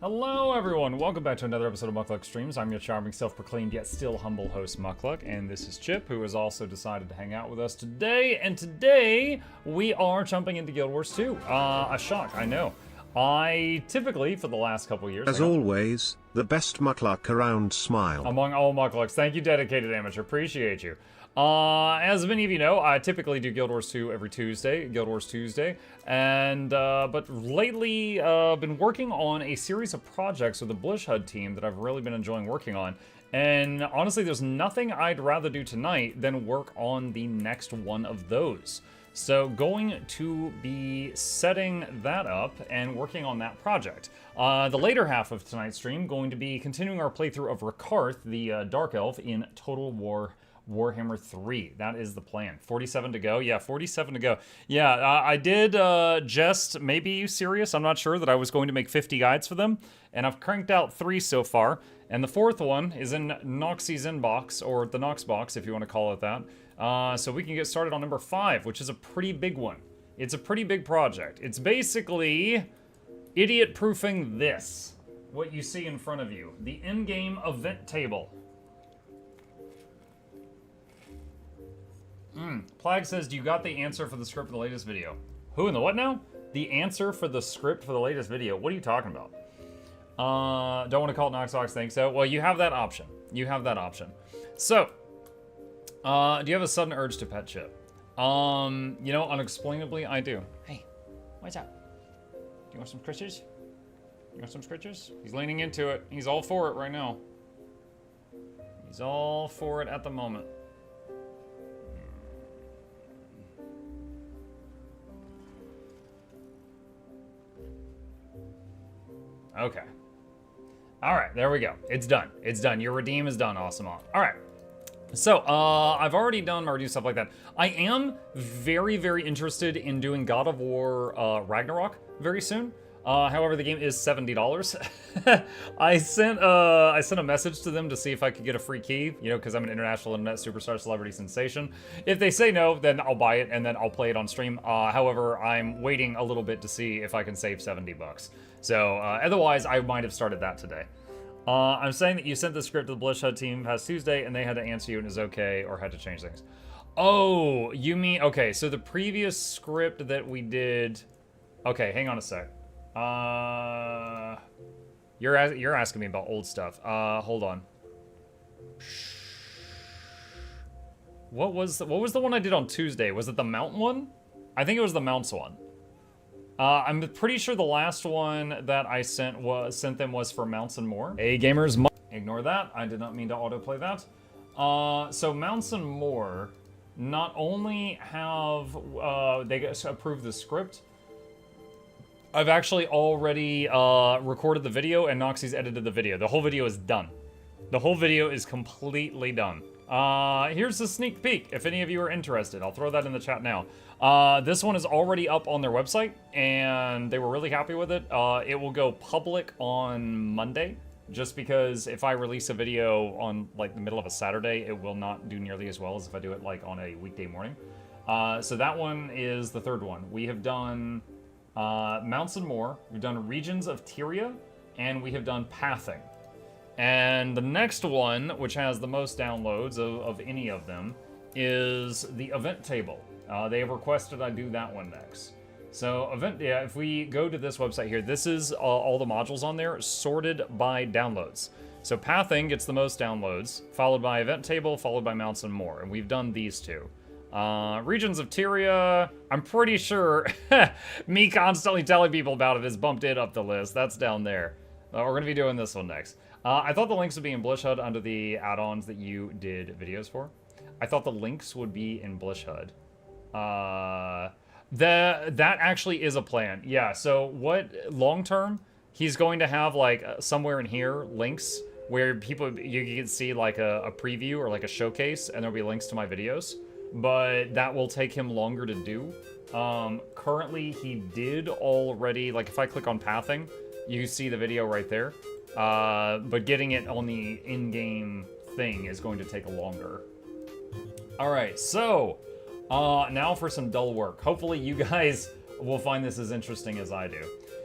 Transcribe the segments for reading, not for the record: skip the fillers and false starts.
Hello everyone, welcome back to another episode of Mukluk Streams. I'm your charming, self-proclaimed, yet still humble host, Mukluk, and this is Chip, who has also decided to hang out with us today. And today, we are jumping into Guild Wars 2. A shock, I know. I typically, for the last couple years... As always, the best Mukluk around. Smile. Among all Mukluks. Thank you, dedicated amateur. Appreciate you. As many of you know, I typically do Guild Wars 2 every Tuesday, Guild Wars Tuesday, and, but lately, been working on a series of projects with the BlishHUD team that I've really been enjoying working on, and honestly, there's nothing I'd rather do tonight than work on the next one of those. So, going to be setting that up and working on that project. The later half of tonight's stream, going to be continuing our playthrough of Rakarth, the Dark Elf, in Total War Warhammer 3. That is the plan. 47 to go. Yeah, 47 to go. Yeah, I did just, maybe serious, I'm not sure, that I was going to make 50 guides for them, and I've cranked out 3 so far, and the 4th one is in Noxxi's inbox, or the Nox box, if you want to call it that. So we can get started on number 5, which is a pretty big one. It's a pretty big project. It's basically idiot-proofing this, what you see in front of you. The in-game event table. Plague says, do you got the answer for the script for the latest video? Who in the what now? The answer for the script for the latest video? What are you talking about? Don't want to call it Noxxi, think so. Well, you have that option. You have that option. So, do you have a sudden urge to pet Chip? You know, unexplainably, I do. Hey, what's up? Do you want some scritches? You want some scritches? He's leaning into it. He's all for it right now. He's all for it at the moment. Okay. Alright, there we go. It's done. It's done. Your redeem is done, Awesome. Alright. So, I've already done my redeem stuff like that. I am very, very interested in doing God of War Ragnarok very soon. However, the game is $70. I sent a message to them to see if I could get a free key, you know, because I'm an international internet superstar celebrity sensation. If they say no, then I'll buy it and then I'll play it on stream. However, I'm waiting a little bit to see if I can save 70 bucks. So, otherwise, I might have started that today. I'm saying that you sent the script to the BlishHUD team past Tuesday and they had to answer you and it's okay or had to change things. Oh, you mean, okay, so the previous script that we did, okay, hang on a sec. You're asking me about old stuff. Hold on. What was the one I did on Tuesday? Was it the Mount one? I think it was the Mounts one. I'm pretty sure the last one that I sent them was for Mounts and More. Hey gamers, ignore that. I did not mean to autoplay that. So Mounts and More not only have they approved the script, I've actually already recorded the video and Noxxi's edited the video. The whole video is done. The whole video is completely done. Here's a sneak peek, if any of you are interested. I'll throw that in the chat now. This one is already up on their website, and they were really happy with it. It will go public on Monday, just because if I release a video on, like, the middle of a Saturday, it will not do nearly as well as if I do it, like, on a weekday morning. So that one is the third one. We have done Mounts and More, we've done Regions of Tyria, and we have done Pathing. And the next one, which has the most downloads of any of them, is the event table. They have requested I do that one next. So, if we go to this website here, this is all the modules on there, sorted by downloads. So Pathing gets the most downloads, followed by event table, followed by Mounts and More, and we've done these two. Regions of Tyria, I'm pretty sure me constantly telling people about it has bumped it up the list. That's down there. We're going to be doing this one next. I thought the links would be in BlishHUD under the add-ons that you did videos for. I thought the links would be in BlishHUD. That actually is a plan. Yeah, so what, long-term, he's going to have, like, somewhere in here, links, where people, you can see, like, a preview or, like, a showcase, and there'll be links to my videos. But that will take him longer to do. Currently, he did already, like, if I click on Pathing, you see the video right there. But getting it on the in-game thing is going to take longer. Alright, so, now for some dull work. Hopefully you guys will find this as interesting as I do.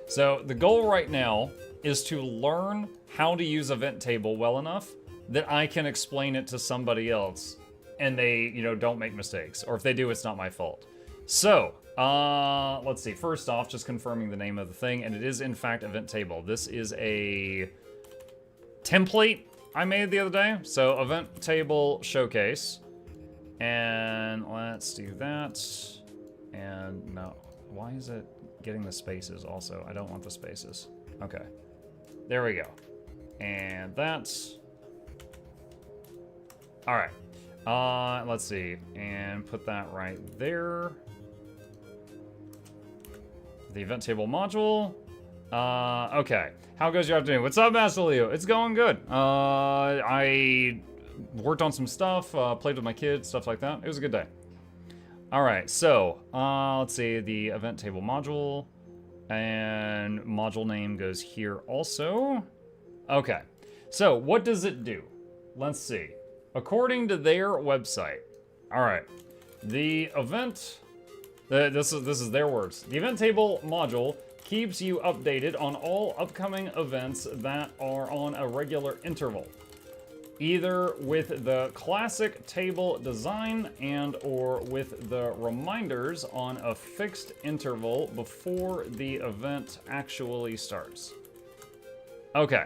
So, the goal right now is to learn how to use Event Table well enough that I can explain it to somebody else and they, you know, don't make mistakes. Or if they do, it's not my fault. So, let's see. First off, just confirming the name of the thing, and it is in fact Event Table. This is a template I made the other day. So, Event Table Showcase. And let's do that. And no, why is it getting the spaces also? I don't want the spaces. Okay. There we go. And that's... All right. Let's see. And put that right there. The event table module. Okay. How goes your afternoon? What's up, Master Leo? It's going good. I worked on some stuff, played with my kids, stuff like that. It was a good day. All right, so let's see, the event table module, and module name goes here also. Okay, so what does it do? Let's see. According to their website, all right, the event, this is their words. The event table module keeps you updated on all upcoming events that are on a regular interval, either with the classic table design and or with the reminders on a fixed interval before the event actually starts. Okay,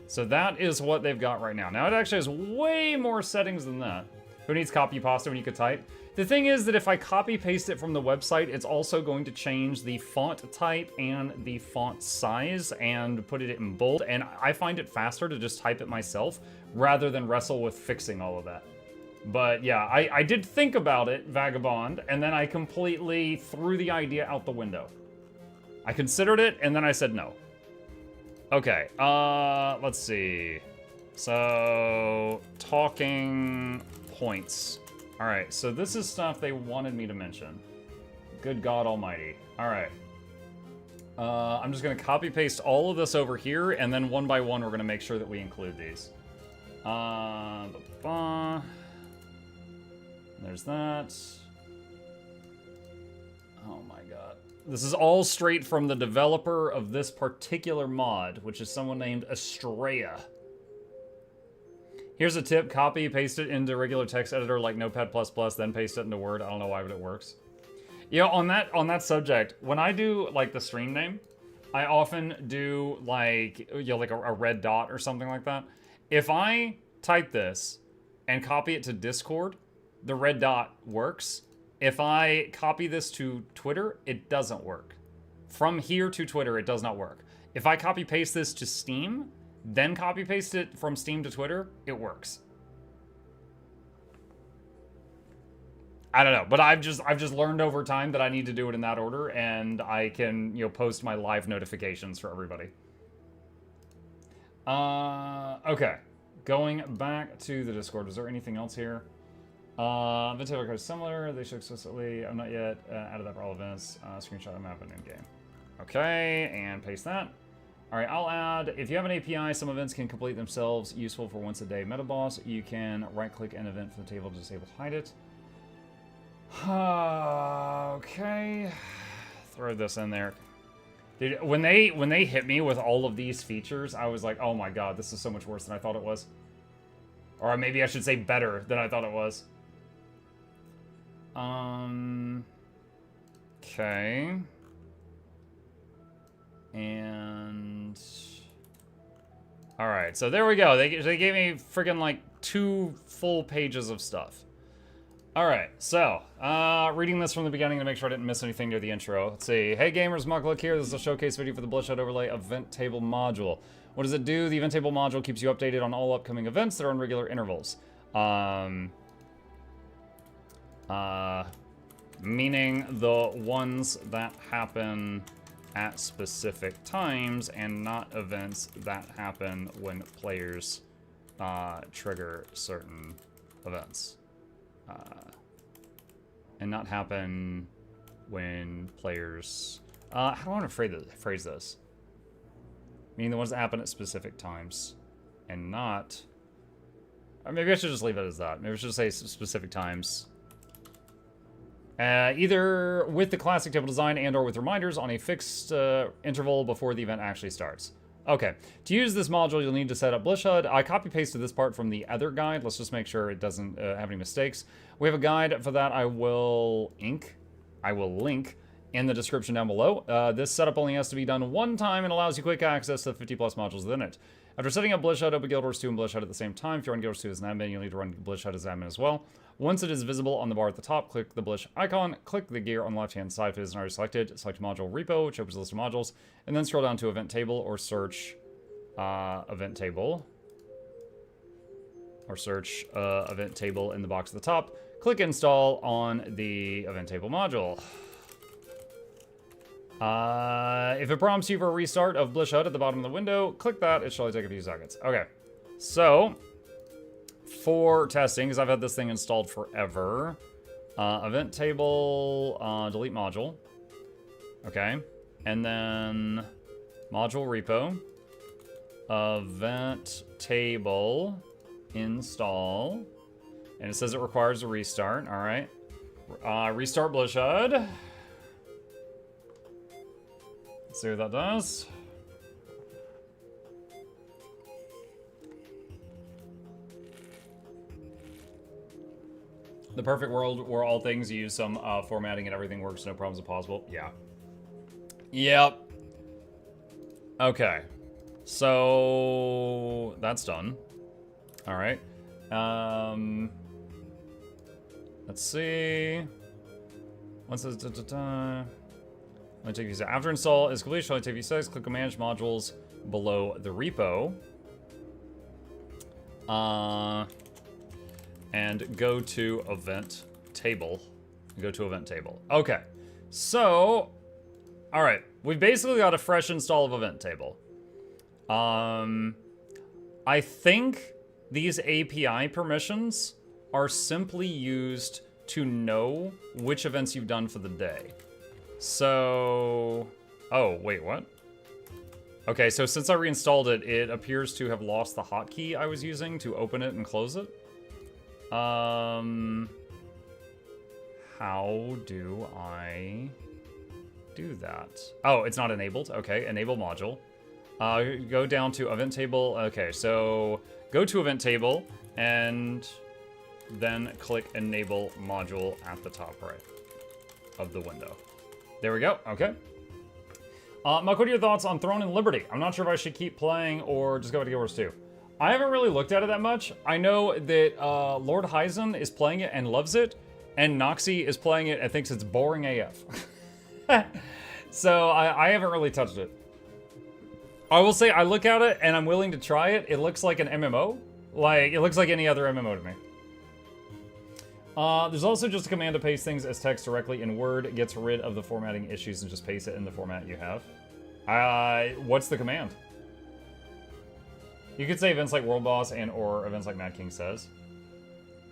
so that is what they've got right now. Now it actually has way more settings than that. Who needs copy pasta when you could type? The thing is that if I copy paste it from the website, it's also going to change the font type and the font size and put it in bold. And I find it faster to just type it myself rather than wrestle with fixing all of that. But yeah, I did think about it, Vagabond, and then I completely threw the idea out the window. I considered it, and then I said no. Okay, let's see. So, talking points. All right, so this is stuff they wanted me to mention. Good God Almighty. All right. I'm just gonna copy paste all of this over here, and then one by one, we're gonna make sure that we include these. There's that. Oh my God. This is all straight from the developer of this particular mod, which is someone named Estrella. Here's a tip, copy, paste it into regular text editor like Notepad++, then paste it into Word. I don't know why, but it works. You know, on that subject, when I do like the stream name, I often do like, you know, like a red dot or something like that. If I type this and copy it to Discord, the red dot works. If I copy this to Twitter, it doesn't work. From here to Twitter, it does not work. If I copy paste this to Steam, then copy paste it from Steam to Twitter, it works. I don't know, but I've just learned over time that I need to do it in that order, and I can, you know, post my live notifications for everybody. Okay. Going back to the Discord, is there anything else here? Event table code similar. They show explicitly. I'm not yet added that for all events. Screenshot a map in game. Okay, and paste that. All right, I'll add, if you have an API, some events can complete themselves, useful for once a day metaboss. You can right-click an event from the table to disable hide it. Okay, throw this in there. Dude, when they hit me with all of these features, I was like, oh my God, this is so much worse than I thought it was. Or maybe I should say better than I thought it was. Okay. And all right, so there we go. They gave me freaking like 2 full pages of stuff. All right, so reading this from the beginning to make sure I didn't miss anything near the intro. Let's see. Hey gamers, Mukluk here. This is a showcase video for the Bloodshot Overlay event table module. What does it do? The event table module keeps you updated on all upcoming events that are on regular intervals. Meaning the ones that happen at specific times and not events that happen when players trigger certain events. And not happen when players... how do I want to phrase this? Meaning the ones that happen at specific times and not... Or maybe I should just leave it as that. Maybe I should just say specific times. Either with the classic table design and or with reminders on a fixed interval before the event actually starts. Okay, to use this module, you'll need to set up BlishHUD. I copy-pasted this part from the other guide. Let's just make sure it doesn't have any mistakes. We have a guide for that. I will link in the description down below. This setup only has to be done one time and allows you quick access to the 50 plus modules within it. After setting up BlishHUD, open Guild Wars 2 and BlishHUD at the same time. If you run Guild Wars 2 as an admin, you'll need to run BlishHUD as admin as well. Once it is visible on the bar at the top, click the Blish icon, click the gear on the left-hand side if it isn't already selected, select module repo, which opens a list of modules, and then scroll down to event table or search event table. Or search event table in the box at the top. Click install on the event table module. If it prompts you for a restart of BlishHUD at the bottom of the window, click that. It should only take a few seconds. Okay, so for testing, because I've had this thing installed forever, event table, delete module. Okay, and then module repo, event table, install, and it says it requires a restart. All right, restart BlishHUD. Let's see what that does. The perfect world where all things use some formatting and everything works, no problems are possible. Yeah. Yep. Okay. So that's done. All right. Let's see. Once it's after install is complete, shall I take V6, click on manage modules below the repo. And go to event table. Go to event table. Okay. So, all right. We've basically got a fresh install of event table. I think these API permissions are simply used to know which events you've done for the day. So, oh, wait, what? Okay, so since I reinstalled it, it appears to have lost the hotkey I was using to open it and close it. How do I do that? Oh, it's not enabled. Okay, enable module. Go down to event table. Okay, so go to event table and then click enable module at the top right of the window. There we go. Okay. Muck, what are your thoughts on Throne and Liberty? I'm not sure if I should keep playing or just go to Guild Wars 2. I haven't really looked at it that much. I know that Lord Hyzen is playing it and loves it, and Noxxi is playing it and thinks it's boring AF. So I haven't really touched it. I will say I look at it and I'm willing to try it. It looks like an MMO. Like, it looks like any other MMO to me. There's also just a command to paste things as text directly in Word. It gets rid of the formatting issues and just paste it in the format you have. What's the command? You could say events like World Boss and or events like Mad King says.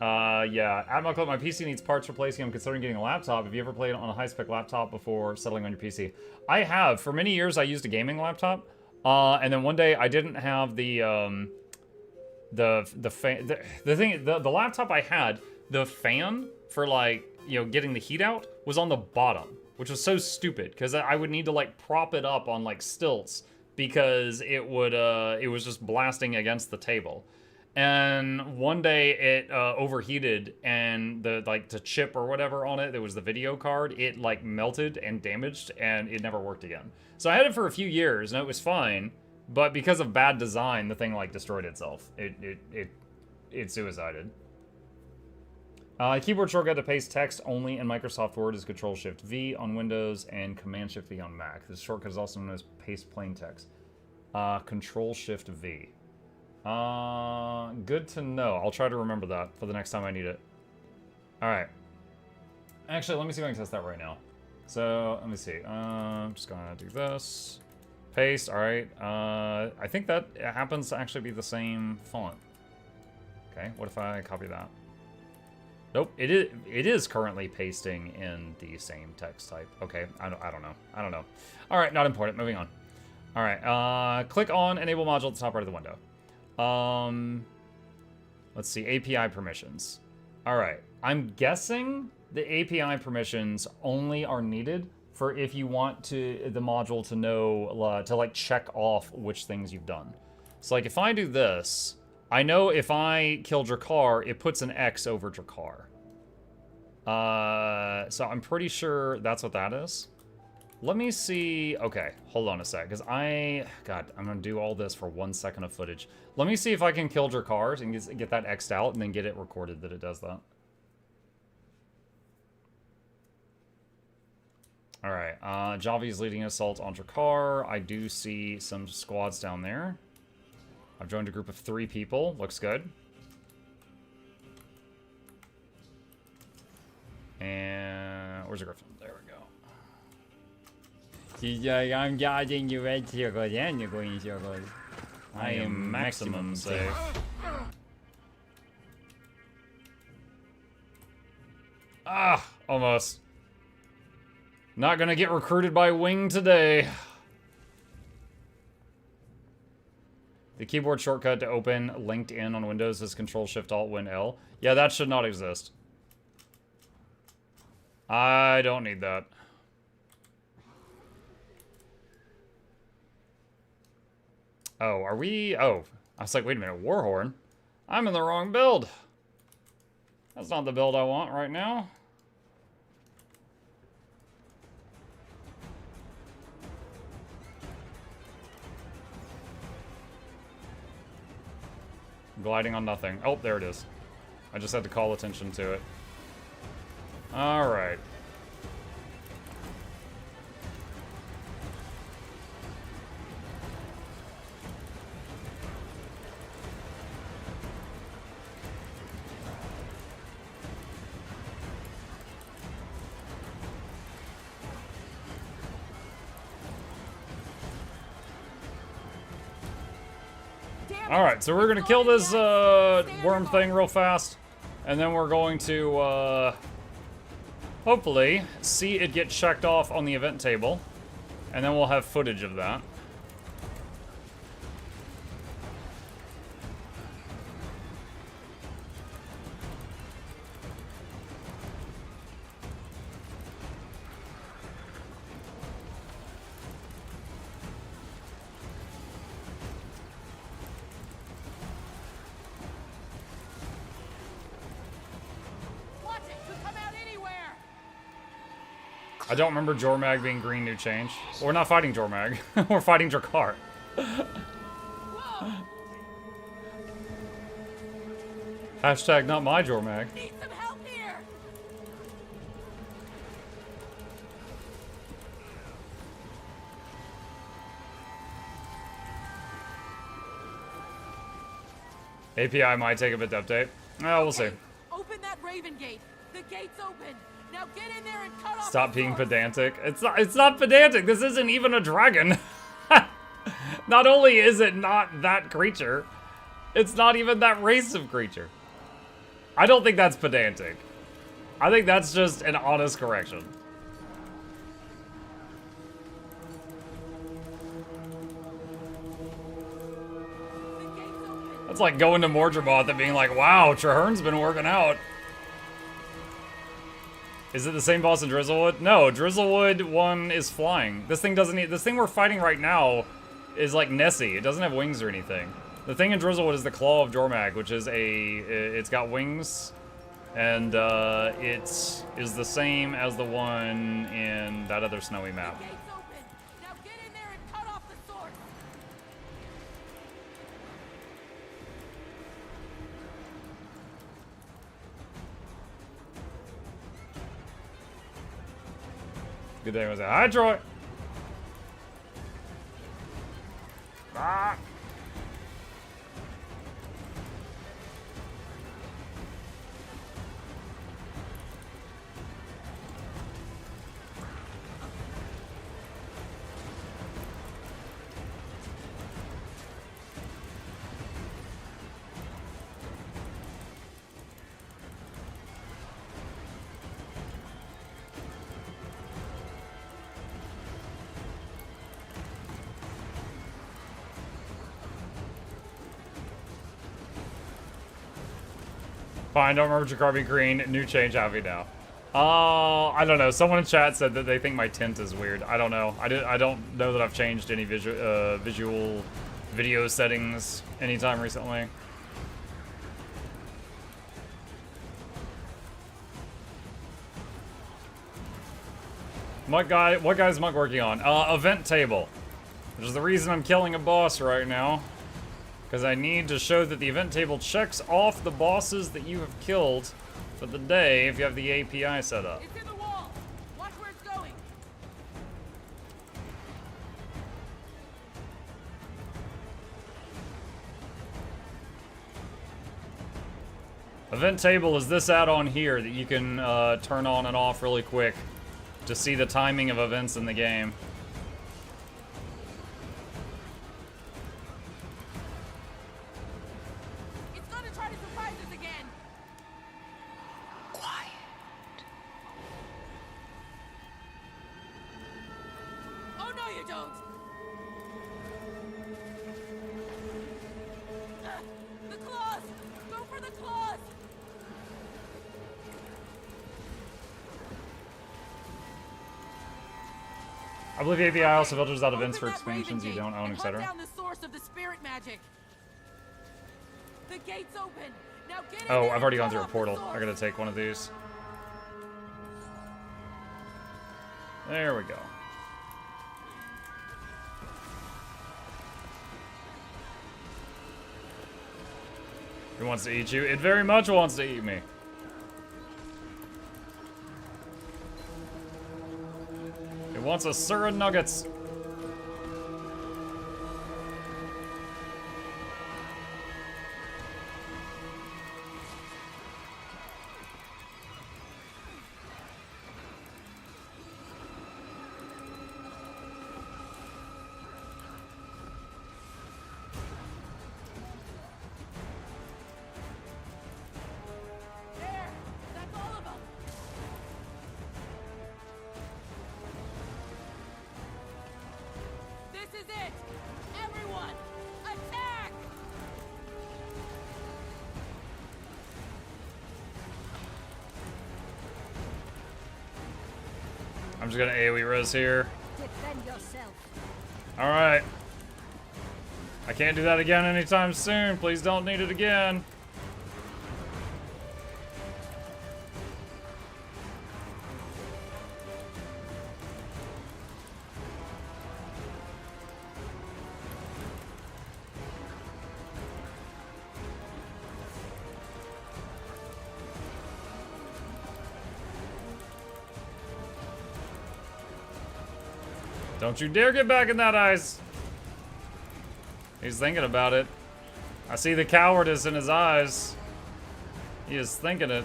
Yeah, at Mukluk, my PC needs parts replacing. I'm considering getting a laptop. Have you ever played on a high-spec laptop before settling on your PC? I have. For many years, I used a gaming laptop. And then one day, I didn't have the laptop I had, the fan for, like, you know, getting the heat out was on the bottom, which was so stupid because I would need to, like, prop it up on, like, stilts because it was just blasting against the table. And one day it overheated and the chip or whatever on it, there was the video card, it like melted and damaged and it never worked again. So I had it for a few years and it was fine, but because of bad design, the thing like destroyed itself. It suicided. Keyboard shortcut to paste text only in Microsoft Word is Control-Shift-V on Windows and Command-Shift-V on Mac. This shortcut is also known as paste plain text. Control-Shift-V. Good to know. I'll try to remember that for the next time I need it. Alright. Actually, let me see if I can test that right now. So, let me see. I'm just gonna do this. Paste, alright. I think that happens to actually be the same font. Okay, what if I copy that? Nope, it is currently pasting in the same text type. Okay, I don't know. Alright, not important, moving on. Alright, click on Enable Module at the top right of the window. Let's see, API permissions. Alright, I'm guessing the API permissions only are needed for if you want the module to know, to like check off which things you've done. So like if I do this, I know if I kill Drakkar, it puts an X over Drakkar. So I'm pretty sure that's what that is. Let me see. Okay, hold on a sec, because God, I'm gonna do all this for 1 second of footage. Let me see if I can kill Drakkar and get that X'd out and then get it recorded that it does that. Alright, Javi's leading assault on Drakkar. I do see some squads down there. I've joined a group of 3 people. Looks good. And where's the Griffin? There we go. I'm guarding you right here, and you're going to go. I am maximum safe. Ah, almost. Not gonna get recruited by Wing today. The keyboard shortcut to open LinkedIn on Windows is Control-Shift-Alt-Win-L. Yeah, that should not exist. I don't need that. Oh, are we... Oh, I was like, wait a minute, Warhorn? I'm in the wrong build. That's not the build I want right now. Gliding on nothing. Oh, there it is. I just had to call attention to it. Alright. Alright, so we're gonna kill this worm thing real fast, and then we're going to hopefully see it get checked off on the event table, and then we'll have footage of that. I don't remember Jormag being green new change. Well, we're not fighting Jormag. We're fighting Drakkar. Hashtag not my Jormag. Need some help here. API might take a bit to update. We'll see. Hey, open that Raven gate. The gate's open. Now get in there and cut off. Stop the being source. pedantic. It's not pedantic. This isn't even a dragon. Not only is it not that creature, it's not even that race of creature. I don't think that's pedantic. I think that's just an honest correction. The gate's open. That's like going to Mordremoth and being like, wow, Trahern's been working out. Is it the same boss in Drizzlewood? No, Drizzlewood 1 is flying. This thing doesn't need... This thing we're fighting right now is like Nessie. It doesn't have wings or anything. The thing in Drizzlewood is the Claw of Jormag, which is it's got wings, and it is the same as the one in that other snowy map. The gate's open. Now get in there and cut off the source. Good day was that. Hi, Troy. Ah. Fine, don't remember Drakkar being green. New change, happy now. I don't know. Someone in chat said that they think my tint is weird. I don't know. I don't know that I've changed any visual video settings anytime recently. What guy is Muk working on? Event table. Which is the reason I'm killing a boss right now. Because I need to show that the event table checks off the bosses that you have killed for the day if you have the API set up. It's in the wall. Watch where it's going. Event table is this add-on here that you can turn on and off really quick to see the timing of events in the game. It's gonna try to surprise us again. Quiet. Oh no, you don't. The claws. Go for the claws. I believe API also filters out events for Open that expansions you Raven don't gate own, and hunt etc. down the source of the spirit magic. The gate's open. Now get in Oh, there I've already and gone cut through a off the portal. source. I gotta take one of these. There we go. It wants to eat you. It very much wants to eat me. It wants a Sir of Nuggets. There. That's all of them. This is it. Everyone, attack! I'm just gonna AoE res here. Defend yourself. Alright. I can't do that again anytime soon. Please don't need it again. Don't you dare get back in that ice. He's thinking about it. I see the cowardice in his eyes. He is thinking it.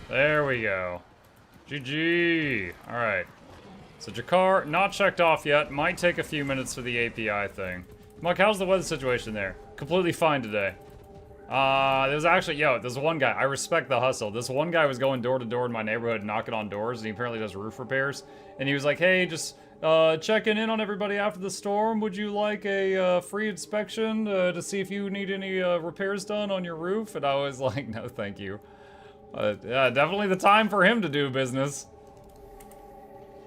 There we go. GG. All right. So Jakar, not checked off yet. Might take a few minutes for the API thing. Mike, how's the weather situation there? Completely fine today. There's actually, there's one guy. I respect the hustle. This one guy was going door to door in my neighborhood, knocking on doors, and he apparently does roof repairs. And he was like, hey, just checking in on everybody after the storm. Would you like a free inspection to see if you need any repairs done on your roof? And I was like, no, thank you. Yeah, definitely the time for him to do business.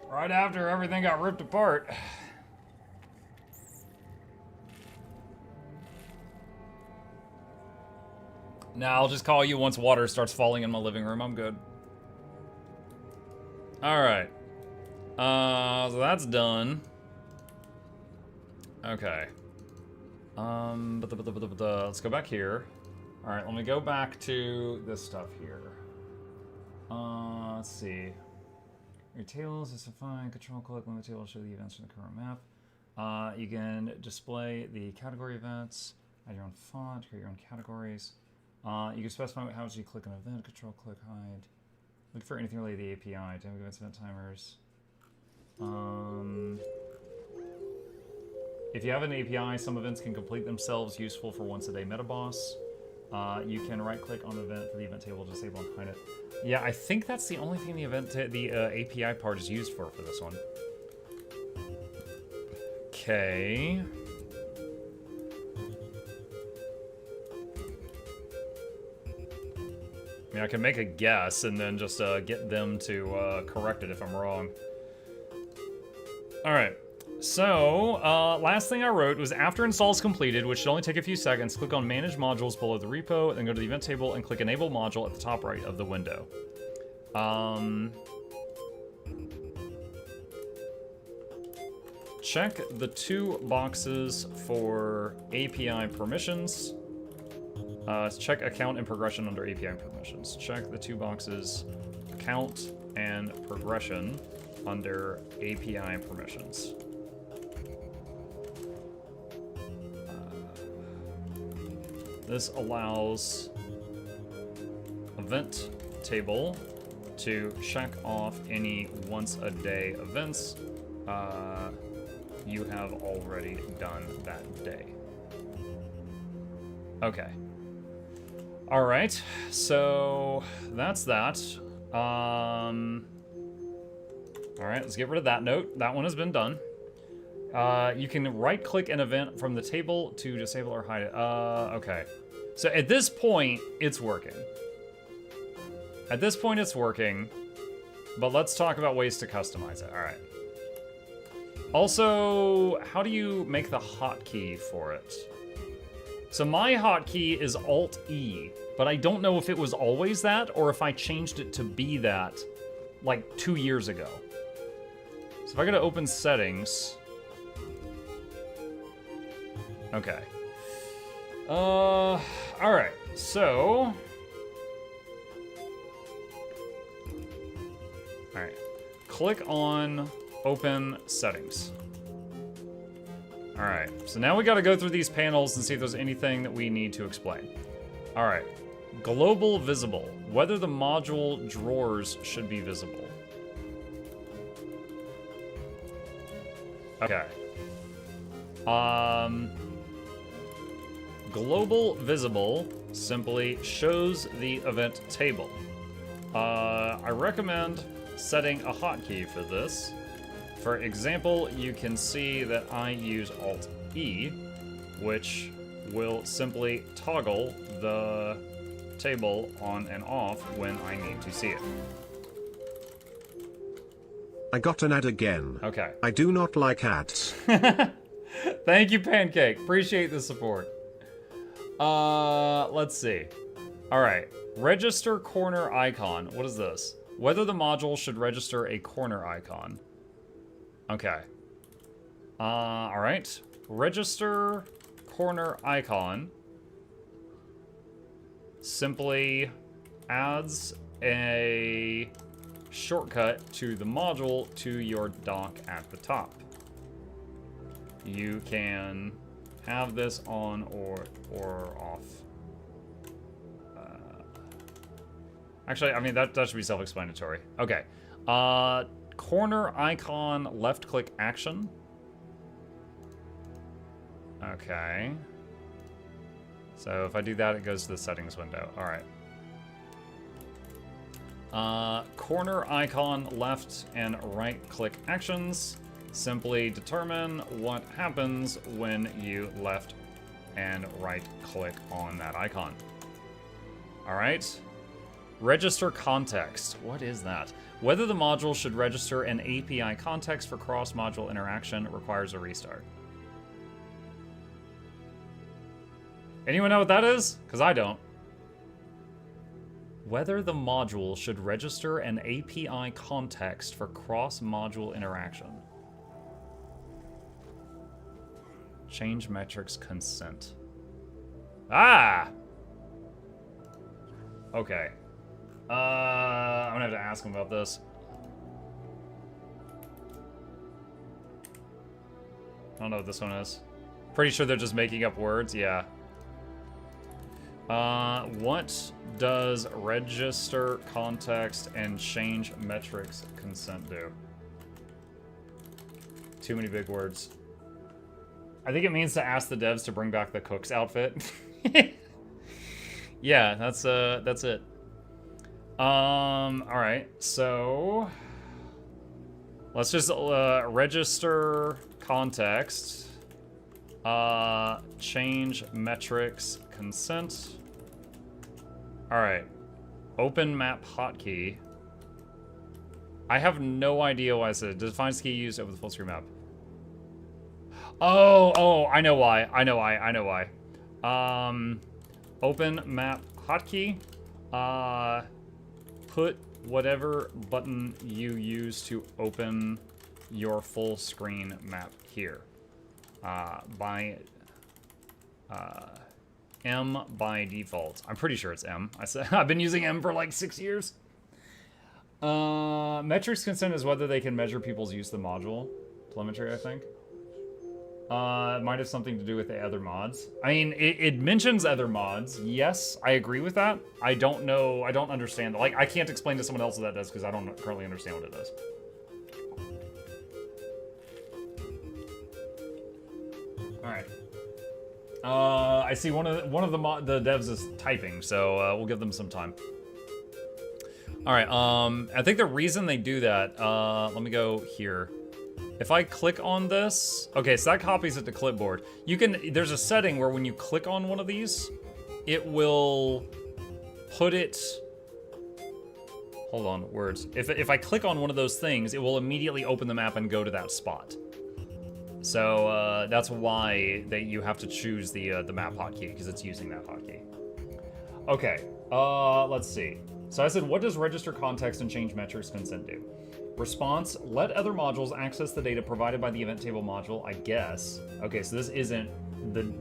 Right after everything got ripped apart. Now I'll just call you once water starts falling in my living room. I'm good. Alright. So that's done. Okay. Let's go back here. Alright, let me go back to this stuff here. Let's see. Your tables is defined. Control click limit table to show the events from the current map. You can display the category events, add your own font, create your own categories. You can specify how much you click an event, control click hide. Look for anything related to the API, dynamic events, event timers. If you have an API, some events can complete themselves, useful for once a day meta boss. You can right-click on the event for the event table, disable and hide it. Yeah, I think that's the only thing the API part is used for this one. Okay. I mean, I can make a guess and then just get them to correct it if I'm wrong. All right. So, last thing I wrote was after install is completed, which should only take a few seconds, click on Manage Modules below the repo, then go to the event table and click Enable Module at the top right of the window. Check the 2 boxes for API permissions. Check account and progression under API permissions. Check the 2 boxes, account and progression under API permissions. This allows event table to check off any once a day events you have already done that day. Okay. All right, so that's that. All right, let's get rid of that note. That one has been done. You can right-click an event from the table to disable or hide it. Okay. So at this point, it's working. At this point, it's working. But let's talk about ways to customize it. All right. Also, how do you make the hotkey for it? So my hotkey is Alt-E, but I don't know if it was always that or if I changed it to be that like 2 years ago. So if I go to open settings... Okay. Alright, so... Alright. Click on open settings. Alright, so now we gotta go through these panels and see if there's anything that we need to explain. Alright. Global visible. Whether the module drawers should be visible. Okay. Global visible simply shows the event table. I recommend setting a hotkey for this. For example, you can see that I use Alt-E, which will simply toggle the table on and off when I need to see it. I got an ad again. Okay. I do not like ads. Thank you, Pancake. Appreciate the support. Let's see. All right. Register corner icon. What is this? Whether the module should register a corner icon. Okay. All right. Register corner icon simply adds a shortcut to the module to your dock at the top. You can have this on or off. Actually, I mean, that should be self-explanatory. Okay. Corner icon left-click action. Okay. So if I do that, it goes to the settings window. All right. Corner icon left and right-click actions. Simply determine what happens when you left and right-click on that icon. All right. Register context. What is that? Whether the module should register an API context for cross-module interaction requires a restart. Anyone know what that is? Because I don't. Whether the module should register an API context for cross-module interaction. Change metrics consent. Ah! Okay. I'm gonna have to ask him about this. I don't know what this one is. Pretty sure they're just making up words, yeah. What does register context and change metrics consent do? Too many big words. I think it means to ask the devs to bring back the cook's outfit. Yeah, that's it. All right, so let's just register context, change metrics consent. All right, open map hotkey. I have no idea why I said define key used over the full screen map. Oh, I know why. I know why. Open map hotkey. Put whatever button you use to open your full screen map here. By M by default. I'm pretty sure it's M. I've been using M for like 6 years. Metrics consent is whether they can measure people's use of the module. Telemetry, I think. It might have something to do with the other mods. I mean, it mentions other mods. Yes, I agree with that. I don't know. I don't understand. Like, I can't explain to someone else what that does because I don't currently understand what it does. All right. I see one of the devs is typing, so we'll give them some time. All right. I think the reason they do that. Let me go here. If I click on this, okay, so that copies it to clipboard. You can, there's a setting where when you click on one of these, it will put it, hold on, words. If I click on one of those things, it will immediately open the map and go to that spot. So that's why you have to choose the map hotkey, because it's using that hotkey. Okay, let's see. So I said, what does register context and change metrics consent do? Response, let other modules access the data provided by the event table module, I guess. Okay, so this isn't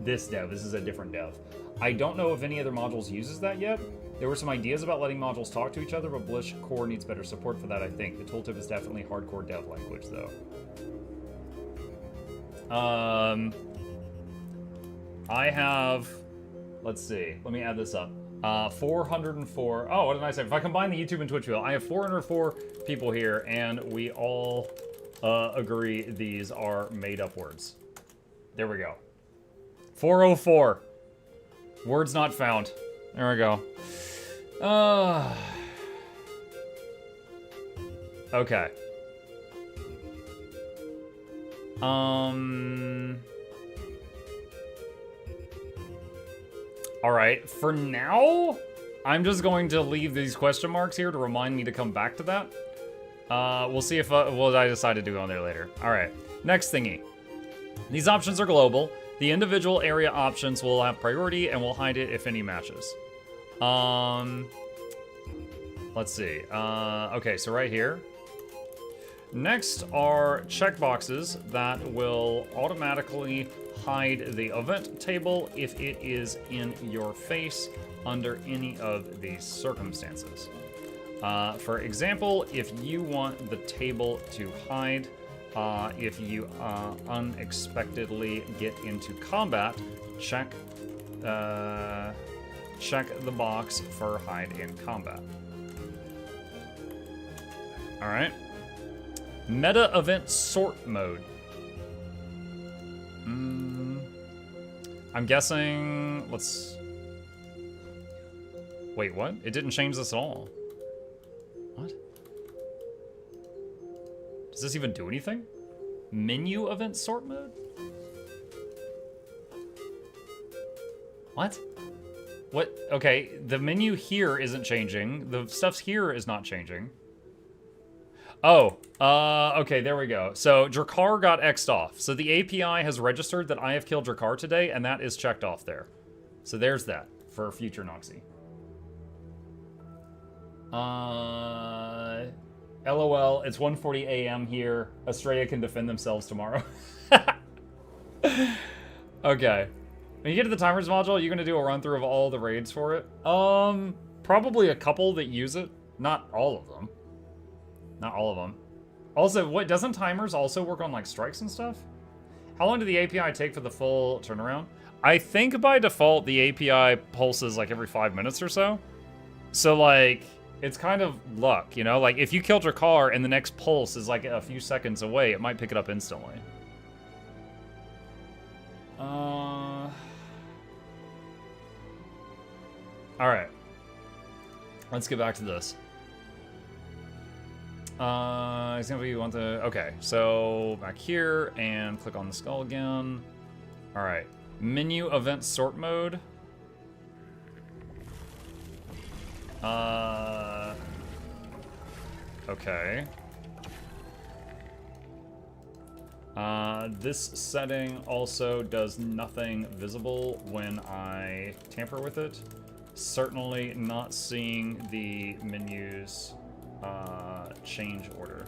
this dev, this is a different dev. I don't know if any other modules uses that yet. There were some ideas about letting modules talk to each other, but Blish core needs better support for that, I think. The tooltip is definitely hardcore dev language, though. I have, let's see, let me add this up. 404. Oh, what did I say? If I combine the YouTube and Twitch wheel, I have 404 people here, and we all agree these are made-up words. There we go. 404. Words not found. There we go. Okay. Alright, for now, I'm just going to leave these question marks here to remind me to come back to that. We'll see if what I decide to do on there later. Alright, next thingy. These options are global. The individual area options will have priority and will hide it if any matches. Let's see. Okay, so right here. Next are checkboxes that will automatically hide the event table if it is in your face under any of these circumstances. For example, if you want the table to hide, if you unexpectedly get into combat, check the box for hide in combat. All right. Meta event sort mode. I'm guessing, wait, what? It didn't change this at all. What? Does this even do anything? Menu event sort mode? What? What? Okay, the menu here isn't changing. The stuff's here is not changing. Oh, okay, there we go. So Drakkar got X'd off. So the API has registered that I have killed Drakkar today, and that is checked off there. So there's that for future Noxxi. LOL, it's 1:40 a.m. here. Australia can defend themselves tomorrow. Okay. When you get to the timers module, you're gonna do a run through of all the raids for it. Probably a couple that use it. Not all of them. Not all of them. Also, what, doesn't timers also work on like strikes and stuff? How long did the API take for the full turnaround? I think by default the API pulses like every 5 minutes or so. So like, it's kind of luck, you know? Like if you killed your car and the next pulse is like a few seconds away, it might pick it up instantly. All right. Let's get back to this. Example, you want the... Okay, so back here and click on the skull again. All right. Menu event sort mode. Okay. This setting also does nothing visible when I tamper with it. Certainly not seeing the menu's change order.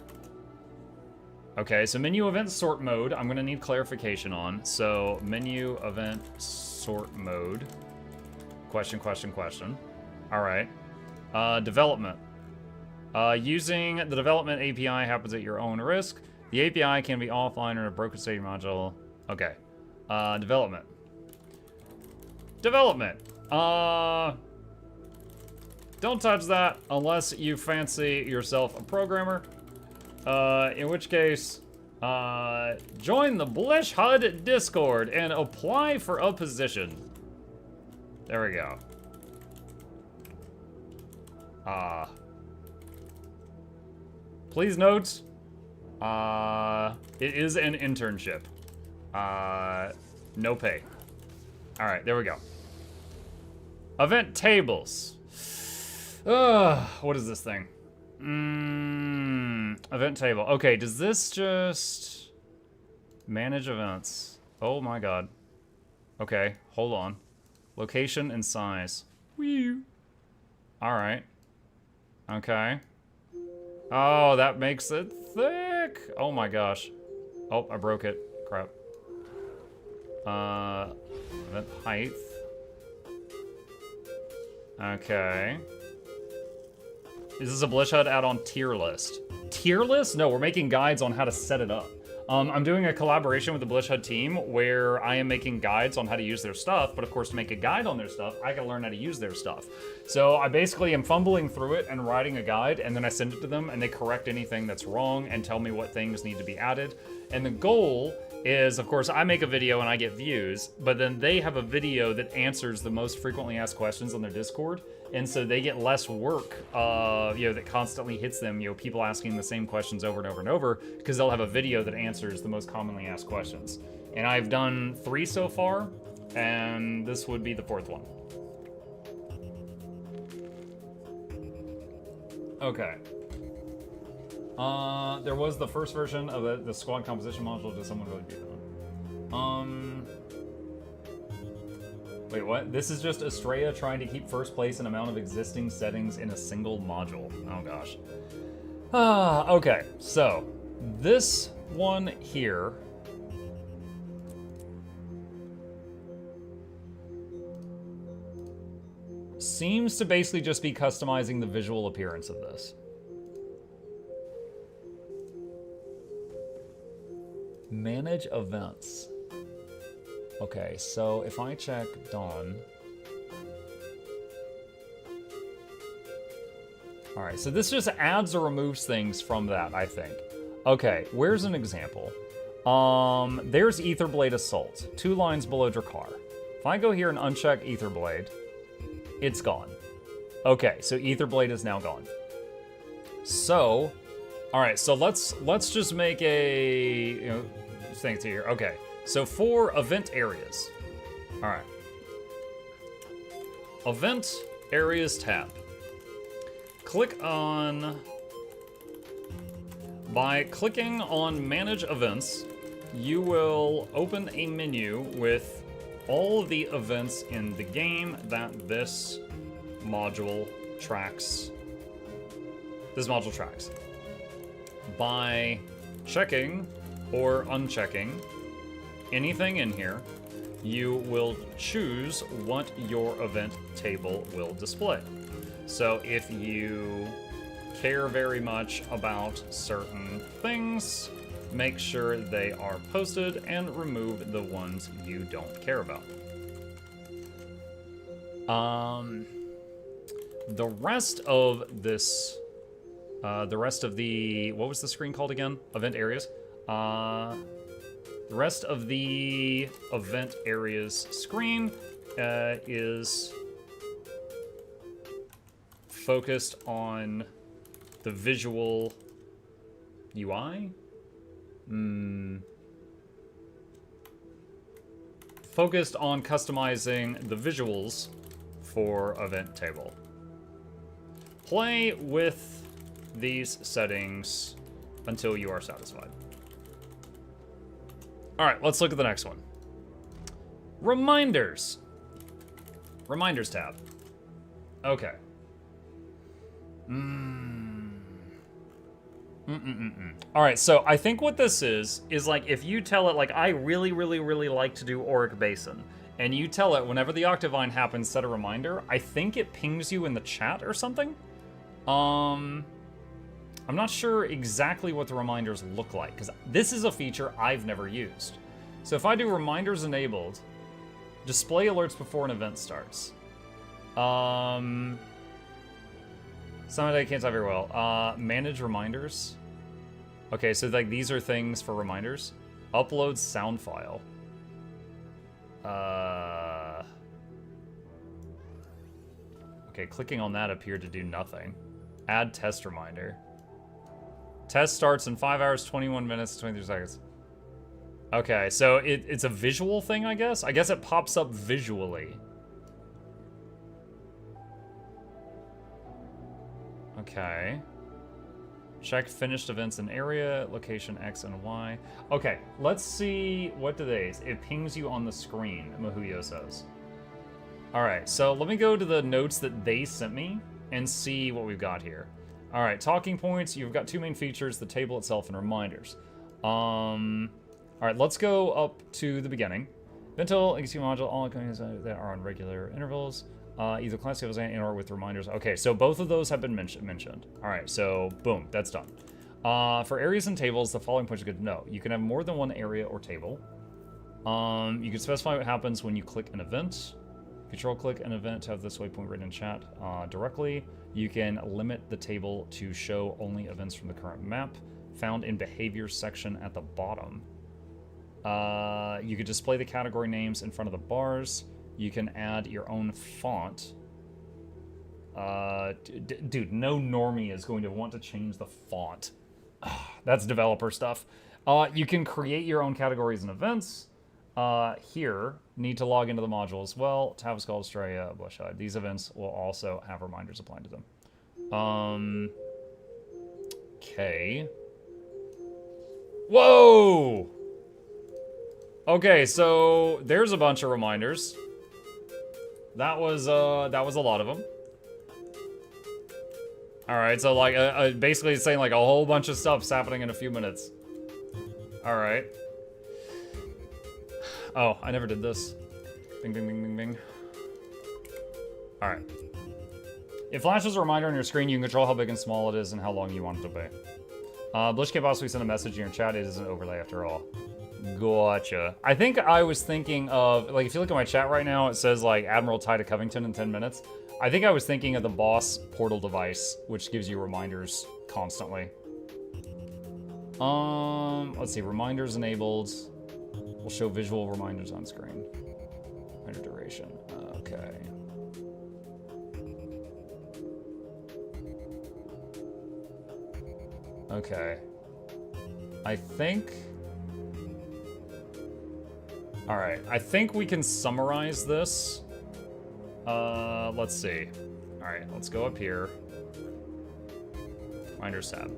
Okay, so menu event sort mode, I'm gonna need clarification on. So menu event sort mode. Question, question, question. All right. Development. Using the development API happens at your own risk. The API can be offline or in a broken state module. Okay. Development. Development. Don't touch that unless you fancy yourself a programmer. In which case, join the Blish HUD Discord and apply for a position. There we go. Please note, it is an internship. No pay. All right, there we go. Event tables. What is this thing? Event table. Okay, does this just manage events? Oh my god. Okay, hold on. Location and size. Whee. All right. Okay. Oh, that makes it thick. Oh my gosh. Oh, I broke it. Crap. Event height. Okay. Is this a Blish HUD add-on tier list? Tier list? No, we're making guides on how to set it up. I'm doing a collaboration with the Blish HUD team where I am making guides on how to use their stuff, but of course to make a guide on their stuff, I gotta learn how to use their stuff. So I basically am fumbling through it and writing a guide, and then I send it to them and they correct anything that's wrong and tell me what things need to be added. And the goal is, of course, I make a video and I get views, but then they have a video that answers the most frequently asked questions on their Discord. And so they get less work, that constantly hits them, people asking the same questions over and over and over, because they'll have a video that answers the most commonly asked questions. And I've done 3 so far, and this would be the 4th one. Okay. There was the first version of the squad composition module. Does someone really beat that? Wait, what? This is just Estrella trying to keep first place in amount of existing settings in a single module. Oh gosh. Okay, so this one here seems to basically just be customizing the visual appearance of this. Manage events. Okay, so if I check Dawn. All right, so this just adds or removes things from that, I think. Okay, where's an example? There's Etherblade Assault, 2 lines below Drakkar. If I go here and uncheck Etherblade, it's gone. Okay, so Etherblade is now gone. So, all right, so let's just make a, thing here. Okay. So for event areas, all right. Event areas tab. Click on, by clicking on manage events, you will open a menu with all of the events in the game that this module tracks. By checking or unchecking anything in here, you will choose what your event table will display. So if you care very much about certain things, make sure they are posted and remove the ones you don't care about. The rest of this, the rest of the, what was the screen called again? Event areas. The rest of the event areas screen is focused on the visual UI. Focused on customizing the visuals for event table. Play with these settings until you are satisfied. All right, let's look at the next one. Reminders. Reminders tab. Okay. All right, so I think what this is like if you tell it, like, I really, really, really like to do Auric Basin, and you tell it whenever the Octavine happens, set a reminder, I think it pings you in the chat or something. I'm not sure exactly what the reminders look like, because this is a feature I've never used. So if I do reminders enabled, display alerts before an event starts. Some of I can't type very well. Manage reminders. Okay, so like these are things for reminders. Upload sound file. Okay, clicking on that appeared to do nothing. Add test reminder. Test starts in 5 hours, 21 minutes, 23 seconds. Okay, so it's a visual thing, I guess? I guess it pops up visually. Okay. Check finished events in area, location X and Y. Okay, let's see what do these. It pings you on the screen, Mahuyo says. Alright, so let me go to the notes that they sent me and see what we've got here. Alright, talking points. You've got two main features, the table itself and reminders. Alright, let's go up to the beginning. Ventil, XQ module, all companies that are on regular intervals. Either class levels and or with reminders. Okay, so both of those have been mentioned. All right, so boom, that's done. For areas and tables, the following points are good to know. You can have more than one area or table. You can specify what happens when you click an event. Control click an event to have this waypoint written in chat directly. You can limit the table to show only events from the current map, found in behaviors section at the bottom. You could display the category names in front of the bars. You can add your own font. Dude, no normie is going to want to change the font. That's developer stuff. You can create your own categories and events. Here, need to log into the module as well. Tab Skull, Australia, Bloodshot. These events will also have reminders applied to them. Okay. Whoa! Okay, so there's a bunch of reminders. That was a lot of them. All right, so like basically it's saying like a whole bunch of stuff's happening in a few minutes. All right. Oh, I never did this. Bing, bing, bing, bing, bing. All right. It flashes a reminder on your screen. You can control how big and small it is and how long you want it to be. Blish can possibly send a message in your chat. It is an overlay after all. Gotcha. I think I was thinking of, like, if you look at my chat right now, it says, like, Admiral Ty to Covington in 10 minutes. I think I was thinking of the boss portal device, which gives you reminders constantly. Let's see. Reminders enabled. Will show visual reminders on screen. Reminder duration. Okay. Okay. I think... Alright, I think we can summarize this. Let's see. Alright, let's go up here. Reminders tab.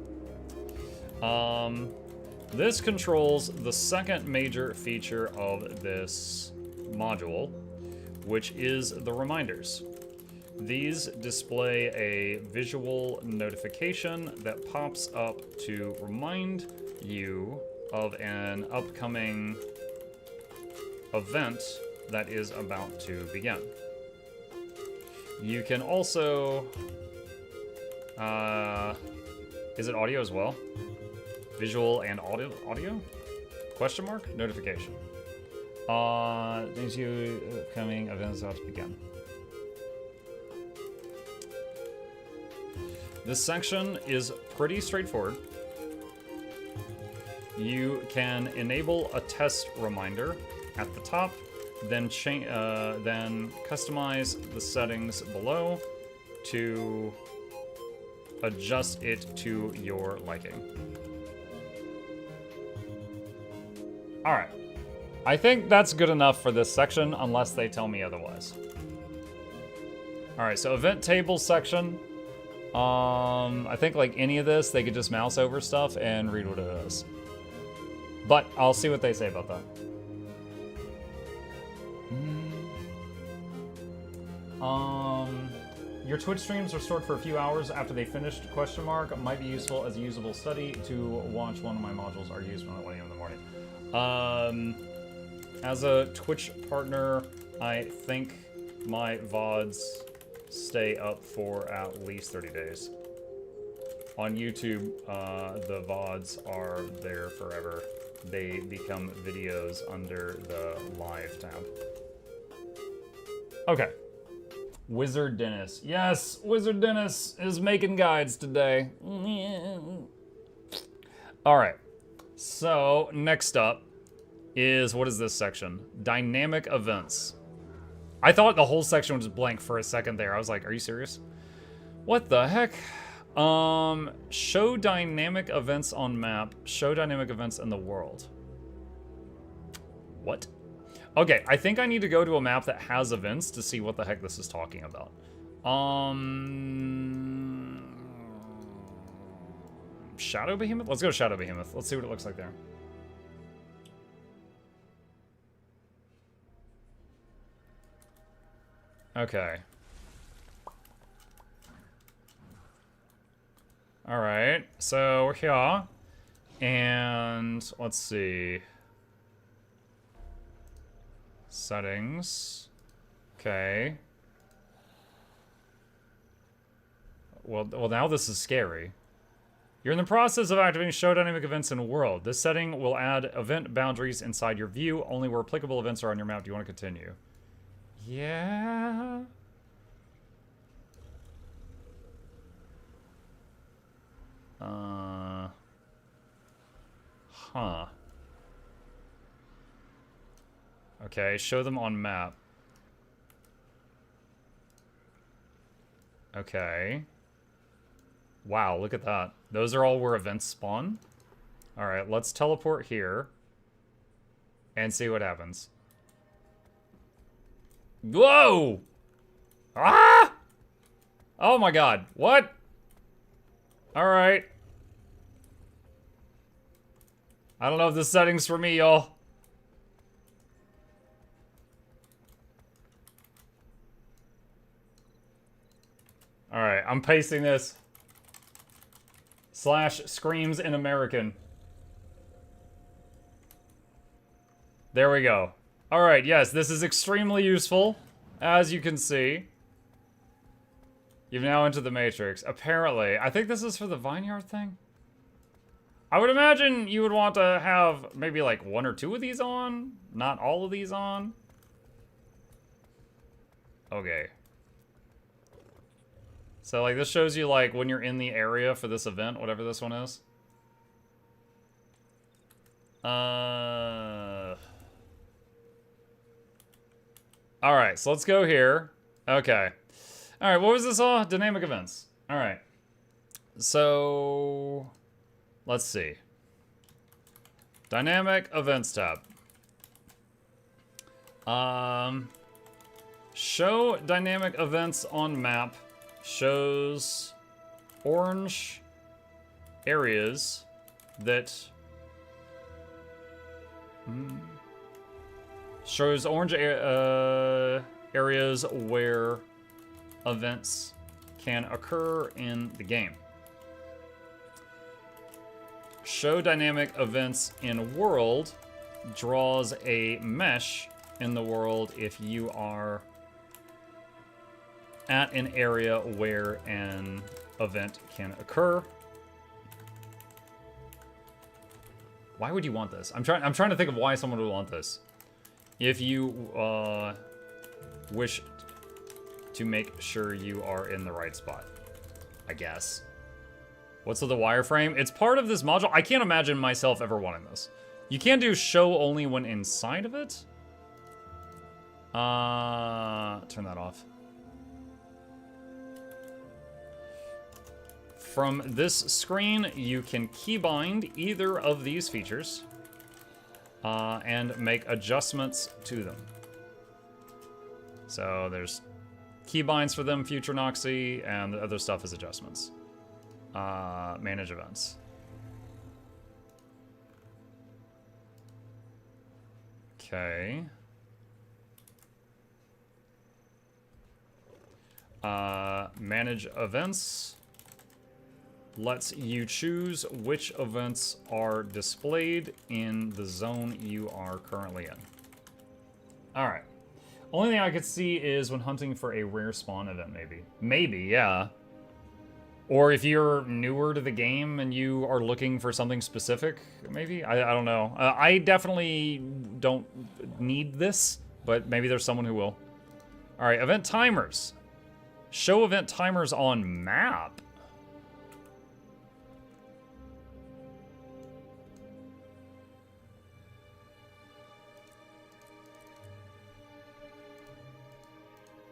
This controls the second major feature of this module, which is the reminders. These display a visual notification that pops up to remind you of an upcoming event that is about to begin. You can also, is it audio as well? Visual and audio? Question mark? Notification. These upcoming events about to begin. This section is pretty straightforward. You can enable a test reminder at the top, then customize the settings below to adjust it to your liking. All right. I think that's good enough for this section, unless they tell me otherwise. All right, so event table section. I think like any of this, they could just mouse over stuff and read what it is. But I'll see what they say about that. Your Twitch streams are stored for a few hours after they finished, ? Might be useful as a usable study to watch. One of my modules are used at 1 a.m. in the morning. As a Twitch partner, I think my VODs stay up for at least 30 days. On YouTube, the VODs are there forever. They become videos under the live tab. Okay. Wizard Dennis. Yes, Wizard Dennis is making guides today. All right. So next up is, what is this section? Dynamic events. I thought the whole section was blank for a second there. I was like, are you serious? What the heck? Show dynamic events on map. Show dynamic events in the world. What? Okay, I think I need to go to a map that has events to see what the heck this is talking about. Shadow Behemoth? Let's go to Shadow Behemoth. Let's see what it looks like there. Okay. All right, so we're here, and let's see. Settings. Okay. Well, now this is scary. You're in the process of activating show dynamic events in world. This setting will add event boundaries inside your view. Only where applicable events are on your map. Do you want to continue? Yeah. Huh. Okay, show them on map. Okay. Wow, look at that. Those are all where events spawn. All right, let's teleport here and see what happens. Whoa! Ah! Oh my god, what? All right. I don't know if this setting's for me, y'all. All right, I'm pasting this. / screams in American. There we go. All right, yes, this is extremely useful, as you can see. You've now entered the Matrix. Apparently, I think this is for the Vineyard thing. I would imagine you would want to have maybe like 1 or 2 of these on, not all of these on. Okay. So, like, this shows you, like, when you're in the area for this event, whatever this one is. Alright, so let's go here. Okay. Alright, what was this all? Dynamic events. Alright. So, let's see. Dynamic events tab. Show dynamic events on map. Shows orange areas that shows orange areas where events can occur in the game. Show dynamic events in world draws a mesh in the world if you are at an area where an event can occur. Why would you want this? I'm trying to think of why someone would want this. If you wish to make sure you are in the right spot, I guess. What's with the wireframe? It's part of this module. I can't imagine myself ever wanting this. You can do show only when inside of it. Turn that off. From this screen, you can keybind either of these features and make adjustments to them. So there's keybinds for them, future Noxxi, and the other stuff is adjustments. Manage events. Okay. Manage events lets you choose which events are displayed in the zone you are currently in. Alright. Only thing I could see is when hunting for a rare spawn event, maybe. Maybe, yeah. Or if you're newer to the game and you are looking for something specific, maybe? I don't know. I definitely don't need this, but maybe there's someone who will. Alright, event timers. Show event timers on map.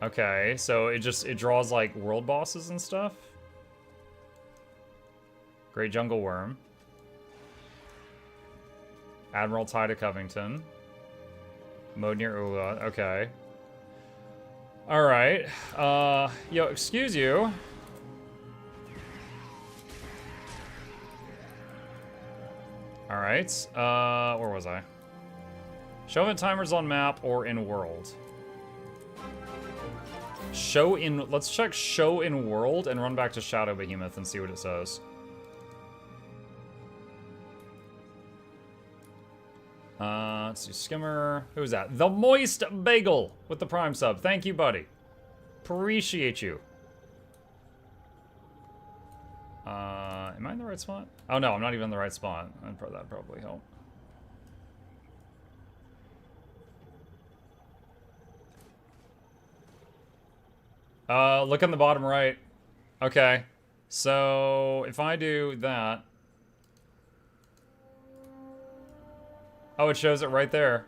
Okay, so it draws like world bosses and stuff. Great Jungle Worm. Admiral Tide of Covington. Mode near Ula, okay. Alright, yo, excuse you. Alright, where was I? Show event timers on map or in world. Let's check show in world and run back to Shadow Behemoth and see what it says. Let's see, Skimmer. Who's that? The Moist Bagel with the Prime sub. Thank you, buddy. Appreciate you. Am I in the right spot? Oh no, I'm not even in the right spot. That'd probably help. Look on the bottom right. Okay. So, if I do that... Oh, it shows it right there.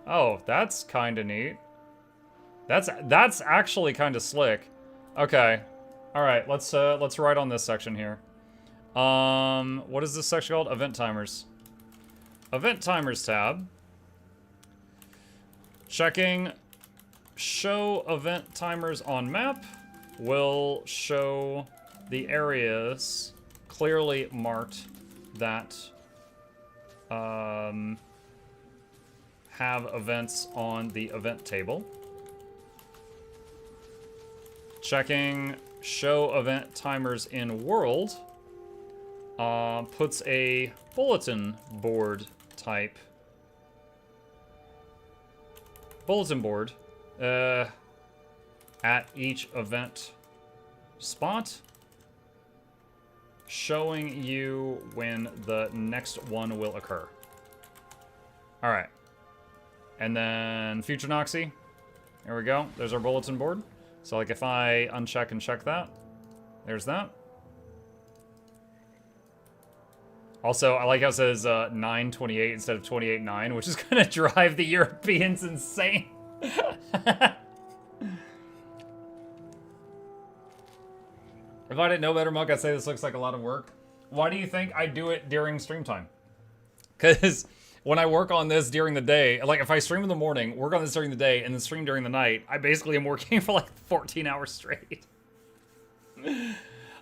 Oh, that's kind of neat. That's actually kind of slick. Okay. All right, let's write on this section here. What is this section called? Event timers. Event timers tab. Checking show event timers on map will show the areas clearly marked that have events on the event table. Checking show event timers in world puts a bulletin board type at each event spot, showing you when the next one will occur. All right. And then future Noxxi. There we go. There's our bulletin board. So like if I uncheck and check that, there's that. Also, I like how it says 928 instead of 28.9, which is going to drive the Europeans insane. If I didn't know better, Muck, I'd say this looks like a lot of work. Why do you think I do it during stream time? Because when I work on this during the day, like if I stream in the morning, work on this during the day, and then stream during the night, I basically am working for like 14 hours straight.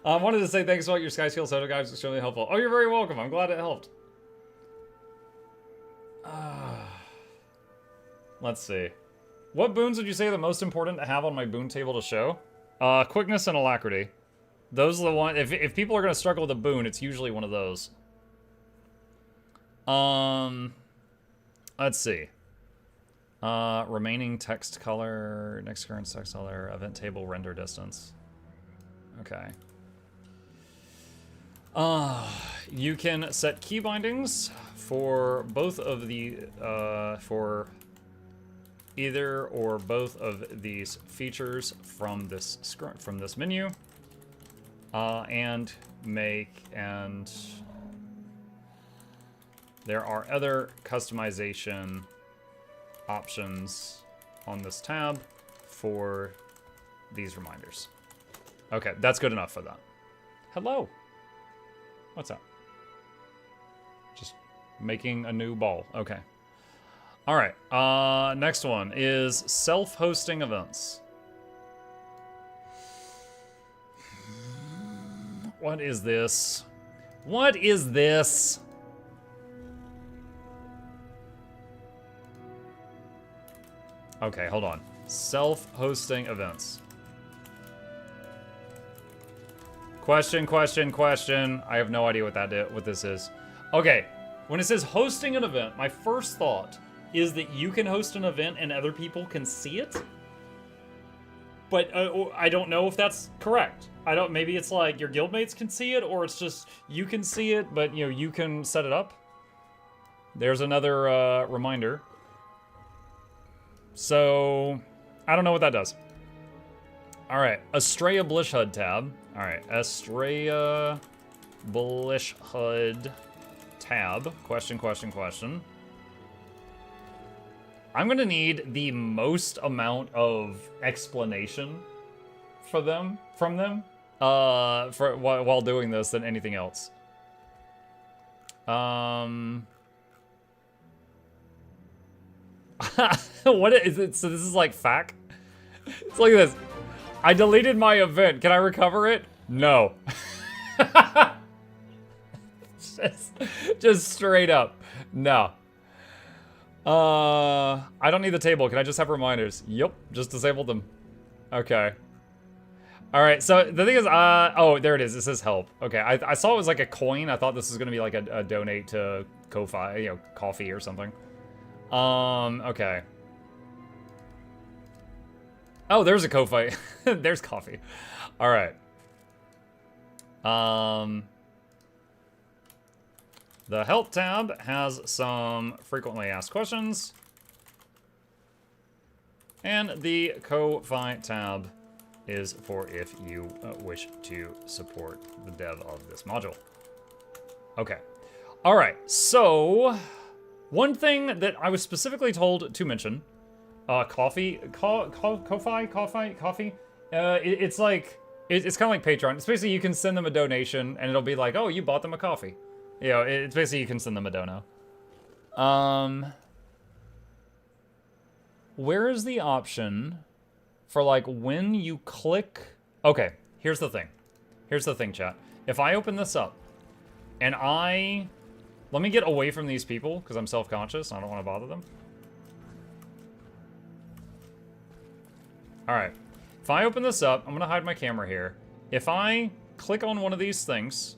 I wanted to say thanks for all your Sky Skill Soda guys. It's extremely helpful. Oh, you're very welcome. I'm glad it helped. Let's see. What boons would you say are the most important to have on my boon table to show? Quickness and alacrity. Those are the one. If people are gonna struggle with a boon, it's usually one of those. Let's see. Remaining text color, next current text color, event table render distance. Okay. You can set key bindings for both of the for either or both of these features from this menu, and there are other customization options on this tab for these reminders. Okay, that's good enough for that. Hello. What's up? Just making a new ball. Okay. All right. Next one is self-hosting events. What is this? What is this? Okay, hold on. Self-hosting events. Question. I have no idea what this is. Okay, when it says hosting an event, my first thought is that you can host an event and other people can see it. But I don't know if that's correct. Maybe it's like your guildmates can see it, or it's just you can see it, but you know, you can set it up. There's another reminder. So, I don't know what that does. All right, Estrella Blishhud tab. All right, Estrella Blishhud tab. Question. I'm gonna need the most amount of explanation from them, while doing this than anything else. What is it? So this is like FAQ? It's like this. I deleted my event. Can I recover it? No. just straight up. No. I don't need the table. Can I just have reminders? Yep. Just disabled them. Okay. All right. So the thing is, oh, there it is. It says help. Okay. I saw it was like a coin. I thought this was going to be like a donate to Ko-Fi, you know, coffee or something. Okay. Oh, there's a Ko-Fi. There's coffee. All right. The help tab has some frequently asked questions. And the Ko-Fi tab is for if you wish to support the dev of this module. Okay. All right. So, one thing that I was specifically told to mention, coffee. It's like, it's kind of like Patreon. It's basically you can send them a donation and it'll be like, oh, you bought them a coffee. You know, it's basically you can send them a dono. Where is the option for like when you click? Okay, here's the thing. Here's the thing, chat. If I open this up and let me get away from these people because I'm self-conscious. I don't want to bother them. All right. If I open this up, I'm going to hide my camera here. If I click on one of these things,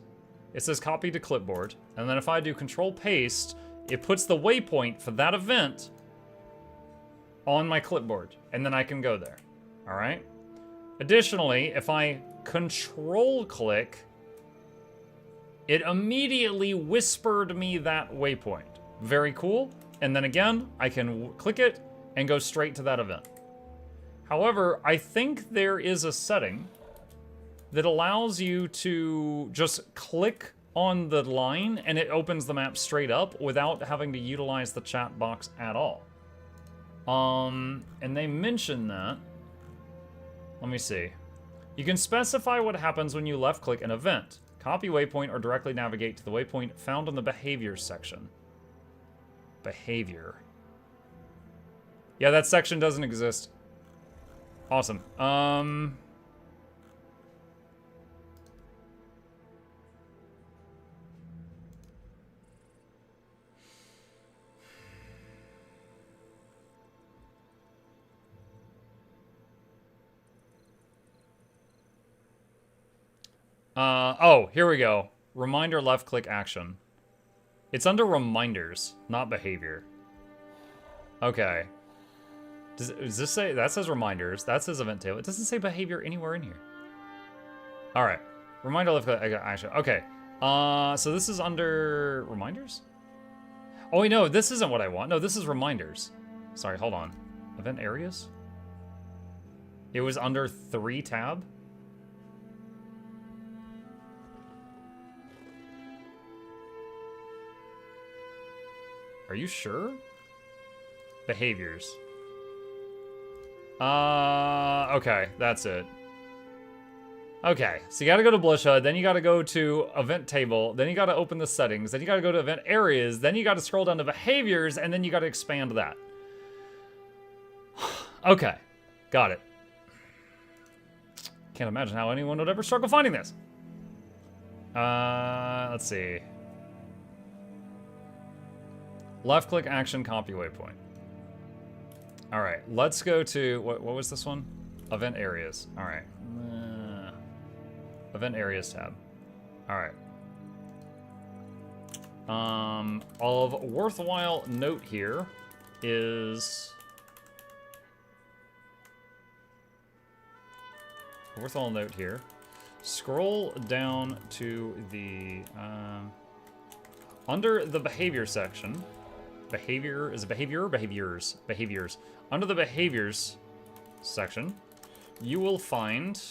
it says copy to clipboard. And then if I do control paste, it puts the waypoint for that event on my clipboard. And then I can go there. All right. Additionally, if I control click, it immediately whispered me that waypoint. Very cool. And then again, I can click it and go straight to that event. However, I think there is a setting that allows you to just click on the line and it opens the map straight up without having to utilize the chat box at all. And they mention that. Let me see. You can specify what happens when you left click an event. Copy waypoint or directly navigate to the waypoint found in the behaviors section. Behavior. Yeah, that section doesn't exist. Awesome. Oh, here we go. Reminder left click action. It's under reminders, not behavior. Okay. Does this say, that says reminders, that says event table. It doesn't say behavior anywhere in here. All right, reminder left click action. Okay, so this is under reminders? Oh wait, no, this isn't what I want. No, this is reminders. Sorry, hold on. Event areas? It was under 3 tab? Are you sure? Behaviors. Okay, that's it. Okay, so you gotta go to Blush HUD, then you gotta go to Event Table, then you gotta open the settings, then you gotta go to Event Areas, then you gotta scroll down to Behaviors, and then you gotta expand that. Okay, got it. Can't imagine how anyone would ever struggle finding this. Let's see. Left click action, copy waypoint. All right, let's go to, what was this one? Event Areas, all right. Event Areas tab. All right. Of worthwhile note here is... Worthwhile note here. Scroll down to the... under the Behavior section. Behavior, is it Behavior? Behaviors. Behaviors. Under the Behaviors section, you will find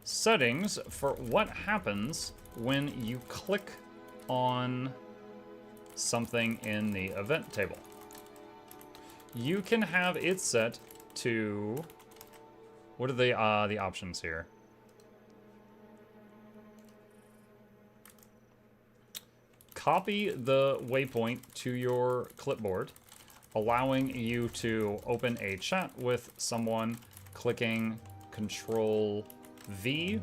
settings for what happens when you click on something in the event table. You can have it set to, what are the options here? Copy the waypoint to your clipboard, allowing you to open a chat with someone, clicking Control V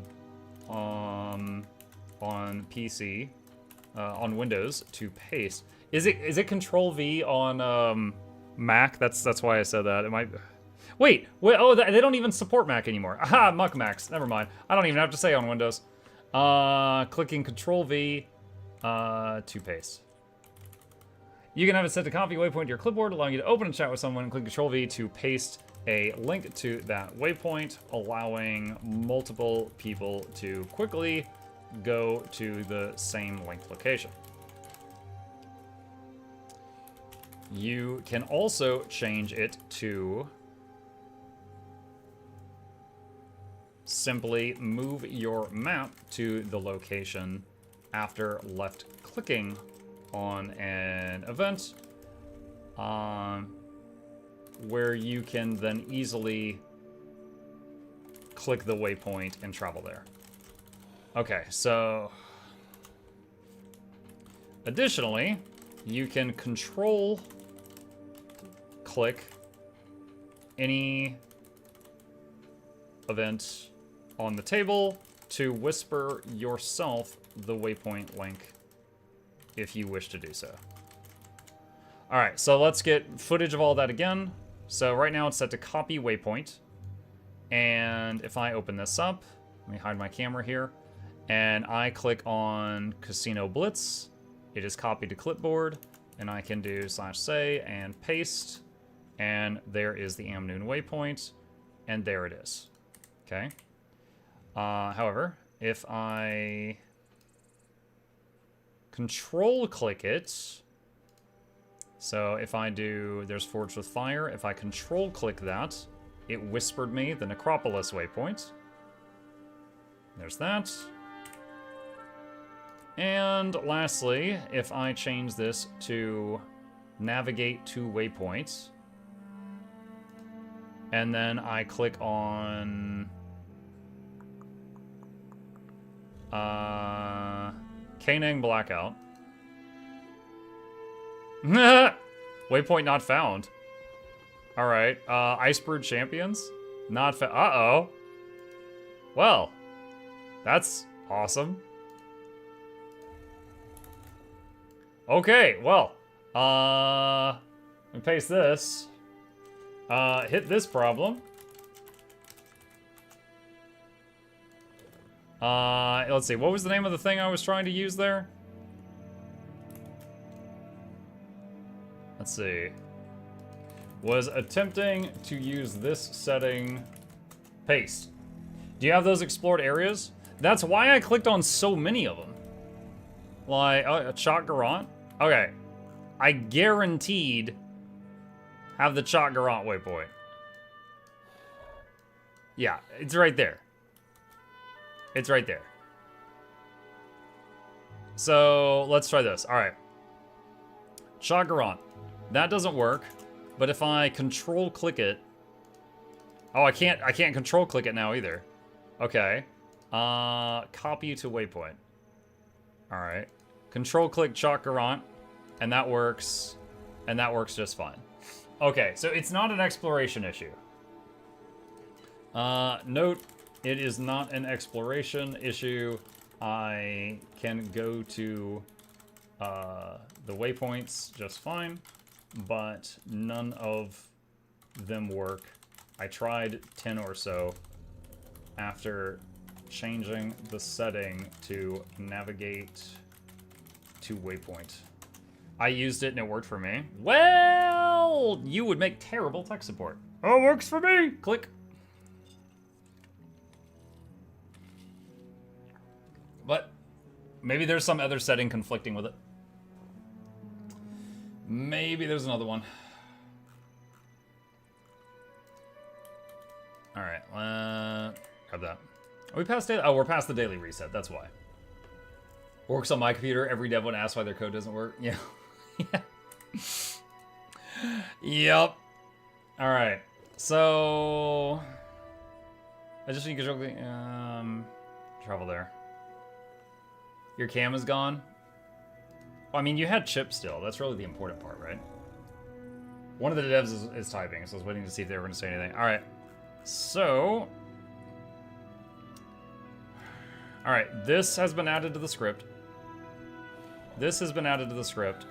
on PC, on Windows to paste. Is it Control V on Mac? That's why I said that. It might. Wait. Oh, they don't even support Mac anymore. Aha, Muck Macs. Never mind. I don't even have to say on Windows. Clicking Control V to paste. You can have it set to copy waypoint to your clipboard, allowing you to open a chat with someone, and click Control V to paste a link to that waypoint, allowing multiple people to quickly go to the same linked location. You can also change it to simply move your map to the location after left clicking on an event, where you can then easily click the waypoint and travel there. Okay, so additionally, you can control click any event on the table to whisper yourself the waypoint link if you wish to do so. All right, so let's get footage of all that again. So right now it's set to copy waypoint. And if I open this up, let me hide my camera here, and I click on Casino Blitz, it is copied to clipboard, and I can do /say and paste, and there is the Amnoon waypoint, and there it is. Okay. However, if I control click it, so if I do, there's Forged with Fire, if I control click that, it whispered me the Necropolis waypoint. There's that. And lastly, if I change this to navigate to waypoints, and then I click on Kanang Blackout. Waypoint not found. All right, Ice Brood Champions not found. Uh-oh. Well, that's awesome. Okay, well, let me paste this. Hit this problem. Let's see, what was the name of the thing I was trying to use there? Let's see. Was attempting to use this setting. Paste. Do you have those explored areas? That's why I clicked on so many of them. Like, a Chalk Garant? Okay. I guaranteed have the Chalk Garant waypoint. Yeah, it's right there. It's right there. So, let's try this. All right. Chalk Garant. That doesn't work. But if I control click it... Oh, I can't control click it now either. Okay. Copy to waypoint. All right. Control click chalk Garant, and that works just fine. Okay, so it's not an exploration issue. Note, it is not an exploration issue. I can go to the waypoints just fine, but none of them work. I tried 10 or so after changing the setting to navigate to waypoint. I used it and it worked for me. Well, you would make terrible tech support. Oh, it works for me. Click. But maybe there's some other setting conflicting with it. Maybe there's another one. All right, grab that. Are we past it? Oh, we're past the daily reset. That's why. Works on my computer. Every dev would ask why their code doesn't work. Yeah. Yeah. Yep. All right. So I just need to travel there. Your cam is gone. Well, I mean, you had chip still. That's really the important part, right? One of the devs is typing, so I was waiting to see if they were going to say anything. All right. So, all right, this has been added to the script. This has been added to the script.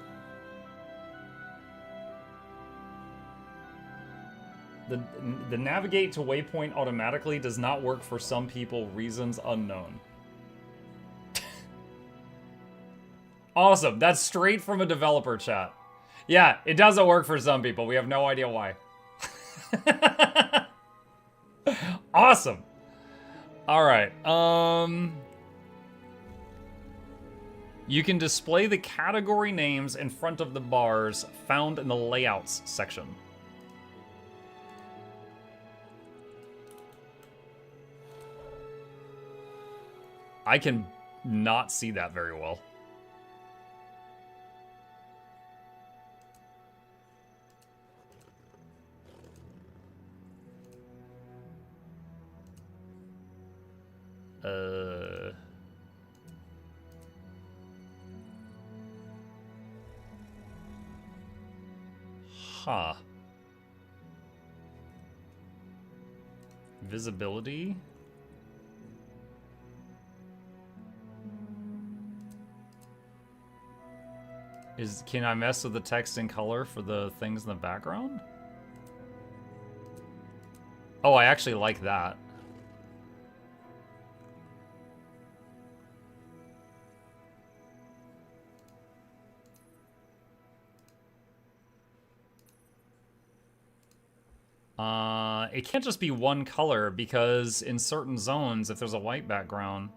The navigate to waypoint automatically does not work for some people, reasons unknown. Awesome, that's straight from a developer chat. Yeah, it doesn't work for some people. We have no idea why. Awesome. All right. You can display the category names in front of the bars found in the layouts section. I can not see that very well. Huh. Visibility? Can I mess with the text and color for the things in the background? Oh, I actually like that. It can't just be one color because in certain zones, if there's a white background...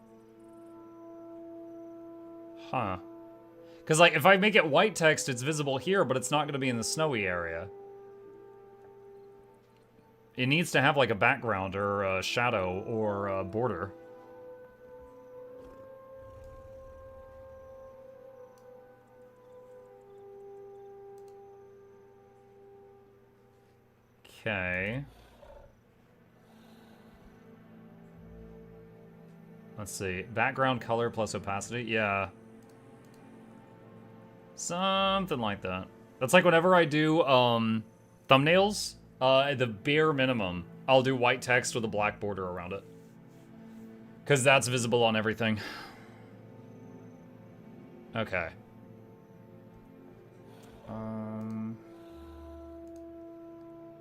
Huh. Because, like, if I make it white text, it's visible here, but it's not going to be in the snowy area. It needs to have, like, a background or a shadow or a border. Okay. Let's see. Background color plus opacity. Yeah. Something like that. That's like whenever I do thumbnails, at the bare minimum, I'll do white text with a black border around it. Because that's visible on everything. Okay.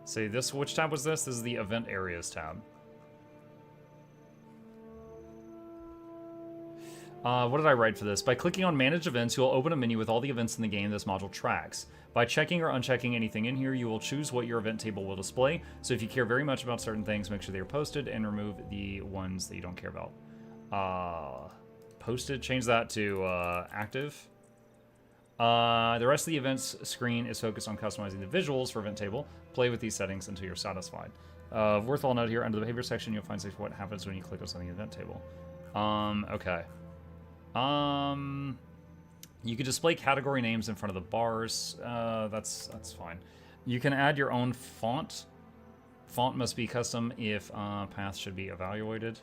See, this, which tab was this? This is the event areas tab. What did I write for this? By clicking on Manage Events, you will open a menu with all the events in the game this module tracks. By checking or unchecking anything in here, you will choose what your event table will display. So if you care very much about certain things, make sure they are posted and remove the ones that you don't care about. Posted, change that to active. The rest of the events screen is focused on customizing the visuals for event table. Play with these settings until you're satisfied. Worthwhile note here, under the behavior section, you'll find what happens when you click on something in the event table. Okay. You can display category names in front of the bars. That's fine. You can add your own font. Font must be custom if path should be evaluated.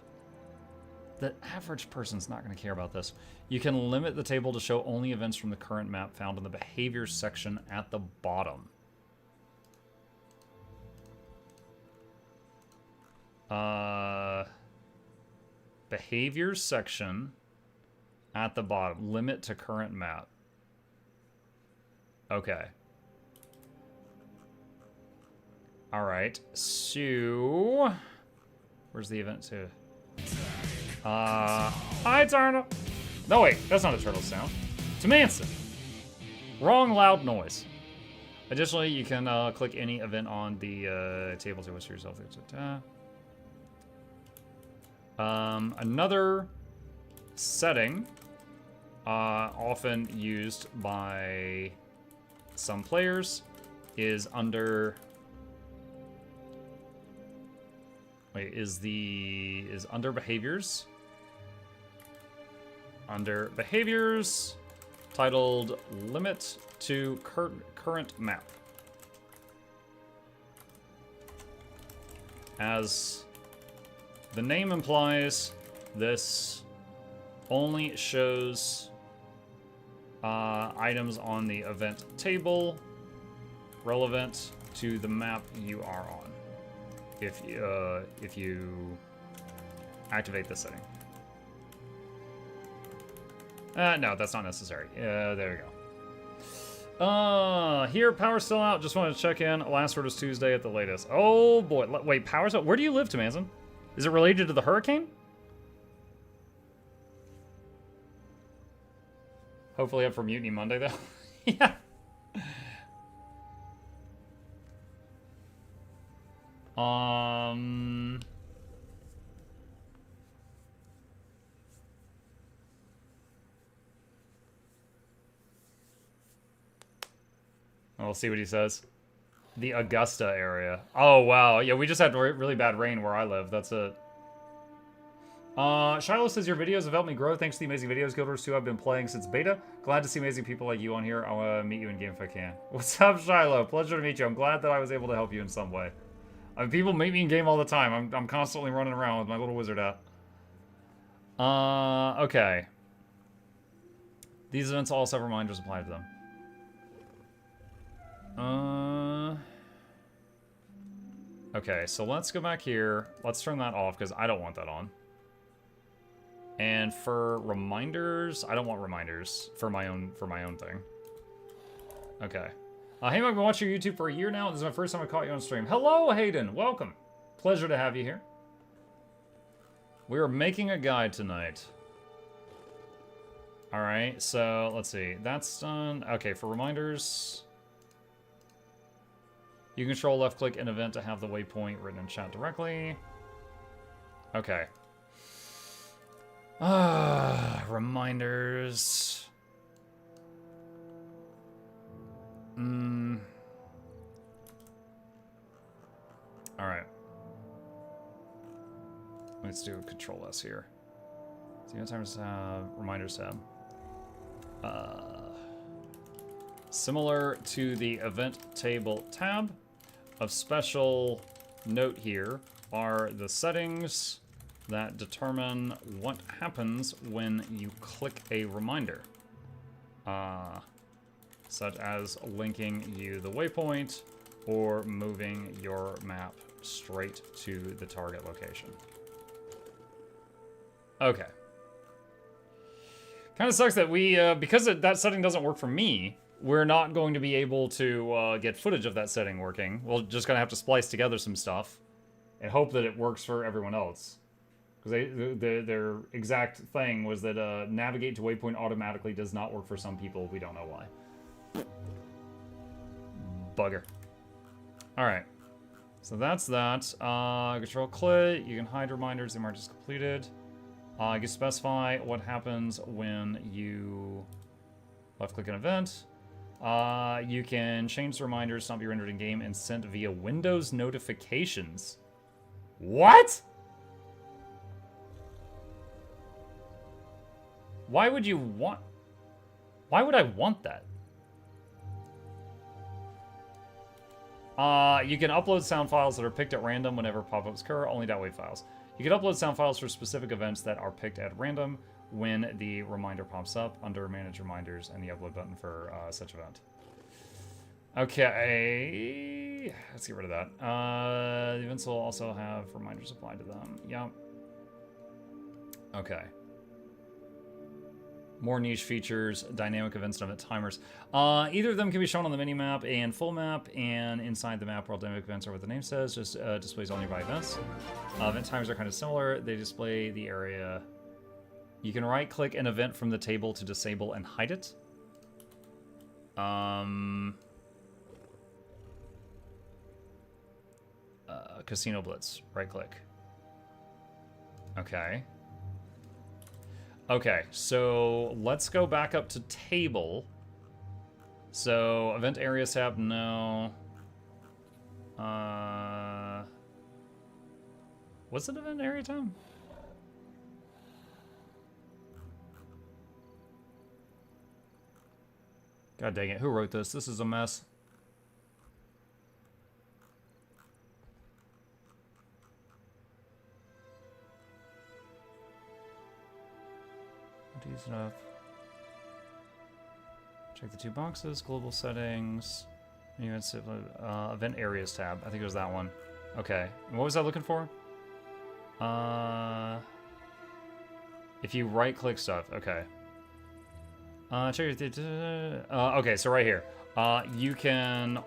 The average person's not going to care about this. You can limit the table to show only events from the current map found in the behaviors section at the bottom. Behaviors section at the bottom. Limit to current map. Okay. All right. So, where's the event to? Hi, Tarna. No, wait, that's not a turtle sound. To Manson. Wrong loud noise. Additionally, you can click any event on the table to whisper yourself. Another setting often used by some players is under... Wait, is under behaviors. Under behaviors, titled Limit to Current Map. As the name implies, this only shows items on the event table relevant to the map you are on. If you activate this setting. No, that's not necessary. There you go. Here, power's still out. Just wanted to check in. Last word is Tuesday at the latest. Oh boy, wait, power's out. Where do you live, Tamanzin? Is it related to the hurricane? Hopefully up for Mutiny Monday, though. Yeah. We'll see what he says. The Augusta area. Oh, wow. Yeah, we just had really bad rain where I live. That's it. Shiloh says, your videos have helped me grow. Thanks to the amazing videos Guilders 2 I've been playing since beta. Glad to see amazing people like you on here. I want to meet you in game if I can. What's up, Shiloh? Pleasure to meet you. I'm glad that I was able to help you in some way. People meet me in game all the time. I'm constantly running around with my little wizard out. Okay. These events also have reminders applied to them. Okay, so let's go back here. Let's turn that off because I don't want that on. And for reminders, I don't want reminders for my own thing. Okay. Hey, I've been watching your YouTube for a year now. This is my first time I caught you on stream. Hello, Hayden. Welcome. Pleasure to have you here. We are making a guide tonight. All right, so let's see. That's done. Okay, for reminders, you control left-click an event to have the waypoint written in chat directly. Okay. Reminders. All right. Let's do Control S here. See what times reminders tab. Similar to the event table tab, of special note here are the settings that determine what happens when you click a reminder. Such as linking you the waypoint or moving your map straight to the target location. Okay. Kind of sucks that we, because that setting doesn't work for me, we're not going to be able to get footage of that setting working. We're just going to have to splice together some stuff and hope that it works for everyone else. Because their exact thing was that navigate to waypoint automatically does not work for some people. We don't know why. Bugger. Alright. So that's that. Control click. You can hide reminders. The march is completed. You can specify what happens when you left-click an event. You can change the reminders to not be rendered in game and sent via Windows notifications. What? Why would you want... Why would I want that? You can upload sound files that are picked at random whenever pop-ups occur, only .wav files. You You can upload sound files for specific events that are picked at random when the reminder pops up under Manage Reminders and the upload button for such event. Okay, let's get rid of that. The events will also have reminders applied to them. Yep. Okay. More niche features, dynamic events and event timers. Either of them can be shown on the mini-map and full map, and inside the map, world dynamic events are what the name says, just displays all nearby events. Event timers are kind of similar. They display the area. You can right-click an event from the table to disable and hide it. Casino Blitz, right-click. Okay. Okay, so let's go back up to table. So, event areas tab, no. What's an event area tab? God dang it, who wrote this? This is a mess. Enough. Check the 2 boxes, global settings, event areas tab. I think it was that one. Okay, and what was I looking for? If you right click stuff, okay. Okay, so right here. You can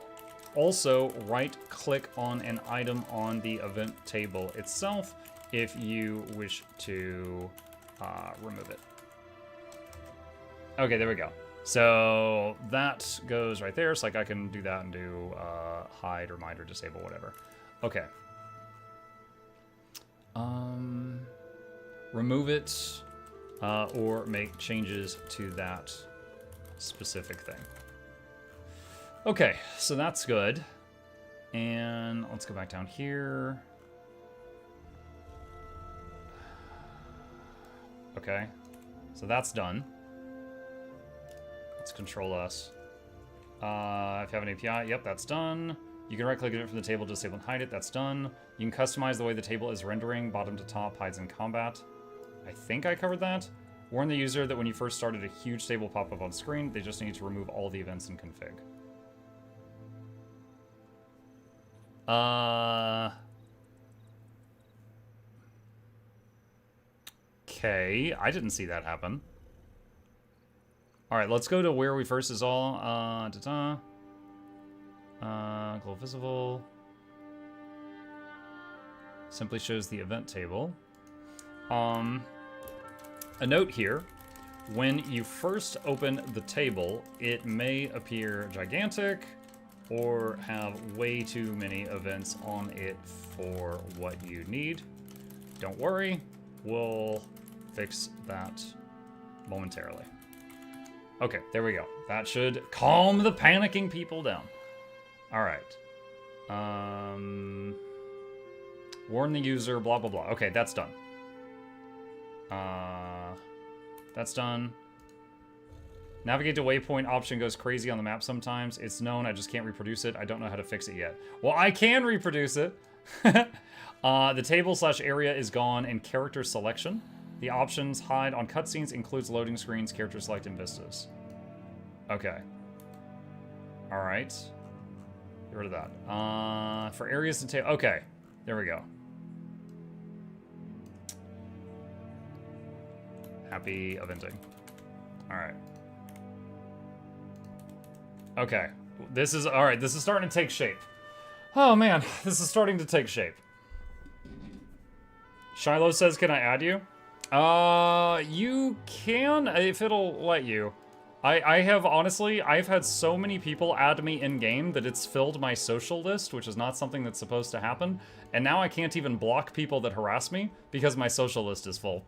also right click on an item on the event table itself if you wish to remove it. Okay, there we go. So that goes right there. So like I can do that and do hide, reminder, disable, whatever. Okay. Remove it or make changes to that specific thing. Okay, so that's good. And let's go back down here. Okay, so that's done. Let's control us. If you have an API, yep, that's done. You can right-click it from the table, disable and hide it, that's done. You can customize the way the table is rendering, bottom to top, hides in combat. I think I covered that. Warn the user that when you first started, a huge table pop up on screen. They just need to remove all the events in config. Okay, I didn't see that happen. All right, let's go to where we first is all. Global visible. Simply shows the event table. A note here. When you first open the table, it may appear gigantic or have way too many events on it for what you need. Don't worry, we'll fix that momentarily. Okay, there we go. That should calm the panicking people down. All right. Warn the user, blah, blah, blah. Okay, that's done. That's done. Navigate to waypoint option goes crazy on the map sometimes. It's known, I just can't reproduce it. I don't know how to fix it yet. Well, I can reproduce it. The table/area is gone in character selection. The options hide on cutscenes includes loading screens, character select, and vistas. Okay. All right. Get rid of that. For areas and table. Okay. There we go. Happy eventing. All right. Okay. This is all right. This is starting to take shape. Oh man, this is starting to take shape. Shiloh says, "Can I add you?" You can, if it'll let you. I have, honestly, I've had so many people add me in-game that it's filled my social list, which is not something that's supposed to happen. And now I can't even block people that harass me because my social list is full.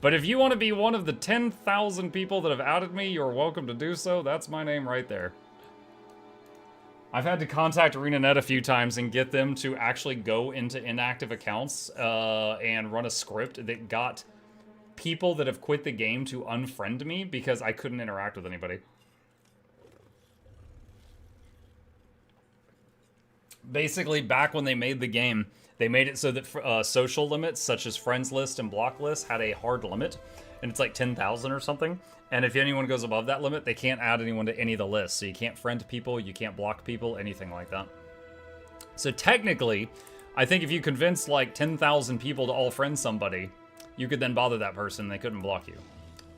But if you want to be one of the 10,000 people that have added me, you're welcome to do so. That's my name right there. I've had to contact ArenaNet a few times and get them to actually go into inactive accounts and run a script that got people that have quit the game to unfriend me because I couldn't interact with anybody. Basically, back when they made the game, They made it so that social limits, such as friends list and block list, had a hard limit, and it's like 10,000 or something. And if anyone goes above that limit, they can't add anyone to any of the lists. So you can't friend people, you can't block people, anything like that. So technically, I think if you convince like 10,000 people to all friend somebody, you could then bother that person and they couldn't block you.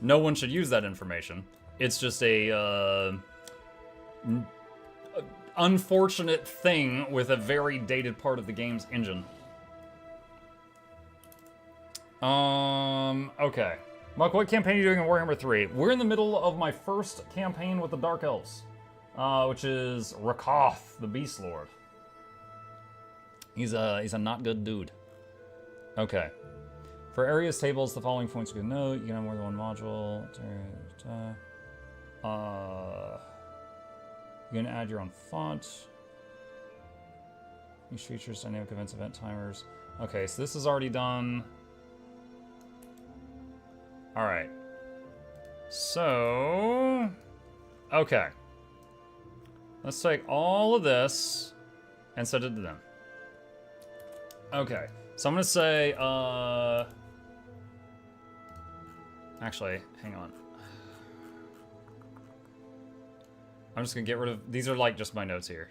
No one should use that information. It's just a unfortunate thing with a very dated part of the game's engine. Okay. Muck, what campaign are you doing in Warhammer 3? We're in the middle of my first campaign with the Dark Elves, which is Rakoth, the Beast Lord. He's a not good dude. Okay. For areas tables, the following points you can note. You can have more than one module. You can add your own font. Use features, dynamic events, event timers. Okay, so this is already done. All right. So, okay. Let's take all of this and set it to them. Okay, so I'm gonna say, actually, hang on. I'm just gonna get rid of, these are like just my notes here.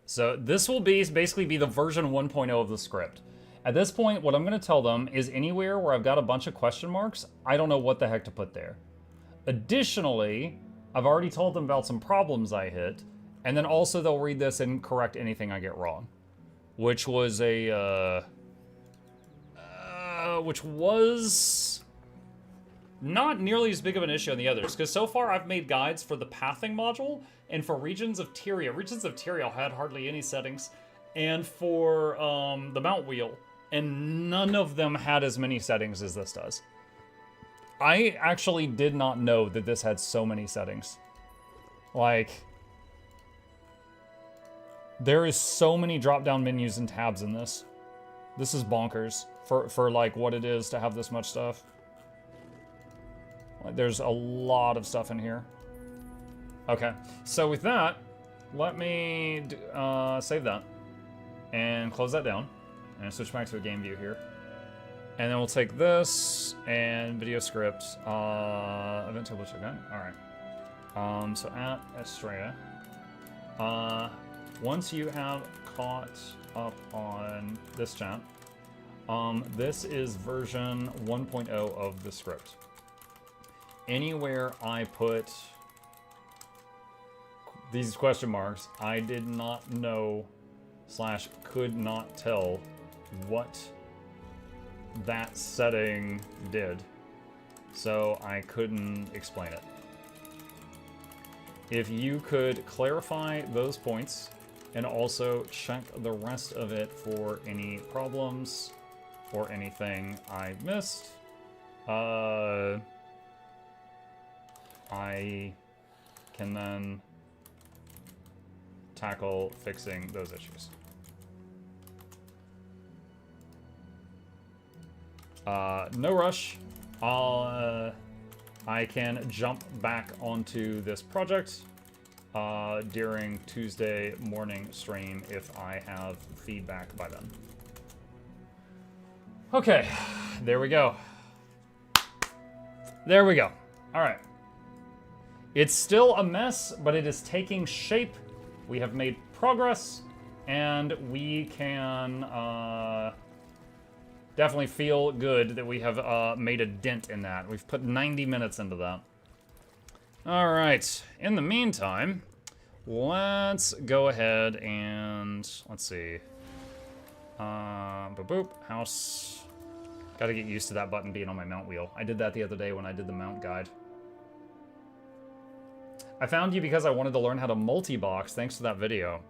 So this will basically be the version 1.0 of the script. At this point, what I'm gonna tell them is anywhere where I've got a bunch of question marks, I don't know what the heck to put there. Additionally, I've already told them about some problems I hit, and then also they'll read this and correct anything I get wrong. Which was which was not nearly as big of an issue on the others, because so far I've made guides for the pathing module, and for Regions of Tyria. Regions of Tyria had hardly any settings, and for the Mount Wheel, and none of them had as many settings as this does. I actually did not know that this had so many settings. Like, there is so many drop-down menus and tabs in this. This is bonkers for like what it is to have this much stuff. Like, there's a lot of stuff in here. Okay, so with that, let me save that and close that down and switch back to a game view here. And then we'll take this and video script, event table check in. All right. So at Estrella, once you have caught up on this chat, this is version 1.0 of the script. Anywhere I put these question marks, I did not know / could not tell what that setting did, so I couldn't explain it. If you could clarify those points and also check the rest of it for any problems or anything I missed, I can then tackle fixing those issues. No rush. I can jump back onto this project during Tuesday morning stream if I have feedback by then. Okay, there we go. There we go. All right. It's still a mess, but it is taking shape. We have made progress, and we can definitely feel good that we have made a dent in that. We've put 90 minutes into that. All right. In the meantime, let's go ahead and let's see. Boop, house. Got to get used to that button being on my mount wheel. I did that the other day when I did the mount guide. I found you because I wanted to learn how to multi-box. Thanks to that video.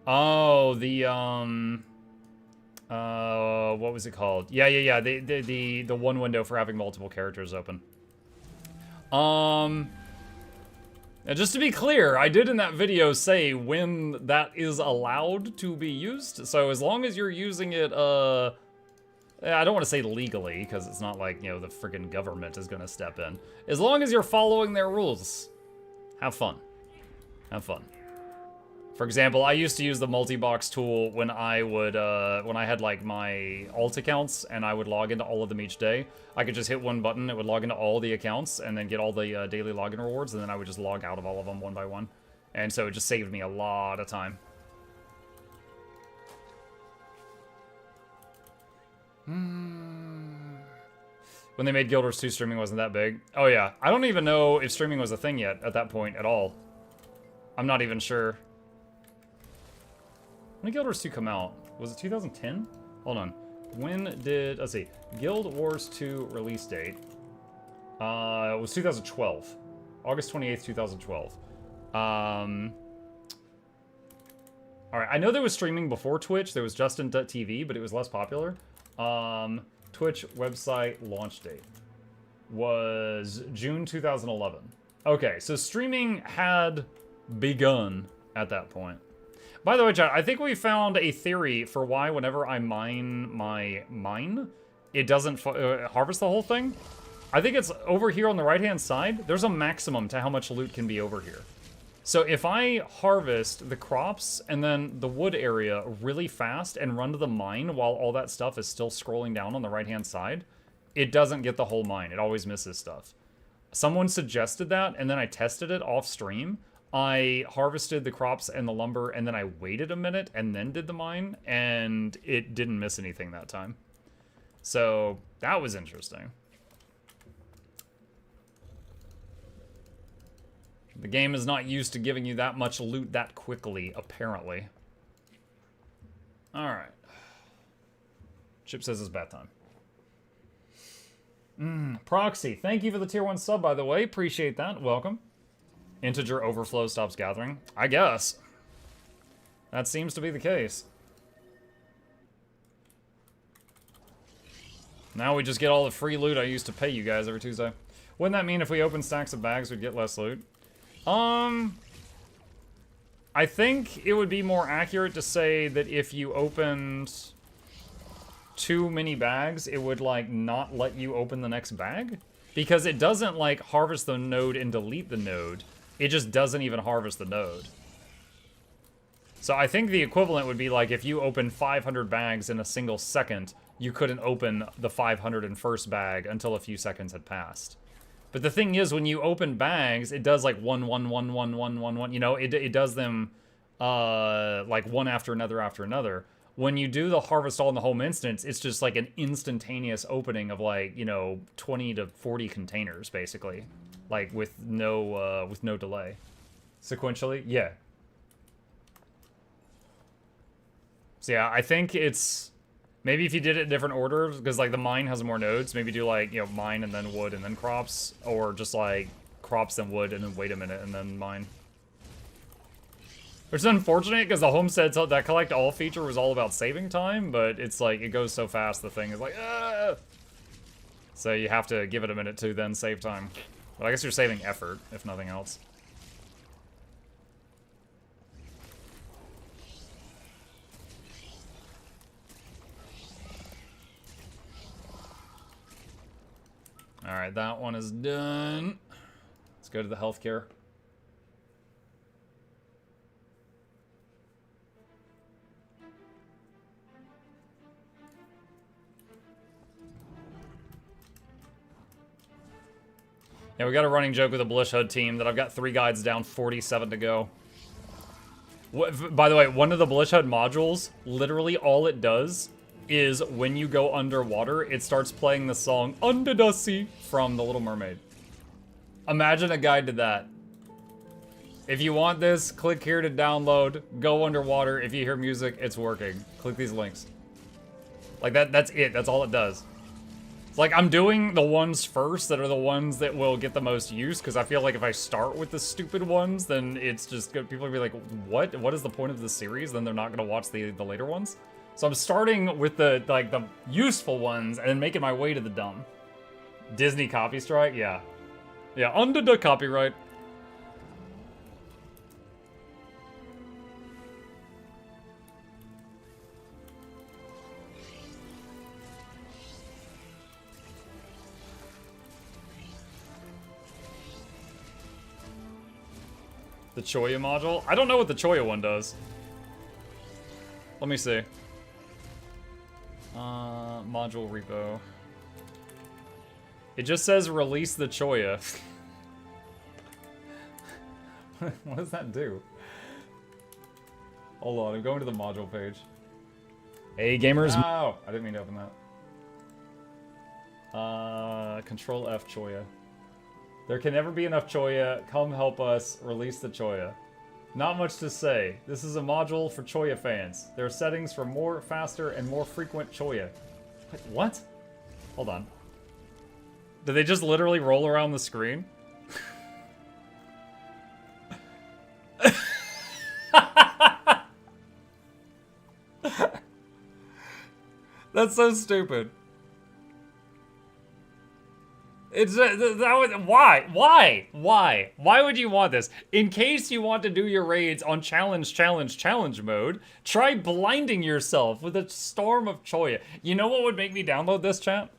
Oh, the what was it called? Yeah. The one window for having multiple characters open. Now just to be clear, I did in that video say when that is allowed to be used. So as long as you're using it I don't want to say legally, because it's not like, you know, the freaking government is going to step in. As long as you're following their rules, have fun. Have fun. For example, I used to use the multi-box tool when I would, when I had like my alt accounts and I would log into all of them each day. I could just hit one button, it would log into all the accounts and then get all the daily login rewards, and then I would just log out of all of them one by one. And so it just saved me a lot of time. When they made Guild Wars 2, streaming wasn't that big. Oh yeah, I don't even know if streaming was a thing yet at that point at all. I'm not even sure. When did Guild Wars 2 come out? Was it 2010? Hold on. When did, let's see, Guild Wars 2 release date? It was 2012. August 28th, 2012. Alright, I know there was streaming before Twitch. There was Justin.tv, but it was less popular. Twitch website launch date was June 2011. Okay, so streaming had begun at that point. By the way, chat, I think we found a theory for why whenever I mine my mine, it doesn't harvest the whole thing. I think it's over here on the right-hand side. There's a maximum to how much loot can be over here. So if I harvest the crops and then the wood area really fast and run to the mine while all that stuff is still scrolling down on the right-hand side, it doesn't get the whole mine. It always misses stuff. Someone suggested that, and then I tested it off stream. I harvested the crops and the lumber, and then I waited a minute and then did the mine, and it didn't miss anything that time. So that was interesting. The game is not used to giving you that much loot that quickly, apparently. Alright. Chip says it's bath time. Proxy, thank you for the tier 1 sub, by the way. Appreciate that. Welcome. Integer overflow stops gathering. I guess. That seems to be the case. Now we just get all the free loot I used to pay you guys every Tuesday. Wouldn't that mean if we open stacks of bags, we'd get less loot? I think it would be more accurate to say that if you opened too many bags, it would, like, not let you open the next bag. Because it doesn't, like, harvest the node and delete the node. It just doesn't even harvest the node. So I think the equivalent would be, like, if you open 500 bags in a single second, you couldn't open the 501st bag until a few seconds had passed. But the thing is, when you open bags, it does like 1, 1, 1, 1, 1, 1, 1. You know, it does them like one after another after another. When you do the harvest all in the home instance, it's just like an instantaneous opening of like, you know, 20 to 40 containers basically, like with no delay. Sequentially, yeah. So yeah, I think it's. Maybe if you did it in different orders, because like the mine has more nodes, maybe do like, you know, mine and then wood and then crops, or just like crops then wood and then wait a minute and then mine. Which is unfortunate because the homestead that collect all feature was all about saving time, but it's like it goes so fast the thing is like, ah! So you have to give it a minute to then save time. But I guess you're saving effort, if nothing else. Alright, that one is done. Let's go to the healthcare. Yeah, we got a running joke with the Blish HUD team that I've got 3 guides down, 47 to go. By the way, one of the Blish HUD modules, literally all it does is when you go underwater, it starts playing the song Under the Sea from The Little Mermaid. Imagine a guide to that. If you want this, click here to download, go underwater. If you hear music, it's working. Click these links. Like that's it, that's all it does. It's like I'm doing the ones first that are the ones that will get the most use, because I feel like if I start with the stupid ones, then it's just, people will be like, what is the point of this series? Then they're not gonna watch the later ones. So I'm starting with the useful ones and then making my way to the dumb. Disney copy strike? Yeah. Yeah, under the copyright. The Choya module? I don't know what the Choya one does. Let me see. Module repo. It just says release the Choya. What does that do? Hold on, I'm going to the module page. Hey gamers. Oh, I didn't mean to open that. Control F Choya. There can never be enough Choya. Come help us release the Choya. Not much to say. This is a module for Choya fans. There are settings for more, faster, and more frequent Choya. Wait, what? Hold on. Did they just literally roll around the screen? That's so stupid. It's why would you want this? In case you want to do your raids on challenge mode, try blinding yourself with a storm of Choya. You know what would make me download this, chat?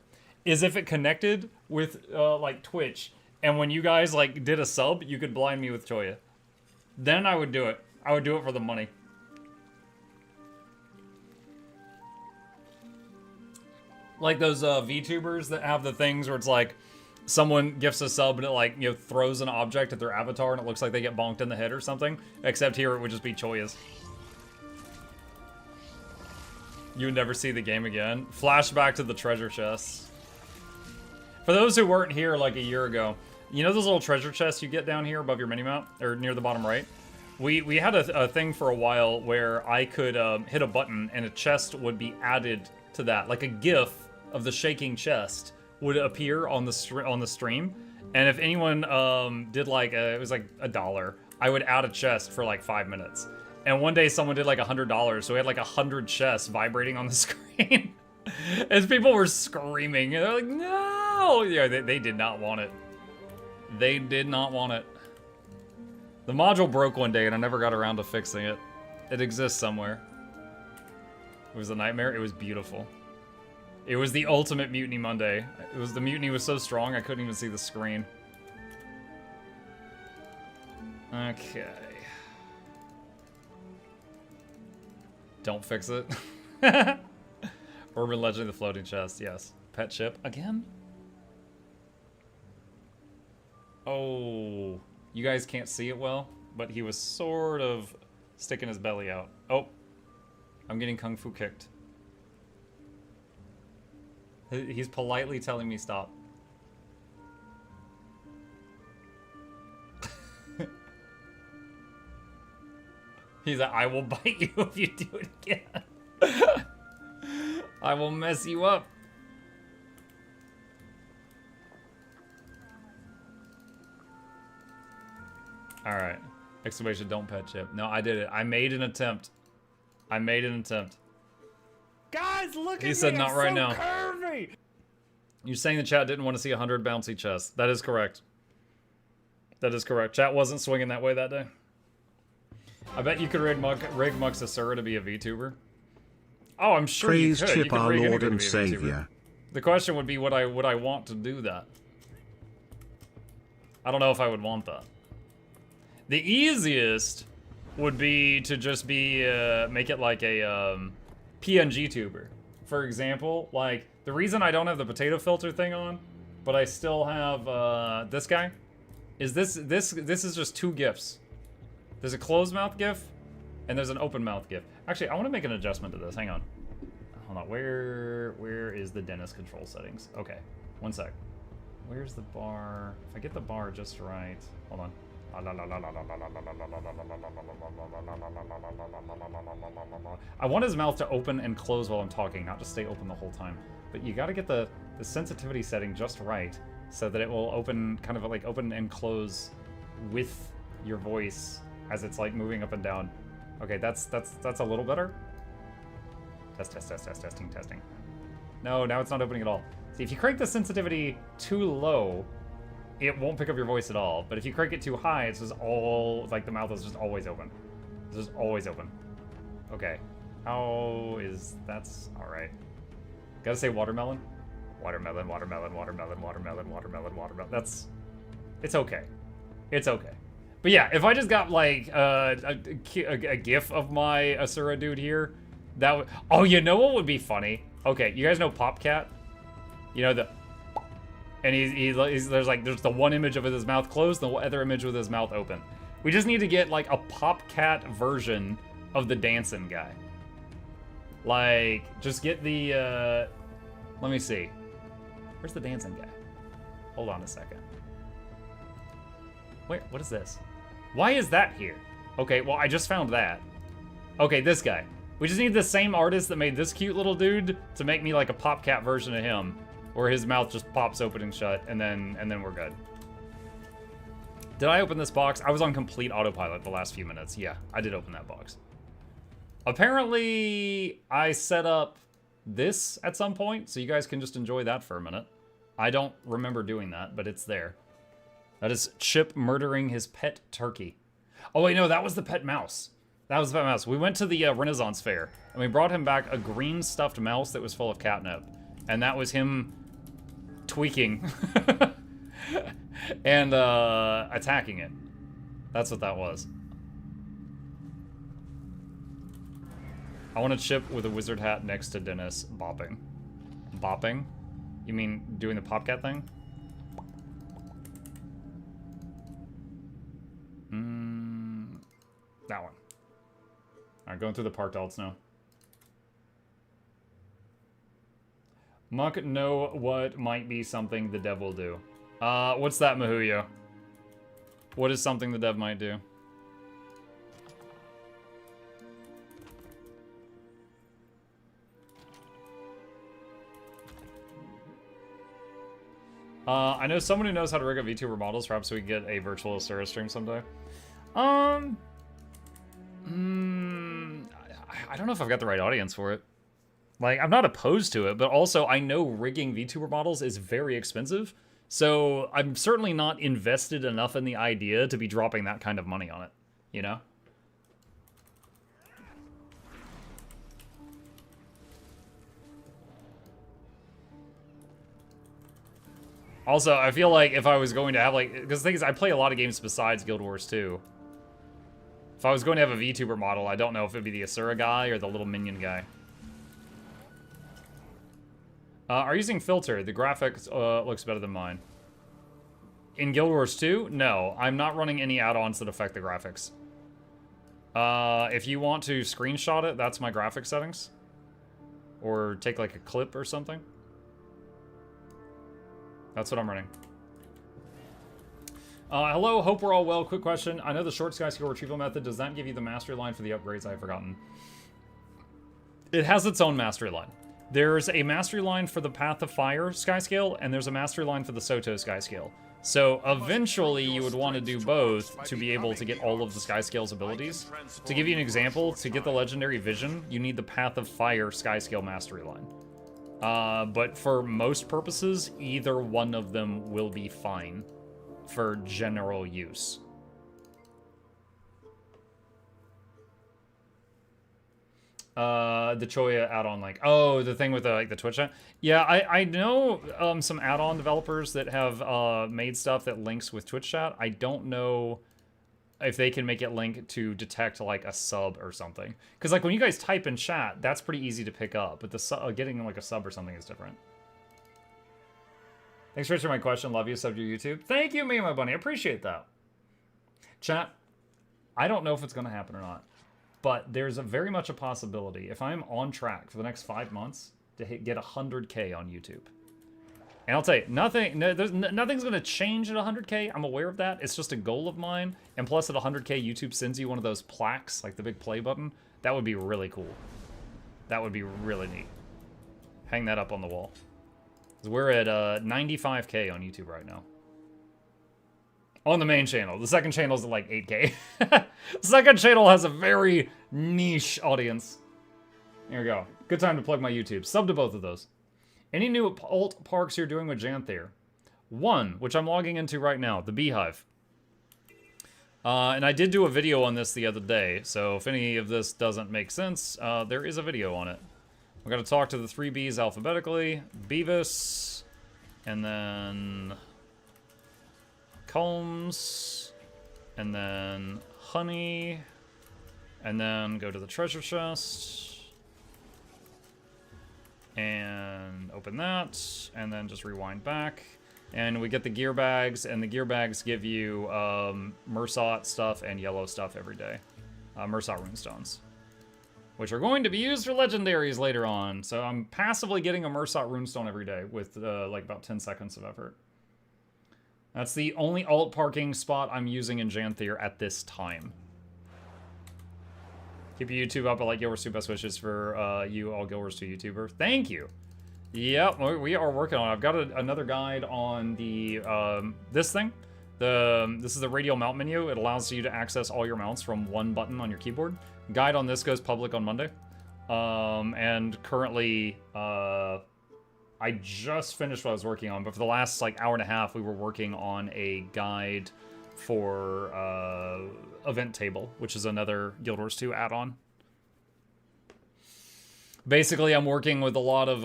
Is if it connected with like Twitch, and when you guys like did a sub, you could blind me with Choya. Then I would do it. I would do it for the money. Like those VTubers that have the things where it's like someone gifts a sub and it like, you know, throws an object at their avatar and it looks like they get bonked in the head or something. Except here it would just be Choyas. You would never see the game again. Flashback to the treasure chests. For those who weren't here like a year ago, you know those little treasure chests you get down here above your mini-map? Or near the bottom right? We had a thing for a while where I could hit a button and a chest would be added to that. Like a GIF of the shaking chest would appear on the stream, and if anyone did like it was like $1, I would add a chest for like 5 minutes. And one day someone did like $100, so we had like 100 chests vibrating on the screen as people were screaming. And they're like, no! Yeah, they did not want it. They did not want it. The module broke one day and I never got around to fixing it. It exists somewhere. It was a nightmare. It was beautiful. It was the ultimate Mutiny Monday. The mutiny was so strong I couldn't even see the screen. Okay. Don't fix it. Urban Legend of the Floating Chest, yes. Pet ship again? Oh, you guys can't see it well, but he was sort of sticking his belly out. Oh, I'm getting kung fu kicked. He's politely telling me stop. He's like, I will bite you if you do it again. I will mess you up. Alright. Exclamation, don't pet chip. No, I did it. I made an attempt. I made an attempt. Guys, look at me. He said not right so now. Curvy. You're saying the chat didn't want to see 100 bouncy chests. That is correct. That is correct. Chat wasn't swinging that way that day. I bet you could rig Muxasura to be a VTuber. Oh, I'm sure Praise you could. Chip, You could our rig Lord anybody and to be a VTuber. Savior. The question would be, would I want to do that? I don't know if I would want that. The easiest would be to just be make it like a PNG tuber. For example, like the reason I don't have the potato filter thing on, but I still have this guy, is this is just two GIFs. There's a closed mouth GIF, and there's an open mouth GIF. Actually, I want to make an adjustment to this. Hang on. Hold on. Where is the dentist control settings? Okay, one sec. Where's the bar? If I get the bar just right. Hold on. I want his mouth to open and close while I'm talking, not just stay open the whole time. But you gotta get the sensitivity setting just right so that it will open, kind of like open and close with your voice as it's like moving up and down. Okay, that's a little better. Testing. No, now it's not opening at all. See, if you crank the sensitivity too low, it won't pick up your voice at all. But if you crank it too high, it's just all, like the mouth is just always open. It's just always open. Okay. That's all right. Gotta say watermelon. Watermelon. It's okay. It's okay. But yeah, if I just got like a gif of my Asura dude here, that would. Oh, you know what would be funny? Okay, you guys know Popcat? You know the. And there's the one image of his mouth closed, and the other image with his mouth open. We just need to get like a Popcat version of the dancing guy. Like, just get the. Let me see. Where's the dancing guy? Hold on a second. Wait, what is this? Why is that here? Okay, well, I just found that. Okay, this guy. We just need the same artist that made this cute little dude to make me like a Popcat version of him, where his mouth just pops open and shut, and then we're good. Did I open this box? I was on complete autopilot the last few minutes. Yeah, I did open that box. Apparently, I set up this at some point, so you guys can just enjoy that for a minute. I don't remember doing that, but it's there. That is Chip murdering his pet turkey. Oh wait, no, that was the pet mouse. That was the pet mouse. We went to the Renaissance Fair, and we brought him back a green stuffed mouse that was full of catnip. And that was him tweaking and attacking it. That's what that was. I want a Chip with a wizard hat next to Dennis bopping. Bopping? You mean doing the Popcat thing? That one. Alright, going through the parked alts now. Muck know what might be something the dev will do. What's that, Mahuyo? What is something the dev might do? I know someone who knows how to rig up VTuber models. Perhaps we can get a virtual Asura stream someday. I don't know if I've got the right audience for it. Like, I'm not opposed to it, but also I know rigging VTuber models is very expensive, so I'm certainly not invested enough in the idea to be dropping that kind of money on it, you know? Also, I feel like if I was going to have, like, because the thing is, I play a lot of games besides Guild Wars 2. If I was going to have a VTuber model, I don't know if it'd be the Asura guy or the little minion guy. Are you using filter? The graphics looks better than mine. In Guild Wars 2? No, I'm not running any add-ons that affect the graphics. If you want to screenshot it, that's my graphics settings. Or take like a clip or something. That's what I'm running. Hello, hope we're all well. Quick question. I know the short sky scale retrieval method does not give you the mastery line for the upgrades. I've forgotten. It has its own mastery line. There's a mastery line for the Path of Fire sky scale, and there's a mastery line for the Soto sky scale. So eventually you would want to do both to be able to get all of the sky scale's abilities. To give you an example, to get the legendary vision, you need the Path of Fire sky scale mastery line. But for most purposes, either one of them will be fine for general use. The Choya add-on link. Oh, the thing with the, like, the Twitch chat? Yeah, I know some add-on developers that have made stuff that links with Twitch chat. I don't know if they can make it link to detect, like, a sub or something. Because, like, when you guys type in chat, that's pretty easy to pick up. But the getting, like, a sub or something is different. Thanks for answering my question. Love you. Sub to your YouTube. Thank you, me and my bunny. I appreciate that. Chat, I don't know if it's going to happen or not. But there's very much a possibility, if I'm on track for the next 5 months, to get 100K on YouTube. And I'll tell you, nothing's going to change at 100K. I'm aware of that. It's just a goal of mine. And plus, at 100K, YouTube sends you one of those plaques, like the big play button. That would be really cool. That would be really neat. Hang that up on the wall. 'Cause we're at 95K on YouTube right now. On the main channel. The second channel is at like 8K. The second channel has a very niche audience. Here we go. Good time to plug my YouTube. Sub to both of those. Any new alt parks you're doing with Janther? One, which I'm logging into right now, the Beehive. And I did do a video on this the other day, so if any of this doesn't make sense, there is a video on it. We're going to talk to the 3 Bs alphabetically. Beavis, and then Combs, and then honey, and then go to the treasure chest, and open that, and then just rewind back. And we get the gear bags, and the gear bags give you Mersot stuff and yellow stuff every day. Mersot runestones, which are going to be used for legendaries later on. So I'm passively getting a Mersot runestone every day with like about 10 seconds of effort. That's the only alt parking spot I'm using in Janthier at this time. Keep your YouTube up. I like Gilwars 2. Best wishes for you, all Gilwars 2 YouTuber. Thank you. Yep, we are working on it. I've got another guide on the this thing. This is the radial mount menu. It allows you to access all your mounts from one button on your keyboard. Guide on this goes public on Monday. And currently, I just finished what I was working on, but for the last like hour and a half, we were working on a guide for Event Table, which is another Guild Wars 2 add-on. Basically, I'm working with a lot of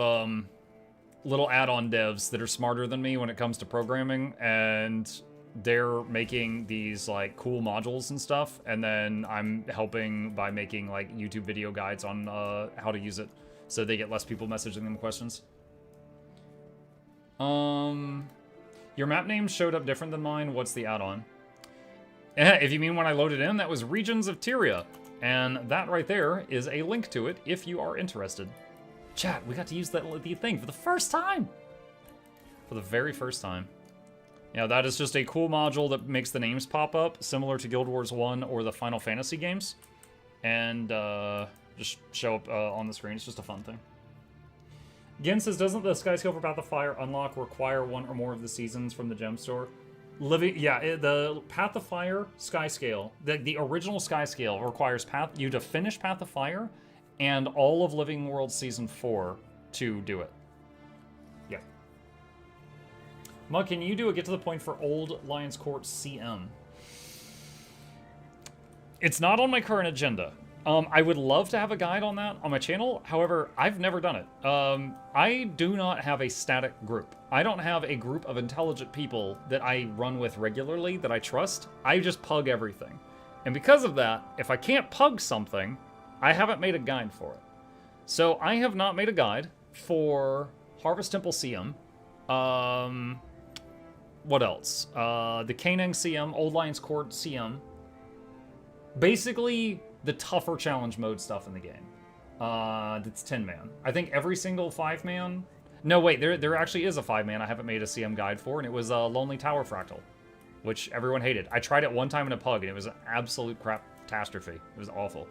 little add-on devs that are smarter than me when it comes to programming, and they're making these like cool modules and stuff, and then I'm helping by making like YouTube video guides on how to use it, so they get less people messaging them questions. Your map name showed up different than mine. What's the add-on? If you mean when I loaded in, that was Regions of Tyria. And that right there is a link to it if you are interested. Chat, we got to use that thing for the first time. For the very first time. Yeah, that is just a cool module that makes the names pop up, similar to Guild Wars 1 or the Final Fantasy games. And just show up on the screen. It's just a fun thing. Gin says, doesn't the Skyscale for Path of Fire unlock require one or more of the seasons from the gem store? The Path of Fire Skyscale, the original Skyscale requires you to finish Path of Fire and all of Living World Season 4 to do it. Yeah. Mug, can you do a get to the point for Old Lions Court CM? It's not on my current agenda. I would love to have a guide on that on my channel. However, I've never done it. I do not have a static group. I don't have a group of intelligent people that I run with regularly that I trust. I just pug everything. And because of that, if I can't pug something, I haven't made a guide for it. So I have not made a guide for Harvest Temple CM. What else? The Kanang CM, Old Lions Court CM. Basically, the tougher challenge mode stuff in the game. That's 10-man. I think every single 5-man... No, wait, there actually is a 5-man I haven't made a CM guide for, and it was Lonely Tower Fractal, which everyone hated. I tried it one time in a pug, and it was an absolute crap catastrophe. It was awful.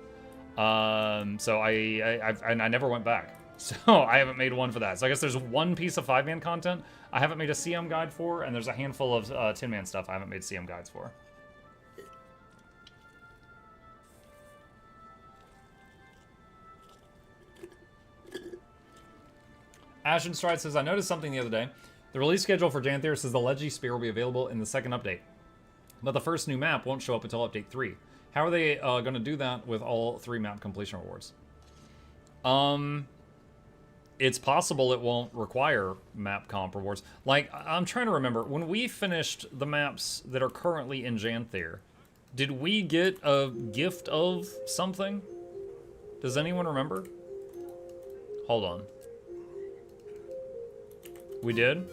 So I never went back. So I haven't made one for that. So I guess there's one piece of 5-man content I haven't made a CM guide for, and there's a handful of 10-man stuff I haven't made CM guides for. Ashen Stride says, I noticed something the other day. The release schedule for Janthier says the Legi Spear will be available in the second update. But the first new map won't show up until update 3. How are they going to do that with all 3 map completion rewards? It's possible it won't require map comp rewards. Like, I'm trying to remember. When we finished the maps that are currently in Janthier, did we get a gift of something? Does anyone remember? Hold on. We did?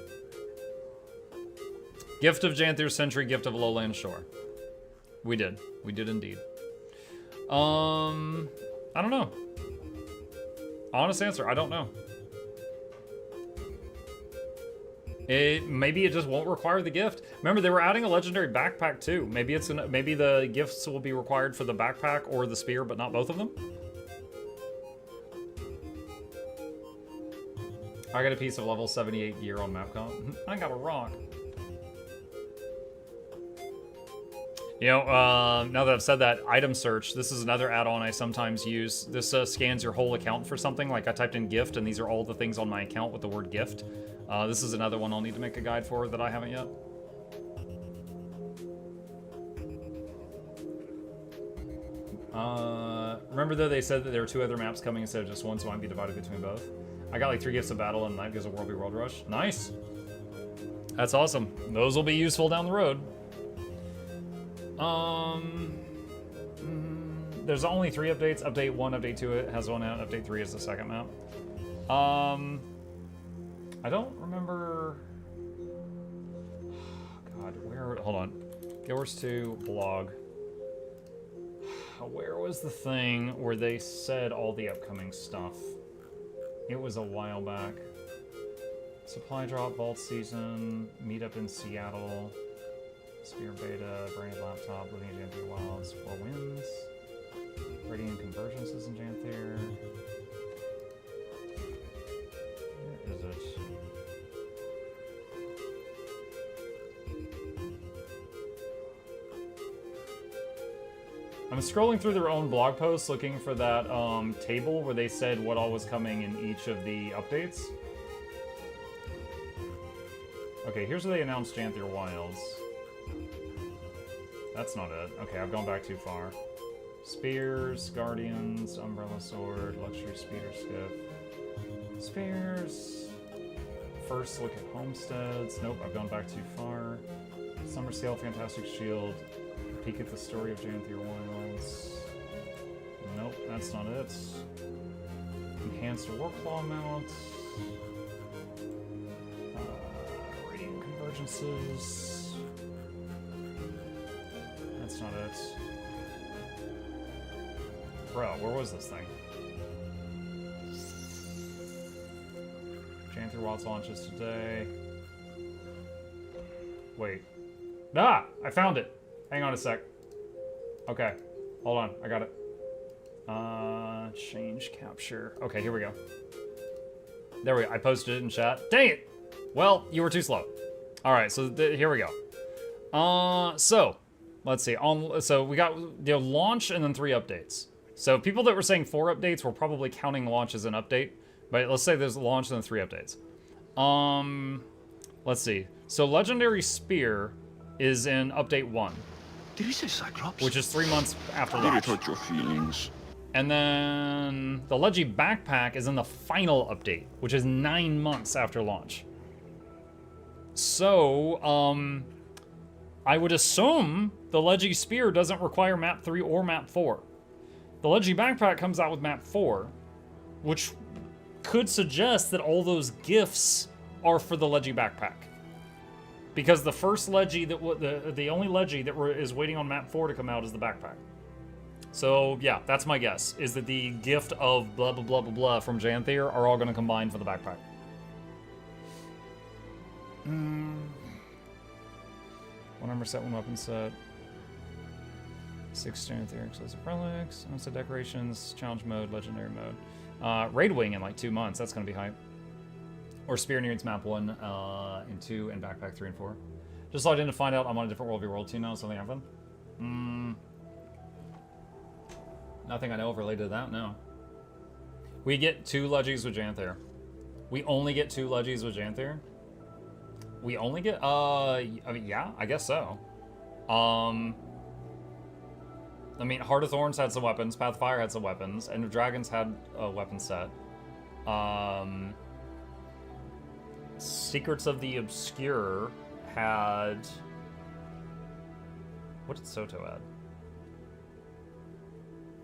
Gift of Janthier Century, Gift of Lowland Shore. We did. We did indeed. I don't know. Honest answer, I don't know. Maybe it just won't require the gift. Remember, they were adding a legendary backpack too. Maybe maybe the gifts will be required for the backpack or the spear, but not both of them. I got a piece of level 78 gear on map comp. I got a rock. You know, now that I've said that, item search, this is another add-on I sometimes use. This scans your whole account for something, like I typed in gift, and these are all the things on my account with the word gift. This is another one I'll need to make a guide for that I haven't yet. Remember though, they said that there were 2 other maps coming instead of just one, so I might be divided between both. I got like 3 gifts of battle and 9 gifts of World Rush. Nice! That's awesome. Those will be useful down the road. There's only 3 updates. Update 1, Update 2 it has one out. Update 3 is the second map. I don't remember... God, where... Hold on. Guild 2 blog. Where was the thing where they said all the upcoming stuff? It was a while back. Supply drop, Vault Season, Meetup in Seattle, Sphere Beta, Branded Laptop, Living in Janthier Wilds, 4 wins, Radiant Convergences in Janthier. Where is it? I'm scrolling through their own blog posts looking for that table where they said what all was coming in each of the updates. Okay, here's where they announced Janthier Wilds. That's not it. Okay, I've gone back too far. Spears, Guardians, Umbrella Sword, Luxury Speeder Skiff. Spears. First look at Homesteads. Nope, I've gone back too far. Summer Sale, Fantastic Shield. Peek at the story of Janthier Wilds. Nope, that's not it. Enhanced Warclaw mount. Radiant Convergences. That's not it. Bro, where was this thing? Janthier Wilds launches today. Wait. Ah! I found it! Hang on a sec. Okay. Hold on. I got it. Change capture. Okay, here we go. There we go. I posted it in chat. Dang it! Well, you were too slow. Alright, so here we go. So, let's see. So we got launch and then 3 updates. So people that were saying 4 updates were probably counting launch as an update. But let's say there's launch and then 3 updates. Let's see. So Legendary Spear is in update 1. Did you say Cyclops? Which is 3 months after Did it launch. hurt your feelings? And then the Leggy Backpack is in the final update, which is 9 months after launch. So, I would assume the Leggy Spear doesn't require map 3 or map 4. The Leggy Backpack comes out with map 4, which could suggest that all those gifts are for the Leggy Backpack. Because the first Leggy the only Leggy that is waiting on map 4 to come out is the backpack. So yeah, that's my guess, is that the gift of blah blah blah blah blah from Janthier are all going to combine for the backpack. One armor set, 1 weapon set. 6 Janthier exclusive relics, set decorations, challenge mode, legendary mode. Raid wing in like 2 months, that's going to be hype. Or Spear needs map 1 and 2 and backpack 3 and 4. Just logged in to find out I'm on a different World v World 2 now, something happened. Nothing I know of related to that, no. We get 2 Leggies with Janthier. We only get 2 Leggies with Janthier? We only get, I mean, yeah, I guess so. I mean, Heart of Thorns had some weapons, Path of Fire had some weapons, End of Dragons had a weapon set. Secrets of the Obscure had... What did Soto add?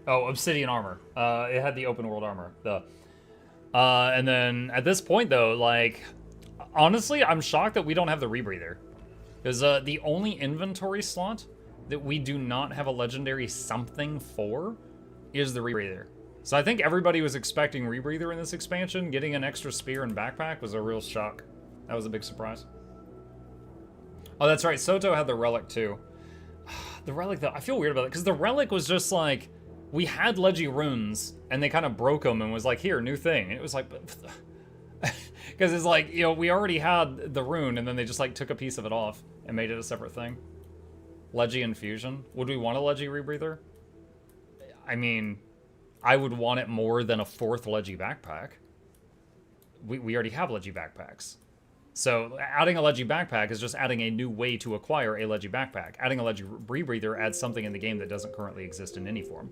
Oh, Obsidian Armor. It had the open world armor. And then at this point, though, like, honestly, I'm shocked that we don't have the Rebreather. Because the only inventory slot that we do not have a legendary something for is the Rebreather. So I think everybody was expecting Rebreather in this expansion. Getting an extra spear and backpack was a real shock. That was a big surprise. Oh, that's right. Soto had the Relic, too. The Relic, though, I feel weird about it, because the Relic was just like... We had Leggy runes, and they kind of broke them and was like, here, new thing. And it was like... Because it's like, you know, we already had the rune, and then they just, like, took a piece of it off and made it a separate thing. Leggy Infusion. Would we want a Leggy Rebreather? I mean, I would want it more than a 4th Leggy backpack. We already have Leggy backpacks. So adding a Leggy backpack is just adding a new way to acquire a Leggy backpack. Adding a Leggy Rebreather adds something in the game that doesn't currently exist in any form.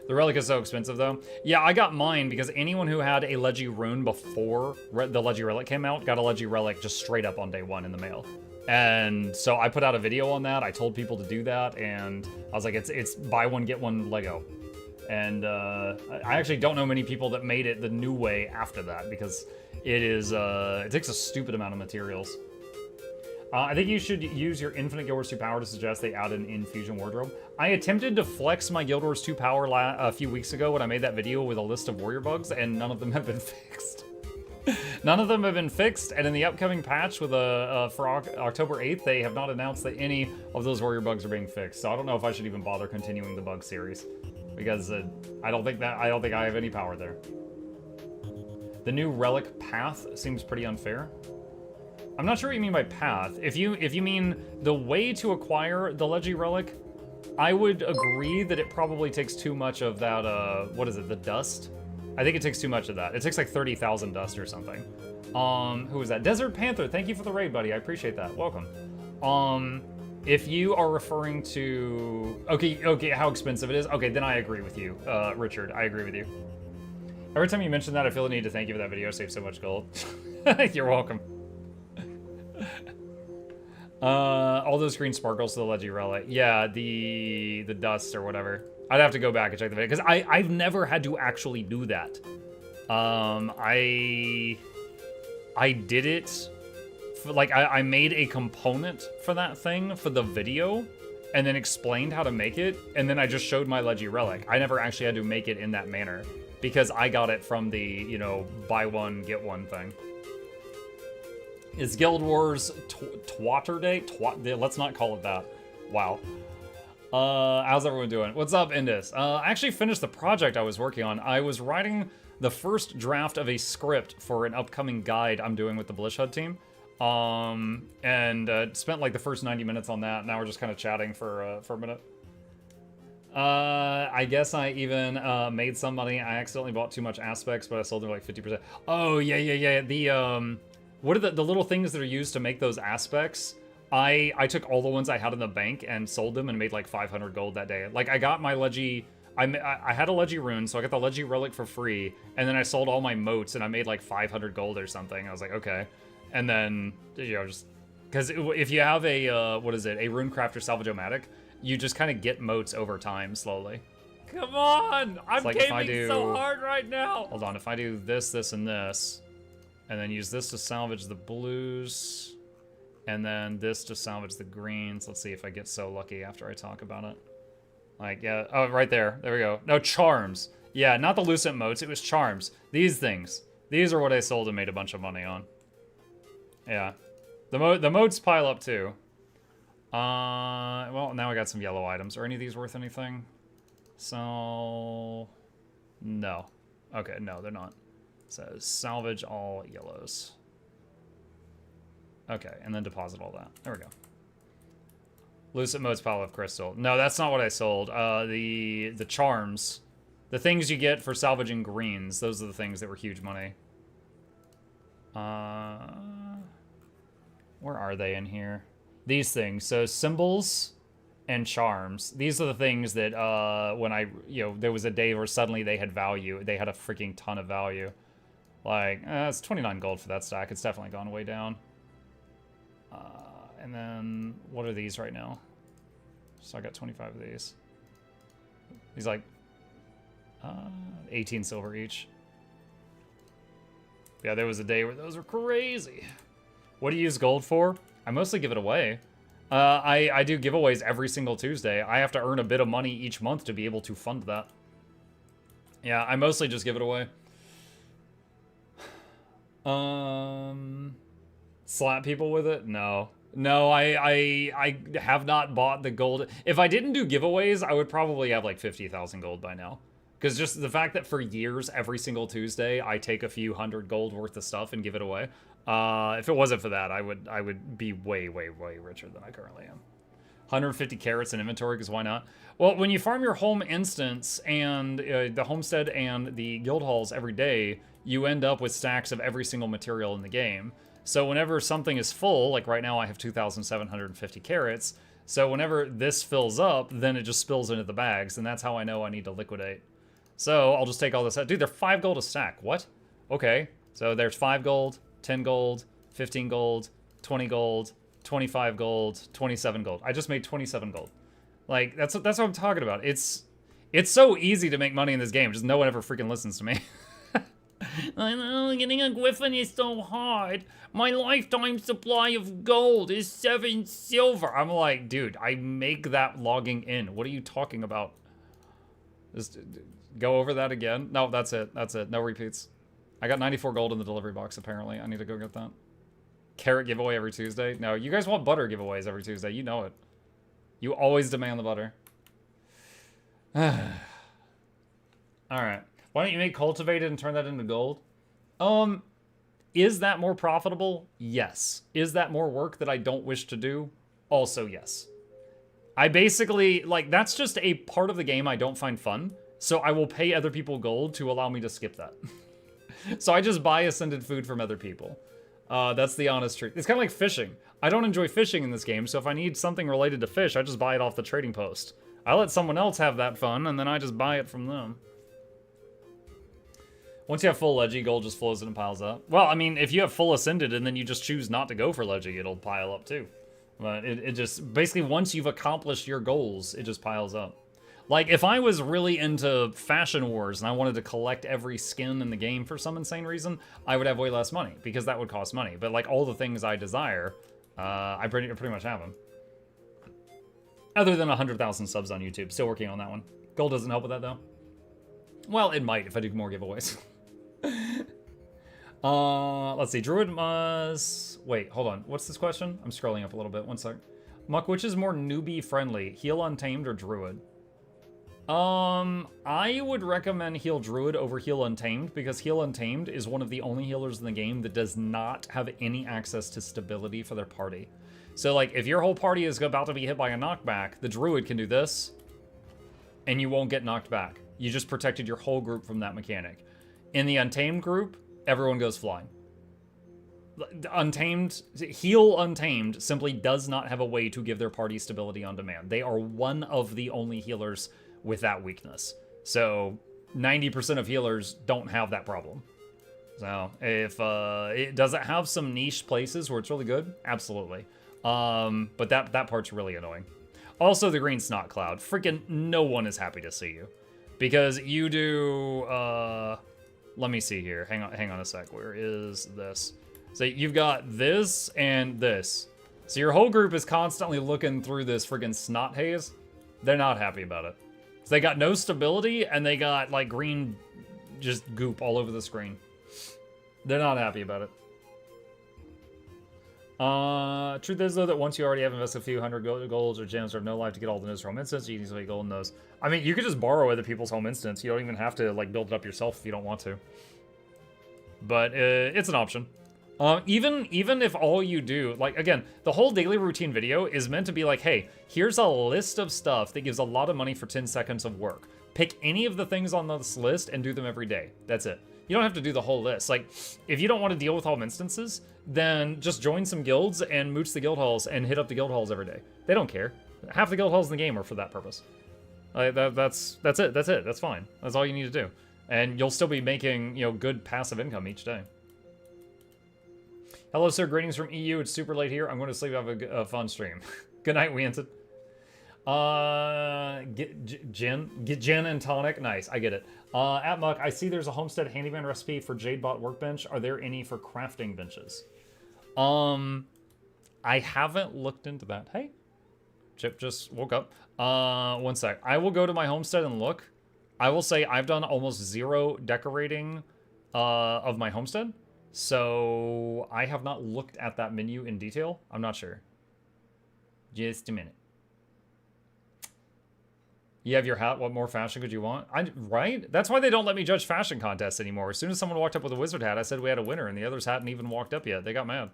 The Relic is so expensive, though. Yeah, I got mine because anyone who had a Leggy rune before the Leggy Relic came out got a Leggy Relic just straight up on day 1 in the mail. And so I put out a video on that. I told people to do that, and I was like, it's buy one, get one Lego. And I actually don't know many people that made it the new way after that, because it takes a stupid amount of materials. I think you should use your Infinite Guild Wars 2 power to suggest they add an infusion wardrobe. I attempted to flex my Guild Wars 2 power a few weeks ago when I made that video with a list of warrior bugs, and none of them have been fixed. None of them have been fixed, and in the upcoming patch for October 8th, they have not announced that any of those warrior bugs are being fixed. So I don't know if I should even bother continuing the bug series, because I don't think I have any power there. The new relic path seems pretty unfair. I'm not sure what you mean by path. If you mean the way to acquire the Legi relic, I would agree that it probably takes too much of that, what is it, the dust? I think it takes too much of that. It takes like 30,000 dust or something. Who is that? Desert Panther, thank you for the raid, buddy. I appreciate that. Welcome. If you are referring to... Okay, how expensive it is? Okay, then I agree with you, Richard. I agree with you. Every time you mention that, I feel the need to thank you for that video. Saved so much gold. You're welcome. All those green sparkles to the Legi relic. Yeah, the dust or whatever. I'd have to go back and check the video, because I've never had to actually do that. I did it, for, like, I made a component for that thing for the video, and then explained how to make it, and then I just showed my Legi relic. I never actually had to make it in that manner, because I got it from the, you know, buy one, get one thing. Is Guild Wars Twatter Day? Let's not call it that. Wow. How's everyone doing? What's up, Indus? I actually finished the project I was working on. I was writing the first draft of a script for an upcoming guide I'm doing with the Blish HUD team. And spent like the first 90 minutes on that. Now we're just kind of chatting for a minute. I guess I even made some money. I accidentally bought too much aspects, but I sold them like 50%. Oh, yeah. What are the little things that are used to make those aspects? I took all the ones I had in the bank and sold them and made like 500 gold that day. Like, I got my Legi... I had a Legi rune, so I got the Legi relic for free, and then I sold all my motes, and I made like 500 gold or something. I was like, okay. And then, you know, just... Because if you have a, a runecraft or salvage-o-matic, you just kind of get motes over time, slowly. Come on! I'm like gaming so hard right now! Hold on, if I do this, this, and this, and then use this to salvage the blues, and then this to salvage the greens. Let's see if I get so lucky after I talk about it. Like, yeah, oh, right there. There we go. No, charms. Yeah, not the Lucent motes, it was charms. These things. These are what I sold and made a bunch of money on. Yeah. The motes pile up too. Well, now I got some yellow items. Are any of these worth anything? So... No. Okay, no, they're not. It says salvage all yellows. Okay, and then deposit all that. There we go. Lucent modes pile of crystal. No, that's not what I sold. The charms. The things you get for salvaging greens. Those are the things that were huge money. Where are they in here? These things. So symbols and charms. These are the things that when there was a day where suddenly they had value. They had a freaking ton of value. Like, it's 29 gold for that stack. It's definitely gone way down. And then, what are these right now? So I got 25 of these. These like 18 silver each. Yeah, there was a day where those were crazy. What do you use gold for? I mostly give it away. I do giveaways every single Tuesday. I have to earn a bit of money each month to be able to fund that. Yeah, I mostly just give it away. Slap people with it? No. No, I have not bought the gold. If I didn't do giveaways, I would probably have like 50,000 gold by now. Because just the fact that for years, every single Tuesday, I take a few hundred gold worth of stuff and give it away. If it wasn't for that, I would be way, way, way richer than I currently am. 150 carrots in inventory, because why not? Well, when you farm your home instance and the homestead and the guild halls every day, you end up with stacks of every single material in the game. So whenever something is full, like right now I have 2,750 carrots, so whenever this fills up, then it just spills into the bags, and that's how I know I need to liquidate. So I'll just take all this out. Dude, they're 5 gold a stack. What? Okay. So there's 5 gold, 10 gold, 15 gold, 20 gold, 25 gold, 27 gold. I just made 27 gold. Like, that's what I'm talking about. It's so easy to make money in this game, just no one ever freaking listens to me. I know, getting a griffin is so hard. My lifetime supply of gold is 7 silver. I'm like, dude, I make that logging in. What are you talking about? Just go over that again. No, that's it. That's it. No repeats. I got 94 gold in the delivery box, apparently. I need to go get that. Carrot giveaway every Tuesday. No, you guys want butter giveaways every Tuesday. You know it. You always demand the butter. Alright. Why don't you make cultivated and turn that into gold? Is that more profitable? Yes. Is that more work that I don't wish to do? Also yes. I basically, like, that's just a part of the game I don't find fun, so I will pay other people gold to allow me to skip that. So I just buy ascended food from other people. That's the honest truth. It's kind of like fishing. I don't enjoy fishing in this game, so if I need something related to fish, I just buy it off the trading post. I let someone else have that fun, and then I just buy it from them. Once you have full Leggy, gold just flows in and piles up. Well, I mean, if you have full Ascended and then you just choose not to go for Leggy, it'll pile up too. But it just, basically once you've accomplished your goals, it just piles up. Like, if I was really into Fashion Wars and I wanted to collect every skin in the game for some insane reason, I would have way less money, because that would cost money. But like, all the things I desire, I pretty much have them. Other than 100,000 subs on YouTube. Still working on that one. Gold doesn't help with that, though. Well, it might if I do more giveaways. Let's see. Druid must... Wait, hold on. What's this question? I'm scrolling up a little bit. One sec. Muck, which is more newbie friendly? Heal Untamed or Druid? I would recommend Heal Druid over Heal Untamed, because Heal Untamed is one of the only healers in the game that does not have any access to stability for their party. So, like, if your whole party is about to be hit by a knockback, the Druid can do this, and you won't get knocked back. You just protected your whole group from that mechanic. In the Untamed group, everyone goes flying. Untamed, Heal Untamed simply does not have a way to give their party stability on demand. They are one of the only healers with that weakness. So 90% of healers don't have that problem. So if it does it have some niche places where it's really good? Absolutely. But that part's really annoying. Also, the green snot cloud. Freaking no one is happy to see you. Because you do, let me see here. Hang on a sec. Where is this? So you've got this and this. So your whole group is constantly looking through this friggin' snot haze. They're not happy about it. So they got no stability, and they got, like, green just goop all over the screen. They're not happy about it. Truth is, though, that once you already have invested a few hundred golds or gems or no life to get all the news from home instance, you can easily gold in those. I mean, you could just borrow other people's home instance. You don't even have to, like, build it up yourself if you don't want to. But it's an option. Even if all you do, like, again, the whole daily routine video is meant to be like, hey, here's a list of stuff that gives a lot of money for 10 seconds of work. Pick any of the things on this list and do them every day. That's it. You don't have to do the whole list. Like, if you don't want to deal with home instances, then just join some guilds and mooch the guild halls and hit up the guild halls every day. They don't care. Half the guild halls in the game are for that purpose. That's it. That's fine. That's all you need to do. And you'll still be making, you know, good passive income each day. Hello, sir. Greetings from EU. It's super late here. I'm going to sleep. Have a fun stream. Good night, Weanted. Get gin and tonic. Nice. I get it. At Muck, I see there's a homestead handyman recipe for Jadebot workbench. Are there any for crafting benches? I haven't looked into that. Hey, Chip just woke up. One sec. I will go to my homestead and look. I will say I've done almost zero decorating of my homestead. So I have not looked at that menu in detail. I'm not sure. Just a minute. You have your hat. What more fashion could you want? Right? That's why they don't let me judge fashion contests anymore. As soon as someone walked up with a wizard hat, I said we had a winner, and the others hadn't even walked up yet. They got mad.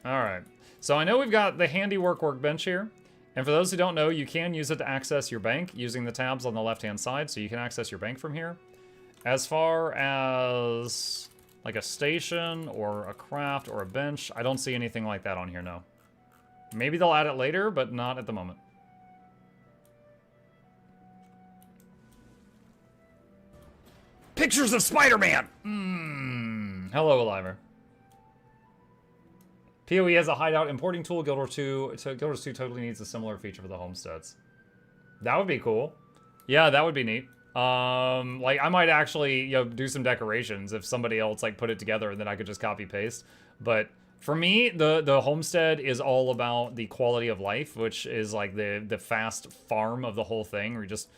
All right. So I know we've got the handiwork workbench here. And for those who don't know, you can use it to access your bank using the tabs on the left-hand side, so you can access your bank from here. As far as like a station or a craft or a bench, I don't see anything like that on here, no. Maybe they'll add it later, but not at the moment. Pictures of Spider-Man! Hello, Aliver. PoE has a hideout importing tool. Guild Wars 2 totally needs a similar feature for the homesteads. That would be cool. Yeah, that would be neat. Like, I might actually, do some decorations if somebody else, like, put it together and then I could just copy paste. But for me, the homestead is all about the quality of life, which is, like, the fast farm of the whole thing, where you just,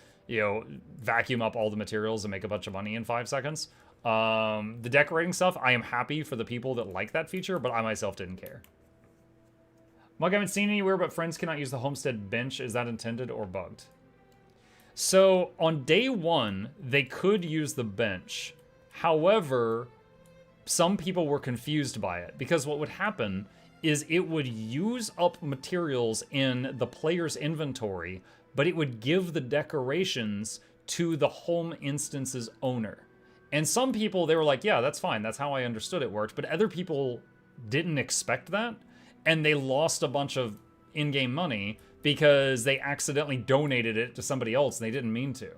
vacuum up all the materials and make a bunch of money in 5 seconds. The decorating stuff, I am happy for the people that like that feature, but I myself didn't care. Mug, I haven't seen anywhere, but friends cannot use the homestead bench. Is that intended or bugged? So, on day 1, they could use the bench. However, some people were confused by it, because what would happen is it would use up materials in the player's inventory, but it would give the decorations to the home instance's owner. And some people, they were like, yeah, that's fine. That's how I understood it worked. But other people didn't expect that, and they lost a bunch of in-game money because they accidentally donated it to somebody else and they didn't mean to.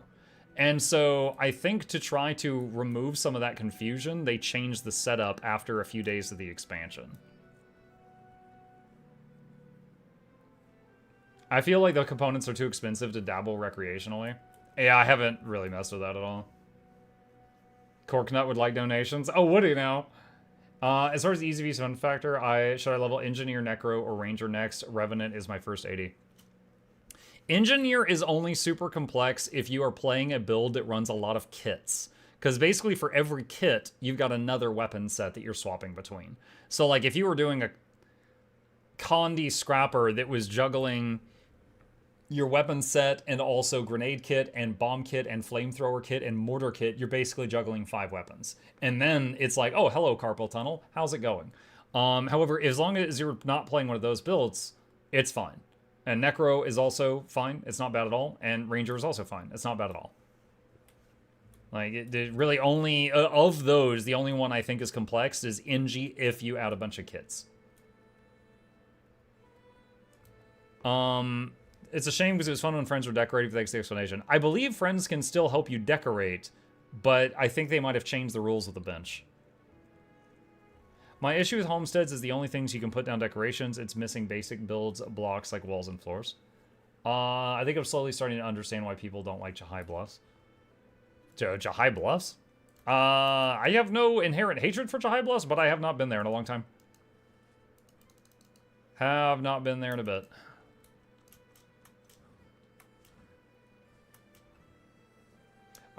And so I think to try to remove some of that confusion, they changed the setup after a few days of the expansion. I feel like the components are too expensive to dabble recreationally. Yeah, I haven't really messed with that at all. Corknut would like donations. Oh, would he now? As far as the easy use fun factor, should I level Engineer, Necro, or Ranger next? Revenant is my first 80. Engineer is only super complex if you are playing a build that runs a lot of kits. Because basically for every kit, you've got another weapon set that you're swapping between. So like if you were doing a Condi Scrapper that was juggling your weapon set and also grenade kit and bomb kit and flamethrower kit and mortar kit, you're basically juggling 5 weapons. And then it's like, oh, hello, Carpal Tunnel. How's it going? However, as long as you're not playing one of those builds, it's fine. And Necro is also fine. It's not bad at all. And Ranger is also fine. It's not bad at all. Like, it really only, of those, the only one I think is complex is Engie if you add a bunch of kits. It's a shame because it was fun when friends were decorating. Thanks for the explanation. I believe friends can still help you decorate, but I think they might have changed the rules with the bench. My issue with homesteads is the only things you can put down decorations. It's missing basic builds, blocks like walls and floors. I think I'm slowly starting to understand why people don't like Jahai Bluffs. Jahai Bluffs? I have no inherent hatred for Jahai Bluffs, but I have not been there in a long time. Have not been there in a bit.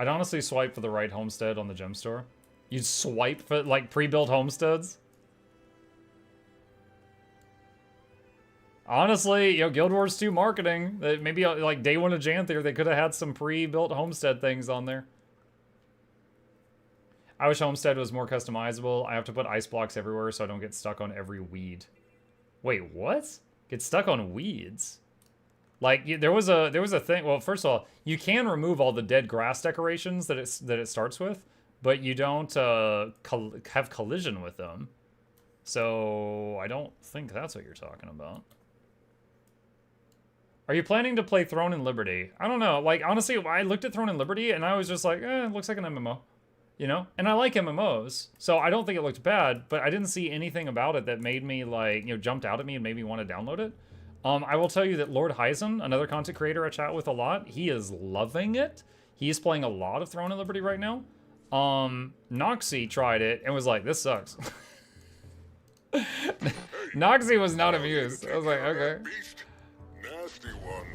I'd honestly swipe for the right homestead on the gem store. You'd swipe for, like, pre-built homesteads? Honestly, Guild Wars 2 marketing. Maybe, like, day 1 of Janther, they could have had some pre-built homestead things on there. I wish homestead was more customizable. I have to put ice blocks everywhere so I don't get stuck on every weed. Wait, what? Get stuck on weeds? Like, there was a thing. Well, first of all, you can remove all the dead grass decorations that it starts with, but you don't have collision with them. So I don't think that's what you're talking about. Are you planning to play Throne and Liberty? I don't know. Like, honestly, I looked at Throne and Liberty and I was just like, it looks like an MMO. You know? And I like MMOs, so I don't think it looked bad, but I didn't see anything about it that made me, like, jumped out at me and made me want to download it. I will tell you that Lord Heisen, another content creator I chat with a lot, he is loving it. He's playing a lot of Throne and Liberty right now. Noxxi tried it and was like, this sucks. Noxxi was not amused. I was like, okay. Beast. Nasty one.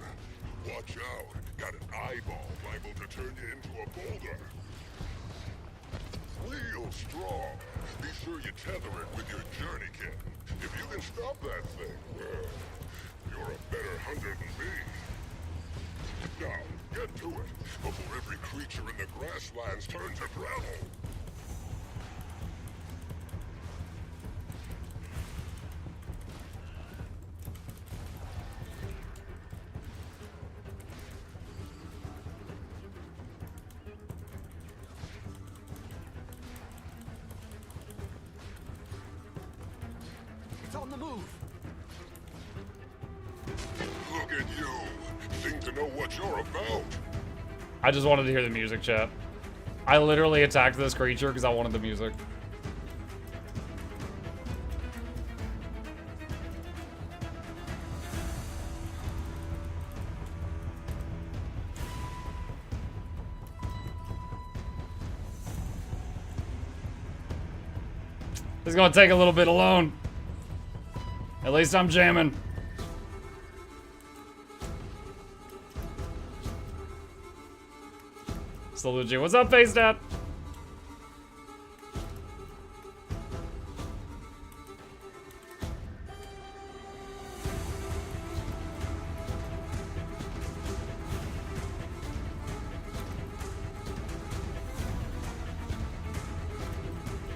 Watch out. Got an eyeball liable to turn you into a boulder. Real strong. Be sure you tether it with your journey kit. If you can stop that thing, well, you're a better hunter than me. Now, get to it, before every creature in the grasslands turns to gravel. It's on the move. at you. Seem to know what you're about. I just wanted to hear the music, chat. I literally attacked this creature because I wanted the music. It's gonna take a little bit alone. At least I'm jamming. Salute you. What's up, Face Dad?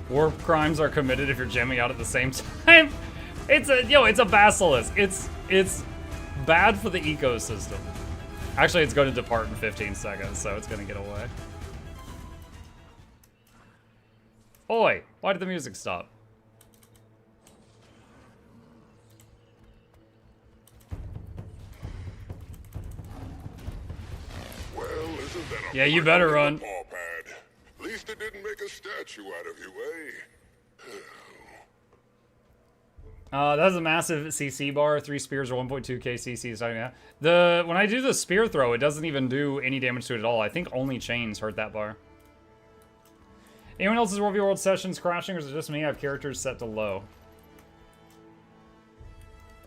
War crimes are committed if you're jamming out at the same time. It's a basilisk. It's bad for the ecosystem. Actually, it's going to depart in 15 seconds, so it's going to get away. Oi! Why did the music stop? Well, isn't that a Yeah, you better run. paw pad? At least it didn't make a statue out of you, eh? That's a massive CC bar. 3 spears or 1.2k CC. When I do the spear throw, it doesn't even do any damage to it at all. I think only chains hurt that bar. Anyone else's World v World sessions crashing, or is it just me? I have characters set to low.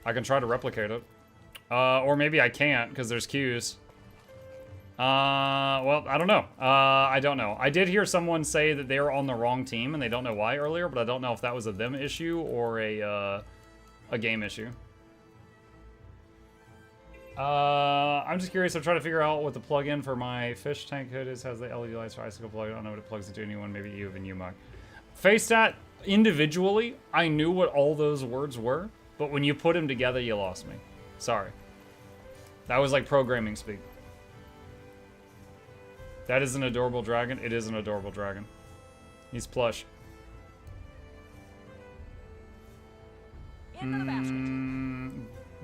I can try to replicate it. Or maybe I can't, because there's queues. Well, I don't know. I don't know. I did hear someone say that they were on the wrong team, and they don't know why earlier, but I don't know if that was a them issue or a game issue. I'm just curious. I'm trying to figure out what the plugin for my fish tank hood is. Has the LED lights for icicle plug. I don't know what it plugs into. Anyone, maybe you and Umug. FaceStat, individually, I knew what all those words were, but when you put them together, you lost me. Sorry. That was like programming speak. That is an adorable dragon. It is an adorable dragon. He's plush.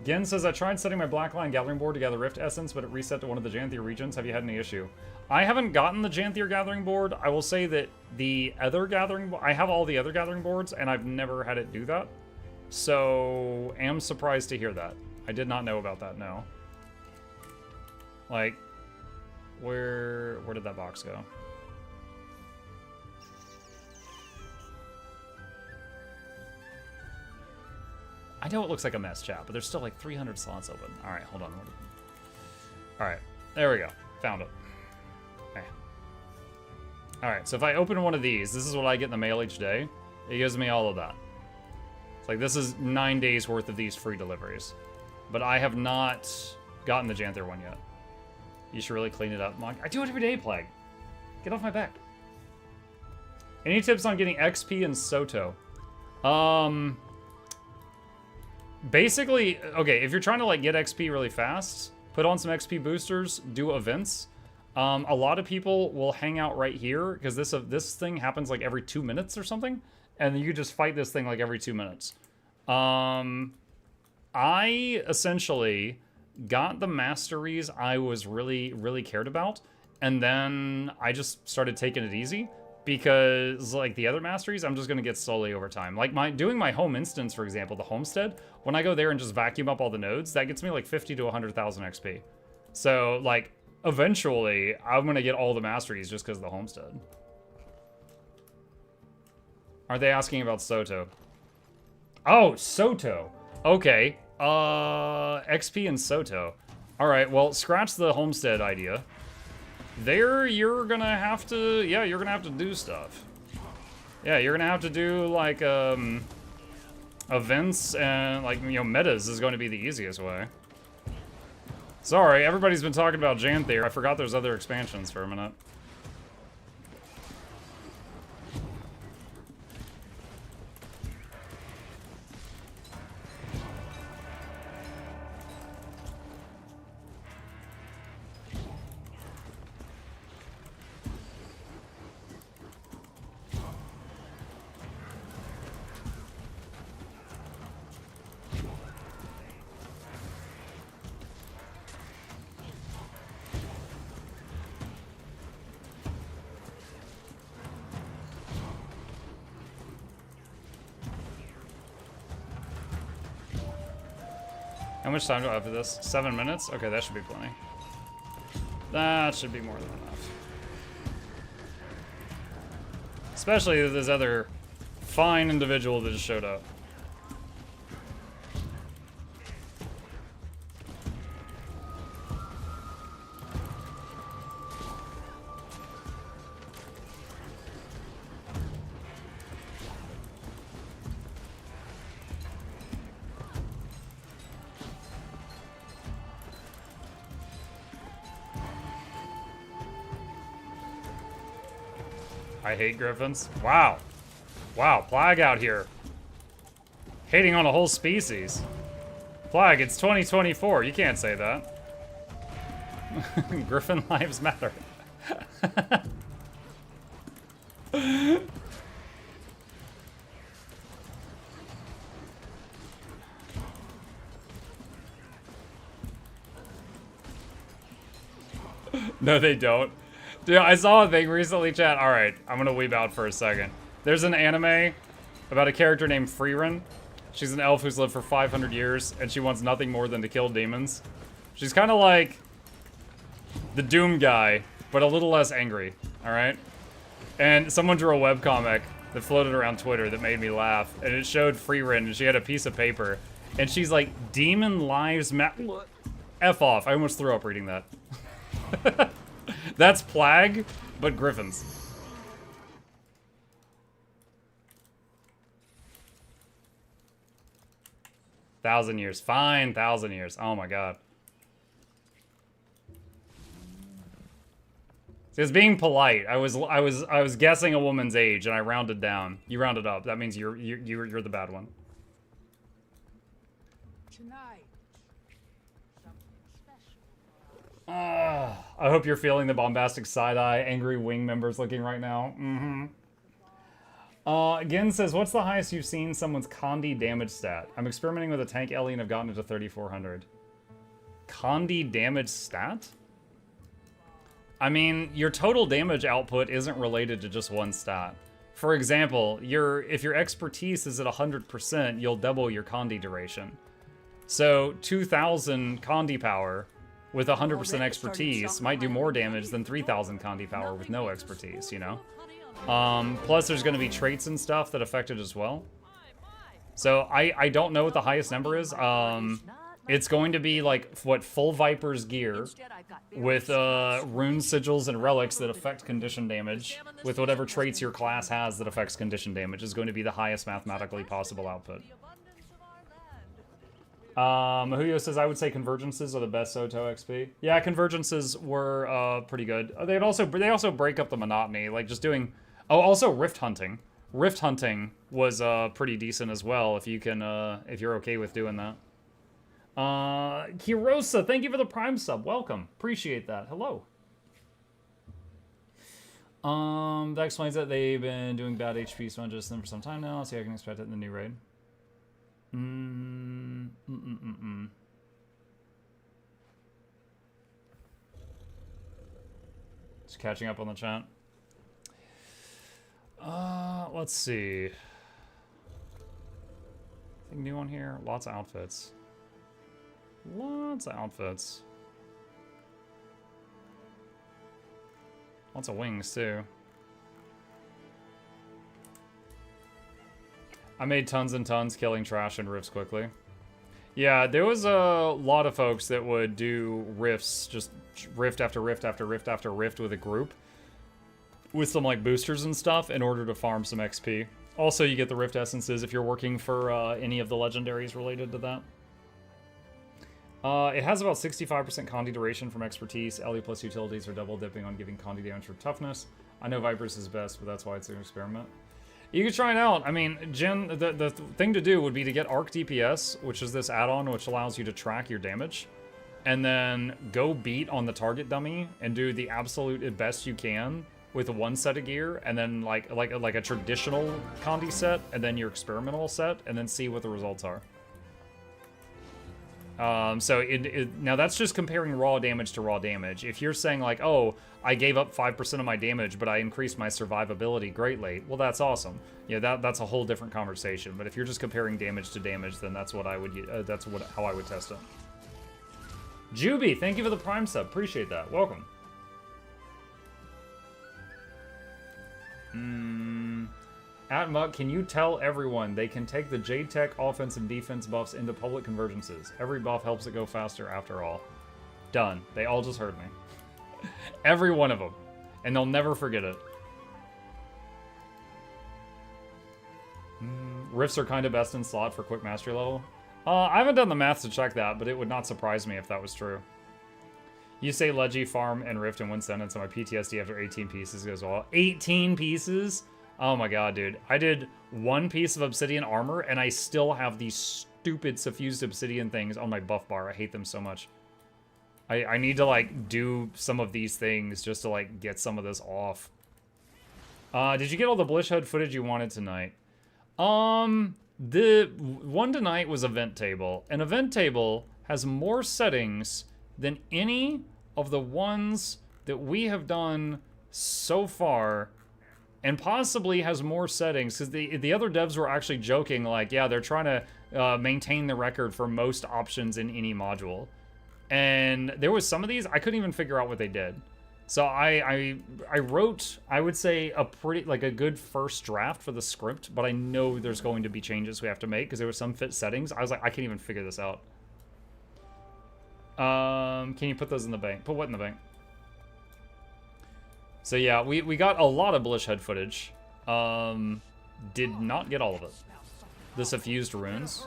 Gen says, I tried setting my Blackline Gathering board to gather Rift Essence, but it reset to one of the Janthier regions. Have you had any issue? I haven't gotten the Janthier Gathering board. I will say that the other Gathering... I have all the other Gathering boards, and I've never had it do that. So, am surprised to hear that. I did not know about that, no. Like, where did that box go? I know it looks like a mess, chat, but there's still like 300 slots open. All right, hold on. All right, there we go. Found it. Okay. All right, so if I open one of these, this is what I get in the mail each day. It gives me all of that. It's like, this is 9 days worth of these free deliveries. But I have not gotten the Janthier one yet. You should really clean it up, Monk. I do it every day, Plague. Get off my back. Any tips on getting XP in Soto? Basically, okay, if you're trying to like get XP really fast, put on some XP boosters, do events. A lot of people will hang out right here because this thing happens like every 2 minutes or something, and you just fight this thing like every 2 minutes. I essentially got the masteries I was really cared about, and then I just started taking it easy. Because, like, the other masteries, I'm just going to get slowly over time. Like, doing my home instance, for example, the homestead, when I go there and just vacuum up all the nodes, that gets me, like, 50 to 100,000 XP. So, like, eventually, I'm going to get all the masteries just because of the homestead. Are they asking about Soto? Oh, Soto. Okay. XP and Soto. Alright, well, scratch the homestead idea. There, you're gonna have to, yeah, you're gonna have to do stuff. Yeah, you're gonna have to do, like, events and, like, you know, metas is going to be the easiest way. Sorry, everybody's been talking about Janthier. I forgot there's other expansions for a minute. How much time do I have for this? 7 minutes? Okay, that should be plenty. That should be more than enough. Especially this other fine individual that just showed up. I hate griffins. Wow. Wow, Plague out here. Hating on a whole species. Plague, it's 2024. You can't say that. Griffin lives matter. No, they don't. Dude, I saw a thing recently, chat. Alright, I'm gonna weeb out for a second. There's an anime about a character named Freerun. She's an elf who's lived for 500 years, and she wants nothing more than to kill demons. She's kind of like the Doom guy, but a little less angry, alright? And someone drew a webcomic that floated around Twitter that made me laugh, and it showed Freerun, and she had a piece of paper, and she's like, Demon Lives Matter. F off. I almost threw up reading that. That's Plague, but griffins. Thousand years. Fine, 1,000 years. Oh my god. See, it's being polite. I was guessing a woman's age and I rounded down. You rounded up. That means you're the bad one. Tonight. I hope you're feeling the bombastic side-eye, angry wing members looking right now. Gin says, what's the highest you've seen someone's Condi damage stat? I'm experimenting with a tank Ellie and have gotten it to 3,400. Condi damage stat? I mean, your total damage output isn't related to just one stat. For example, if your expertise is at 100%, you'll double your Condi duration. So 2,000 Condi power with 100% expertise might do more damage than 3,000 Condi power with no expertise, you know? Plus there's going to be traits and stuff that affect it as well. So I don't know what the highest number is. It's going to be like, what, full Viper's gear with rune sigils and relics that affect condition damage with whatever traits your class has that affects condition damage is going to be the highest mathematically possible output. Mahuyo says, I would say convergences are the best Soto XP. Yeah, convergences were pretty good. They also break up the monotony, like just doing... Oh, also rift hunting. Rift hunting was pretty decent as well if you can if you're okay with doing that. Kirosa, thank you for the Prime sub. Welcome. Appreciate that. Hello. That explains that they've been doing bad HP sponges for some time now. See, I can expect it in the new raid. Just catching up on the chat. Let's see. Anything new on here? Lots of outfits. Lots of outfits. Lots of wings, too. I made tons and tons killing trash and rifts quickly. Yeah, there was a lot of folks that would do rifts, just rift after rift after rift after rift with a group. With some like boosters and stuff in order to farm some XP. Also, you get the rift essences if you're working for any of the legendaries related to that. It has about 65% Condi duration from expertise. Ellie plus utilities are double dipping on giving Condi damage for toughness. I know Viper's is best, but that's why it's an experiment. You can try it out. I mean, Jin, the thing to do would be to get Arc DPS, which is this add-on which allows you to track your damage. And then go beat on the target dummy and do the absolute best you can with one set of gear, and then like a traditional Condi set, and then your experimental set, and then see what the results are. So now that's just comparing raw damage to raw damage. If you're saying like, oh, I gave up 5% of my damage, but I increased my survivability greatly, well, that's awesome. That's a whole different conversation. But if you're just comparing damage to damage, then that's what I would how I would test it. Juby, thank you for the Prime sub. Appreciate that. Welcome. At Muck, can you tell everyone they can take the J-Tech offense and defense buffs into public convergences? Every buff helps it go faster after all. Done. They all just heard me. Every one of them. And they'll never forget it. Rifts are kind of best in slot for quick mastery level. I haven't done the math to check that, but it would not surprise me if that was true. You say Leggy, Farm, and Rift in one sentence, and my PTSD after 18 pieces goes well. 18 pieces? Oh my god, dude. I did 1 piece of obsidian armor, and I still have these stupid suffused obsidian things on my buff bar. I hate them so much. I need to, like, do some of these things just to, like, get some of this off. Did you get all the Blishhead footage you wanted tonight? The one tonight was Event Table. An Event Table has more settings than any of the ones that we have done so far, and possibly has more settings, because the other devs were actually joking, like, yeah, they're trying to maintain the record for most options in any module. And there was some of these, I couldn't even figure out what they did. So I wrote, I would say, a good first draft for the script, but I know there's going to be changes we have to make, because there were some fit settings. I was like, I can't even figure this out. Can you put those in the bank? Put what in the bank? So yeah, we got a lot of Blishhead footage. Did not get all of it. The suffused runes.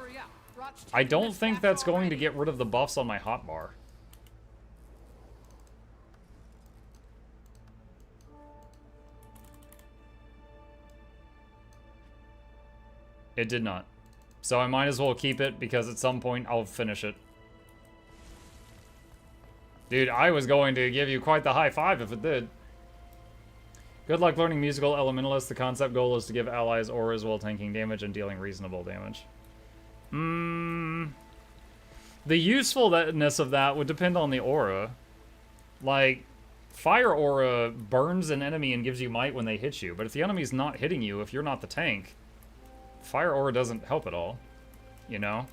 I don't think that's going to get rid of the buffs on my hotbar. It did not. So I might as well keep it, because at some point I'll finish it. Dude, I was going to give you quite the high five if it did. Good luck learning Musical Elementalist. The concept goal is to give allies auras while tanking damage and dealing reasonable damage. The usefulness of that would depend on the aura. Like, Fire Aura burns an enemy and gives you might when they hit you, but if the enemy's not hitting you, if you're not the tank, Fire Aura doesn't help at all, you know?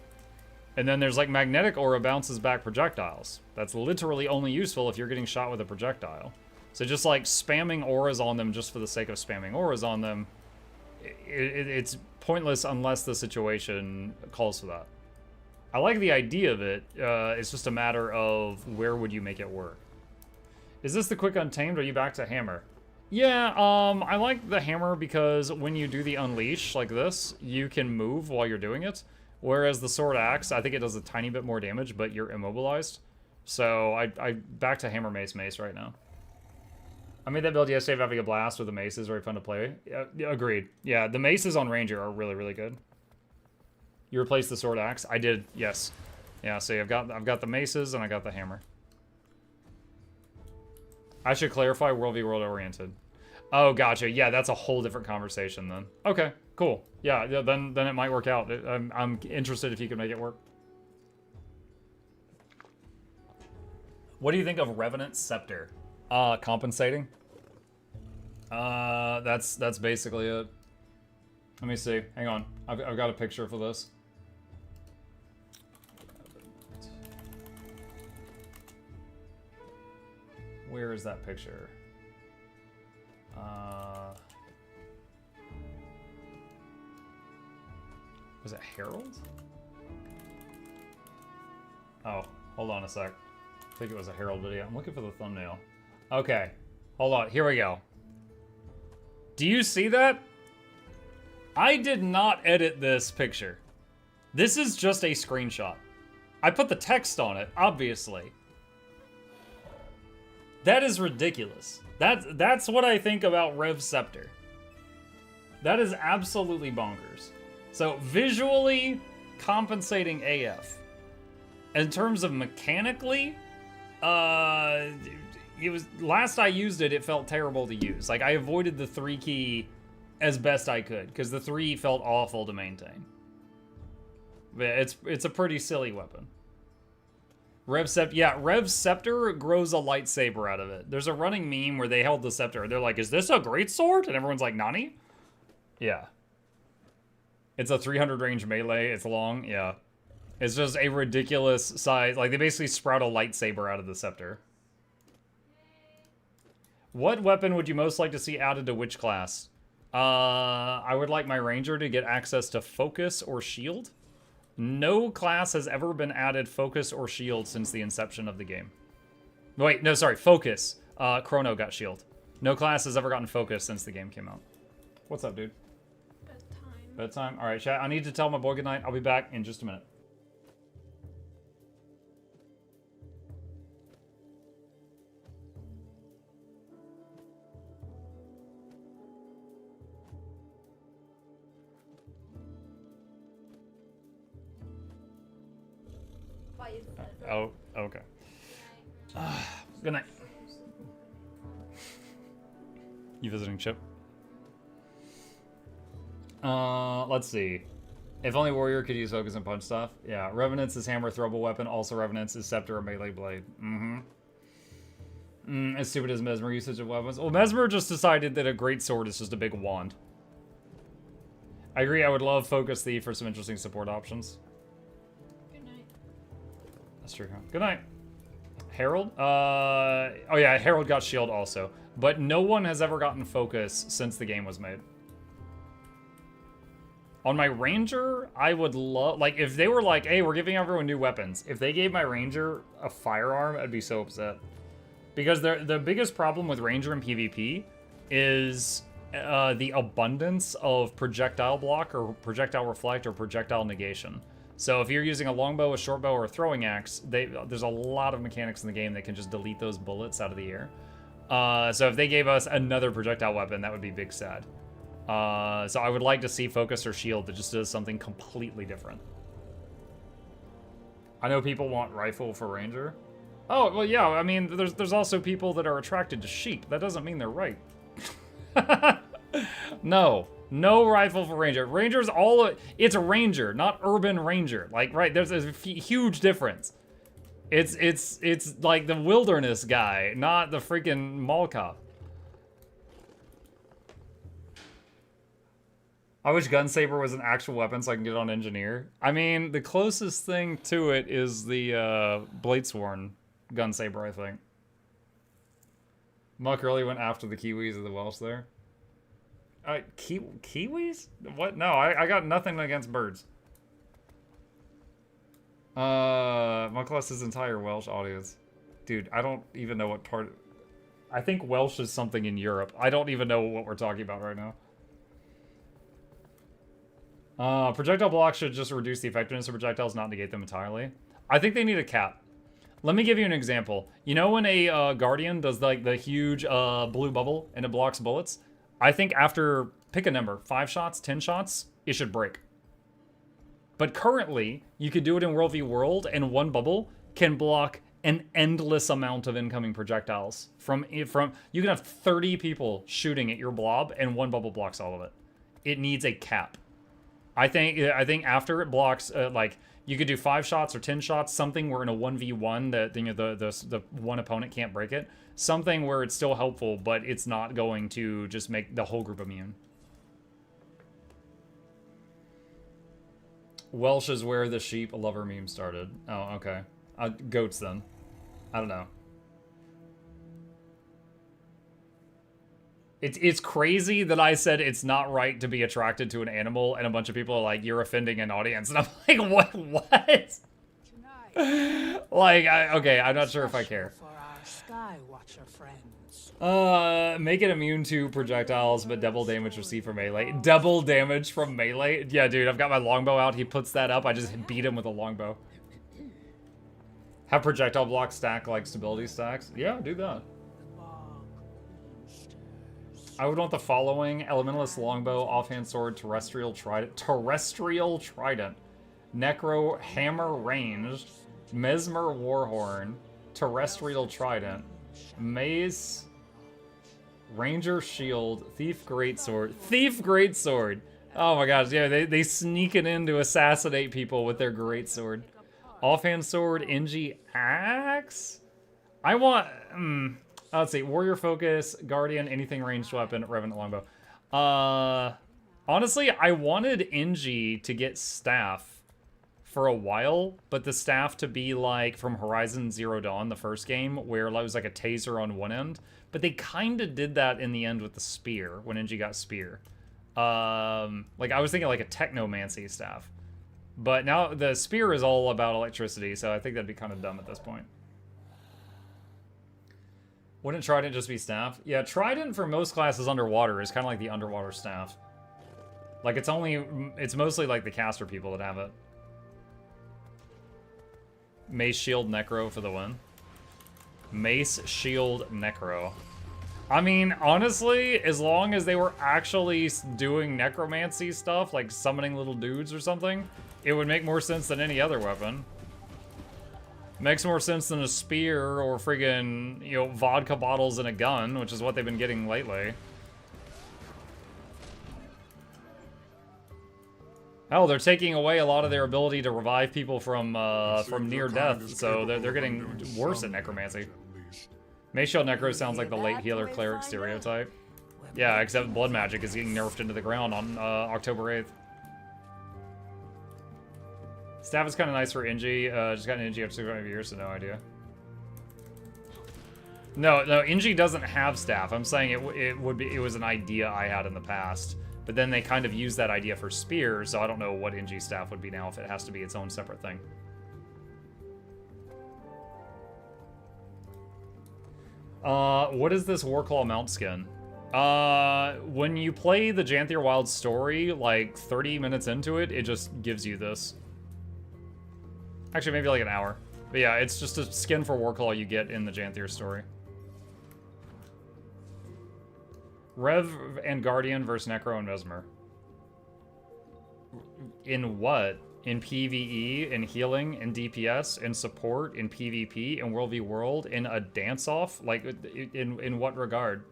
And then there's like Magnetic Aura bounces back projectiles. That's literally only useful if you're getting shot with a projectile. So just like spamming auras on them just for the sake of spamming auras on them, it's pointless unless the situation calls for that. I like the idea of it, it's just a matter of where would you make it work. Is this the quick Untamed, or are you back to Hammer? Yeah, I like the Hammer because when you do the Unleash like this, you can move while you're doing it. Whereas the Sword Axe, I think it does a tiny bit more damage, but you're immobilized. So I back to Hammer Mace right now. I made that build yesterday, having a blast with the maces, very fun to play. Yeah, agreed. Yeah, the maces on Ranger are really, really good. You replaced the Sword Axe? I did, yes. Yeah, see, I've got the maces and I got the hammer. I should clarify World v World oriented. Oh, gotcha. Yeah, that's a whole different conversation then. Okay, cool. Yeah, then it might work out. I'm interested if you can make it work. What do you think of Revenant Scepter? Compensating. That's basically it. Let me see. Hang on. I've got a picture for this. Where is that picture? Was it Herald? Oh, hold on a sec. I think it was a Herald video. I'm looking for the thumbnail. Okay, hold on. Here we go. Do you see that? I did not edit this picture. This is just a screenshot. I put the text on it, obviously. That is ridiculous. That's what I think about Rev Scepter. That is absolutely bonkers. So visually compensating AF. In terms of mechanically, it was last I used it, it felt terrible to use. Like I avoided the 3 key as best I could because the 3 felt awful to maintain. But it's a pretty silly weapon. Rev Scepter grows a lightsaber out of it. There's a running meme where they held the scepter. They're like, is this a greatsword? And everyone's like, Nani? Yeah. It's a 300 range melee. It's long. Yeah. It's just a ridiculous size. Like, they basically sprout a lightsaber out of the scepter. What weapon would you most like to see added to which class? I would like my ranger to get access to focus or shield. No class has ever been added focus or shield since the inception of the game. Wait, no, sorry, focus. Chrono got shield. No class has ever gotten focus since the game came out. What's up, dude? Bedtime. Bedtime? All right, chat. I need to tell my boy goodnight. I'll be back in just a minute. Oh, okay. Good night. You visiting Chip? Let's see. If only Warrior could use focus and punch stuff. Yeah, Revenant's is hammer throwable weapon. Also Revenant's is scepter or melee blade. As stupid as Mesmer usage of weapons. Well, Mesmer just decided that a great sword is just a big wand. I agree, I would love Focus Thief for some interesting support options. That's true, huh? Good night. Harold? Oh yeah, Harold got shield also. But no one has ever gotten focus since the game was made. On my ranger, I would love... Like, if they were like, hey, we're giving everyone new weapons. If they gave my ranger a firearm, I'd be so upset. Because the biggest problem with ranger in PvP is the abundance of projectile block or projectile reflect or projectile negation. So if you're using a longbow, a shortbow, or a throwing axe, there's a lot of mechanics in the game that can just delete those bullets out of the air. So if they gave us another projectile weapon, that would be big sad. So I would like to see focus or shield that just does something completely different. I know people want rifle for ranger. Oh, well, yeah, I mean, there's also people that are attracted to sheep. That doesn't mean they're right. No rifle for ranger. Ranger's it's a ranger, not urban ranger. Like, right, there's a huge difference. It's like the wilderness guy, not the freaking mall cop. I wish Gunsaber was an actual weapon so I can get it on engineer. I mean, the closest thing to it is the Bladesworn Gunsaber, I think. Muck really went after the Kiwis of the Welsh there. Kiwis? What? No, I got nothing against birds. Muck lost his entire Welsh audience. Dude, I don't even know what part... I think Welsh is something in Europe. I don't even know what we're talking about right now. Projectile blocks should just reduce the effectiveness of projectiles, not negate them entirely. I think they need a cap. Let me give you an example. You know when a Guardian does like the huge blue bubble and it blocks bullets? I think after, pick a number, 5 shots, 10 shots, it should break. But currently, you could do it in World v World, and one bubble can block an endless amount of incoming projectiles. You can have 30 people shooting at your blob, and one bubble blocks all of it. It needs a cap. I think after it blocks, like, you could do 5 shots or 10 shots, something where in a 1v1 that the one opponent can't break it. Something where it's still helpful, but it's not going to just make the whole group immune. Welsh is where the sheep lover meme started. Oh, okay. Goats then. I don't know. It's crazy that I said it's not right to be attracted to an animal, and a bunch of people are like, you're offending an audience. And I'm like, what? Like, okay, I'm not sure if I care. For our Sky Watcher friends. Make it immune to projectiles, but double damage received from melee. Double damage from melee? Yeah, dude, I've got my longbow out. He puts that up. I just beat him with a longbow. Have projectile blocks stack like stability stacks? Yeah, do that. I would want the following: Elementalist Longbow, Offhand Sword, Terrestrial Trident, Necro Hammer Ranged, Mesmer Warhorn, Terrestrial Trident, Mace, Ranger Shield, Thief Greatsword. Oh my gosh, yeah, they sneak it in to assassinate people with their Greatsword. Offhand sword, NG axe? I want, let's see, warrior focus, guardian, anything ranged weapon, revenant longbow. Honestly, I wanted NG to get staff for a while, but the staff to be like from Horizon Zero Dawn, the first game, where it was like a taser on one end. But they kind of did that in the end with the spear, when NG got spear. Like, I was thinking like a technomancy staff. But now the spear is all about electricity, so I think that'd be kind of dumb at this point. Wouldn't Trident just be staff? Yeah, Trident for most classes underwater is kind of like the underwater staff. Like, it's mostly like the caster people that have it. Mace, shield, necro for the win. Mace, shield, necro. I mean, honestly, as long as they were actually doing necromancy stuff, like summoning little dudes or something, it would make more sense than any other weapon. Makes more sense than a spear or friggin', you know, vodka bottles and a gun, which is what they've been getting lately. Hell, they're taking away a lot of their ability to revive people from near death, so they're getting worse at necromancy. Mace Shield Necro sounds like the late healer cleric stereotype. Yeah, except blood magic is getting nerfed into the ground on October 8th. Staff is kind of nice for NG. Just got an NG after 5 years, so no idea. No, NG doesn't have staff. I'm saying it was an idea I had in the past. But then they kind of used that idea for spear, so I don't know what NG staff would be now if it has to be its own separate thing. What is this Warclaw mount skin? When you play the Janthier Wild story, like 30 minutes into it, it just gives you this. Actually, maybe like an hour. But yeah, it's just a skin for Warclaw you get in the Janthier story. Rev and Guardian versus Necro and Mesmer. In what? In PvE, in healing, in DPS, in support, in PvP, in World v World, in a dance-off? Like, in what regard?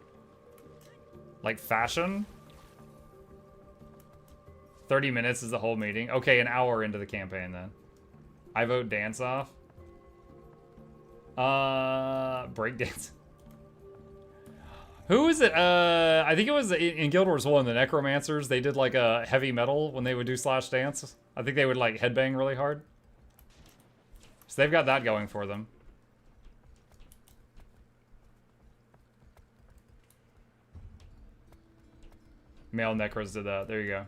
Like, fashion? 30 minutes is the whole meeting? Okay, an hour into the campaign, then. I vote dance-off. Breakdance. Who is it? I think it was in Guild Wars 1, the Necromancers. They did like a heavy metal when they would do slash dance. I think they would like headbang really hard. So they've got that going for them. Male Necros did that. There you go.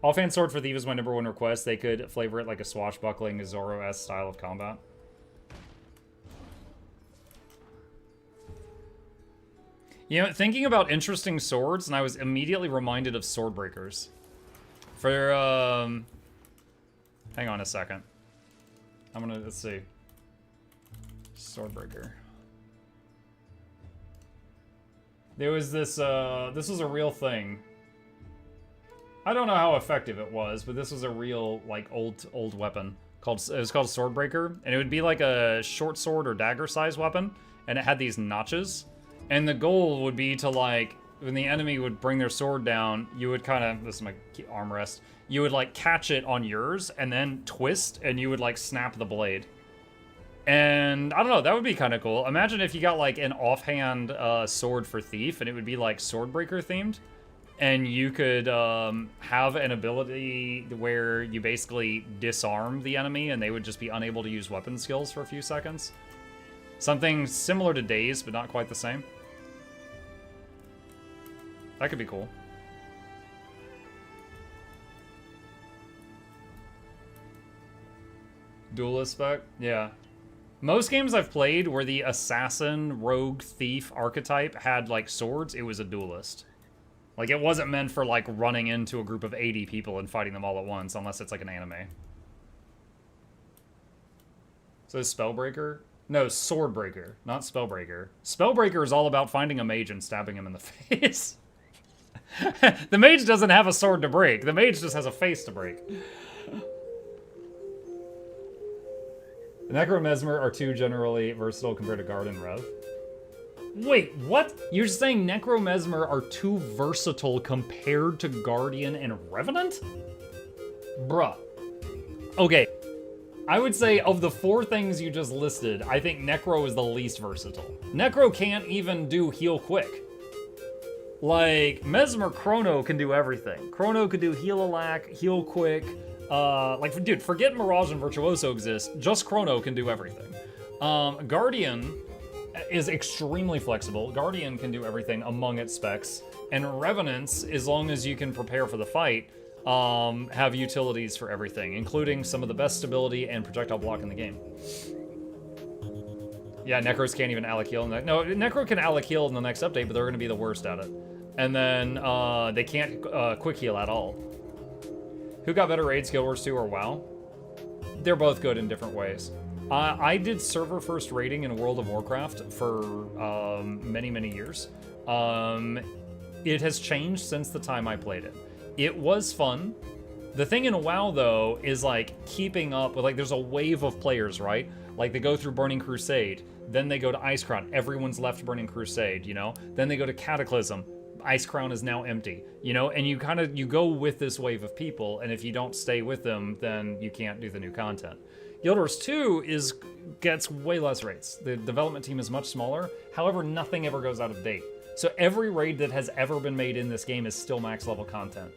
Offhand Sword for Thief is my #1 request. They could flavor it like a swashbuckling Zoro-esque style of combat. You know, thinking about interesting swords, and I was immediately reminded of Swordbreakers. For, hang on a second. let's see. Swordbreaker. There was this was a real thing. I don't know how effective it was, but this was a real, like, old weapon. It was called Swordbreaker, and it would be like a short sword or dagger-sized weapon, and it had these notches. And the goal would be to, like, when the enemy would bring their sword down, you would kind of, this is my armrest, you would, like, catch it on yours, and then twist, and you would, like, snap the blade. And, I don't know, that would be kind of cool. Imagine if you got, like, an offhand sword for Thief, and it would be, like, Swordbreaker themed. And you could have an ability where you basically disarm the enemy, and they would just be unable to use weapon skills for a few seconds. Something similar to Daze, but not quite the same. That could be cool. Duelist spec? Yeah. Most games I've played where the assassin, rogue, thief archetype had, like, swords, it was a duelist. Like, it wasn't meant for, like, running into a group of 80 people and fighting them all at once, unless it's, like, an anime. So Spellbreaker? No, Swordbreaker, not Spellbreaker. Spellbreaker is all about finding a mage and stabbing him in the face. The mage doesn't have a sword to break. The mage just has a face to break. Necro and Mesmer are too generally versatile compared to Guard and Rev. Wait, what? You're saying Necro Mesmer are too versatile compared to Guardian and Revenant? Bruh. Okay. I would say of the 4 things you just listed, I think Necro is the least versatile. Necro can't even do heal quick. Like, Mesmer Chrono can do everything. Chrono could do heal alack, heal quick. Like, dude, forget Mirage and Virtuoso exist. Just Chrono can do everything. Guardian is extremely flexible. Guardian can do everything among its specs. And Revenants, as long as you can prepare for the fight, have utilities for everything, including some of the best stability and projectile block in the game. Yeah, Necros can't even Alec heal. No, Necro can Alec heal in the next update, but they're going to be the worst at it. And then they can't quick heal at all. Who got better raids, Guild Wars 2 or WoW? They're both good in different ways. I did server first raiding in World of Warcraft for many, many years. It has changed since the time I played it. It was fun. The thing in WoW, though, is like keeping up with, like, there's a wave of players, right? Like, they go through Burning Crusade, then they go to Ice Crown. Everyone's left Burning Crusade, you know? Then they go to Cataclysm. Ice Crown is now empty, you know? And you go with this wave of people, and if you don't stay with them, then you can't do the new content. Guild Wars 2 gets way less raids. The development team is much smaller. However, nothing ever goes out of date. So every raid that has ever been made in this game is still max level content.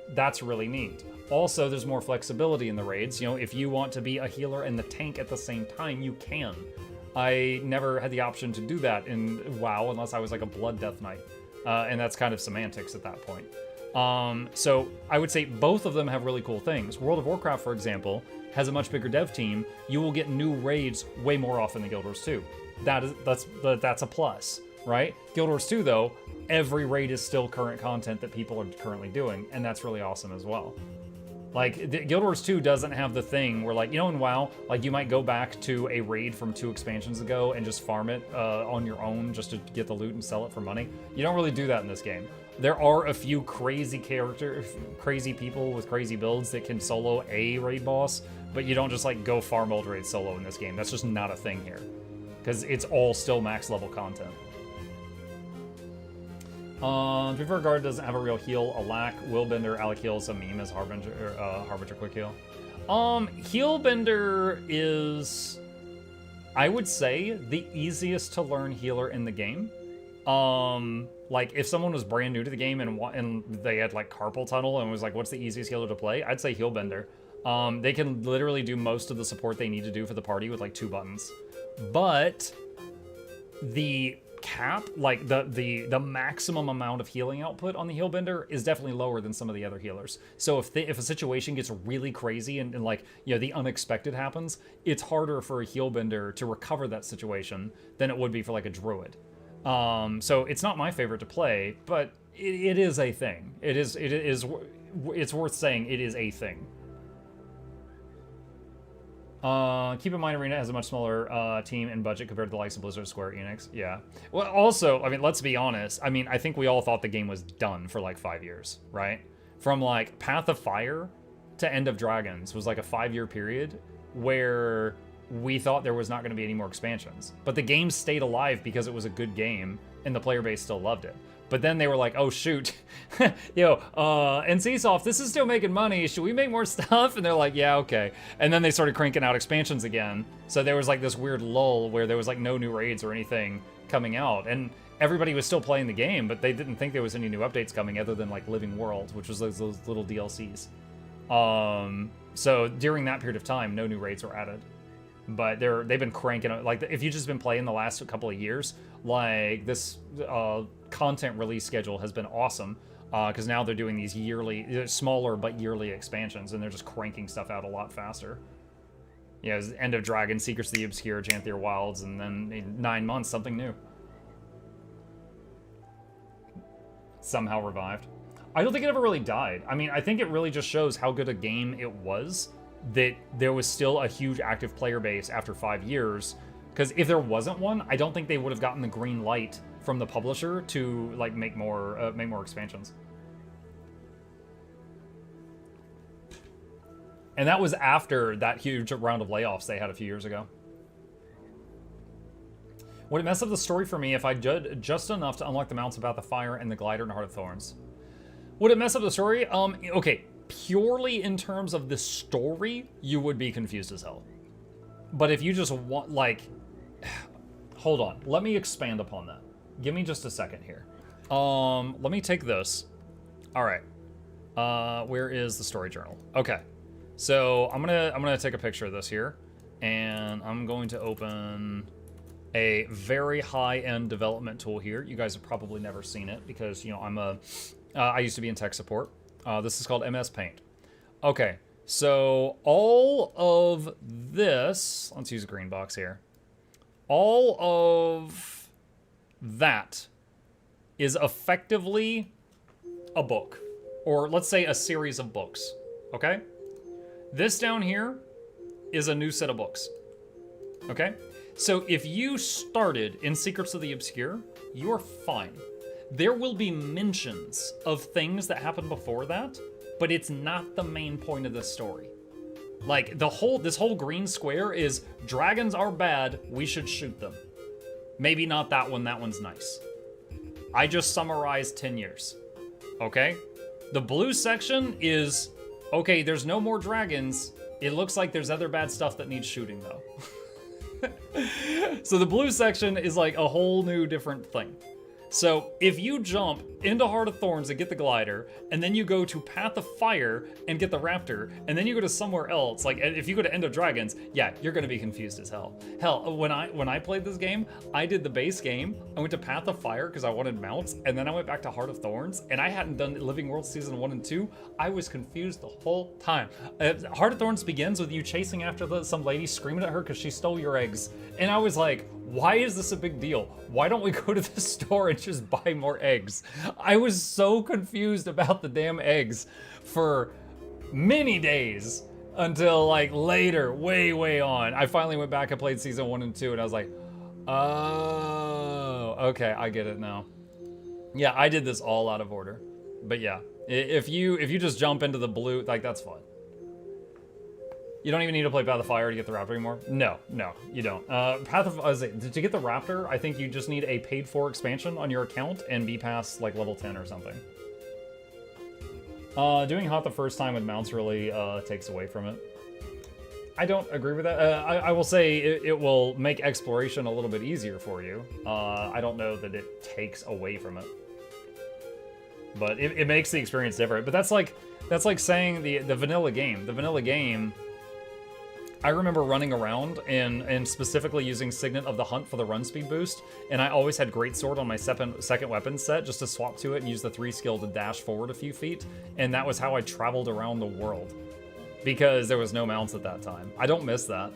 That's really neat. Also, there's more flexibility in the raids. You know, if you want to be a healer and the tank at the same time, you can. I never had the option to do that in WoW unless I was like a Blood Death Knight. And that's kind of semantics at that point. So I would say both of them have really cool things. World of Warcraft, for example, has a much bigger dev team. You will get new raids way more often than Guild Wars 2. That's a plus, right? Guild Wars 2, though, every raid is still current content that people are currently doing, and that's really awesome as well. Like, Guild Wars 2 doesn't have the thing where, like, you know, in WoW, like, you might go back to a raid from 2 expansions ago and just farm it on your own just to get the loot and sell it for money. You don't really do that in this game. There are a few crazy people with crazy builds that can solo a raid boss, but you don't just, like, go farm old raid solo in this game. That's just not a thing here, because it's all still max level content. Prefer Guard doesn't have a real heal. Alack, Willbender, Alec heal is a meme as Harbinger quick heal. Healbender is, I would say, the easiest to learn healer in the game. Like, if someone was brand new to the game and they had, like, carpal tunnel and was like, what's the easiest healer to play? I'd say Healbender. They can literally do most of the support they need to do for the party with, like, 2 buttons. But the cap, like the maximum amount of healing output on the Healbender is definitely lower than some of the other healers. So if a situation gets really crazy and like, you know, the unexpected happens, it's harder for a Healbender to recover that situation than it would be for like a druid. So it's not my favorite to play, but it is a thing. It's worth saying it is a thing. Keep in mind, Arena has a much smaller team and budget compared to the likes of Blizzard, Square Enix. Yeah. Well, also, I mean, let's be honest. I mean, I think we all thought the game was done for like 5 years, right? From like Path of Fire to End of Dragons was like a 5-year period where we thought there was not going to be any more expansions. But the game stayed alive because it was a good game and the player base still loved it. But then they were like, oh, shoot, yo, NCSoft, this is still making money. Should we make more stuff? And they're like, yeah, okay. And then they started cranking out expansions again. So there was like this weird lull where there was like no new raids or anything coming out. And everybody was still playing the game, but they didn't think there was any new updates coming other than like Living World, which was those little DLCs. So during that period of time, no new raids were added. But they've been cranking out, like, if you've just been playing the last couple of years, like, this content release schedule has been awesome, because now they're doing these yearly, smaller but yearly expansions, and they're just cranking stuff out a lot faster. Yeah, you know, End of Dragon, Secrets of the Obscure, Janthier Wilds, and then in 9 months, something new. Somehow revived. I don't think it ever really died. I mean, I think it really just shows how good a game it was, that there was still a huge active player base after 5 years. Because if there wasn't one, I don't think they would have gotten the green light from the publisher to like make more expansions. And that was after that huge round of layoffs they had a few years ago. Would it mess up the story for me if I did just enough to unlock the mounts about the fire and the glider and Heart of Thorns? Would it mess up the story? Okay. Purely in terms of the story, you would be confused as hell. But if you just want, like, hold on, let me expand upon that. Give me just a second here. Let me take this. All right. Where is the story journal? Okay. So I'm gonna take a picture of this here, and I'm going to open a very high-end development tool here. You guys have probably never seen it because, you know, I used to be in tech support. This is called MS Paint. Okay, so all of this, let's use a green box here. All of that is effectively a book, or let's say a series of books, okay? This down here is a new set of books, okay? So if you started in Secrets of the Obscure, you're fine. There will be mentions of things that happened before that, but it's not the main point of the story. Like, this whole green square is, dragons are bad, we should shoot them. Maybe not that one, that one's nice. I just summarized 10 years, okay? The blue section is, okay, there's no more dragons. It looks like there's other bad stuff that needs shooting, though. So the blue section is like a whole new different thing. So if you jump into Heart of Thorns and get the glider, and then you go to Path of Fire and get the raptor, and then you go to somewhere else, like if you go to End of Dragons, yeah, you're gonna be confused as hell. Hell, when I played this game, I did the base game, I went to Path of Fire because I wanted mounts, and then I went back to Heart of Thorns, and I hadn't done Living World Season 1 and 2. I was confused the whole time. Heart of Thorns begins with you chasing after some lady, screaming at her because she stole your eggs. And I was like, why is this a big deal? Why don't we go to the store and just buy more eggs? I was so confused about the damn eggs for many days until like later, way on. I finally went back and played season 1 and 2 and I was like, oh, okay, I get it now. Yeah, I did this all out of order. But yeah, if you just jump into the blue, like that's fine. You don't even need to play Path of Fire to get the Raptor anymore? No, you don't. To get the Raptor, I think you just need a paid-for expansion on your account and be past, like, level 10 or something. Doing Hot the first time with mounts really takes away from it. I don't agree with that. I will say it will make exploration a little bit easier for you. I don't know that it takes away from it. But it makes the experience different. But that's like saying the vanilla game. The vanilla game, I remember running around and specifically using Signet of the Hunt for the run speed boost, and I always had Greatsword on my second weapon set just to swap to it and use the 3 skill to dash forward a few feet, and that was how I traveled around the world, because there was no mounts at that time. I don't miss that.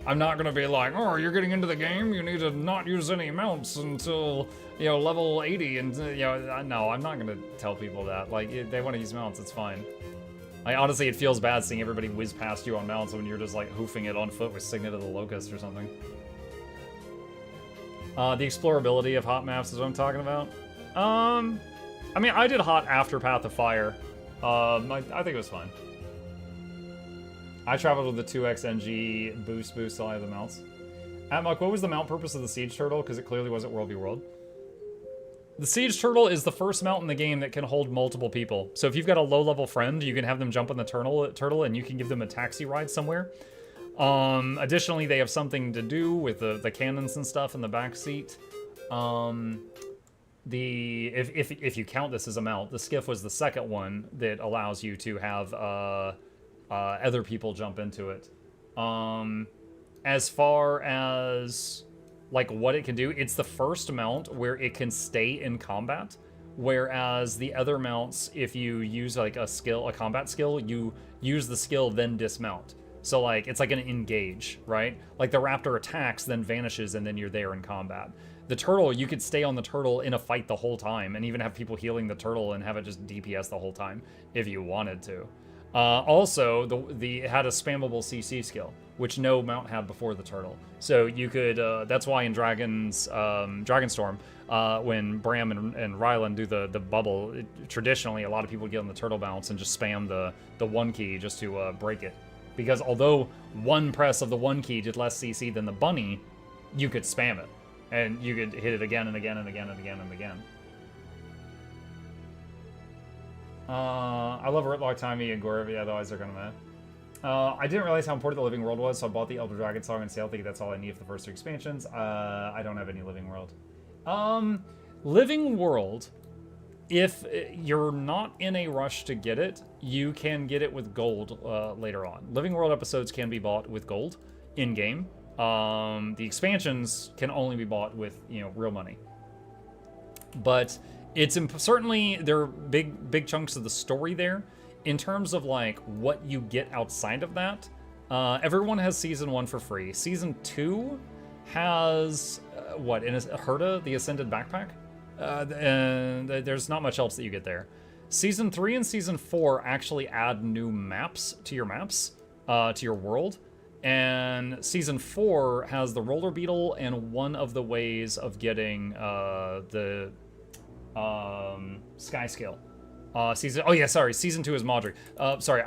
I'm not gonna be like, oh, you're getting into the game, you need to not use any mounts until, you know, level 80, and, you know, no, I'm not gonna tell people that. Like, if they want to use mounts, it's fine. Like, honestly, it feels bad seeing everybody whiz past you on mounts when you're just, like, hoofing it on foot with Signet of the Locust or something. The explorability of hot maps is what I'm talking about. I mean, I did hot after Path of Fire. I think it was fun. I traveled with the 2x NG boost all I have the mounts. Atmuk, what was the mount purpose of the Siege Turtle? Because it clearly wasn't World v World. The Siege Turtle is the first mount in the game that can hold multiple people. So if you've got a low-level friend, you can have them jump on the turtle and you can give them a taxi ride somewhere. Additionally, they have something to do with the cannons and stuff in the back seat. If you count this as a mount, the skiff was the second one that allows you to have other people jump into it. As far as like what it can do, it's the first mount where it can stay in combat, whereas the other mounts, if you use like a combat skill, you use the skill then dismount. So like it's like an engage, right? Like the raptor attacks, then vanishes, and then you're there in combat. The turtle, you could stay on the turtle in a fight the whole time and even have people healing the turtle and have it just DPS the whole time if you wanted to. Also, it had a spammable CC skill, which no mount had before the turtle. So you could, that's why in Dragonstorm, when Bram and Rylan do the bubble, traditionally a lot of people get on the turtle bounce and just spam the 1 key just to break it. Because although one press of the 1 key did less CC than the bunny, you could spam it. And you could hit it again and again and again and again and again. I love Ritlock, Timey, and Gorv. Yeah, otherwise they're gonna mad. I didn't realize how important the Living World was, so I bought the Elder Dragon song on sale, thinking that's all I need for the first 2 expansions. I don't have any Living World. Living World, if you're not in a rush to get it, you can get it with gold later on. Living World episodes can be bought with gold in-game. The expansions can only be bought with, you know, real money. But it's certainly, there are big chunks of the story there. In terms of like what you get outside of that, everyone has season 1 for free. Season 2 has what, in Herta, the Ascended Backpack, and there's not much else that you get there. Season 3 and Season 4 actually add new maps to your world, and Season 4 has the Roller Beetle and one of the ways of getting the Sky Scale. Season 2 is Maudry. Sorry,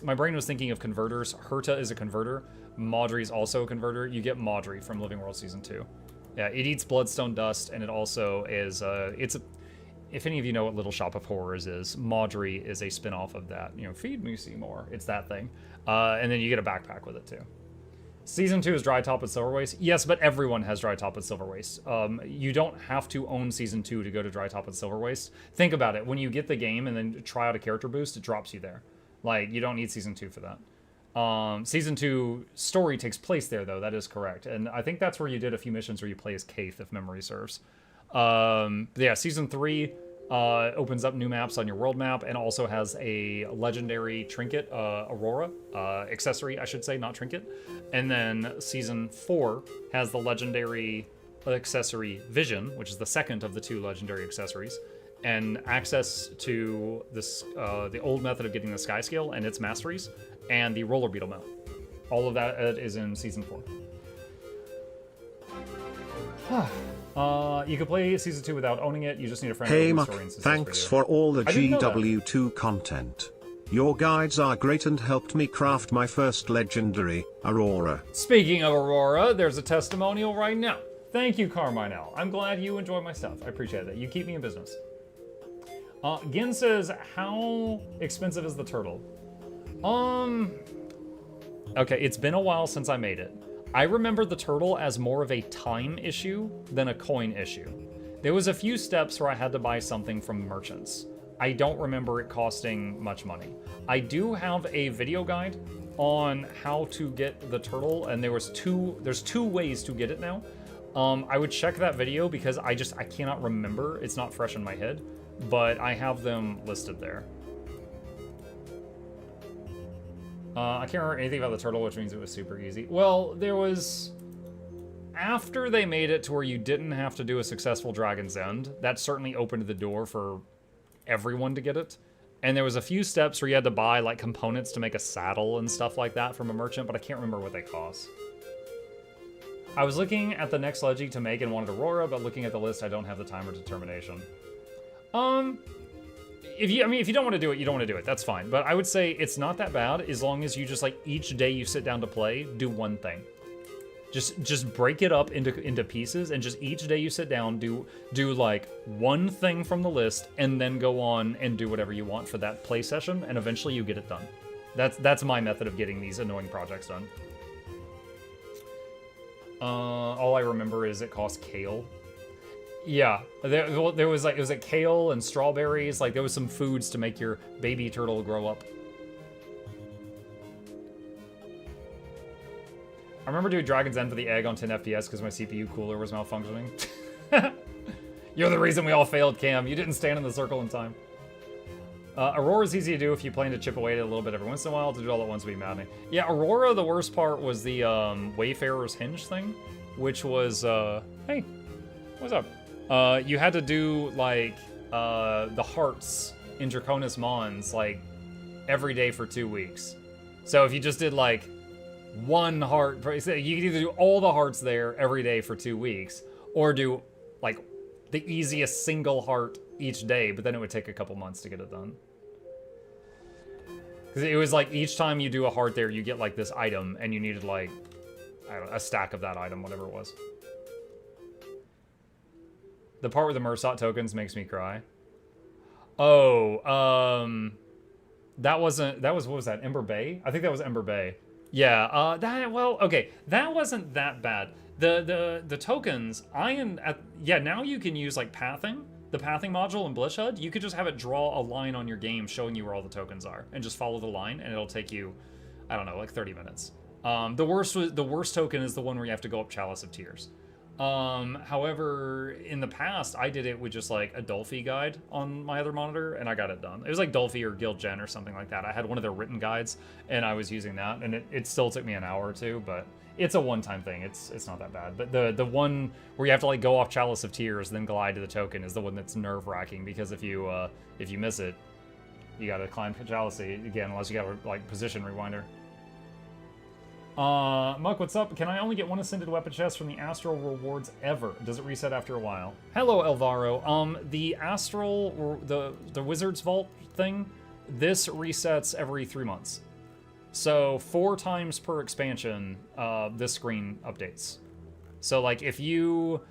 my brain was thinking of converters. Herta is a converter. Maudry is also a converter. You get Maudry from Living World Season 2. Yeah, it eats bloodstone dust, and it also is, if any of you know what Little Shop of Horrors is, Maudry is a spin-off of that. You know, feed me Seymour. It's that thing. And then you get a backpack with it, too. Season 2 is Dry Top and Silver Waste. Yes, but everyone has Dry Top and Silver Waste. You don't have to own Season 2 to go to Dry Top and Silver Waste. Think about it. When you get the game and then try out a character boost, it drops you there. Like, you don't need Season 2 for that. Season 2 story takes place there, though. That is correct. And I think that's where you did a few missions where you play as Kaith, if memory serves. Yeah, Season 3 opens up new maps on your world map and also has a legendary trinket, Aurora, accessory, I should say, not trinket. And then Season 4 has the legendary accessory Vision, which is the second of the 2 legendary accessories, and access to this, the old method of getting the Sky Scale and its masteries, and the Roller Beetle mount. All of that is in Season 4. You can play Season 2 without owning it. You just need a friend. Hey Muck, thanks for all the GW2 content. Your guides are great and helped me craft my first legendary, Aurora. Speaking of Aurora, there's a testimonial right now. Thank you, Carminel. I'm glad you enjoy my stuff. I appreciate that. You keep me in business. Gin says, how expensive is the turtle? Okay, it's been a while since I made it. I remember the turtle as more of a time issue than a coin issue. There was a few steps where I had to buy something from merchants. I don't remember it costing much money. I do have a video guide on how to get the turtle, and there's 2 ways to get it now. I would check that video because I cannot remember. It's not fresh in my head, but I have them listed there. I can't remember anything about the turtle, which means it was super easy. Well, there was... After they made it to where you didn't have to do a successful Dragon's End, that certainly opened the door for everyone to get it. And there was a few steps where you had to buy, like, components to make a saddle and stuff like that from a merchant, but I can't remember what they cost. I was looking at the next Legi to make and wanted Aurora, but looking at the list, I don't have the time or determination. If you don't want to do it, you don't want to do it. That's fine. But I would say it's not that bad as long as you just, like, each day you sit down to play, do one thing. Just break it up into pieces, and just each day you sit down, do like one thing from the list, and then go on and do whatever you want for that play session, and eventually you get it done. That's my method of getting these annoying projects done. All I remember is it cost kale. Yeah, there was like, it was like kale and strawberries. Like, there was some foods to make your baby turtle grow up. I remember doing Dragon's End for the egg on 10 FPS because my CPU cooler was malfunctioning. You're the reason we all failed, Cam. You didn't stand in the circle in time. Aurora's easy to do if you plan to chip away at it a little bit every once in a while. To do it all at once would be maddening. Yeah, Aurora, the worst part was the Wayfarer's Hinge thing, which was, hey, what's up? You had to do, like, the hearts in Draconis Mons, like, every day for 2 weeks. So if you just did, like, one heart, you could either do all the hearts there every day for 2 weeks, or do, like, the easiest single heart each day, but then it would take a couple months to get it done. Because it was like, each time you do a heart there, you get, like, this item, and you needed, like, I don't know, a stack of that item, whatever it was. The part with the Mursat tokens makes me cry. Oh, That wasn't, that was, what was that, Ember Bay? I think that was Ember Bay. Yeah, that wasn't that bad. The tokens, now you can use like pathing, the pathing module in Blish HUD. You could just have it draw a line on your game showing you where all the tokens are and just follow the line and it'll take you, I don't know, like 30 minutes. The worst token is the one where you have to go up Chalice of Tears. However, in the past, I did it with just like a Dolphy guide on my other monitor, and I got it done. It was like Dolphy or Guild Gen or something like that. I had one of their written guides, and I was using that, and it still took me an hour or two, but it's a one-time thing. It's not that bad. But the one where you have to like go off Chalice of Tears, then glide to the token is the one that's nerve-wracking, because if you miss it, you gotta climb Chalice again, unless you got a like position rewinder. Muck, what's up? Can I only get one Ascended Weapon chest from the Astral rewards ever? Does it reset after a while? Hello, Elvaro. The Astral, the Wizard's Vault thing, this resets every 3 months. So 4 times per expansion, this screen updates. So like if you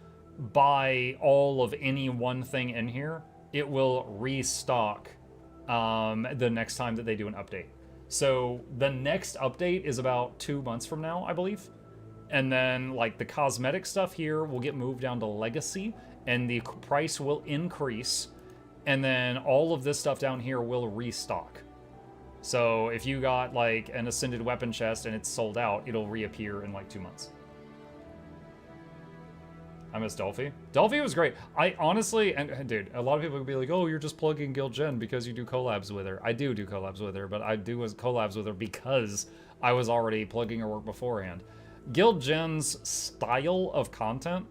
buy all of any one thing in here, it will restock the next time that they do an update. So the next update is about 2 months from now, I believe. And then like the cosmetic stuff here will get moved down to Legacy and the price will increase. And then all of this stuff down here will restock. So if you got like an Ascended Weapon chest and it's sold out, it'll reappear in like 2 months. I miss Dolphy. Dolphy was great. I honestly, and dude, a lot of people would be like, oh, you're just plugging Guild Gen because you do collabs with her. I do collabs with her, but I do collabs with her because I was already plugging her work beforehand. Guild Gen's style of content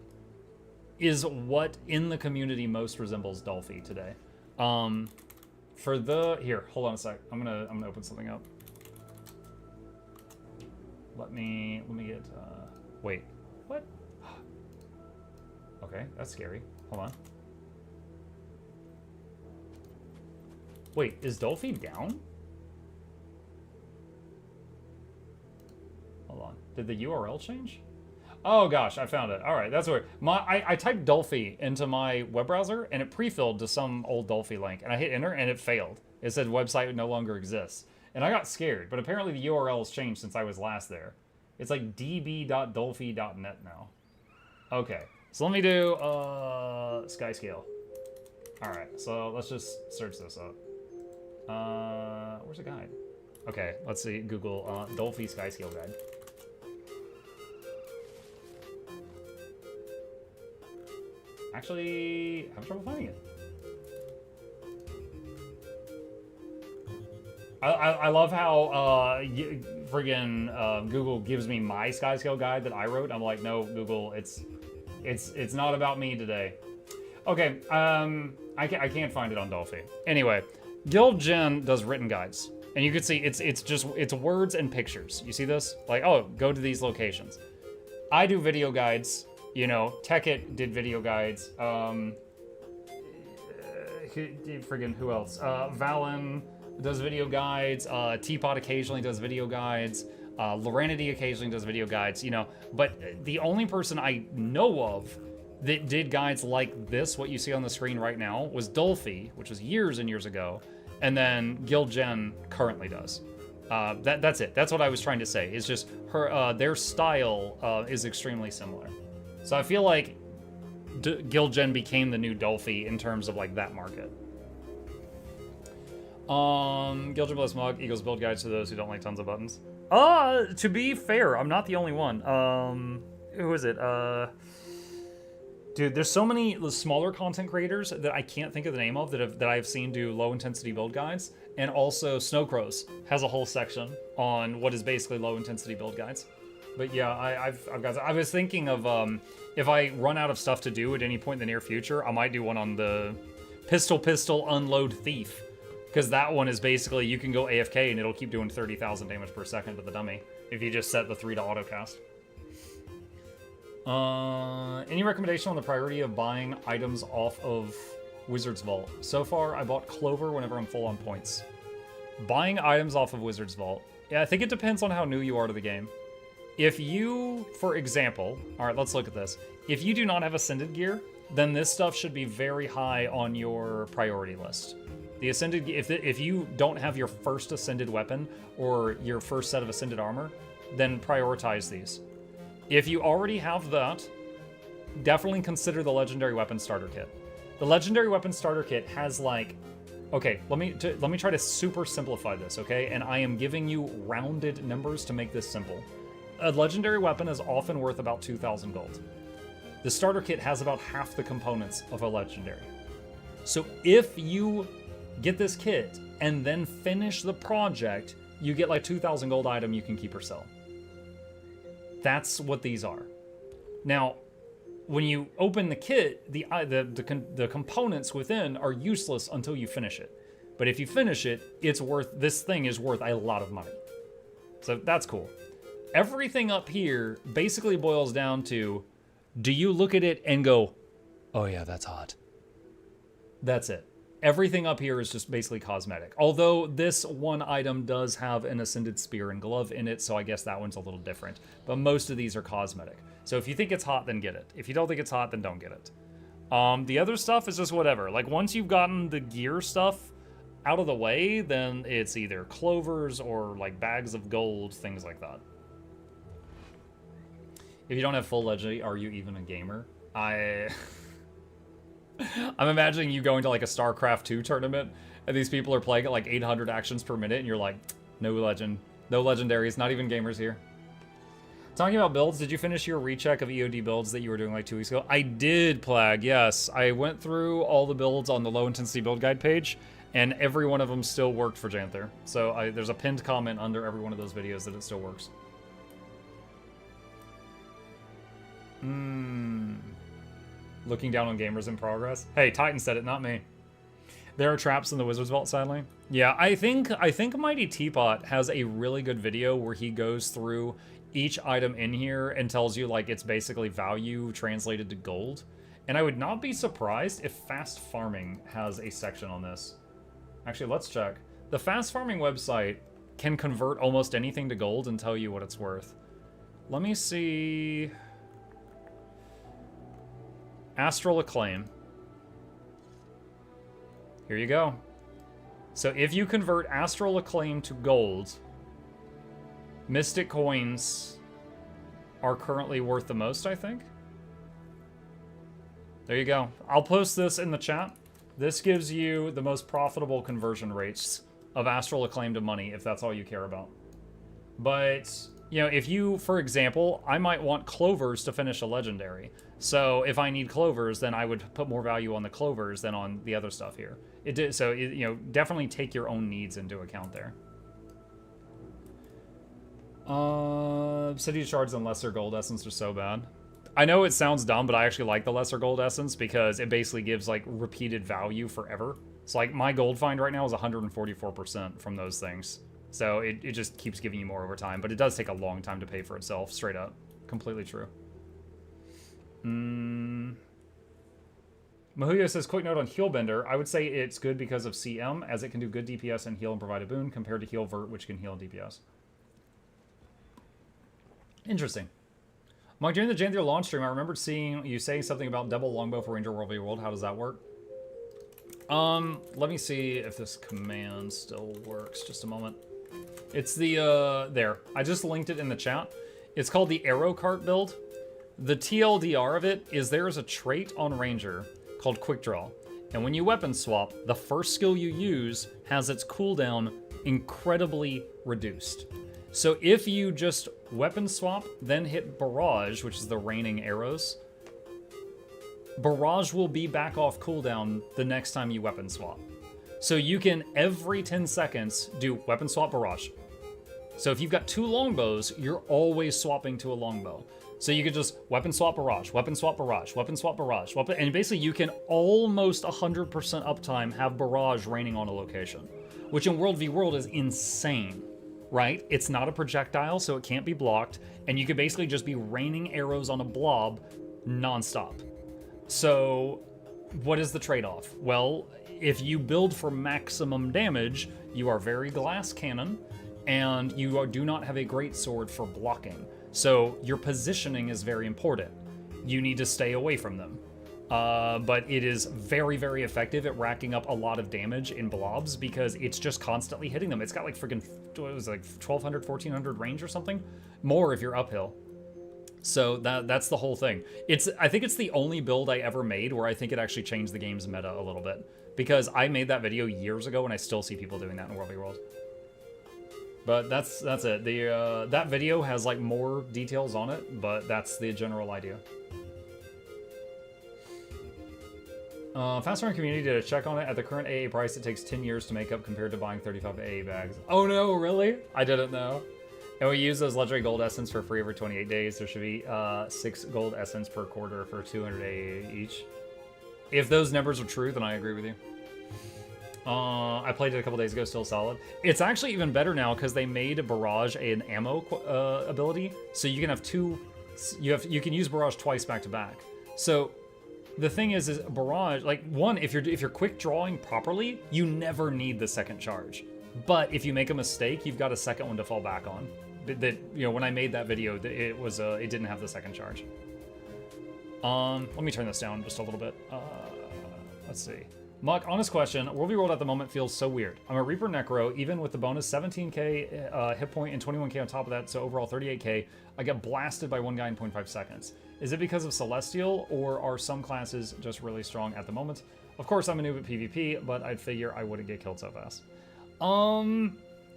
is what in the community most resembles Dolphy today. Here, hold on a sec. I'm gonna open something up. Let me get, wait, what? Okay, that's scary. Hold on. Wait, is Dolphy down? Hold on. Did the URL change? Oh gosh, I found it. All right, that's weird. I typed Dolphy into my web browser and it pre-filled to some old Dolphy link, and I hit enter and it failed. It said website no longer exists, and I got scared. But apparently the URL has changed since I was last there. It's like db.dolphy.net now. Okay. So let me do Skyscale. All right, so let's just search this up. Where's the guide? Okay, let's see. Google Dolphy Skyscale guide. Actually, I have trouble finding it. I love how friggin' Google gives me my Skyscale guide that I wrote. I'm like, no, Google, it's not about me today. Okay, I can't find it on Dolphy. Anyway, Guild Gen does written guides, and you can see it's words and pictures. You see this? Like, oh, go to these locations. I do video guides. You know, Tekkit did video guides. Friggin' who else? Valen does video guides. Teapot occasionally does video guides. Loranity occasionally does video guides, you know, but the only person I know of that did guides like this, what you see on the screen right now, was Dolphy, which was years and years ago, and then Guild Gen currently does. That's it. That's what I was trying to say. It's just their style is extremely similar. So I feel like Guild Gen became the new Dolphy in terms of like that market. Guild Gen Bless Mug equals build guides to those who don't like tons of buttons. To be fair, I'm not the only one. Who is it? Dude, there's so many smaller content creators that I can't think of the name of that I've seen do low intensity build guides, and also Snowcrows has a whole section on what is basically low intensity build guides. But yeah, I've got. I was thinking of if I run out of stuff to do at any point in the near future, I might do one on the pistol unload thief. Because that one is basically, you can go AFK and it'll keep doing 30,000 damage per second to the dummy if you just set the 3 to autocast. Any recommendation on the priority of buying items off of Wizard's Vault? So far, I bought Clover whenever I'm full on points. Buying items off of Wizard's Vault. Yeah, I think it depends on how new you are to the game. If you, for example, all right, let's look at this. If you do not have Ascended gear, then this stuff should be very high on your priority list. The Ascended, if you don't have your first Ascended weapon or your first set of Ascended armor, then prioritize these. If you already have that, definitely consider the Legendary Weapon Starter Kit. The Legendary Weapon Starter Kit has like, okay, let me try to super simplify this, okay? And I am giving you rounded numbers to make this simple. A Legendary Weapon is often worth about 2,000 gold. The Starter Kit has about half the components of a Legendary. So if you get this kit and then finish the project, you get like 2,000 gold item you can keep or sell. That's what these are. Now, when you open the kit, the components within are useless until you finish it. But if you finish it, this thing is worth a lot of money. So that's cool. Everything up here basically boils down to, do you look at it and go, oh yeah, that's hot? That's it. Everything up here is just basically cosmetic. Although this one item does have an Ascended Spear and Glove in it, so I guess that one's a little different. But most of these are cosmetic. So if you think it's hot, then get it. If you don't think it's hot, then don't get it. The other stuff is just whatever. Like, once you've gotten the gear stuff out of the way, then it's either clovers or, like, bags of gold, things like that. If you don't have full Legendary, are you even a gamer? I'm imagining you going to like a StarCraft 2 tournament and these people are playing at like 800 actions per minute and you're like, no legend, no legendaries, not even gamers here. Talking about builds, did you finish your recheck of EOD builds that you were doing like 2 weeks ago? I did, Plague, yes. I went through all the builds on the low intensity build guide page and every one of them still worked for Janther. So there's a pinned comment under every one of those videos that it still works. Looking down on gamers in progress. Hey, Titan said it, not me. There are traps in the Wizard's Vault, sadly. Yeah, I think Mighty Teapot has a really good video where he goes through each item in here and tells you like it's basically value translated to gold. And I would not be surprised if Fast Farming has a section on this. Actually, let's check. The Fast Farming website can convert almost anything to gold and tell you what it's worth. Let me see. Astral Acclaim. Here you go. So if you convert Astral Acclaim to gold, Mystic coins are currently worth the most, I think. There you go. I'll post this in the chat. This gives you the most profitable conversion rates of Astral Acclaim to money, if that's all you care about. But, you know, if you, for example, I might want clovers to finish a legendary. So if I need clovers, then I would put more value on the clovers than on the other stuff here. You know, definitely take your own needs into account there. City Shards and Lesser Gold Essence are so bad. I know it sounds dumb, but I actually like the Lesser Gold Essence because it basically gives, like, repeated value forever. It's like, my gold find right now is 144% from those things. So it just keeps giving you more over time, but it does take a long time to pay for itself, straight up. Completely true. Mahuyo says, quick note on Healbender. I would say it's good because of CM, as it can do good DPS and heal and provide a boon, compared to Heal Vert, which can heal and DPS. Interesting. Mike, during the Janther launch stream, I remembered seeing you saying something about double longbow for Ranger World v World. How does that work? Let me see if this command still works. Just a moment. It's the, there. I just linked it in the chat. It's called the Arrow Cart build. The TLDR of it is there is a trait on Ranger called Quick Draw. And when you weapon swap, the first skill you use has its cooldown incredibly reduced. So if you just weapon swap, then hit Barrage, which is the raining arrows, Barrage will be back off cooldown the next time you weapon swap. So you can, every 10 seconds, do weapon swap, Barrage. So if you've got 2 longbows, you're always swapping to a longbow. So you could just weapon swap barrage, weapon swap barrage, weapon swap barrage, and basically you can almost 100% uptime have barrage raining on a location, which in World v World is insane, right? It's not a projectile, so it can't be blocked, and you could basically just be raining arrows on a blob nonstop. So what is the trade-off? Well, if you build for maximum damage, you are very glass cannon, and you do not have a great sword for blocking. So your positioning is very important. You need to stay away from them. But it is very, very effective at racking up a lot of damage in blobs because it's just constantly hitting them. It's got like freaking, what was it, like 1200, 1400 range or something? More if you're uphill. So that's the whole thing. I think it's the only build I ever made where I think it actually changed the game's meta a little bit. Because I made that video years ago and I still see people doing that in World v. World. But that's it. That video has like more details on it, but that's the general idea. Fast Running Community did a check on it. At the current AA price, it takes 10 years to make up compared to buying 35 AA bags. Oh no, really? I didn't know. And we use those legendary gold essence for free every 28 days. There should be 6 gold essence per quarter for 200 AA each. If those numbers are true, then I agree with you. I played it a couple days ago, still solid. It's actually even better now because they made Barrage an ammo ability, so you can have two. You can use Barrage twice back to back. So the thing is Barrage, like one, if you're quick drawing properly, you never need the second charge. But if you make a mistake, you've got a second one to fall back on. That, you know, when I made that video, it didn't have the second charge. Let me turn this down just a little bit. Let's see. Muck, honest question. World v. World at the moment feels so weird. I'm a Reaper Necro, even with the bonus 17k hit point and 21k on top of that, so overall 38k. I get blasted by one guy in 0.5 seconds. Is it because of Celestial, or are some classes just really strong at the moment? Of course, I'm a noob at PvP, but I'd figure I wouldn't get killed so fast.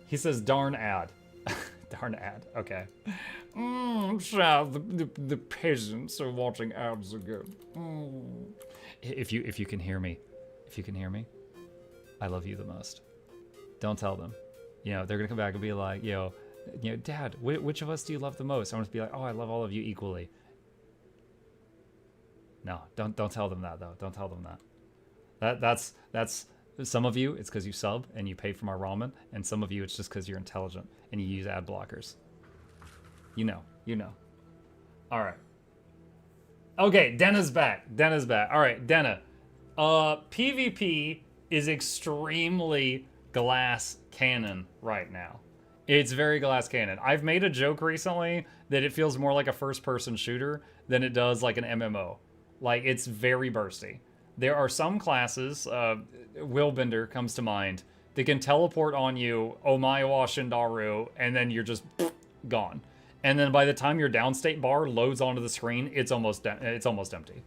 He says, darn ad. Darn ad, okay. Sad, the peasants are watching ads again. If you can hear me, I love you the most. Don't tell them. You know, they're gonna come back and be like, you know, Dad, which of us do you love the most? I'm gonna be like, oh, I love all of you equally. No, don't tell them that though. Don't tell them that. That's some of you, it's because you sub and you pay for my ramen, and some of you, it's just because you're intelligent and you use ad blockers. You know. All right. Okay, Denna's back. All right, Denna. PvP is extremely glass cannon right now. It's very glass cannon. I've made a joke recently that it feels more like a first-person shooter than it does like an MMO. Like, it's very bursty. There are some classes, Willbender comes to mind, that can teleport on you, Omaewa Shindaru, and then you're just gone. And then by the time your downstate bar loads onto the screen, it's almost empty.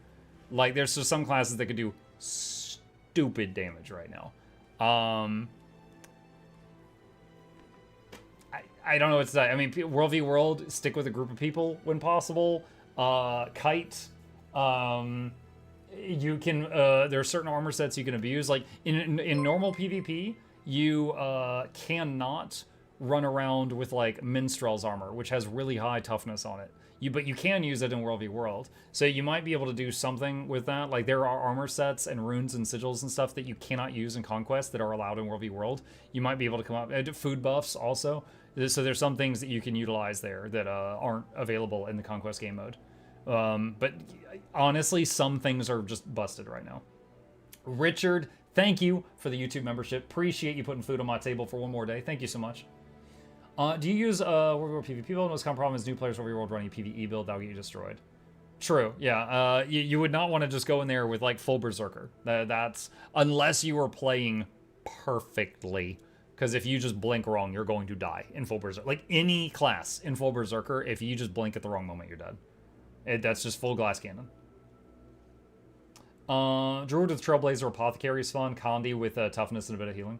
Like, there's just some classes that could do stupid damage right now. I don't know what to say. I mean, World v. World, stick with a group of people when possible. Kite, you can, there are certain armor sets you can abuse. Like, in normal PvP, you cannot run around with, like, Minstrel's armor, which has really high toughness on it. But you can use it in World v. World. So you might be able to do something with that. Like, there are armor sets and runes and sigils and stuff that you cannot use in Conquest that are allowed in World v. World. You might be able to come up... food buffs also. So there's some things that you can utilize there that aren't available in the Conquest game mode. But honestly, some things are just busted right now. Richard, thank you for the YouTube membership. Appreciate you putting food on my table for one more day. Thank you so much. Do you use World War PvP build? Most common problem is new players World War World running a PvE build, that'll get you destroyed. True, yeah. You would not want to just go in there with like full Berserker. That's unless you are playing perfectly. Because if you just blink wrong, you're going to die in full Berserker. Like any class in full Berserker, if you just blink at the wrong moment, you're dead. That's just full glass cannon. Druid with Trailblazer Apothecary is fun. Condi with toughness and a bit of healing.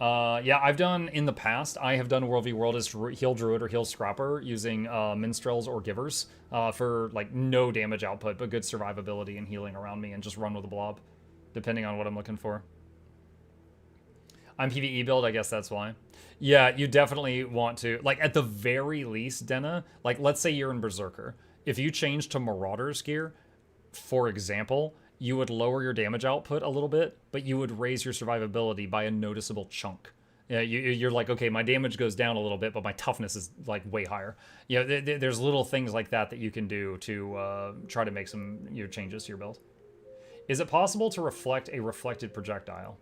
Yeah, I've done in the past. I have done World v. World as Heal Druid or Heal Scrapper using Minstrels or Givers for like no damage output, but good survivability and healing around me, and just run with a blob, depending on what I'm looking for. I'm PvE build, I guess that's why. Yeah, you definitely want to, like, at the very least, Denna, like, let's say you're in Berserker. If you change to Marauder's gear, for example, you would lower your damage output a little bit, but you would raise your survivability by a noticeable chunk. Yeah, you're like, okay, my damage goes down a little bit, but my toughness is, like, way higher. You know, there's little things like that that you can do to try to make some changes to your build. Is it possible to reflect a reflected projectile?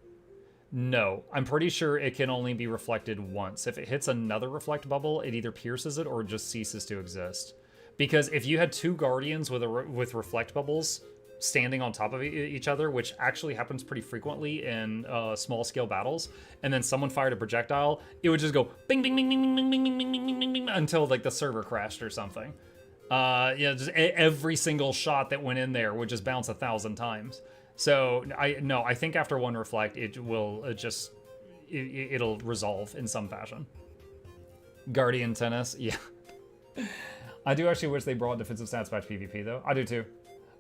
No, I'm pretty sure it can only be reflected once. If it hits another reflect bubble, it either pierces it or it just ceases to exist. Because if you had two guardians with reflect bubbles, standing on top of each other, which actually happens pretty frequently in small scale battles, and then someone fired a projectile, it would just go bing, bing, bing, bing, bing, bing, bing, bing, bing, bing, bing, bing, until like the server crashed or something. Just every single shot that went in there would just bounce 1,000 times. So I think after one reflect, it will it'll resolve in some fashion. Guardian tennis, yeah. I do actually wish they brought defensive stats patch PvP though. I do too.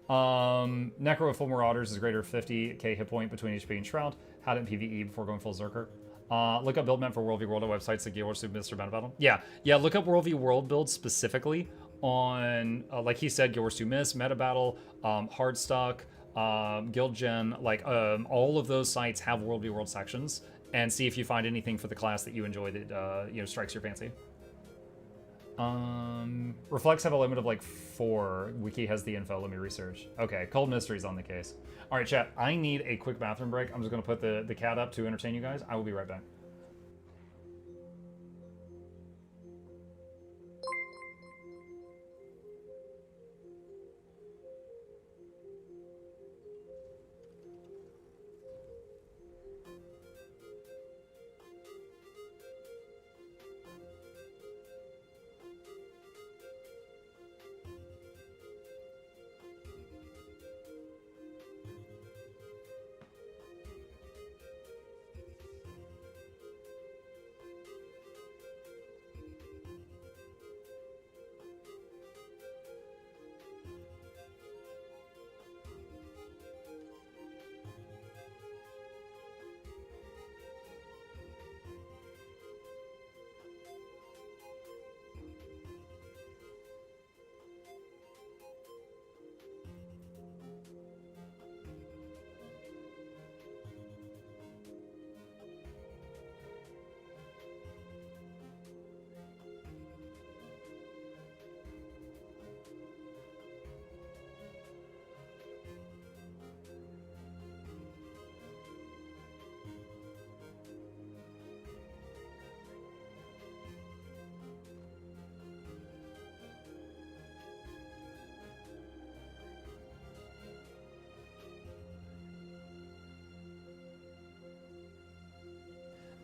Necro with full Marauders is greater 50k hit point between HP and Shroud. Had it in PvE before going full Zerker. Look up build map for World v World at websites like Guild Wars Super Mr. Battle. Yeah, look up World v World builds specifically on, like he said, Guild Wars 2 Miss, Meta Battle, Hardstock, Guild Gen, like all of those sites have World v World sections, and see if you find anything for the class that you enjoy that strikes your fancy. Reflex have a limit of like 4. Wiki has the info. Let me research. Okay, Cold Mystery's on the case. All right, chat. I need a quick bathroom break. I'm just gonna put the cat up to entertain you guys. I will be right back.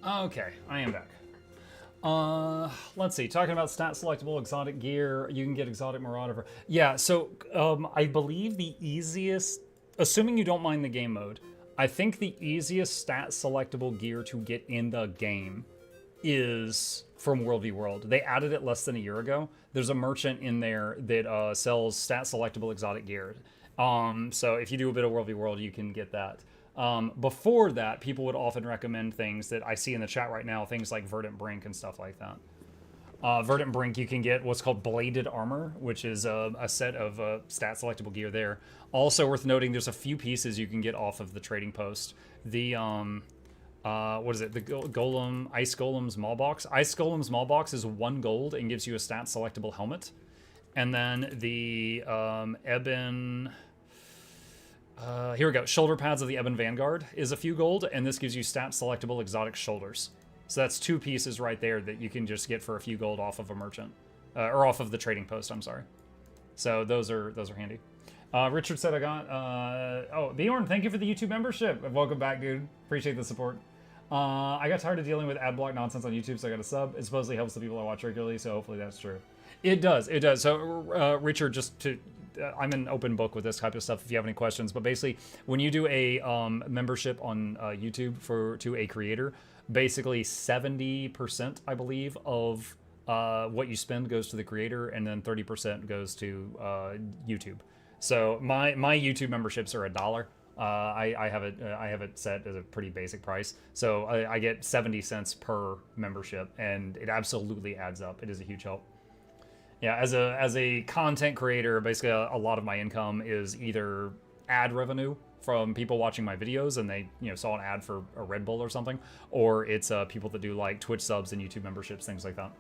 Okay, I am back. Let's see. Talking about stat selectable exotic gear, you can get exotic Marauder for... Yeah, so I believe the easiest, assuming you don't mind the game mode, I think the easiest stat selectable gear to get in the game is from World v World. They added it less than a year ago. There's a merchant in there that sells stat selectable exotic gear. So if you do a bit of World v World, you can get that. Before that, people would often recommend things that I see in the chat right now, things like Verdant Brink and stuff like that. Verdant Brink, you can get what's called Bladed Armor, which is a set of stat selectable gear there. Also worth noting, there's a few pieces you can get off of the trading post. The, what is it? The Golem, Ice Golem's Maul Box. Ice Golem's Maul Box is 1 gold and gives you a stat selectable helmet. And then the Ebon... here we go. Shoulder pads of the Ebon Vanguard is a few gold, and this gives you stat selectable exotic shoulders. So that's 2 pieces right there that you can just get for a few gold off of a merchant, or off of the trading post. I'm sorry. So those are handy. Richard said I got. Oh, Bjorn, thank you for the YouTube membership. Welcome back, dude. Appreciate the support. I got tired of dealing with ad block nonsense on YouTube, so I got a sub. It supposedly helps the people I watch regularly, so hopefully that's true. It does. It does. So, Richard, just to. I'm an open book with this type of stuff if you have any questions, but basically when you do a membership on YouTube to a creator, basically 70%, I believe, of what you spend goes to the creator, and then 30% goes to YouTube. So my YouTube memberships are $1. I have it set as a pretty basic price, so I get 70 cents per membership, and it absolutely adds up. It is a huge help. Yeah, as a content creator, basically a lot of my income is either ad revenue from people watching my videos and they saw an ad for a Red Bull or something, or it's people that do like Twitch subs and YouTube memberships, things like that.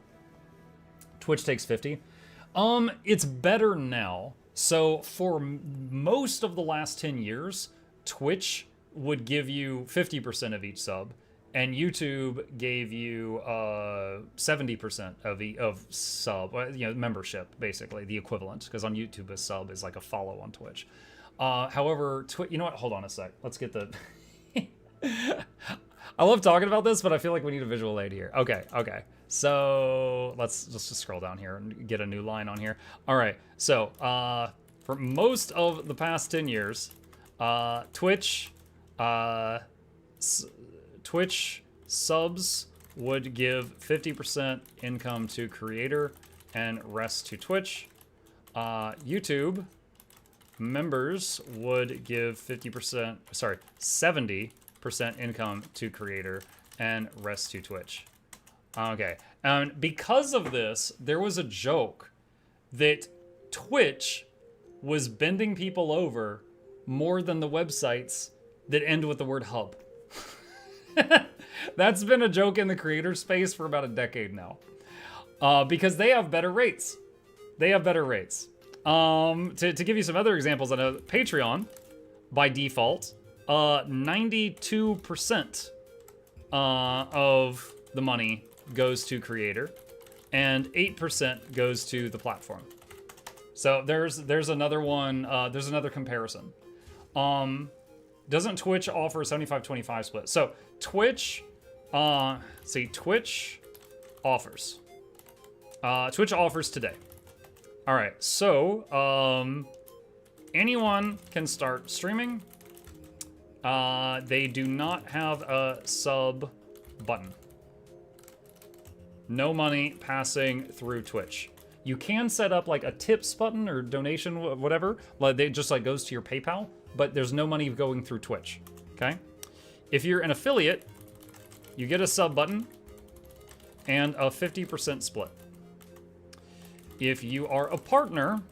Twitch takes 50. It's better now. So for most of the last 10 years, Twitch would give you 50% of each sub, and YouTube gave you 70% of sub, membership, basically the equivalent, because on YouTube a sub is like a follow on Twitch. However, you know what? Hold on a sec. Let's get the... I love talking about this, but I feel like we need a visual aid here. Okay. So let's just scroll down here and get a new line on here. All right. So for most of the past 10 years, Twitch subs would give 50% income to creator and rest to Twitch. YouTube members would give 70% income to creator and rest to Twitch. Okay, and because of this, there was a joke that Twitch was bending people over more than the websites that end with the word hub. That's been a joke in the creator space for about a decade now. Because they have better rates. To give you some other examples, I know Patreon, by default, 92% of the money goes to creator, and 8% goes to the platform. So there's another one. There's another comparison. Doesn't Twitch offer a 75-25 split? So Twitch, Twitch offers. Twitch offers today. All right, so anyone can start streaming. They do not have a sub button. No money passing through Twitch. You can set up like a tips button or donation, whatever. Like it just like goes to your PayPal, but there's no money going through Twitch. Okay. If you're an affiliate, you get a sub button and a 50% split. If you are a partner,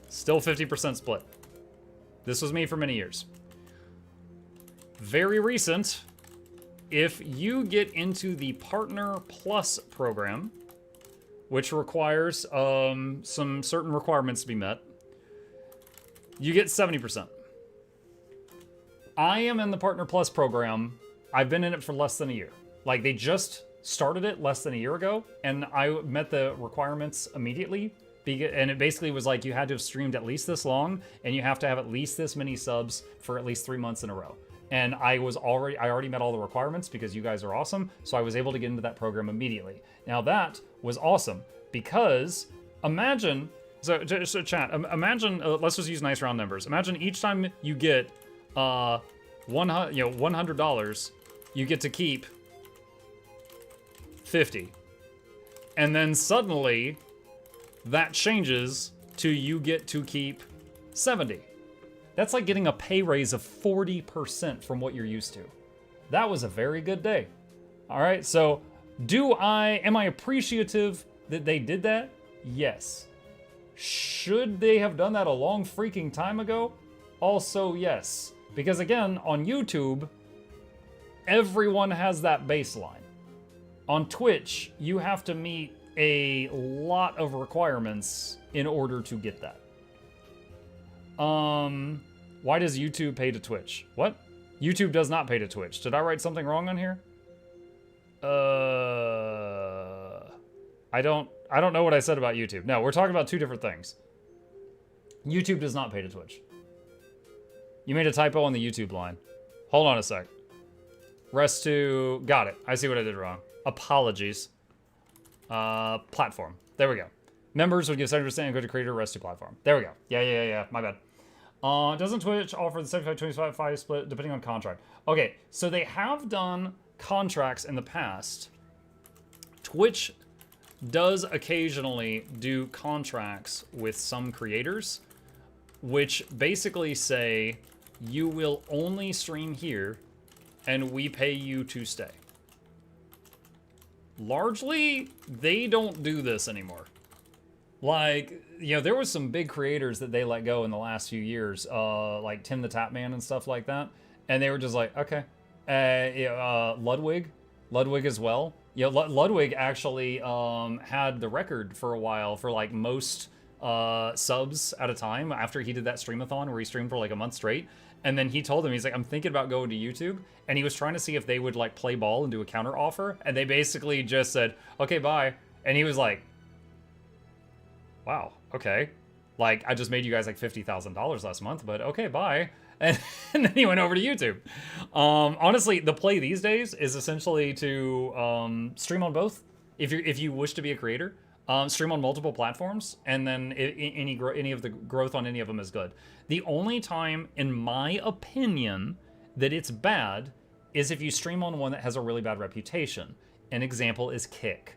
still 50% split. This was me for many years. Very recent, if you get into the Partner Plus program, which requires some certain requirements to be met, you get 70%. I am in the Partner Plus program. I've been in it for less than a year. Like, they just started it less than a year ago, and I met the requirements immediately. And it basically was like you had to have streamed at least this long, and you have to have at least this many subs for at least 3 months in a row. And I already met all the requirements because you guys are awesome, so I was able to get into that program immediately. Now that was awesome because imagine, so chat, imagine, let's just use nice round numbers. Imagine each time you get $100, you get to keep 50, and then suddenly that changes to you get to keep 70. That's like getting a pay raise of 40% from what you're used to. That was a very good day. All right, so am I appreciative that they did that? Yes. Should they have done that a long freaking time ago? Also, yes. Because again, on YouTube, everyone has that baseline. On Twitch, you have to meet a lot of requirements in order to get that. Why does YouTube pay to Twitch? What? YouTube does not pay to Twitch. Did I write something wrong on here? I don't know what I said about YouTube. No, we're talking about two different things. YouTube does not pay to Twitch. You made a typo on the YouTube line. Hold on a sec. Rest to... Got it. I see what I did wrong. Apologies. Platform. There we go. Members would give 70% and go to creator, rest to platform. There we go. Yeah. My bad. Doesn't Twitch offer the 75-25 split depending on contract? Okay, so they have done contracts in the past. Twitch does occasionally do contracts with some creators, which basically say you will only stream here and we pay you to stay. Largely, they don't do this anymore. Like, there was some big creators that they let go in the last few years, like Tim the Tapman and stuff like that. And they were just like, okay. Ludwig as well. Ludwig actually had the record for a while for like most subs at a time after he did that streamathon where he streamed for like a month straight. And then he told them, he's like, I'm thinking about going to YouTube. And he was trying to see if they would like play ball and do a counter offer. And they basically just said, okay, bye. And he was like, wow, okay. Like, I just made you guys like $50,000 last month, but okay, bye. And then he went over to YouTube. Honestly, the play these days is essentially to stream on both. If you wish to be a creator, stream on multiple platforms, and then any of the growth on any of them is good. The only time, in my opinion, that it's bad is if you stream on one that has a really bad reputation. An example is Kick.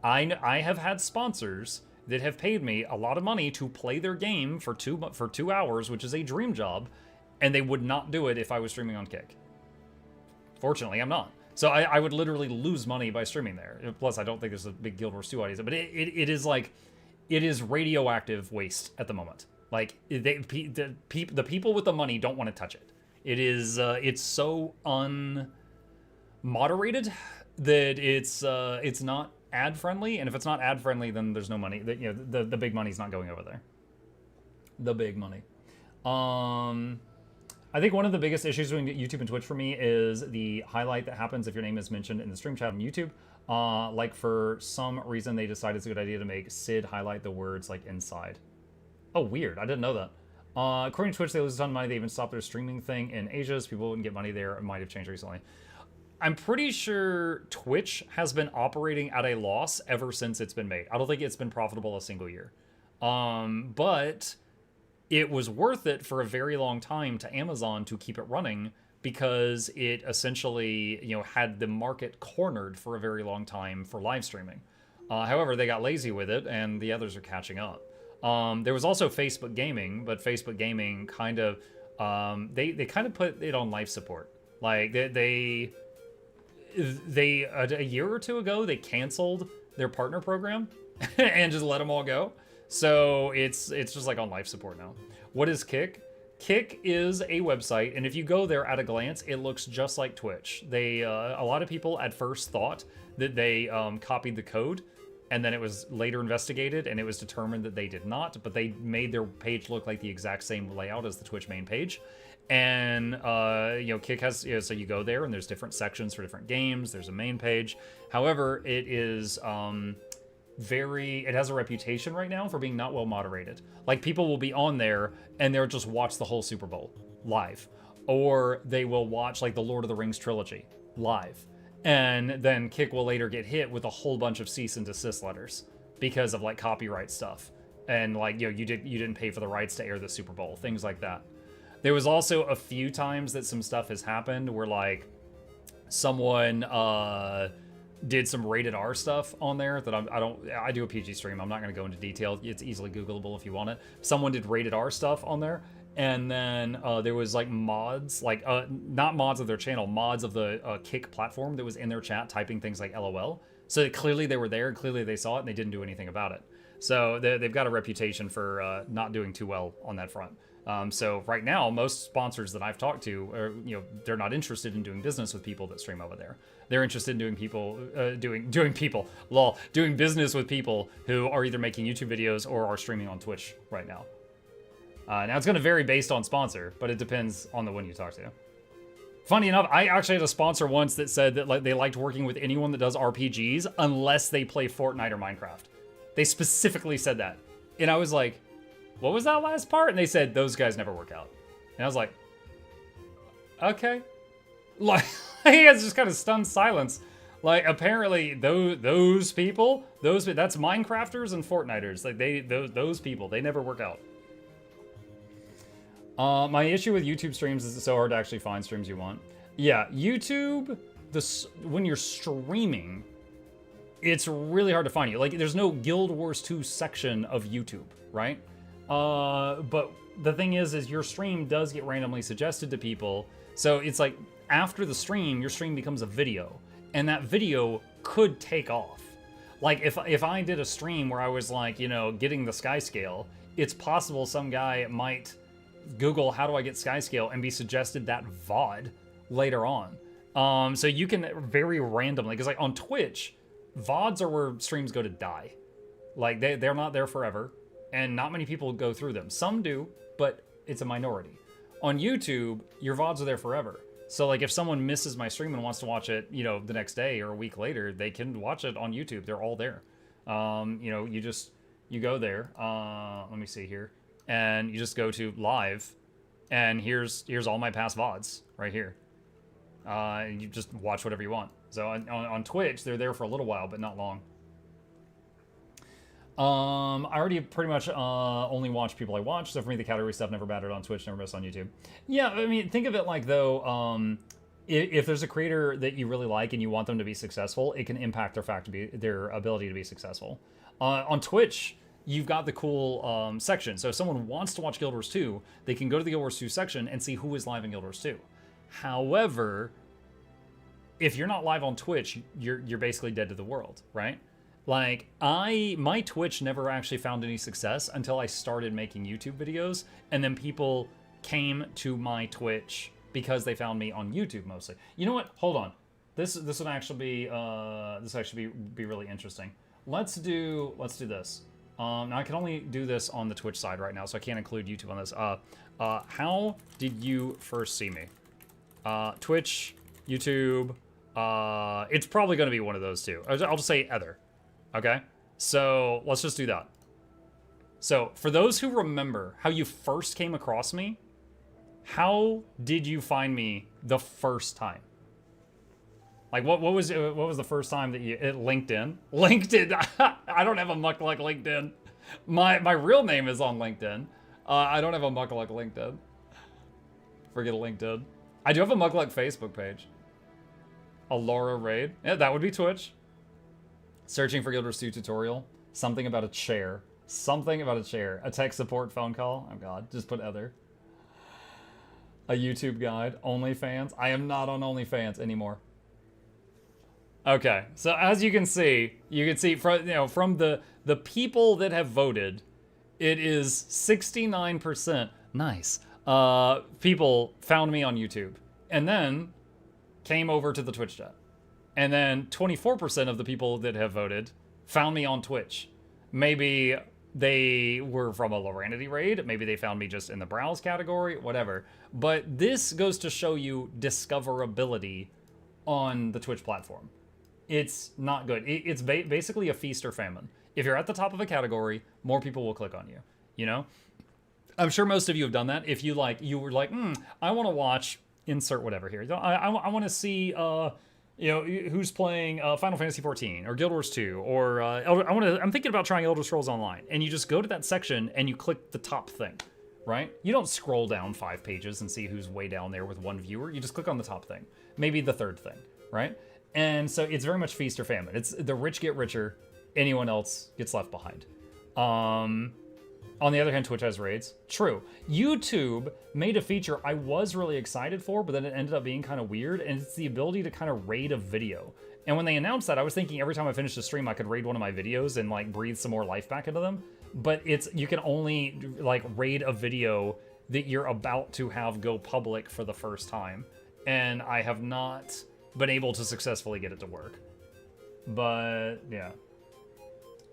I have had sponsors that have paid me a lot of money to play their game for 2 hours, which is a dream job, and they would not do it if I was streaming on Kick. Fortunately, I'm not. So I would literally lose money by streaming there. Plus, I don't think there's a big Guild Wars 2 audience, but it is like, it is radioactive waste at the moment. Like, the people with the money don't want to touch it. It is, it's so unmoderated that it's not ad friendly, and if it's not ad friendly, then there's no money. You know, the big money's not going over there. The big money. I think one of the biggest issues between YouTube and Twitch for me is the highlight that happens if your name is mentioned in the stream chat on YouTube. Like, for some reason, they decided it's a good idea to make Sid highlight the words, like, inside. Oh, weird. I didn't know that. According to Twitch, they lose a ton of money. They even stopped their streaming thing in Asia, so people wouldn't get money there. It might have changed recently. I'm pretty sure Twitch has been operating at a loss ever since it's been made. I don't think it's been profitable a single year. But it was worth it for a very long time to Amazon to keep it running, because it essentially, you know, had the market cornered for a very long time for live streaming. However, they got lazy with it, and the others are catching up. There was also Facebook Gaming, but Facebook Gaming kind of, they kind of put it on life support. Like, they a year or two ago, they canceled their partner program and just let them all go. So it's just like on life support now. What is Kick? Kick is a website, and if you go there at a glance, it looks just like Twitch. They a lot of people at first thought that they copied the code, and then it was later investigated, and it was determined that they did not, but they made their page look like the exact same layout as the Twitch main page. And, you know, Kick has, you know, so you go there, and there's different sections for different games. There's a main page. However, it is it has a reputation right now for being not well moderated. Like, people will be on there, and they'll just watch the whole Super Bowl live. Or they will watch, like, the Lord of the Rings trilogy live. And then Kick will later get hit with a whole bunch of cease and desist letters because of, like, copyright stuff. And, like, you know, you didn't pay for the rights to air the Super Bowl, things like that. There was also a few times that some stuff has happened where, like, someone did some rated R stuff on there that I do a PG stream. I'm not going to go into detail. It's easily Googleable if you want it. Someone did rated R stuff on there, and then there was, like, mods, like, not mods of their channel, mods of the Kick platform that was in their chat typing things like LOL. So clearly they were there, and clearly they saw it, and they didn't do anything about it. So they've got a reputation for not doing too well on that front. So right now, most sponsors that I've talked to are, you know, they're not interested in doing business with people that stream over there. They're interested in doing doing business with people who are either making YouTube videos or are streaming on Twitch right now. Now it's going to vary based on sponsor, but it depends on the one you talk to. Funny enough, I actually had a sponsor once that said that, like, they liked working with anyone that does RPGs unless they play Fortnite or Minecraft. They specifically said that. And I was like, what was that last part? And they said, those guys never work out. And I was like, okay. Like, it's just kind of stunned silence. Like, apparently those people, that's Minecrafters and Fortniters. Like, those people, they never work out. My issue with YouTube streams is it's so hard to actually find streams you want. Yeah, YouTube, when you're streaming, it's really hard to find you. Like, there's no Guild Wars 2 section of YouTube, right? But the thing is your stream does get randomly suggested to people. So it's like, after the stream, your stream becomes a video, and that video could take off. Like, if I did a stream where I was, like, you know, getting the sky scale, it's possible some guy might Google how do I get sky scale and be suggested that VOD later on. So you can very randomly, because, like, on Twitch, VODs are where streams go to die. Like, they're not there forever, and not many people go through them. Some do, but it's a minority. On YouTube, your VODs are there forever. So, like, if someone misses my stream and wants to watch it, you know, the next day or a week later, they can watch it on YouTube. They're all there. You know, you you go there. Let me see here. And you just go to live. And here's all my past VODs right here. You just watch whatever you want. So on Twitch, they're there for a little while, but not long. I already pretty much only watch people I watch, so for me the category stuff never mattered on Twitch, never missed on YouTube. Yeah, I mean, think of it like though, if there's a creator that you really like and you want them to be successful, it can impact their ability to be successful. On Twitch, you've got the cool section. So if someone wants to watch Guild Wars 2, they can go to the Guild Wars 2 section and see who is live in Guild Wars 2. However, if you're not live on Twitch, you're basically dead to the world, right? Like, my Twitch never actually found any success until I started making YouTube videos, and then people came to my Twitch because they found me on YouTube mostly. You know what? Hold on. This would actually be really interesting. Let's do this. Now I can only do this on the Twitch side right now, so I can't include YouTube on this. How did you first see me? Twitch, YouTube. It's probably going to be one of those two. I'll just say either. Okay, so let's just do that. So for those who remember how you first came across me, how did you find me the first time? Like what was the first time that you LinkedIn? LinkedIn. I don't have a Mukluk LinkedIn. My real name is on LinkedIn. I don't have a Mukluk LinkedIn. Forget a LinkedIn. I do have a Mukluk Facebook page. A Laura raid. Yeah, that would be Twitch. Searching for Guild Wars 2 tutorial. Something about a chair. Something about a chair. A tech support phone call. Oh god, just put other. A YouTube guide. OnlyFans. I am not on OnlyFans anymore. Okay, so as you can see from the people that have voted, it is 69%. Nice. People found me on YouTube and then came over to the Twitch chat. And then 24% of the people that have voted found me on Twitch. Maybe they were from a Loranity raid. Maybe they found me just in the browse category, whatever. But this goes to show you discoverability on the Twitch platform. It's not good. It's basically a feast or famine. If you're at the top of a category, more people will click on you, you know? I'm sure most of you have done that. If you were like, I want to watch, insert whatever here. I want to see, who's playing Final Fantasy 14 or Guild Wars 2 or I'm thinking about trying Elder Scrolls Online, and you just go to that section and you click the top thing, right? You don't scroll down 5 pages and see who's way down there with 1 viewer. You just click on the top thing, maybe the 3rd thing, right? And so it's very much feast or famine. It's the rich get richer, anyone else gets left behind. On the other hand, Twitch has raids. True. YouTube made a feature I was really excited for, but then it ended up being kind of weird, and it's the ability to kind of raid a video. And when they announced that, I was thinking every time I finished a stream, I could raid one of my videos and like breathe some more life back into them. But you can only like raid a video that you're about to have go public for the first time. And I have not been able to successfully get it to work. But yeah.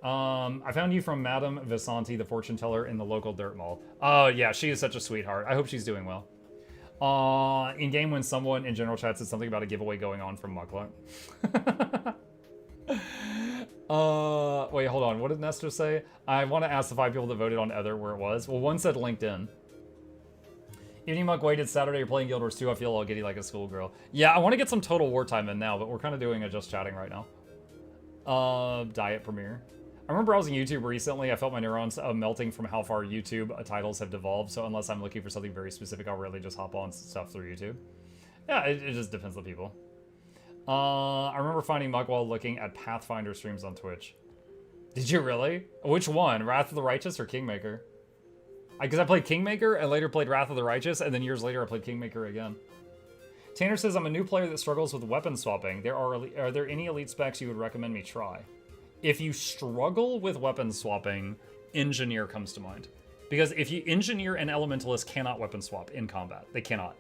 I found you from Madame Visanti, the fortune teller in the local dirt mall. Oh yeah, she is such a sweetheart. I hope she's doing well. In game when someone in general chat said something about a giveaway going on from Mukluk. Wait, hold on. What did Nestor say? I want to ask the 5 people that voted on Other where it was. Well, one said LinkedIn. Evening Muck waited Saturday, you're playing Guild Wars 2. I feel all giddy like a schoolgirl. Yeah, I want to get some Total War time in now, but we're kind of doing a just chatting right now. Diet Premiere. I remember browsing YouTube recently. I felt my neurons melting from how far YouTube titles have devolved. So unless I'm looking for something very specific, I'll really just hop on stuff through YouTube. Yeah, it just depends on people. I remember finding Muck while looking at Pathfinder streams on Twitch. Did you really? Which one? Wrath of the Righteous or Kingmaker? Because I played Kingmaker and later played Wrath of the Righteous, and then years later I played Kingmaker again. Tanner says, I'm a new player that struggles with weapon swapping. Are there any elite specs you would recommend me try? If you struggle with weapon swapping, Engineer comes to mind. Because if you Engineer and Elementalist cannot weapon swap in combat. They cannot.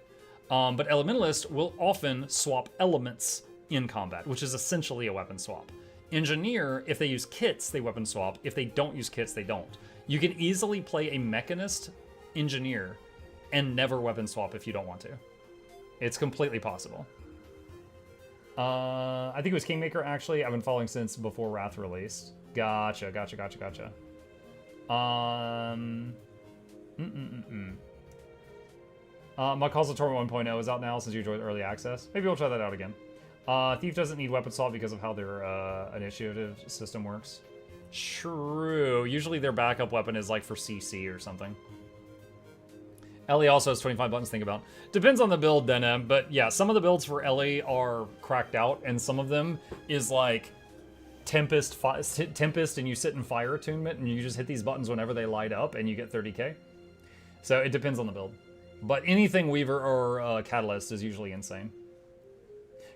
But Elementalist will often swap elements in combat, which is essentially a weapon swap. Engineer, if they use kits, they weapon swap. If they don't use kits, they don't. You can easily play a Mechanist Engineer and never weapon swap if you don't want to. It's completely possible. I think it was Kingmaker, actually. I've been following since before Wrath released. Gotcha. My Causal Torment 1.0 is out now since you enjoyed early access. Maybe we'll try that out again. Thief doesn't need weapon assault because of how their initiative system works. True. Usually their backup weapon is like for CC or something. Ellie also has 25 buttons to think about. Depends on the build, then, but yeah, some of the builds for Ellie are cracked out, and some of them is like Tempest, and you sit in fire attunement, and you just hit these buttons whenever they light up, and you get 30k. So it depends on the build. But anything Weaver or Catalyst is usually insane.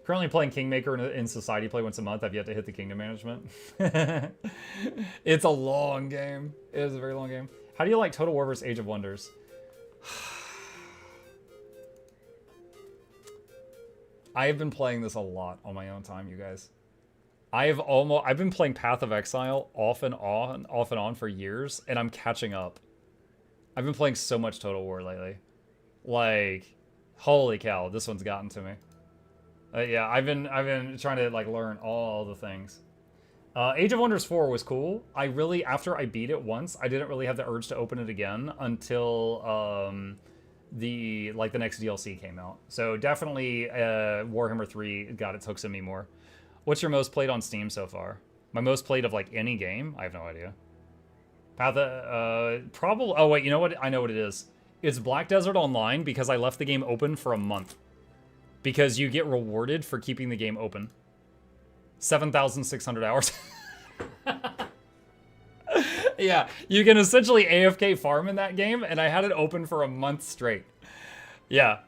Currently playing Kingmaker in Society Play once a month. I've yet to hit the Kingdom Management. It's a long game. It is a very long game. How do you like Total War vs. Age of Wonders? I've been playing this a lot on my own time, you guys. I've been playing Path of Exile off and on for years, and I'm catching up. I've been playing so much Total War lately. Like, holy cow, this one's gotten to me. Yeah, I've been trying to like learn all the things. Age of Wonders 4 was cool. I really, after I beat it once, I didn't really have the urge to open it again until the next DLC came out. So definitely Warhammer 3 got its hooks in me more. What's your most played on Steam so far? My most played of like any game? I have no idea. Probably. Oh wait, you know what? I know what it is. It's Black Desert Online because I left the game open for a month. Because you get rewarded for keeping the game open. 7,600 hours. Yeah, you can essentially AFK farm in that game, and I had it open for a month straight. Yeah.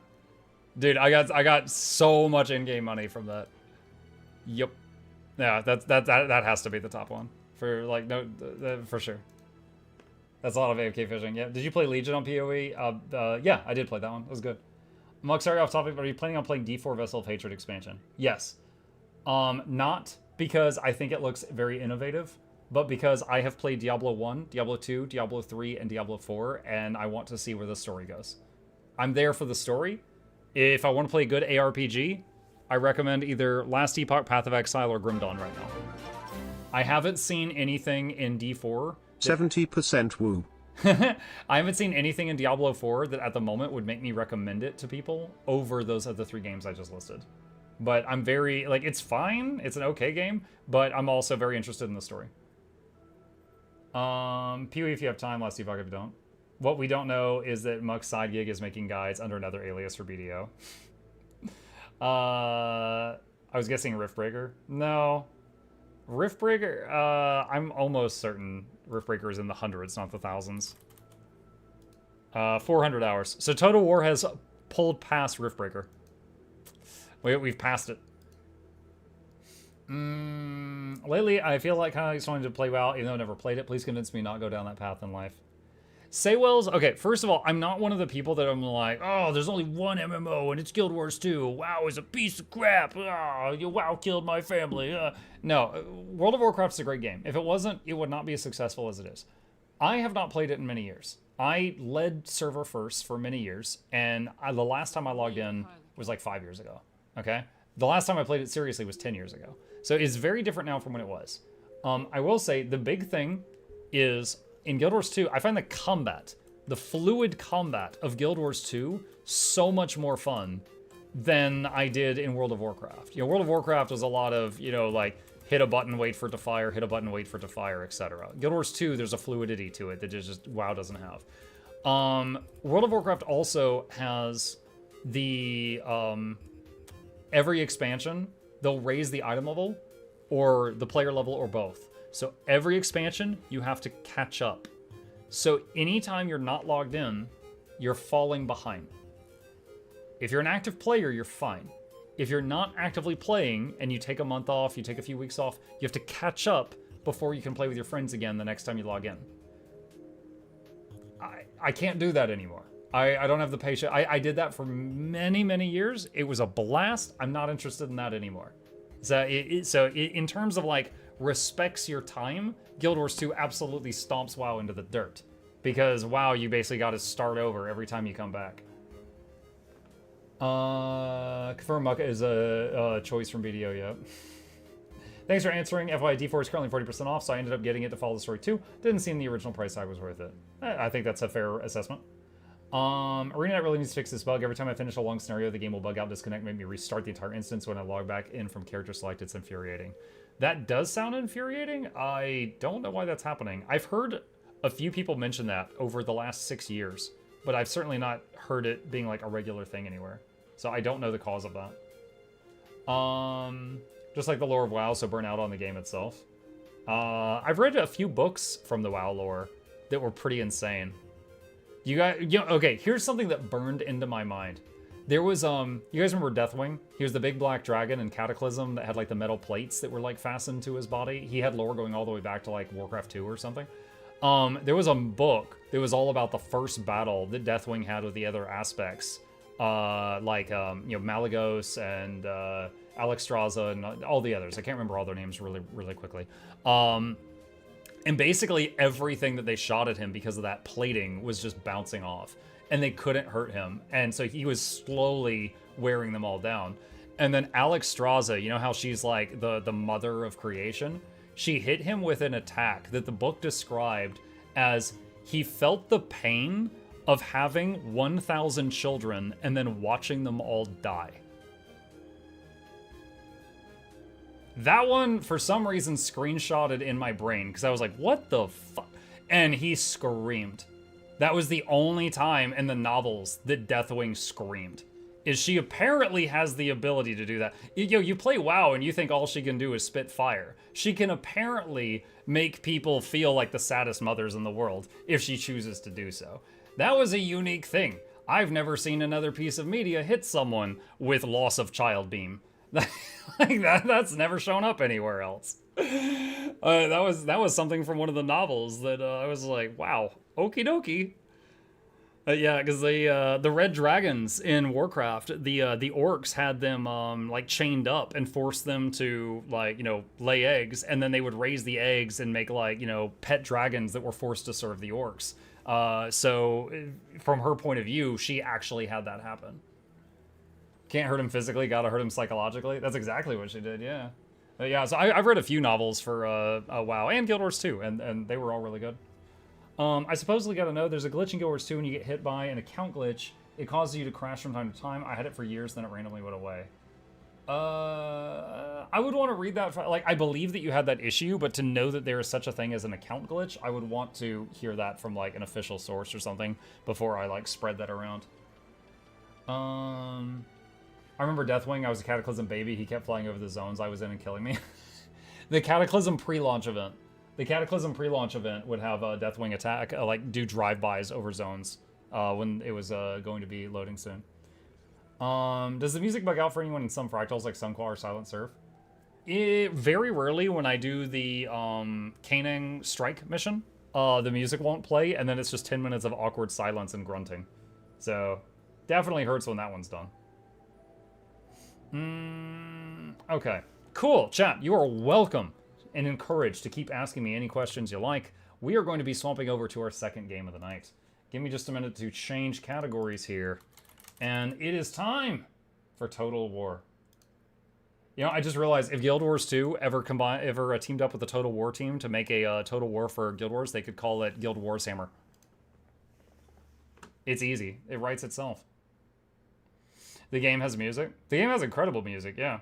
Dude, I got so much in-game money from that. Yep. Yeah, that has to be the top one. For like for sure. That's a lot of AFK fishing. Yeah. Did you play Legion on PoE? Yeah, I did play that one. It was good. Mux, sorry off topic, but are you planning on playing D4 Vessel of Hatred expansion? Yes. Not because I think it looks very innovative, but because I have played Diablo 1, Diablo 2, Diablo 3, and Diablo 4, and I want to see where the story goes. I'm there for the story. If I want to play a good ARPG, I recommend either Last Epoch, Path of Exile, or Grim Dawn right now. I haven't seen anything in D4. 70% woo. I haven't seen anything in Diablo 4 that at the moment would make me recommend it to people over those other 3 games I just listed. But I'm very, like, it's fine. It's an okay game, but I'm also very interested in the story. PoE if you have time, Last Epoch if you don't. What we don't know is that Muck's side gig is making guides under another alias for BDO. I was guessing Riftbreaker. No. Riftbreaker, I'm almost certain Riftbreaker is in the hundreds, not the thousands. 400 hours. So Total War has pulled past Riftbreaker. We've passed it. Lately, I feel like kind of just wanted to play WoW, even though I never played it. Please convince me not to go down that path in life. Saywell's, okay, first of all, I'm not one of the people that I'm like, oh, there's only one MMO and it's Guild Wars 2. WoW is a piece of crap. Oh, WoW killed my family. No, World of Warcraft's a great game. If it wasn't, it would not be as successful as it is. I have not played it in many years. I led server first for many years, and the last time I logged in was like 5 years ago, okay? The last time I played it seriously was 10 years ago. So it's very different now from when it was. I will say the big thing is in Guild Wars 2, I find the combat, the fluid combat of Guild Wars 2 so much more fun than I did in World of Warcraft. You know, World of Warcraft was a lot of, you know, like hit a button, wait for it to fire, hit a button, wait for it to fire, etc. Guild Wars 2, there's a fluidity to it that just WoW doesn't have. World of Warcraft also has the every expansion, they'll raise the item level or the player level or both. So every expansion, you have to catch up. So anytime you're not logged in, you're falling behind. If you're an active player, you're fine. If you're not actively playing and you take a month off, you take a few weeks off, you have to catch up before you can play with your friends again the next time you log in. I can't do that anymore. I don't have the patience. I did that for many, many years. It was a blast. I'm not interested in that anymore. So in terms of like respects your time, Guild Wars 2 absolutely stomps WoW into the dirt. Because WoW, you basically got to start over every time you come back. Confirm Mucka is a choice from BDO, yep. Thanks for answering. FYI, D4 is currently 40% off, so I ended up getting it to follow the story too. Didn't seem the original price tag was worth it. I think that's a fair assessment. ArenaNet really needs to fix this bug. Every time I finish a long scenario, the game will bug out, disconnect, make me restart the entire instance. When I log back in from character select, it's infuriating. That does sound infuriating. I don't know why that's happening. I've heard a few people mention that over the last 6 years, but I've certainly not heard it being like a regular thing anywhere. So I don't know the cause of that. Just like the lore of WoW, so burn out on the game itself. I've read a few books from the WoW lore that were pretty insane. Okay, here's something that burned into my mind. There was, you guys remember Deathwing? He was the big black dragon in Cataclysm that had like the metal plates that were like fastened to his body. He had lore going all the way back to like Warcraft 2 or something. There was a book that was all about the first battle that Deathwing had with the other aspects. Like, you know, Malagos and, Alexstrasza and all the others. I can't remember all their names really quickly. And basically everything that they shot at him because of that plating was just bouncing off. And they couldn't hurt him. And so he was slowly wearing them all down. And then Alexstrasza, you know how she's like the mother of creation? She hit him with an attack that the book described as he felt the pain of having 1,000 children and then watching them all die. That one, for some reason, screenshotted in my brain, because I was like, what the fuck? And he screamed. That was the only time in the novels that Deathwing screamed. Is she apparently has the ability to do that. You play WoW and you think all she can do is spit fire. She can apparently make people feel like the saddest mothers in the world if she chooses to do so. That was a unique thing. I've never seen another piece of media hit someone with loss of child beam. Like that's never shown up anywhere else. That was something from one of the novels that I was like, wow, okie dokie. Yeah, because the red dragons in Warcraft, the orcs had them like chained up and forced them to like, you know, lay eggs, and then they would raise the eggs and make like, you know, pet dragons that were forced to serve the orcs. So from her point of view, she actually had that happen. Can't hurt him physically, gotta hurt him psychologically. That's exactly what she did, yeah. Yeah, so I've read a few novels for WoW and Guild Wars 2, and they were all really good. I supposedly gotta know, there's a glitch in Guild Wars 2 when you get hit by an account glitch. It causes you to crash from time to time. I had it for years, then it randomly went away. I would want to read that. Like, I believe that you had that issue, but to know that there is such a thing as an account glitch, I would want to hear that from, like, an official source or something before I, like, spread that around. I remember Deathwing, I was a Cataclysm baby. He kept flying over the zones I was in and killing me. The Cataclysm pre-launch event. The Cataclysm pre-launch event would have a Deathwing attack, like, do drive-bys over zones when it was going to be loading soon. Does the music bug out for anyone in some fractals like Sunqual or Silent Surf? Very rarely when I do the Caning Strike mission, the music won't play, and then it's just 10 minutes of awkward silence and grunting. So, definitely hurts when that one's done. Okay, cool. Chat, you are welcome and encouraged to keep asking me any questions you like. We are going to be swapping over to our second game of the night. Give me just a minute to change categories here. And it is time for Total War. You know, I just realized if Guild Wars 2 ever teamed up with the Total War team to make a Total War for Guild Wars, they could call it Guild Wars Hammer. It's easy. It writes itself. The game has music. The game has incredible music, yeah.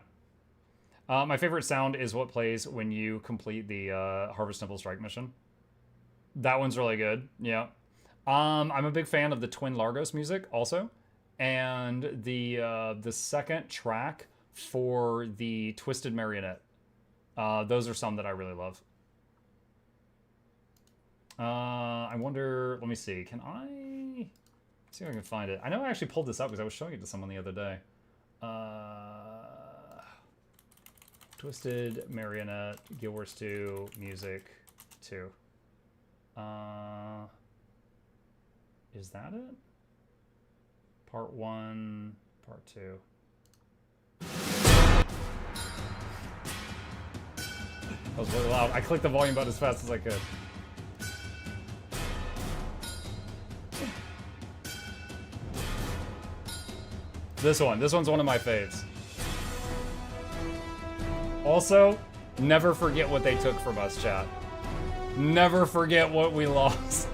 My favorite sound is what plays when you complete the Harvest Temple Strike mission. That one's really good, yeah. I'm a big fan of the Twin Largos music also. And the second track for the Twisted Marionette. Those are some that I really love. I wonder, let me see, can I... see if I can find it. I know I actually pulled this up because I was showing it to someone the other day. Twisted Marionette, Guild Wars 2, Music 2. Is that it? Part 1, Part 2. That was really loud. I clicked the volume button as fast as I could. This one's one of my faves. Also, Never forget what they took from us, chat. Never forget what we lost.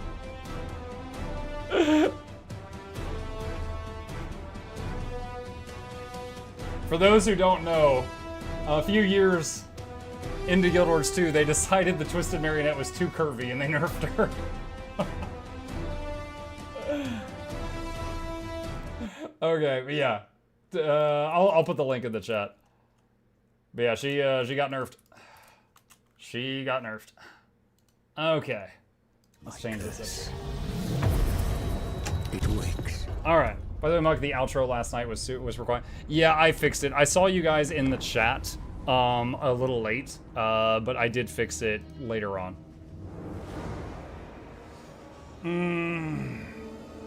For those who don't know, a few years into Guild Wars 2, they decided the Twisted Marionette was too curvy and they nerfed her. Okay, but yeah. I'll put the link in the chat. But yeah, she got nerfed. She got nerfed. Okay. Let's change this up. It wakes. Alright. By the way, Mug, the outro last night was required. Yeah, I fixed it. I saw you guys in the chat a little late, but I did fix it later on.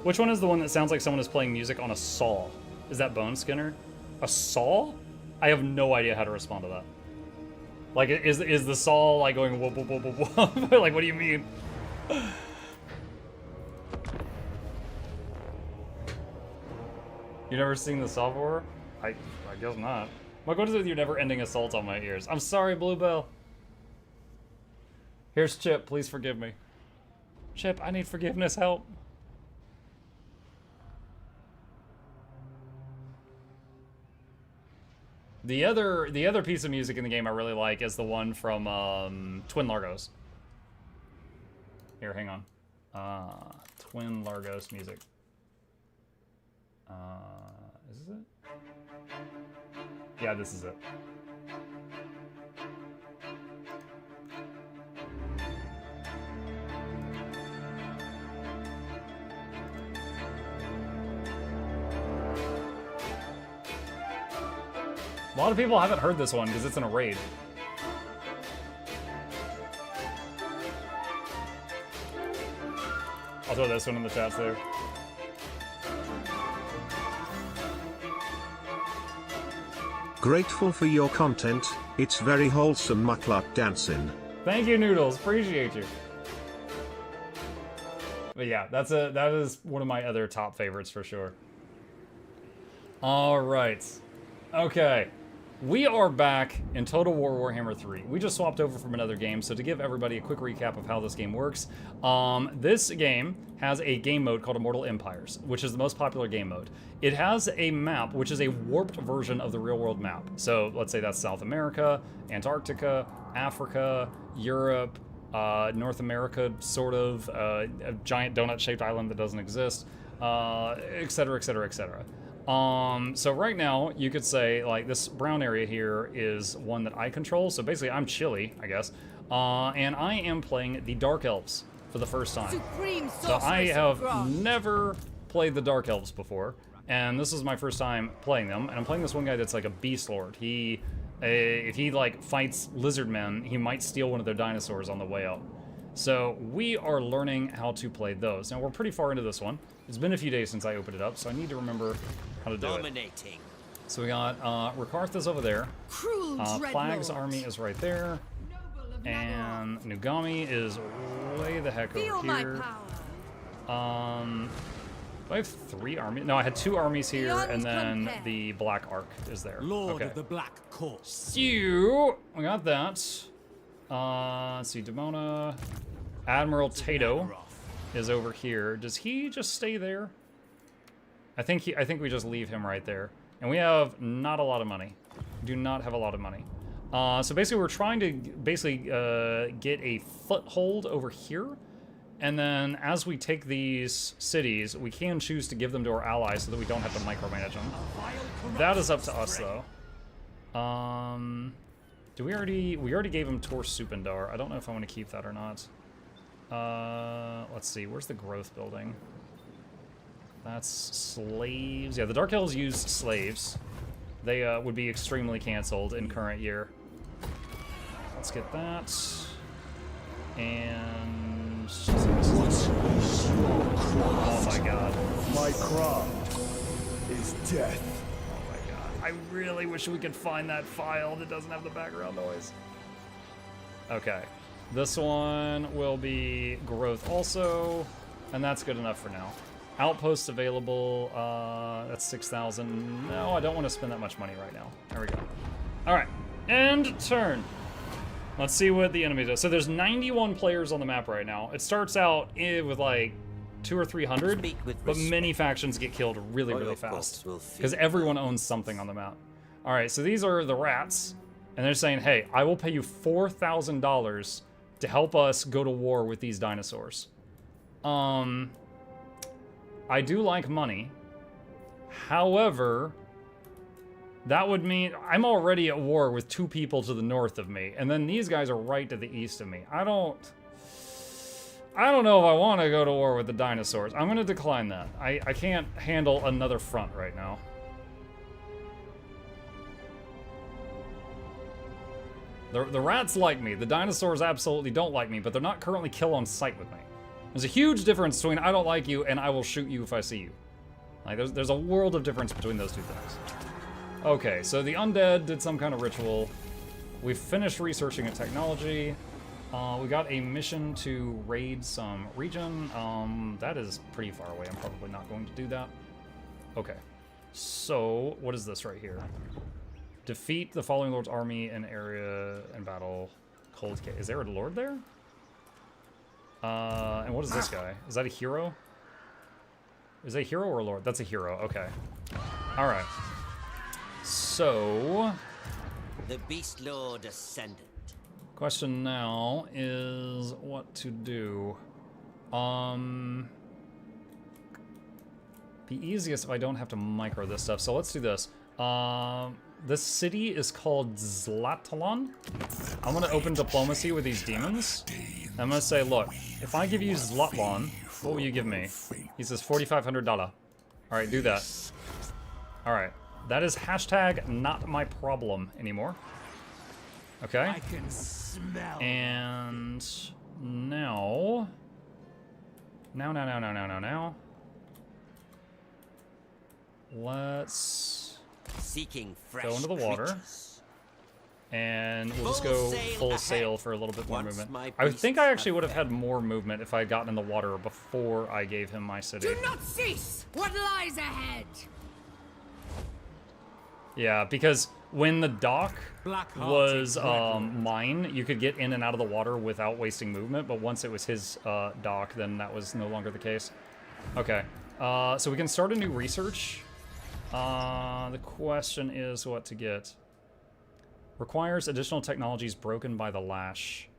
Which one is the one that sounds like someone is playing music on a saw? Is that Bone Skinner? A saw? I have no idea how to respond to that. Like, is the saw like going whoop whoop whoop whoop whoop? Like, what do you mean? You never seen the Saw before? I guess not. Mike, what is it with your never-ending assault on my ears? I'm sorry, Bluebell. Here's Chip. Please forgive me. Chip, I need forgiveness. Help. The other piece of music in the game I really like is the one from Twin Largos. Here, hang on. Twin Largos music. Is this it? Yeah, this is it. A lot of people haven't heard this one because it's in a raid. I'll throw this one in the chat too. Grateful for your content, it's very wholesome mukluk dancing. Thank you, Noodles. Appreciate you. But yeah, that is one of my other top favorites for sure. All right. Okay. We are back in Total War Warhammer 3. We just swapped over from another game, so to give everybody a quick recap of how this game works, this game has a game mode called Immortal Empires, which is the most popular game mode. It has a map, which is a warped version of the real-world map. So let's say that's South America, Antarctica, Africa, Europe, North America, sort of, a giant donut-shaped island that doesn't exist, et cetera, et cetera, et cetera. So right now, you could say, like, this brown area here is one that I control. So basically, I'm Chili, I guess. And I am playing the Dark Elves for the first time. So I have never played the Dark Elves before. And this is my first time playing them. And I'm playing this one guy that's like a Beast Lord. If he, like, fights lizard men, he might steal one of their dinosaurs on the way out. So we are learning how to play those. Now, we're pretty far into this one. It's been a few days since I opened it up, so I need to remember how to do it. So we got Rakarth is over there. Plag's army is right there. And Nugami is way the heck over here. Do I have 3 armies? No, I had 2 armies here, and then the Black Ark is there. Lord okay. of the Black Corps. So, we got that. Let's see, Demona. Admiral Tato is over here. Does he just stay there? I think we just leave him right there. And we have not a lot of money. Do not have a lot of money. So basically we're trying to get a foothold over here. And then as we take these cities, we can choose to give them to our allies so that we don't have to micromanage them. That is up to us though. We already gave him Tor Supendar. I don't know if I want to keep that or not. Let's see, where's the growth building? That's slaves. Yeah, the Dark Elves use slaves. They would be extremely canceled in current year. Let's get that. And... oh my god. My craft is death. Oh my god. I really wish we could find that file that doesn't have the background noise. Okay. This one will be growth also, and that's good enough for now. Outposts available, that's 6,000. No, I don't want to spend that much money right now. There we go. All right, end turn. Let's see what the enemy does. So there's 91 players on the map right now. It starts out with like 200 or 300, but many factions get killed really, really fast because everyone owns something on the map. All right, so these are the rats, and they're saying, hey, I will pay you $4,000 to help us go to war with these dinosaurs. I do like money. However, that would mean I'm already at war with 2 people to the north of me, and then these guys are right to the east of me. I don't know if I want to go to war with the dinosaurs. I'm going to decline that. I can't handle another front right now. The rats like me. The dinosaurs absolutely don't like me, but they're not currently kill on sight with me. There's a huge difference between I don't like you and I will shoot you if I see you. Like, there's a world of difference between those two things. Okay, so the undead did some kind of ritual. We've finished researching a technology. We got a mission to raid some region. That is pretty far away. I'm probably not going to do that. Okay, so what is this right here? Defeat the Falling Lord's army in area and battle. Cold Cave. Is there a lord there? And what is this guy? Is that a hero? Is that a hero or a lord? That's a hero. Okay. All right. So, The Beast Lord Ascendant. question now is what to do. Be easiest if I don't have to micro this stuff. So let's do this. This city is called Zlatalon. I'm gonna open diplomacy with these demons. I'm gonna say, look, if I give you Zlatalon, what will you give me? He says $4,500. All right, do that. All right. That is hashtag not my problem anymore. Okay. I can smell. And now. Now. Let's Seeking fresh go into the water. creatures. And we'll just Full go sail full ahead. sail for a little bit more Once movement. my I think I priests actually have would have had fed. more movement if I had gotten in the water before I gave him my city. Do not cease! What lies ahead? Yeah, because when the dock Black-hearted was dragon. mine, you could get in and out of the water without wasting movement, but once it was his dock, then that was no longer the case. Okay, so we can start a new research. The question is what to get. Requires additional technologies broken by the lash.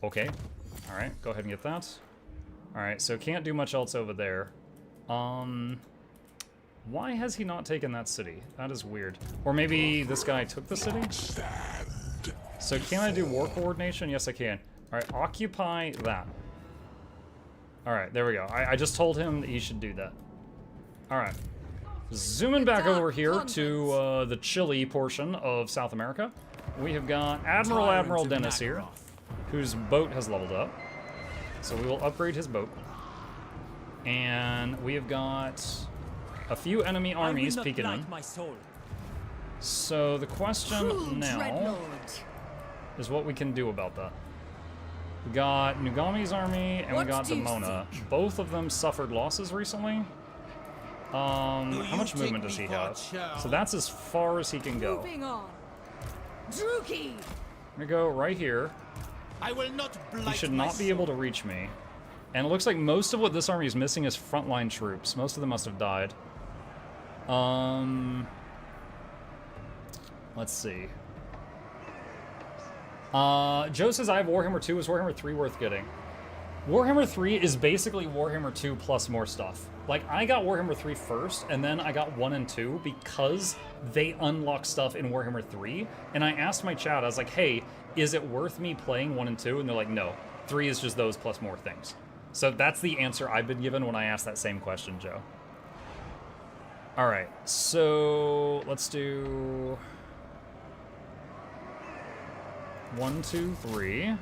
Okay, all right, go ahead and get that. All right, so can't do much else over there. Why has he not taken that city? That is weird. Or maybe this guy took the city? So can I do war coordination? Yes, I can. All right, occupy that. All right, there we go. I just told him that he should do that. All right. Zooming back over here to the Chile portion of South America. We have got Admiral Dennis here, whose boat has leveled up. So we will upgrade his boat. And we have got a few enemy armies peeking in. My soul. So the question now Dreadlord. is what we can do about that. We got Nugami's army and we What got do you Demona. Both of them suffered losses recently. How much movement does he have? So that's as far as he can go. Moving on. Druki! I'm gonna go right here. I will not blight He should my not be able to reach me. And it looks like most of what this army is missing is frontline troops. Most of them must have died. Let's see. Joe says I have Warhammer 2. Is Warhammer 3 worth getting? Warhammer 3 is basically Warhammer 2 plus more stuff. Like, I got Warhammer 3 first, and then I got 1 and 2 because they unlock stuff in Warhammer 3. And I asked my chat, I was like, hey, is it worth me playing 1 and 2? And they're like, no. 3 is just those plus more things. So that's the answer I've been given when I asked that same question, Joe. All right, so let's do 1, 2, 3.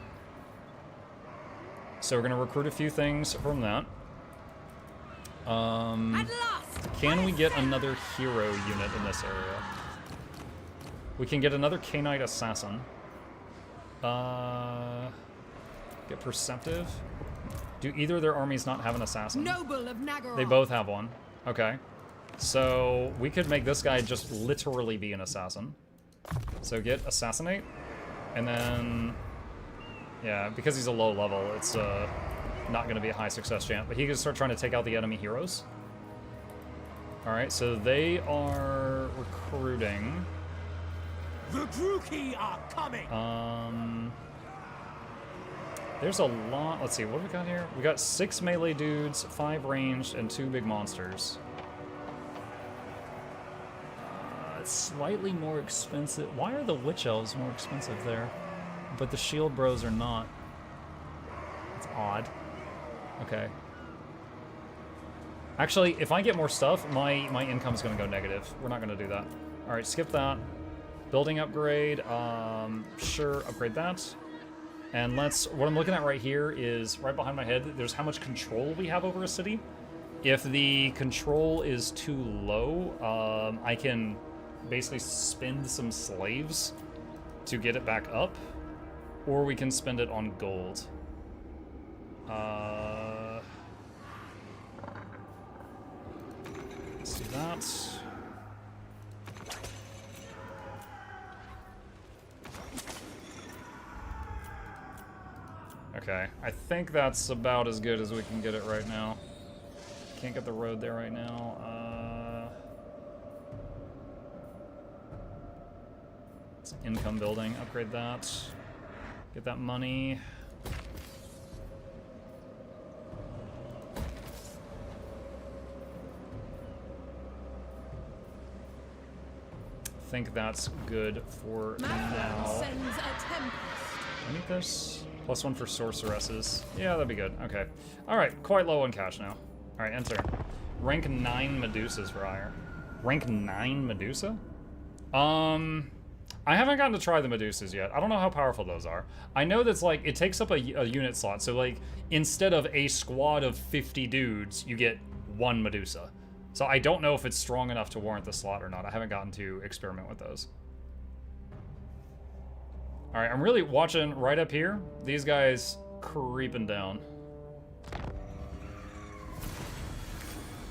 So we're gonna recruit a few things from that. At last! Can we get another hero unit in this area? We can get another K-Knight Assassin. Get Perceptive. Do either of their armies not have an assassin? Noble of Nagara. They both have one. Okay. So we could make this guy just literally be an assassin. So get Assassinate. And then Yeah, because he's a low level, it's not going to be a high success chance. But he can start trying to take out the enemy heroes. All right, so they are recruiting. The Druki are coming. There's a lot. Let's see, what do we got here? We got 6 melee dudes, 5 ranged, and 2 big monsters. It's slightly more expensive. Why are the witch elves more expensive there, but the shield bros are not? It's odd. Okay. Actually, if I get more stuff, my income's gonna go negative. We're not gonna do that. All right, skip that. Building upgrade. Sure, upgrade that. And what I'm looking at right here is right behind my head. There's how much control we have over a city. If the control is too low, I can basically spend some slaves to get it back up, or we can spend it on gold. Let's do that. Okay, I think that's about as good as we can get it right now. Can't get the road there right now. It's income building, upgrade that. Get that money. I think that's good for now. Sends a tempest. I need this. +1 for sorceresses. Yeah, that'd be good. Okay. Alright, quite low on cash now. Alright, enter. Rank 9 Medusas for hire. Rank 9 Medusa? I haven't gotten to try the Medusas yet. I don't know how powerful those are. I know that's like, it takes up a unit slot. So like, instead of a squad of 50 dudes, you get 1 Medusa. So I don't know if it's strong enough to warrant the slot or not. I haven't gotten to experiment with those. All right, I'm really watching right up here. These guys creeping down.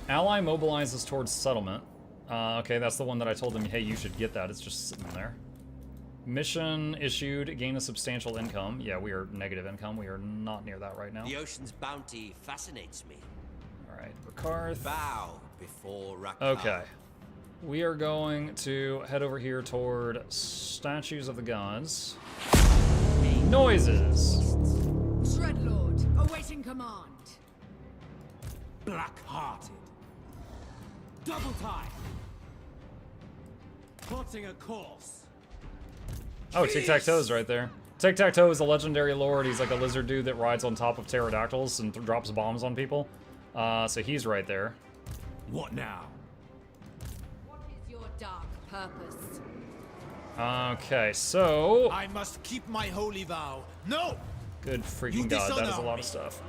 Ally mobilizes towards settlement. Okay, that's the one that I told him, hey, you should get that. It's just sitting there. Mission issued, gain a substantial income. Yeah, we are negative income. We are not near that right now. The ocean's bounty fascinates me. All right, Ricarth. Bow before Rakar. Okay. We are going to head over here toward Statues of the Gods. Noises! Dreadlord, awaiting command. Black-hearted. Double time. Plotting a course. Oh, Tic-Tac-Toe's right there. Tic-Tac-Toe is a legendary lord. He's like a lizard dude that rides on top of pterodactyls and drops bombs on people. So he's right there. What now? What is your dark purpose? Okay, so... I must keep my holy vow. No! Good freaking You god, that is a dishonor lot me. of stuff.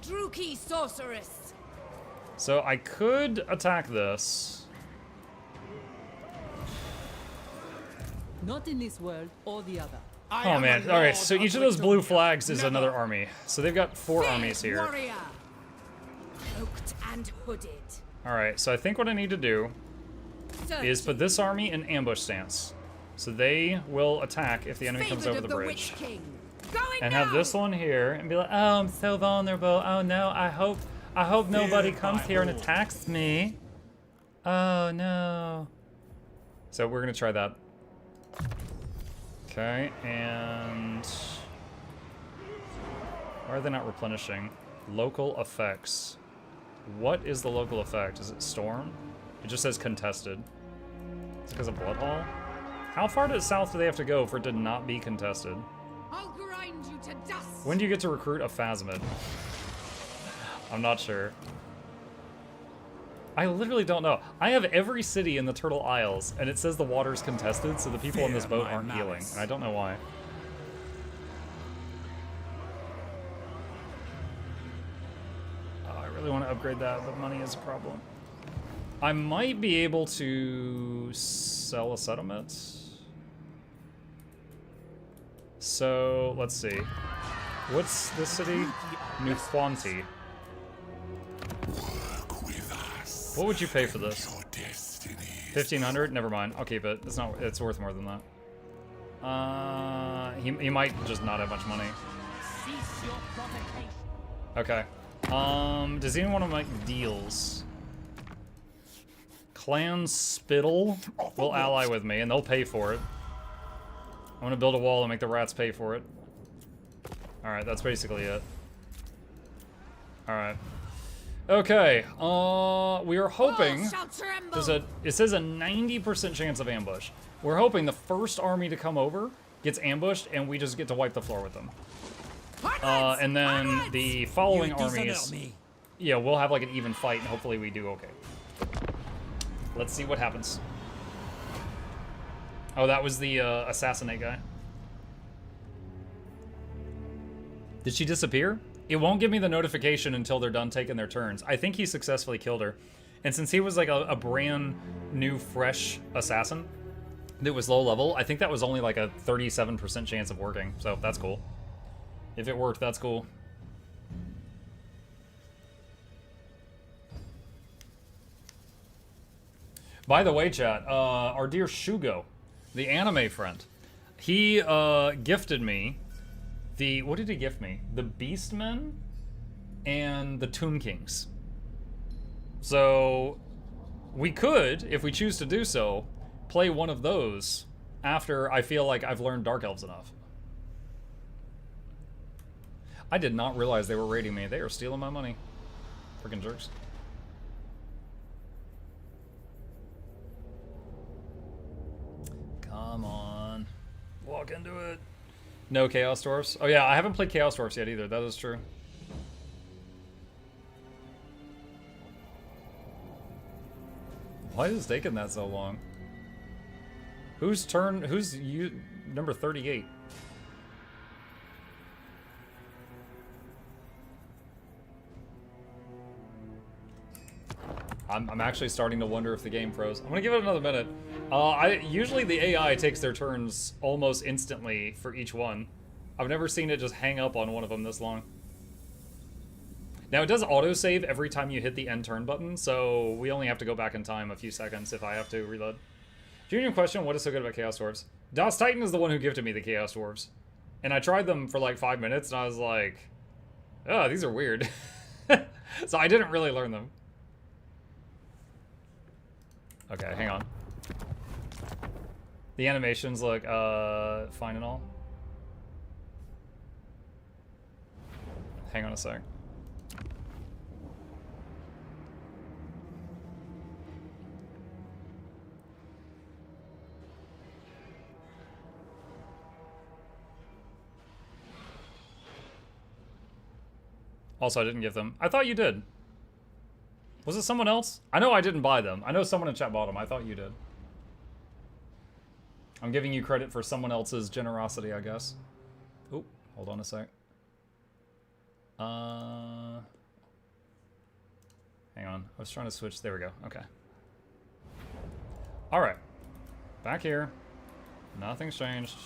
Druki sorceress. So I could attack this. Not in this world or the other. I Oh am man, a alright, lord so of each of those blue Wittonia. flags is Never. another army. So they've got 4 armies here. Warrior. Cloaked and hooded. Alright, so I think what I need to do is put this army in ambush stance. So they will attack if the enemy comes over Favored the of bridge. Witch King. Going And now. have this one here and be like, oh, I'm so vulnerable. Oh no, I hope nobody Fear comes my here and lord. attacks me. Oh no. So we're gonna try that. Okay, and why are they not replenishing? Local effects. What is the local effect? Is it storm? It just says contested. Is it because of Bloodhall? How far to the south do they have to go for it to not be contested? I'll grind you to dust. When do you get to recruit a Phasmid? I'm not sure. I literally don't know. I have every city in the Turtle Isles, and it says the water's contested, so the people on this Fear boat my aren't healing, malice. and I don't know why. I really want to upgrade that, but money is a problem. I might be able to sell a settlement. So, let's see. What's this city? New Quanti. What would you pay for this? 1,500? Never mind. I'll keep it. It's not. It's worth more than that. He might just not have much money. Cease your provocation. Okay. Does anyone want to make deals? Clan Spittle will ally with me, and they'll pay for it. I'm gonna build a wall and make the rats pay for it. Alright, that's basically it. Alright. Okay, we are hoping... it says a 90% chance of ambush. We're hoping the first army to come over gets ambushed, and we just get to wipe the floor with them. And then the following armies... Yeah, we'll have like an even fight, and hopefully we do okay. Let's see what happens. Oh, that was the assassinate guy. Did she disappear? It won't give me the notification until they're done taking their turns. I think he successfully killed her. And since he was like a brand new, fresh assassin that was low level, I think that was only like a 37% chance of working. So that's cool. If it worked, that's cool. By the way, chat, our dear Shugo, the anime friend, he gifted me the... What did he gift me? The Beastmen and the Tomb Kings. So we could, if we choose to do so, play one of those after I feel like I've learned Dark Elves enough. I did not realize they were raiding me. They are stealing my money. Freaking jerks. Come on. Walk into it. No Chaos Dwarfs. Oh yeah, I haven't played Chaos Dwarfs yet either. That is true. Why is it taking that so long? Whose turn? Who's you? Number 38. I'm actually starting to wonder if the game froze. I'm gonna give it another minute. Usually the AI takes their turns almost instantly for each one. I've never seen it just hang up on one of them this long. Now it does autosave every time you hit the end turn button, so we only have to go back in time a few seconds if I have to reload. Junior question, what is so good about Chaos Dwarfs? Das Titan is the one who gifted me the Chaos Dwarfs. And I tried them for like 5 minutes and I was like, oh, these are weird. So I didn't really learn them. Okay, hang on. The animations look fine and all. Hang on a sec. Also, I didn't give them. I thought you did. Was it someone else? I know I didn't buy them. I know someone in chat bought them. I thought you did. I'm giving you credit for someone else's generosity, I guess. Oop, hold on a sec. Hang on. I was trying to switch. There we go. Okay. All right. Back here. Nothing's changed.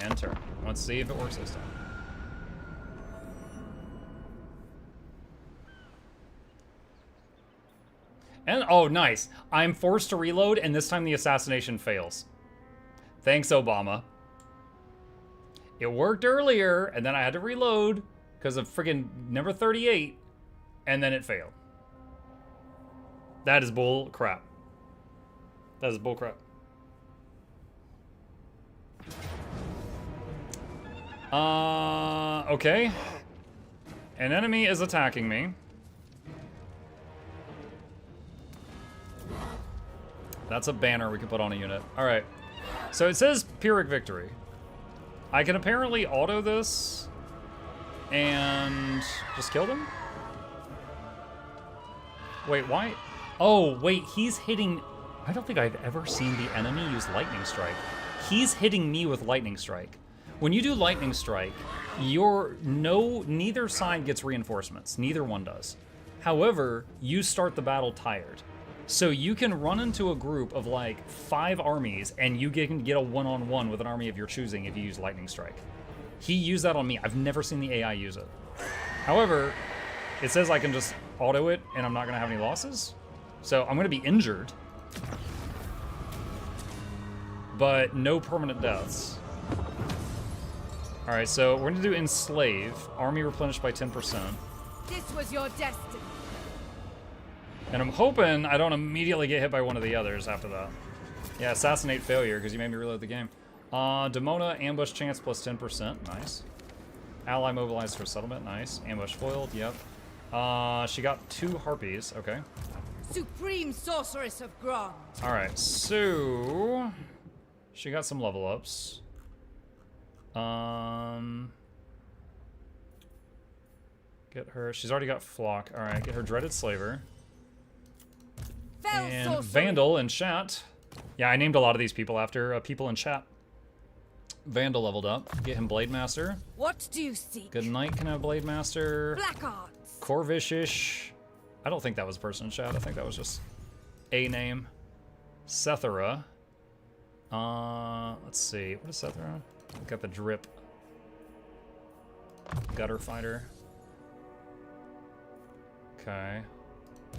Enter. Let's see if it works this time. And, oh, nice. I'm forced to reload, and this time the assassination fails. Thanks, Obama. It worked earlier, and then I had to reload because of freaking number 38, and then it failed. That is bull crap. That is bull crap. Okay. An enemy is attacking me. That's a banner we can put on a unit. All right. So it says Pyrrhic Victory. I can apparently auto this and just kill them? Wait, why? Oh, wait, he's hitting... I don't think I've ever seen the enemy use Lightning Strike. He's hitting me with Lightning Strike. When you do Lightning Strike, neither side gets reinforcements. Neither one does. However, you start the battle tired. So you can run into a group of like 5 armies and you can get a one-on-one with an army of your choosing if you use Lightning Strike. He used that on me. I've never seen the AI use it. However, it says I can just auto it and I'm not going to have any losses. So I'm going to be injured. But no permanent deaths. All right, so we're gonna do enslave. Army replenished by 10%. This was your destiny. And I'm hoping I don't immediately get hit by one of the others after that. Yeah, assassinate failure, because you made me reload the game. Demona, ambush chance plus 10%, nice. Ally mobilized for settlement, nice. Ambush foiled, yep. She got 2 harpies, okay. Supreme sorceress of Grond. Alright, so... She got some level ups. Get her, she's already got Flock. Alright, get her Dreaded Slaver. And Vandal in chat. Yeah, I named a lot of these people after people in chat. Vandal leveled up. Get him Blade Master. What do you seek? Good Knight can have Blade Master. Black Arts. Corvishish. I don't think that was a person in chat. I think that was just a name. Sethera. Let's see. What is Sethera? Got the drip. Gutter Fighter. Okay.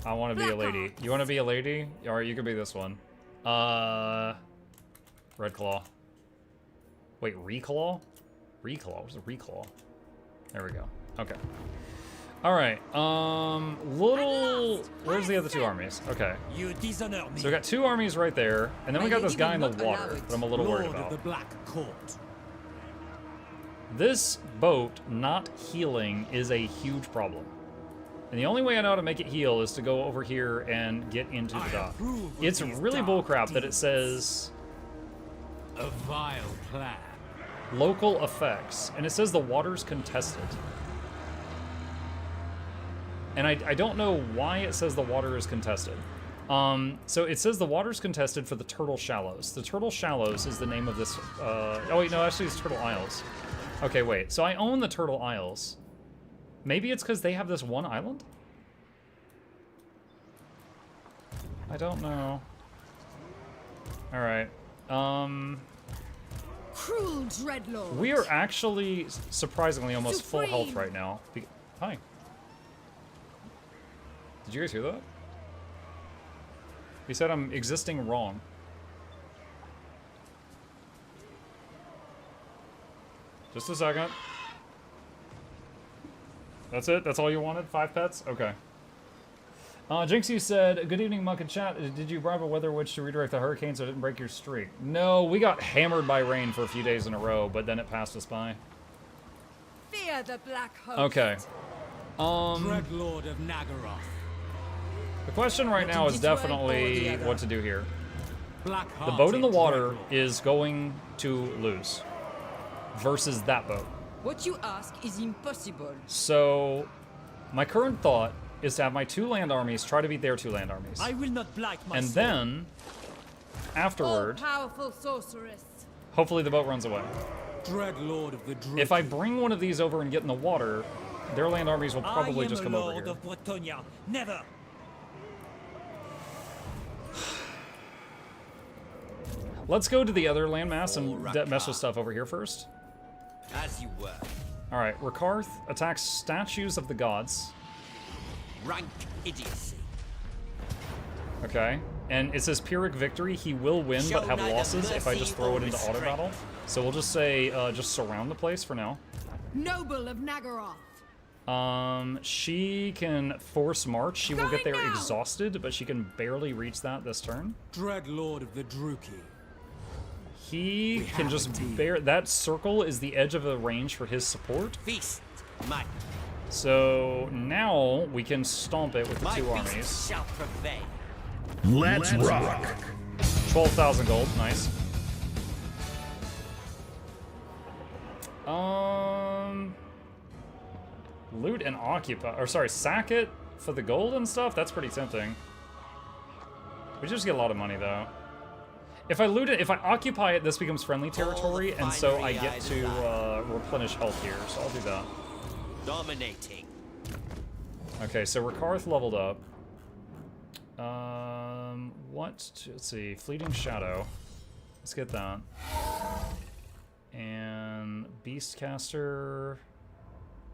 I want to be a lady. You want to be a lady? Alright, you can be this one. Red Claw. Wait, Reclaw? Reclaw? What's a Reclaw? There we go. Okay. Alright, where's the other 2 armies? Okay. You dishonor me. So we got 2 armies right there, and then we got this guy in the water that I'm a little worried Lord of the about. Black Court. This boat not healing is a huge problem. And the only way I know how to make it heal is to go over here and get into the dock. It's really bullcrap that it says a vile plan. Local effects, and it says the water's contested. And I don't know why it says the water is contested. So it says the water's contested for the Turtle Shallows. The Turtle Shallows is the name of this, oh wait, no, actually it's Turtle Isles. Okay, wait, so I own the Turtle Isles. Maybe it's because they have this one island? I don't know. Alright. Cruel Dreadlord. We are actually, surprisingly, almost full health right now. Hi. Did you guys hear that? He said I'm existing wrong. Just a second. That's it? That's all you wanted? 5 pets? Okay. Jinxie said, good evening, Muk and chat. Did you bribe a weather witch to redirect the hurricane so it didn't break your streak? No, we got hammered by rain for a few days in a row, but then it passed us by. Fear the Black Host. Okay. Dreadlord of Nagaroth. The question right now is definitely what to do here. Black The boat in the water is going to lose versus that boat. What you ask is impossible. So, my current thought is to have my 2 land armies try to beat their 2 land armies. I will not blight my And soul. then, afterward, All-powerful sorceress. hopefully the boat runs away. Dreadlord of the Druid. If I bring one of these over and get in the water, their land armies will probably just come over Lord here. of Bretonia. Never. Let's go to the other landmass and mess with stuff over here first. As you were. Alright, Rakarth attacks statues of the gods. Rank idiocy. Okay. And it says Pyrrhic victory. He will win, but have losses if I just throw it into auto battle. So we'll just say, just surround the place for now. Noble of Nagaroth. She can force march. She will get there exhausted, but she can barely reach that this turn. Dreadlord of the Druki. He can just bear that circle is the edge of the range for his support. Feast, my So now we can stomp it with the 2 feast armies. shall prevail. Let's rock. 12,000 gold, nice. Loot and occupy, or sorry, sack it for the gold and stuff. That's pretty tempting. We just get a lot of money though. If I loot it, if I occupy it, this becomes friendly territory, and so I get to replenish health here. So I'll do that. Dominating. Okay, so Rakarth leveled up. Let's see, Fleeting Shadow. Let's get that. And Beastcaster.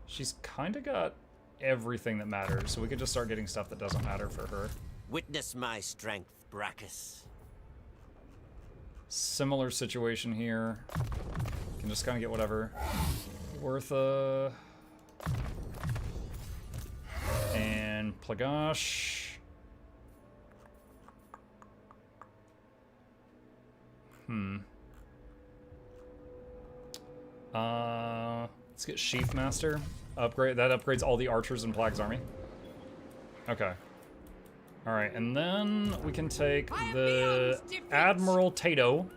She's kind of got everything that matters, so we could just start getting stuff that doesn't matter for her. Witness my strength, Brachus. Similar situation here. Can just kind of get whatever. Worth and Plagash. Let's get Sheath Master. Upgrade. That upgrades all the archers in Plag's army. Okay. Alright, and then we can take the Admiral Tato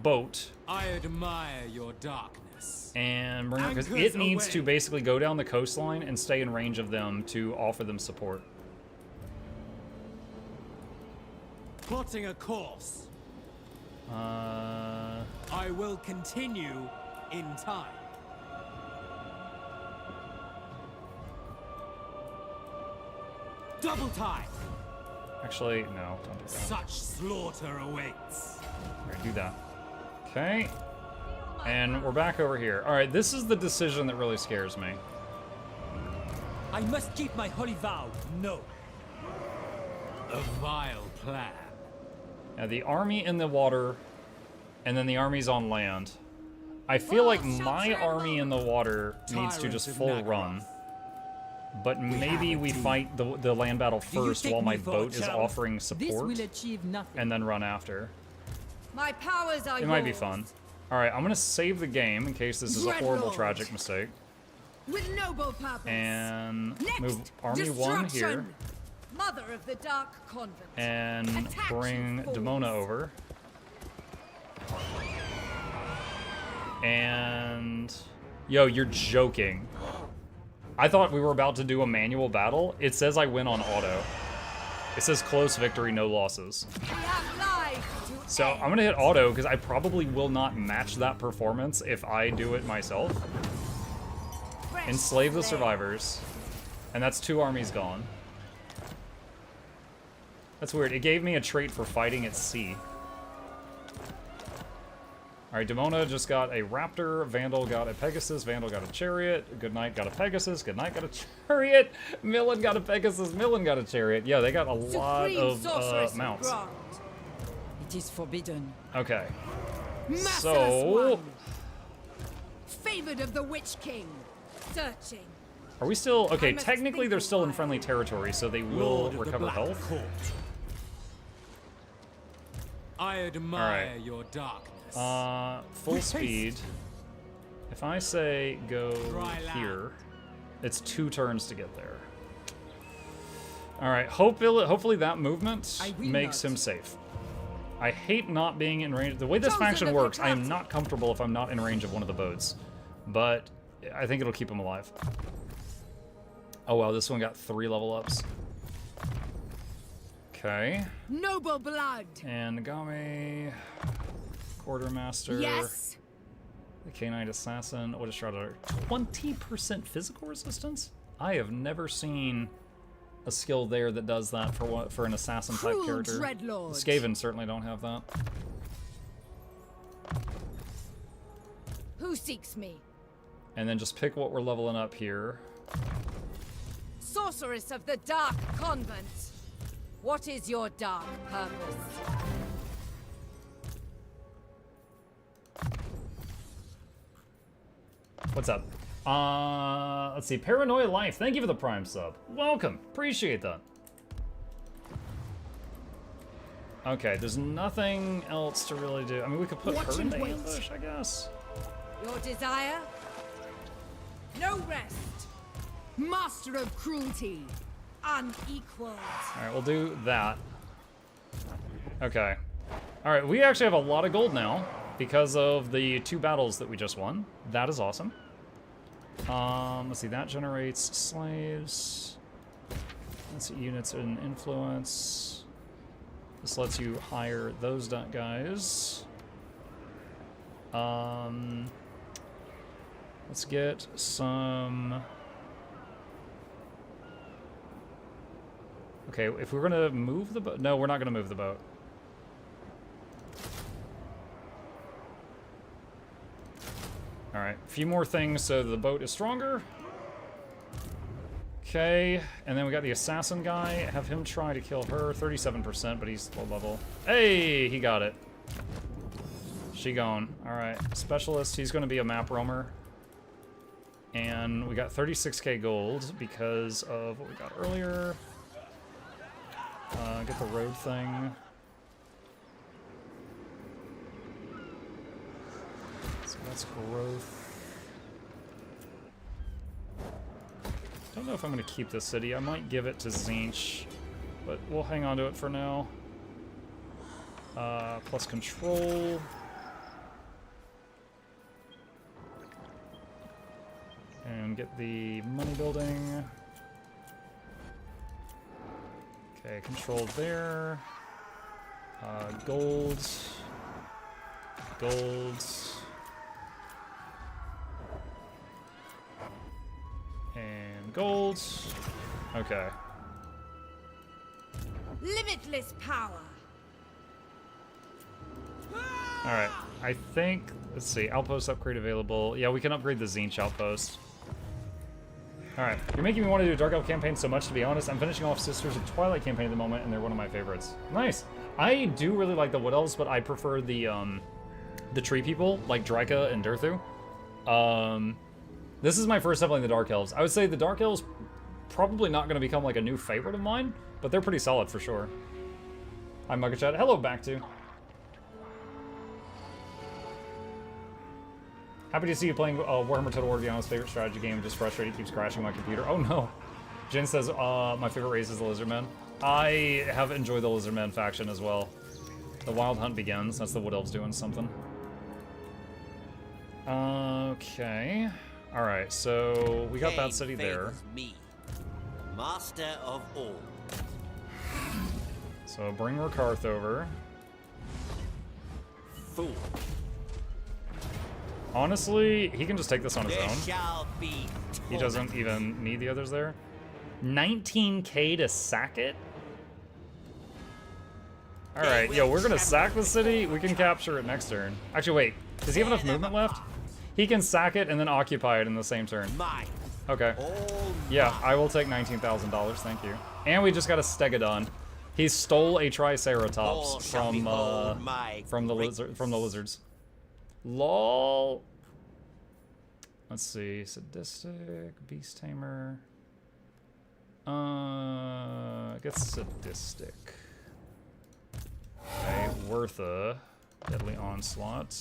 boat. I admire your darkness. And bring it, because it needs to basically go down the coastline and stay in range of them to offer them support. Plotting a course. I will continue in time. Double time. Actually, no, don't do that. Such slaughter awaits. Alright, do that. Okay. And we're back over here. Alright, this is the decision that really scares me. I must keep my holy vow. No. A vile plan. Now, the army in the water, and then the armies on land. I feel like my army in the water needs to just full run. But maybe we fight the land battle first while my boat is offering support, and then run after. My powers are It might be fun. Alright, I'm gonna save the game in case this is a horrible, tragic mistake. With noble purpose. And Next, move Army 1 here. destruction. Mother of the Dark Convent. And Attack bring force. Demona over. And... Yo, you're joking. I thought we were about to do a manual battle. It says I win on auto. It says close victory, no losses. We have life to So end. I'm gonna hit auto because I probably will not match that performance if I do it myself. Fresh Enslave the slay. survivors. And that's 2 armies gone. That's weird. It gave me a trait for fighting at sea. Alright, Demona just got a Raptor, Vandal got a Pegasus, Vandal got a Chariot, Good Night got a Pegasus, Good Night got a Chariot, Millen got a Pegasus, Millen got a Chariot. Yeah, they got a lot Supreme of sorceress of mounts. Grant. It is forbidden. Okay. Merciless So... one. Favored of the Witch King. Searching. Are we still... Okay, I must technically think they're a still in while. friendly territory, so they will Lord of the recover Black health. Court. I admire Alright. your darkness. Full speed. If I say go Dry land. here, it's 2 turns to get there. Alright, hopefully that movement I will makes not. him safe. I hate not being in range. The way this Chosen faction of the works, I am captain. not comfortable if I'm not in range of one of the boats. But I think it'll keep him alive. Oh wow, this one got 3 level ups. Okay. Noble blood. And Nagami, Quartermaster. Yes. The K-Knight Assassin. What is Shrouded? 20% physical resistance? I have never seen a skill there that does that for an assassin type Cruel character. Dreadlord. Skaven certainly don't have that. Who seeks me? And then just pick what we're leveling up here. Sorceress of the Dark Convent. What is your dark purpose? What's up? Let's see. Paranoia Life. Thank you for the Prime sub. Welcome. Appreciate that. Okay, there's nothing else to really do. I mean, we could put Watch her in and the wait. ambush, I guess. Your desire? No rest. Master of cruelty. Unequaled. Alright, we'll do that. Okay. Alright, we actually have a lot of gold now because of the 2 battles that we just won. That is awesome. Let's see, that generates slaves. Let's see, units and influence. This lets you hire those guys. Let's get some... Okay, if we're gonna move the boat... No, we're not gonna move the boat. Alright, a few more things so the boat is stronger. Okay, and then we got the assassin guy. Have him try to kill her. 37%, but he's low level. Hey, he got it. She gone. Alright. Specialist, he's going to be a map roamer. And we got 36k gold because of what we got earlier. Get the road thing. So that's growth. Don't know if I'm going to keep this city. I might give it to Zinch, but we'll hang on to it for now. Plus control. And get the money building. Okay, control there. Gold. Gold. And gold. Okay. Limitless power. Alright, I think, let's see, outpost upgrade available. Yeah, we can upgrade the Zinch outpost. Alright, you're making me want to do a Dark Elf campaign so much, to be honest. I'm finishing off Sisters of Twilight campaign at the moment, and they're one of my favorites. Nice! I do really like the Wood Elves, but I prefer the tree people, like Draika and Durthu. This is my first time playing the Dark Elves. I would say the Dark Elves probably not going to become like a new favorite of mine, but they're pretty solid for sure. Hi, MuklukYoutube. Hello, back to. Happy to see you playing Warhammer Total War, the honest favorite strategy game. Just frustrated, keeps crashing my computer. Oh no. Jen says, my favorite race is the Lizardmen. I have enjoyed the Lizardmen faction as well. The Wild Hunt begins. That's the Wood Elves doing something. Okay. Alright, so we got that city there. Me, master of all. So bring Rakarth over. Fool. Honestly, he can just take this on his There own. shall be He doesn't even need the others there. 19k to sack it? Alright, yo, we're gonna sack the city. We can capture it next turn. Actually, wait. Does he have enough movement left? He can sack it and then occupy it in the same turn. mine. Okay. All Yeah, mine. I will take $19,000, thank you. And we just got a Stegodon. He stole a Triceratops All shall behold my from the lizards. LOL. Let's see. Sadistic, Beast Tamer. I guess Sadistic. Okay, Wertha. Deadly Onslaught.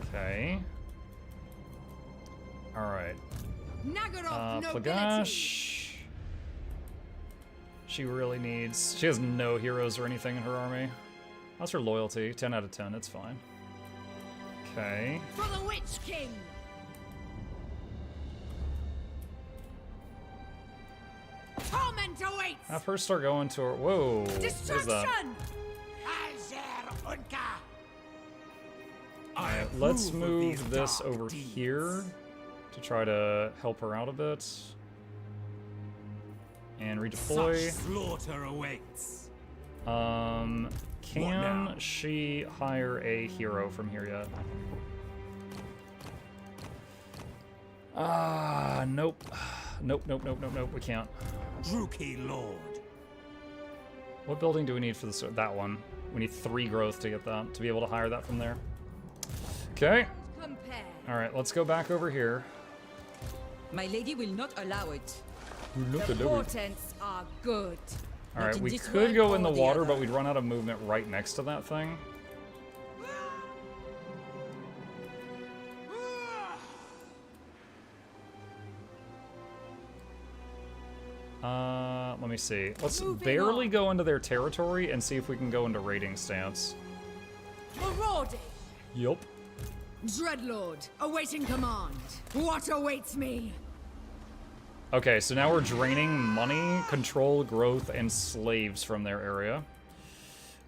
Okay. Alright. Nagaroth nobility. Plagash. She really needs... She has no heroes or anything in her army. How's her loyalty? 10 out of 10, it's fine. Okay. For the Witch King. Torment awaits. Have her start going to her... Whoa. What is that? Destruction. Alright, let's move this over here to try to help her out a bit. And redeploy. Slaughter awaits. Can she hire a hero from here yet? Nope. Nope, we can't. Druki Lord. What building do we need for this? That one. We need 3 growth to get that, to be able to hire that from there. Okay. Compare. Alright, let's go back over here. My lady will not allow it. The portents are good. Alright, in we this could world go in or the the water, other. but we'd run out of movement right next to that thing. Let me see. Let's Moving barely on. go into their territory and see if we can go into raiding stance. Marauding. Yup. Dreadlord, awaiting command. What awaits me? Okay, so now we're draining money, control, growth, and slaves from their area.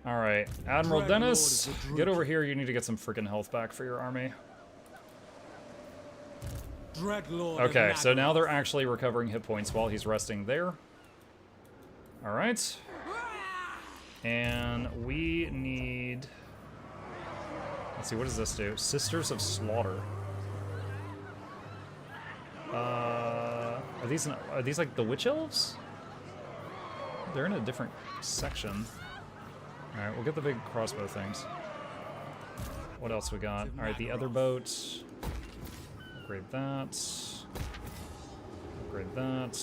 Alright, Admiral Dreadlord Dennis, of the get over here. You need to get some freaking health back for your army. Dreadlord. Okay, so now they're actually recovering hit points while he's resting there. Alright. And we need... Let's see, what does this do? Sisters of Slaughter. Are these like the Witch Elves? They're in a different section. Alright, we'll get the big crossbow things. what else we got? All right, the other boat. Upgrade that. Upgrade that.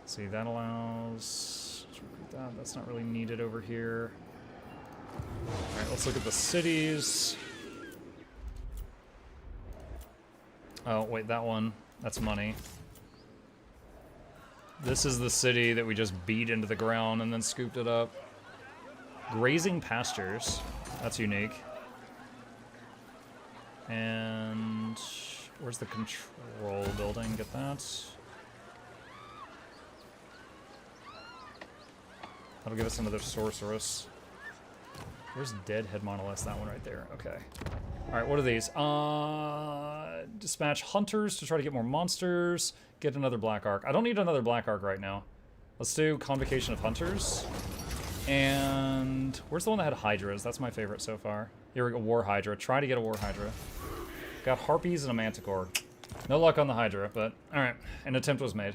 See, that allows... That. That's not really needed over here. All right, let's look at the cities. Oh, wait, that one. That's money. This is the city that we just beat into the ground and then scooped it up. Grazing pastures. That's unique. And where's the control building? Get that. That'll give us another sorceress. Where's Dead Head Monolith? That one right there. Okay. Alright, what are these? Dispatch hunters to try to get more monsters. Get another Black Ark. I don't need another Black Ark right now. Let's do Convocation of Hunters. And where's the one that had Hydras? That's my favorite so far. Here we go, War Hydra. Try to get a War Hydra. Got Harpies and a Manticore. No luck on the Hydra, but alright. An attempt was made.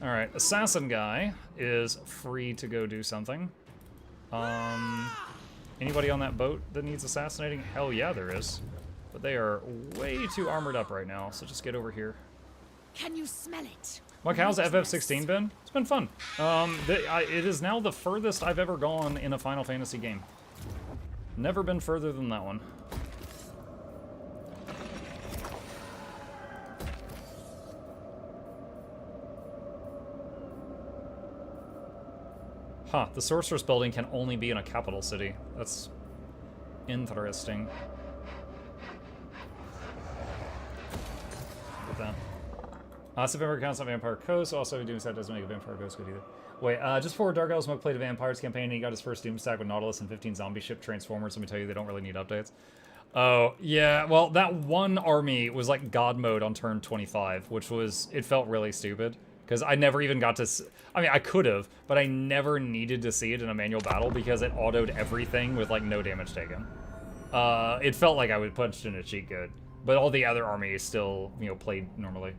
Alright, Assassin guy is free to go do something. Anybody on that boat that needs assassinating? Hell yeah, there is. But they are way too armored up right now, so just get over here. Can you smell it? Mike, how's FF16 been? It's been fun. It is now the furthest I've ever gone in a Final Fantasy game. Never been further than that one. Huh, the Sorceress Building can only be in a capital city. That's interesting. Put that. So Vampire counts on Vampire Coast. Also, Doomstack doesn't make a Vampire Coast good either. Wait, just before Dark Elves Smoke played a Vampires campaign, and he got his first Doomstack with Nautilus and 15 zombie ship Transformers. Let me tell you, they don't really need updates. Oh, yeah, well, that one army was like God mode on turn 25, which was, it felt really stupid. Because I never even got to... I mean, I could have, but I never needed to see it in a manual battle because it autoed everything with, like, no damage taken. It felt like I was punched in a cheat code. But all the other armies still, you know, played normally.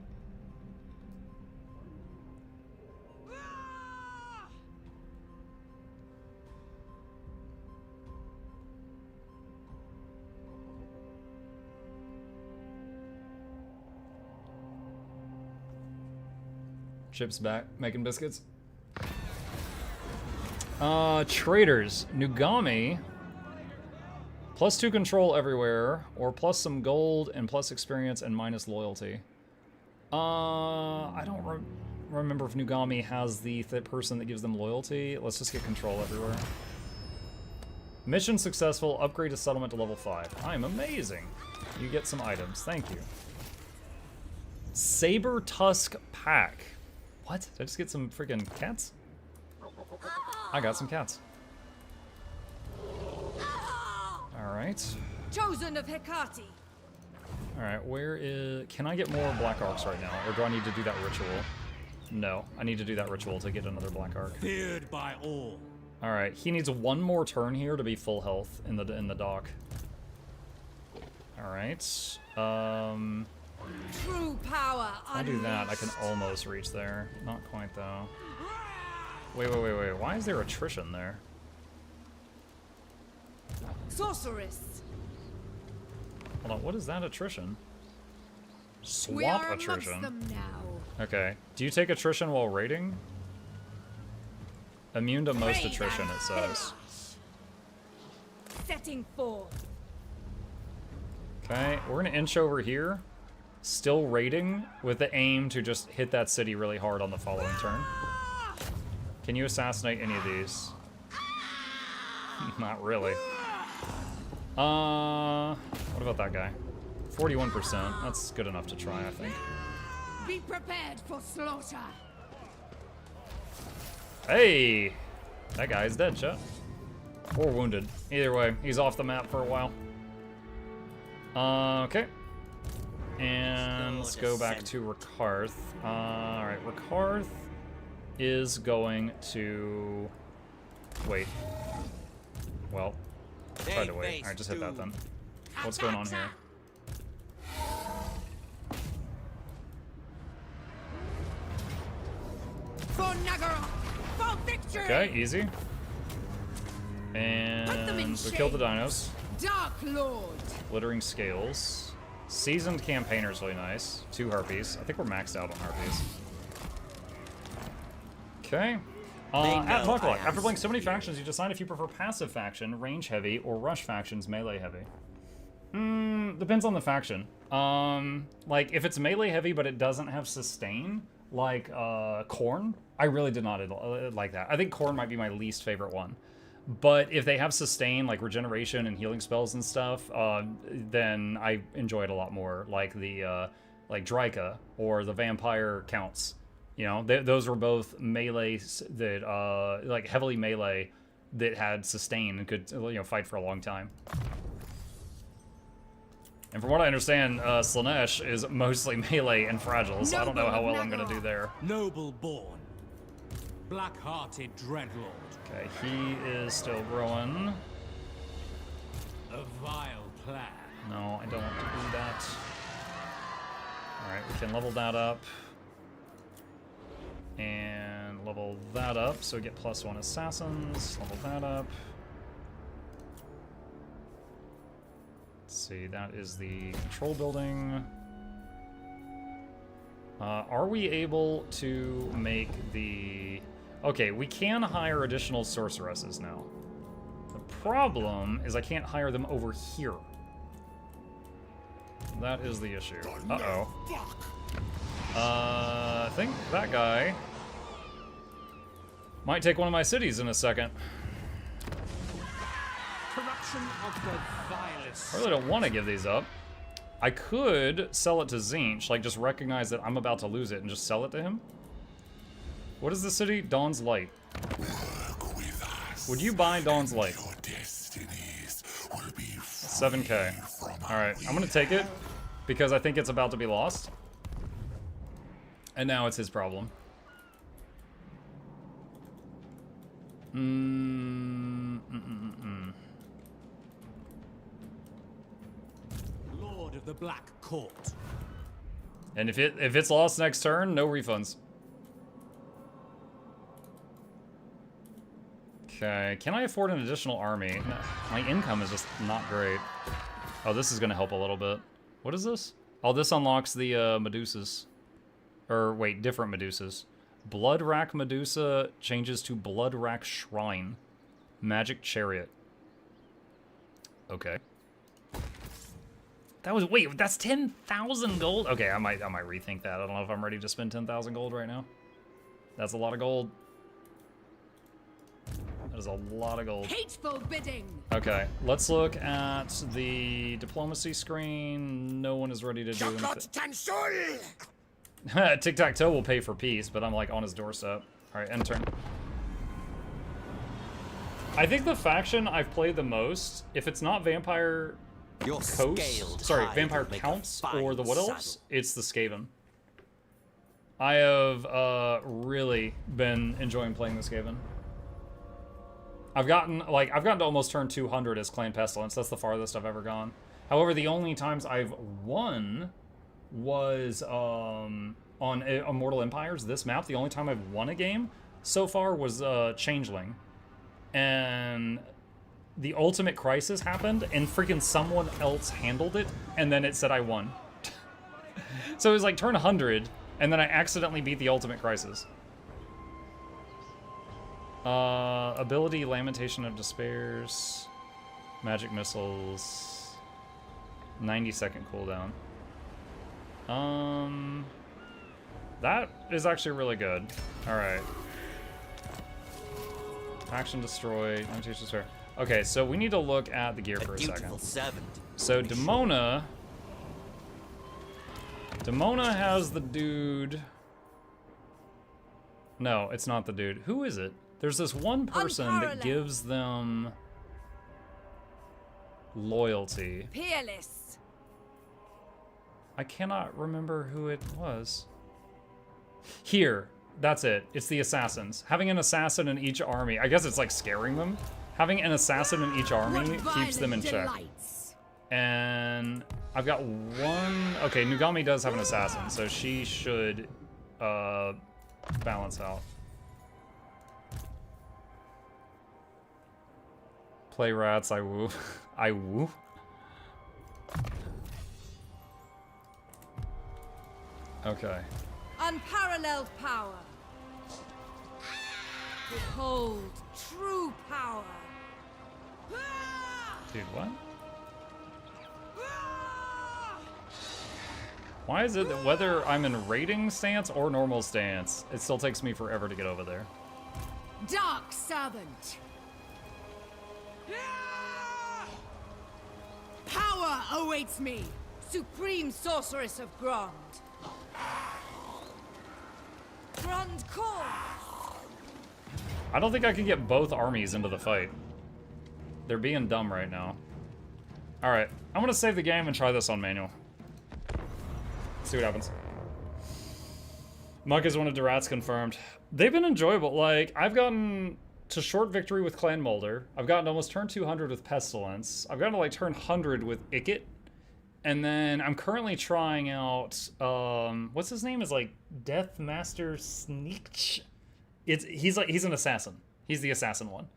Chip's back, making biscuits. Traders. Nugami. +2 control everywhere, or plus some gold and plus experience and minus loyalty. I don't remember if Nugami has the person that gives them loyalty. Let's just get control everywhere. Mission successful. Upgrade a settlement to level 5. I'm amazing. You get some items. Thank you. Saber Tusk Pack. What? Did I just get some freaking cats? I got some cats. Alright. Chosen of Hecate. Alright, where is... Can I get more Black Arcs right now? Or do I need to do that ritual? No, I need to do that ritual to get another Black Arc. Feared by all. Alright, he needs one more turn here to be full health in the dock. Alright. True power. If I do that, I can almost reach there. Not quite, though. Wait. Why is there attrition there? Sorceress. Hold on, what is that attrition? Swap We are attrition. amongst them now. Okay. Do you take attrition while raiding? Immune to most Brave attrition, it says. Helash. Setting forth. Okay, we're gonna inch over here. Still raiding with the aim to just hit that city really hard on the following turn. Can you assassinate any of these? Not really. What about that guy? 41%. That's good enough to try, I think. Be prepared for slaughter. Hey! That guy's dead, chat. Or wounded. Either way, he's off the map for a while. Okay. And let's go back to Rakarth. Alright, Rakarth is going to... Wait. Well, try to wait. Alright, just hit that then. What's going on here? For Nagara, for victory. Okay, easy. them in And we killed the dinos. Dark Lord. Glittering scales. Seasoned campaigner's really nice. 2 harpies. I think we're maxed out on harpies. Okay. At Mukluk, after playing so many factions, you decide if you prefer passive faction, range heavy, or rush factions, melee heavy. Depends on the faction. Like, if it's melee heavy but it doesn't have sustain, like Khorne, I really did not like that. I think Khorne might be my least favorite one. But if they have sustain, like regeneration and healing spells and stuff, then I enjoy it a lot more. Like the like Dryka or the Vampire Counts. You know, those were both melee that like heavily melee that had sustain and could fight for a long time. And from what I understand, Slaanesh is mostly melee and fragile, so I don't know how well I'm gonna do there. Noble born, black-hearted dreadlord. Okay, he is still growing. A vile plan. No, I don't want to do that. Alright, we can level that up. And level that up, so we get +1 assassins. Level that up. Let's see, that is the control building. Are we able to make the... Okay, we can hire additional sorceresses now. The problem is I can't hire them over here. That is the issue. Uh-oh. I think that guy might take one of my cities in a second. Corruption of the vilest. I really don't want to give these up. I could sell it to Tzeentch, like just recognize that I'm about to lose it and just sell it to him. What is the city? Dawn's Light. Would you buy Dawn's Light? 7K. Alright, I'm gonna take it because I think it's about to be lost. And now it's his problem. Lord of the Black Court. And if it's lost next turn, no refunds. Okay, can I afford an additional army? No, my income is just not great. Oh, this is gonna help a little bit. What is this? Oh, this unlocks the Medusas. Or wait, different Medusas. Blood Rack Medusa changes to Blood Rack Shrine. Magic Chariot. Okay. That was, wait, that's 10,000 gold? Okay, I might rethink that. I don't know if I'm ready to spend 10,000 gold right now. That's a lot of gold. That is a lot of gold. Hateful bidding. Okay, let's look at the diplomacy screen. No one is ready to do anything. Tic-tac-toe will pay for peace, but I'm like on his doorstep. Alright, end turn. I think the faction I've played the most, if it's not Vampire Coast, sorry, Vampire Counts or the Wood Elves, it's the Skaven. I have really been enjoying playing the Skaven. I've gotten to almost turn 200 as Clan Pestilence. That's the farthest I've ever gone. However, the only times I've won was on Immortal Empires, this map. The only time I've won a game so far was Changeling. And the Ultimate Crisis happened, and freaking someone else handled it, and then it said I won. So it was like turn 100, and then I accidentally beat the Ultimate Crisis. Ability, Lamentation of Despairs, Magic Missiles, 90-second cooldown. That is actually really good. Alright. Action Destroy, Lamentation Despair. Okay, so we need to look at the gear for a second. So Demona has the dude. No, it's not the dude. Who is it? There's this one person that gives them loyalty. Peerless. I cannot remember who it was. Here, that's it. It's the assassins. Having an assassin in each army, I guess it's like scaring them. Having an assassin in each army keeps them in check. And I've got one. Okay, Nugami does have an assassin, so she should balance out. Play rats, I woo. I woo. Okay. Unparalleled power. Behold, true power. Dude, what? Why is it that whether I'm in raiding stance or normal stance, it still takes me forever to get over there? Dark servant. Power awaits me, supreme sorceress of Grond. Grond call. I don't think I can get both armies into the fight. They're being dumb right now. Alright, I'm gonna save the game and try this on manual. See what happens. Monk is one of Durat's confirmed. They've been enjoyable. Like, I've gotten to short victory with Clan Molder. I've gotten almost turn 200 with Pestilence. I've gotten to like turn 100 with Ikit. And then I'm currently trying out, what's his name? Is like Death Master Sneak. He's an assassin. He's the assassin one.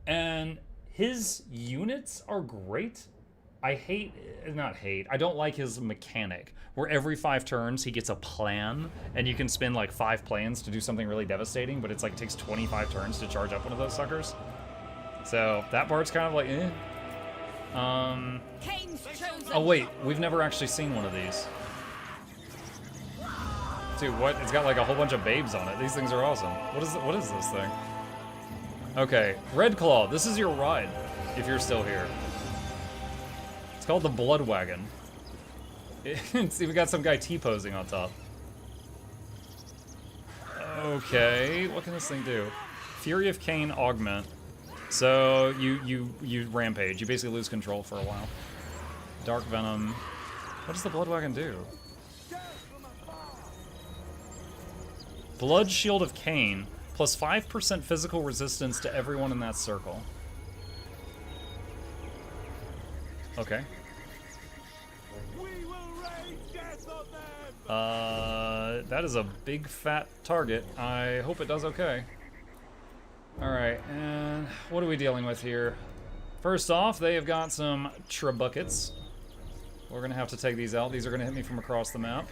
And his units are great. I don't like his mechanic, where every 5 turns he gets a plan, and you can spend like 5 plans to do something really devastating, but it's like it takes 25 turns to charge up one of those suckers. So that part's kind of like, eh. Oh wait, we've never actually seen one of these. Dude, what? It's got like a whole bunch of babes on it. These things are awesome. What is this thing? Okay, Red Claw, this is your ride, if you're still here. It's called the Blood Wagon. It's even got some guy T-posing on top. Okay, what can this thing do? Fury of Cain Augment. So you rampage. You basically lose control for a while. Dark Venom. What does the Blood Wagon do? Blood Shield of Cain, plus 5% physical resistance to everyone in that circle. Okay. That is a big fat target. I hope it does okay. Alright, and what are we dealing with here? First off, they have got some Trebuckets. We're gonna have to take these out. These are gonna hit me from across the map.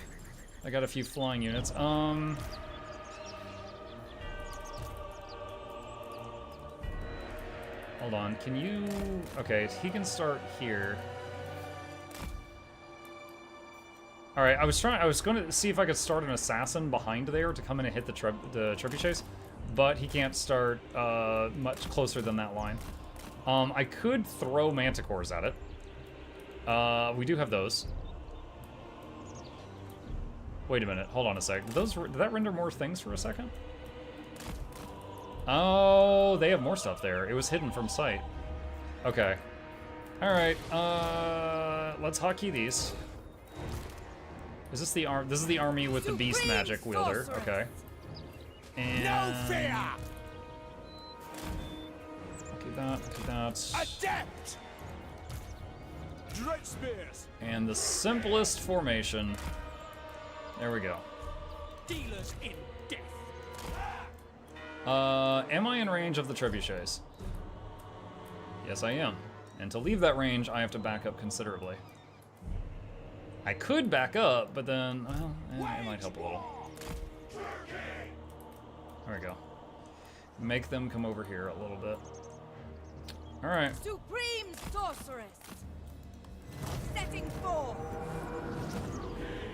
I got a few flying units. Hold on, can you... Okay, he can start here. Alright, I was going to see if I could start an assassin behind there to come in and hit the trebuchets, but he can't start much closer than that line. I could throw manticores at it. We do have those. Wait a minute, hold on a sec. Did that render more things for a second? Oh, they have more stuff there. It was hidden from sight. Okay. Alright, let's hotkey these. Is this the arm? This is the army with the beast magic wielder. Okay. And no fear. Okay, that. Adept. Dread spears. And the simplest formation. There we go. Dealers in death. Am I in range of the trebuchets? Yes, I am. And to leave that range, I have to back up considerably. I could back up, but then, well, it might help a little. There we go. Make them come over here a little bit. All right. Supreme sorceress, setting forth.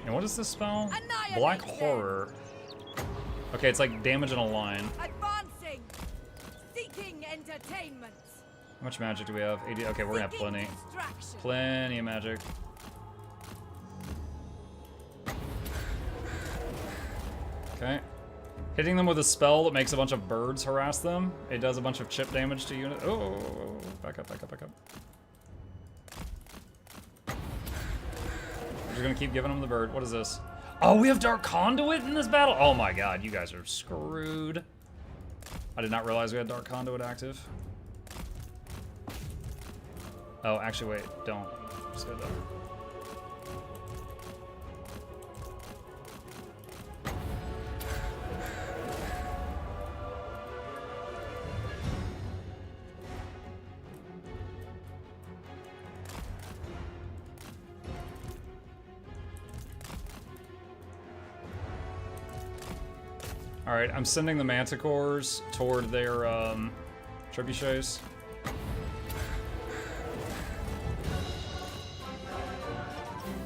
And what is this spell? Black Horror. Okay, it's like damage in a line. Advancing, seeking entertainment. How much magic do we have? 80. Okay, we're gonna have plenty. Plenty of magic. Okay. Hitting them with a spell that makes a bunch of birds harass them. It does a bunch of chip damage to units. Oh, back up, back up, back up. We're just gonna keep giving them the bird. What is this? Oh, we have Dark Conduit in this battle? Oh my god, you guys are screwed. I did not realize we had Dark Conduit active. Oh, actually, wait, don't. Just go there. Alright, I'm sending the manticores toward their trebuchets.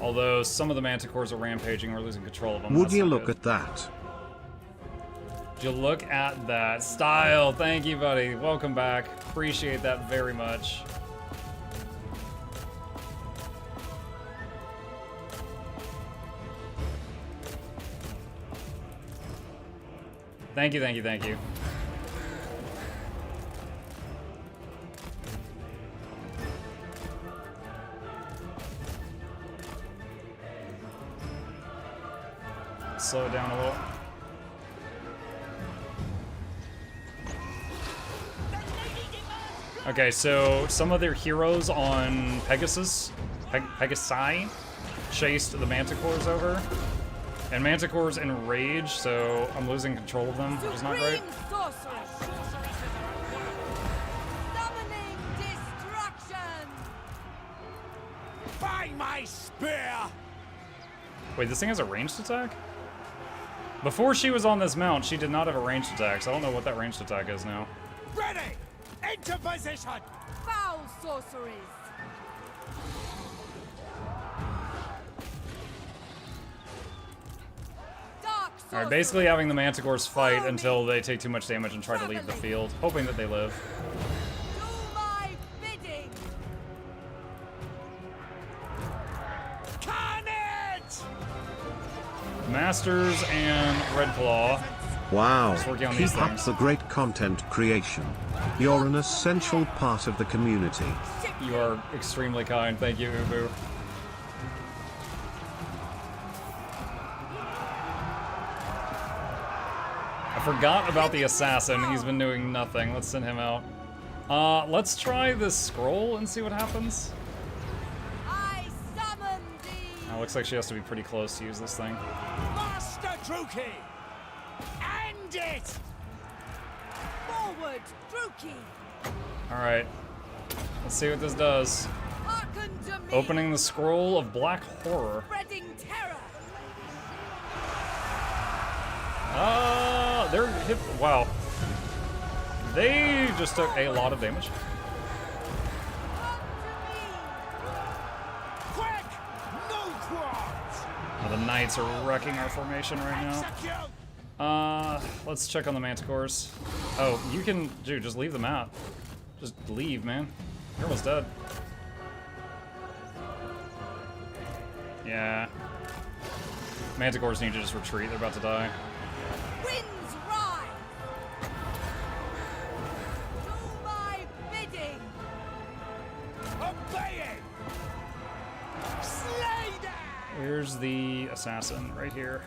Although some of the manticores are rampaging, we're losing control of them. Would you look at that? Would you look at that? Style, thank you, buddy. Welcome back. Appreciate that very much. Thank you, thank you, thank you. Slow it down a little. Okay, so some of their heroes on Pegasi chased the manticores over. And manticore's enraged, so I'm losing control of them, which is not great. Summoning destruction. Find my spear! Wait, this thing has a ranged attack? Before she was on this mount, she did not have a ranged attack, so I don't know what that ranged attack is now. Ready! Into position! Foul sorceries. Dark Alright, basically having the manticores fight until they take too much damage and try to leave the field, hoping that they live. Do my bidding. Carnage! Masters and Redclaw. Wow, Just working on keep these up things. the great content creation. You're an essential part of the community. You are extremely kind. Thank you, Ubu. I forgot about the assassin. He's been doing nothing. Let's send him out. Let's try this scroll and see what happens. I summon thee. Looks like she has to be pretty close to use this thing. Master Druki! End it! Forward, Druki. Alright. Let's see what this does. Hearken to me. Opening the scroll of black horror. Spreading terror. They're hit. Wow. They just took a lot of damage. Come to me. Quick! No quads! The knights are wrecking our formation right now. Execute! Let's check on the manticores. Oh, you can, dude, just leave them out. Just leave, man. You're almost dead. Yeah. Manticores need to just retreat. They're about to die. Winds rise. Do my bidding. Obeying! Slay them! Where's the assassin? Right here.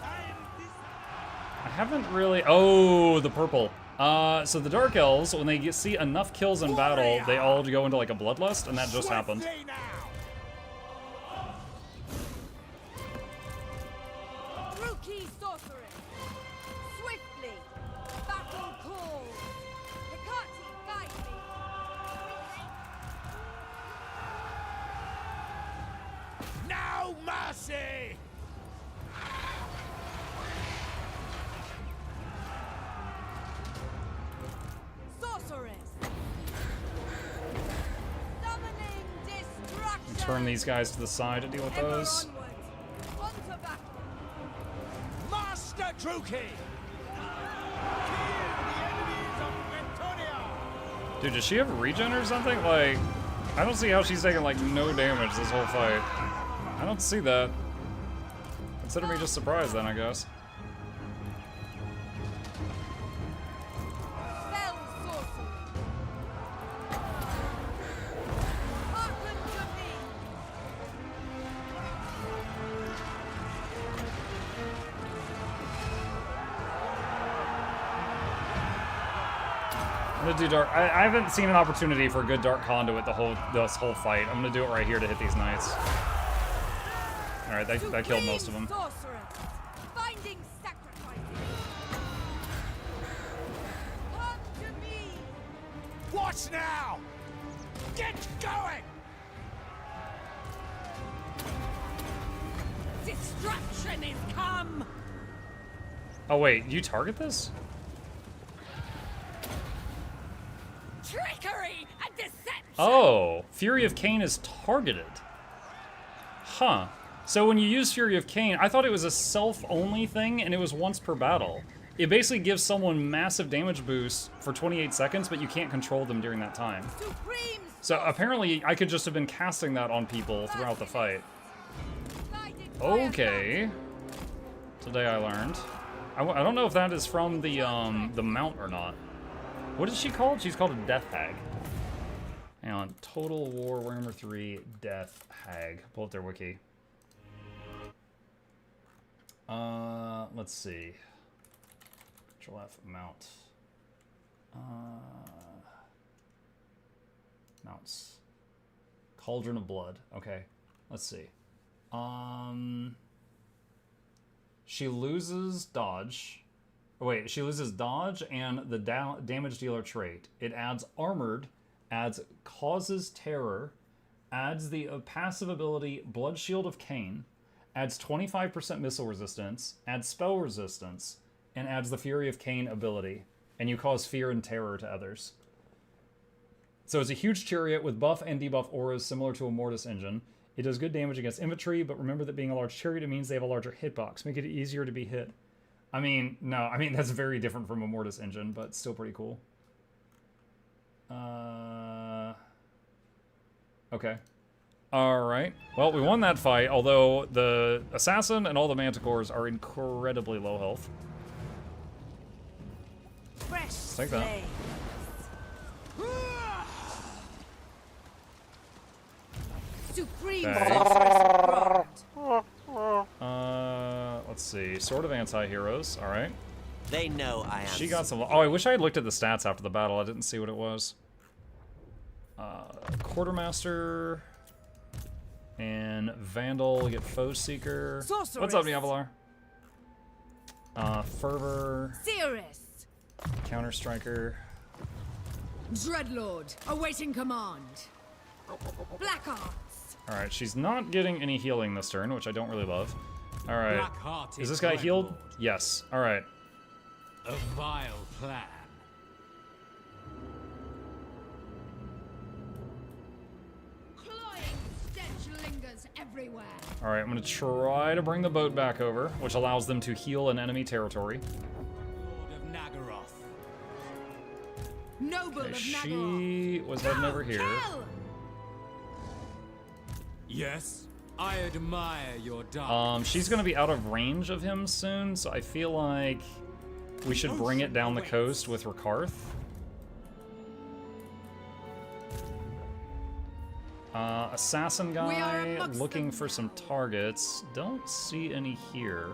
I haven't really... Oh, the purple. So the Dark Elves, when they see enough kills in battle, they all go into like a bloodlust, and that just happened. Swiftly now! Druki sorceress. Swiftly. Battle calls. Hecate, guide me. No mercy! Sorceress. Summoning destruction. Turn these guys to the side to deal with Ever those. onward. On to battle. Master Druki! Dude, does she have regen or something? Like, I don't see how she's taking like no damage this whole fight. I don't see that. Consider me just surprised then, I guess. Spell sorcery. Hearken to me. I'm gonna do dark. I haven't seen an opportunity for a good dark conduit this whole fight. I'm gonna do it right here to hit these knights. All right, that killed most of them. Sorceress. Finding sacrifices. Come to me. What now? Get going! Destroy. Destruction is come! Oh wait, you target this? Trickery and deception! Oh, Fury of Cain is targeted. Huh. So when you use Fury of Cain, I thought it was a self-only thing, and it was once per battle. It basically gives someone massive damage boosts for 28 seconds, but you can't control them during that time. Supreme So apparently, I could just have been casting that on people throughout the fight. Okay. Today I learned. I don't know if that is from the mount or not. What is she called? She's called a Death Hag. Hang on. Total War Warhammer 3 Death Hag. Pull up their wiki. Let's see. Control F, mount. Mounts. Cauldron of Blood. Okay. Let's see. She loses dodge. Oh, wait, she loses dodge and the damage dealer trait. It adds armored, adds causes terror, adds the passive ability Blood Shield of Cain, adds 25% missile resistance, adds spell resistance, and adds the Fury of Cain ability. And you cause fear and terror to others. So it's a huge chariot with buff and debuff auras similar to a Mortis engine. It does good damage against infantry, but remember that being a large chariot means they have a larger hitbox. Make it easier to be hit. I mean, no, I mean, that's very different from a Mortis engine, but still pretty cool. Okay. Alright. Well, we won that fight, although the assassin and all the manticores are incredibly low health. Fresh Take that. slaves. Supreme Okay. sorceress Let's see. Sword of Anti-Heroes. Alright. They know I am. She got some... Oh, I wish I had looked at the stats after the battle. I didn't see what it was. Quartermaster... And Vandal, we get Foe Seeker. Sorceress. What's up, Diavalar? Fervor, Seeress. Counter Striker. Dreadlord, awaiting command. Black Arts. Alright, she's not getting any healing this turn, which I don't really love. Alright. Black-hearted Is this guy healed? Dreadlord. Yes. Alright. A vile plan. Cloying stench lingers everywhere. Alright, I'm gonna try to bring the boat back over, which allows them to heal in enemy territory. Lord of Nagaroth. Noble Okay, of Nagaroth. she was heading over here. Kill! Yes, I admire your dark. She's gonna be out of range of him soon, so I feel like we should bring it down the coast with Rakarth. Assassin We are guy, amongst looking them for some targets. Don't see any here.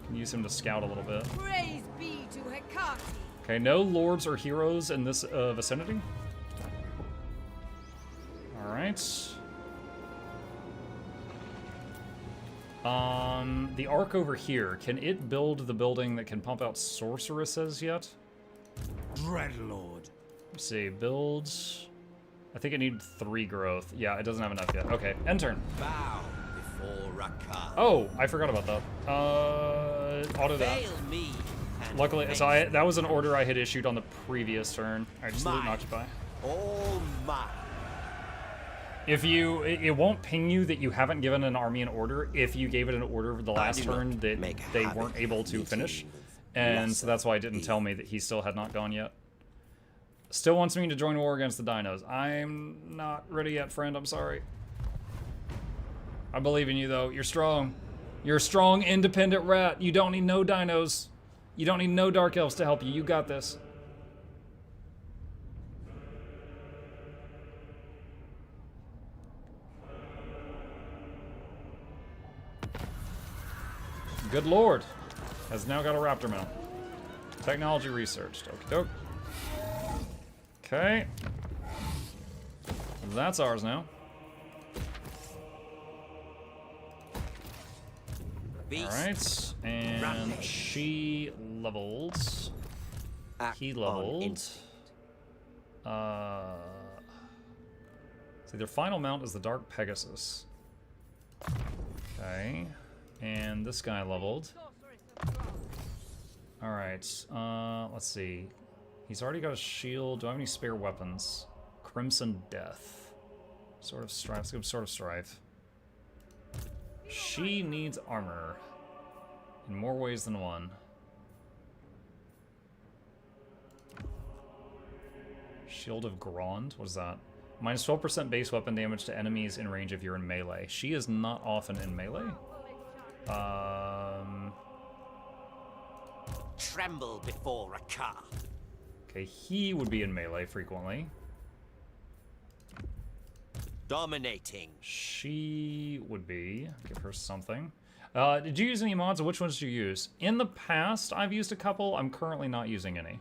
Can use him to scout a little bit. Praise be to Hecate. Okay, no lords or heroes in this vicinity. Alright. The arc over here, can it build the building that can pump out sorceresses yet? Dreadlord. Let's see, builds. I think it needs 3 growth. Yeah, it doesn't have enough yet. Okay, end turn. Bow before Rakar. Oh, I forgot about that. Auto that. Fail me. and Luckily, face so that was an order I had issued on the previous turn. Alright, just loot and Mine. occupy. all mine. If you, it won't ping you that you haven't given an army an order if you gave it an order the last do not turn that make a they habit weren't able to of finish. meeting And less so that's why it didn't tell me that he still had not gone yet. Still wants me to join war against the dinos. I'm not ready yet, friend. I'm sorry. I believe in you, though. You're strong. You're a strong, independent rat. You don't need no dinos. You don't need no dark elves to help you. You got this. Good lord. Has now got a raptor mount. Technology researched. Okie doke. Okay. That's ours now. Beast. Alright. And Rampage. she leveled. Act He on leveled. instinct. So their final mount is the Dark Pegasus. Okay. And this guy leveled. Alright, let's see. He's already got a shield. Do I have any spare weapons? Crimson Death. Sword of Strife. Let's go Sword of Strife. She needs armor. In more ways than one. Shield of Grand? What is that? Minus 12% base weapon damage to enemies in range if you're in melee. She is not often in melee. Tremble before Rakar. Okay, he would be in melee frequently. Dominating. She would be. Give her something. Did you use any mods, or which ones did you use? In the past, I've used a couple. I'm currently not using any.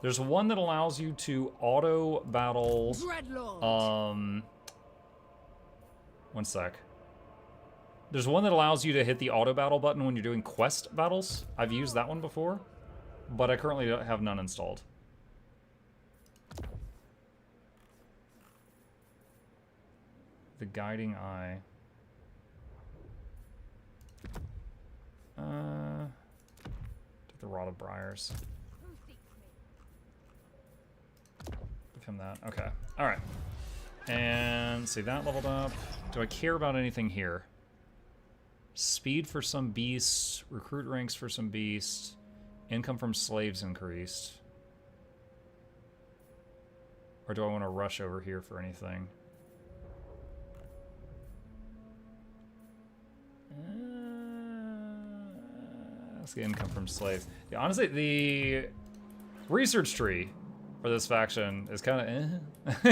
There's one that allows you to auto battle. Dreadlord. One sec. There's one that allows you to hit the auto battle button when you're doing quest battles. I've used that one before, but I currently don't have none installed. The Guiding Eye. Take the Rod of Briars. Give him that. Okay. Alright. And see, that leveled up. Do I care about anything here? Speed for some beasts. Recruit ranks for some beasts. Income from slaves increased. Or do I want to rush over here for anything? Let's get income from slaves. Yeah, honestly, the research tree for this faction is kind of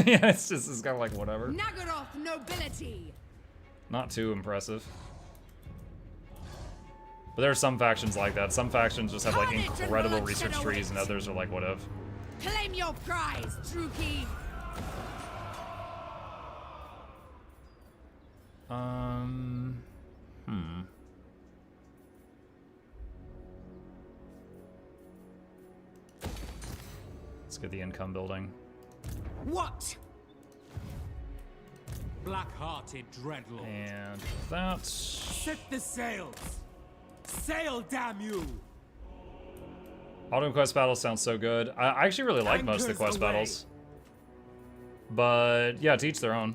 yeah, it's kind of like whatever. Nagaroth nobility. Not too impressive. But there are some factions like that. Some factions just have like incredible research trees, and others are like whatever. Claim your prize, Druki. Let's get the income building. What? Black-hearted Dreadlord. And that. Set the sails. Sail, damn you! Auto quest battles sound so good. I actually really like most of the quest battles. But yeah, to each their own.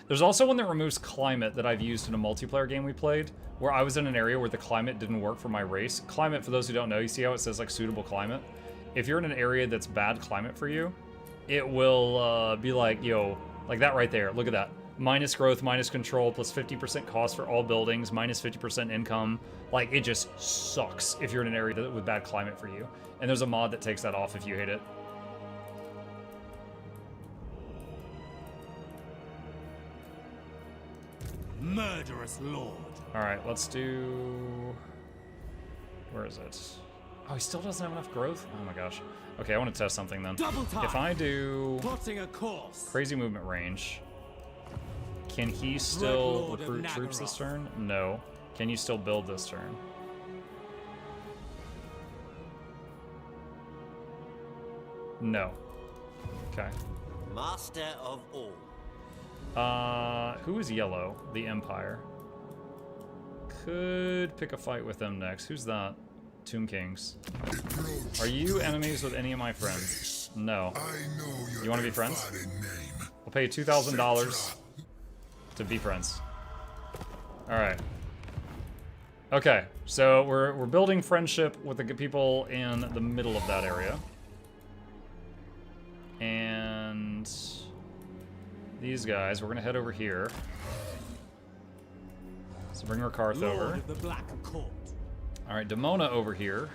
There's also one that removes climate that I've used in a multiplayer game we played, where I was in an area where the climate didn't work for my race. Climate, for those who don't know, you see how it says like suitable climate? If you're in an area that's bad climate for you, it will be like, yo, like that right there. Look at that. Minus growth, minus control, plus 50% cost for all buildings, minus 50% income. Like, it just sucks if you're in an area with bad climate for you. And there's a mod that takes that off if you hate it. Murderous lord. Alright, let's do... Where is it? Oh, he still doesn't have enough growth? Oh my gosh. Okay, I want to test something then. Double time. If I do... Plotting a course. Crazy movement range... Can he still recruit troops this turn? No. Can you still build this turn? No. Okay. Master of all. Who is yellow? The Empire. Could pick a fight with them next. Who's that? Tomb Kings. Are you enemies with any of my friends? No. You want to be friends? I'll pay you $2,000 to be friends. Alright. Okay, so we're building friendship with the people in the middle of that area. And these guys, we're gonna head over here. So bring Rakarth over. The Black Court. Alright, Demona over here.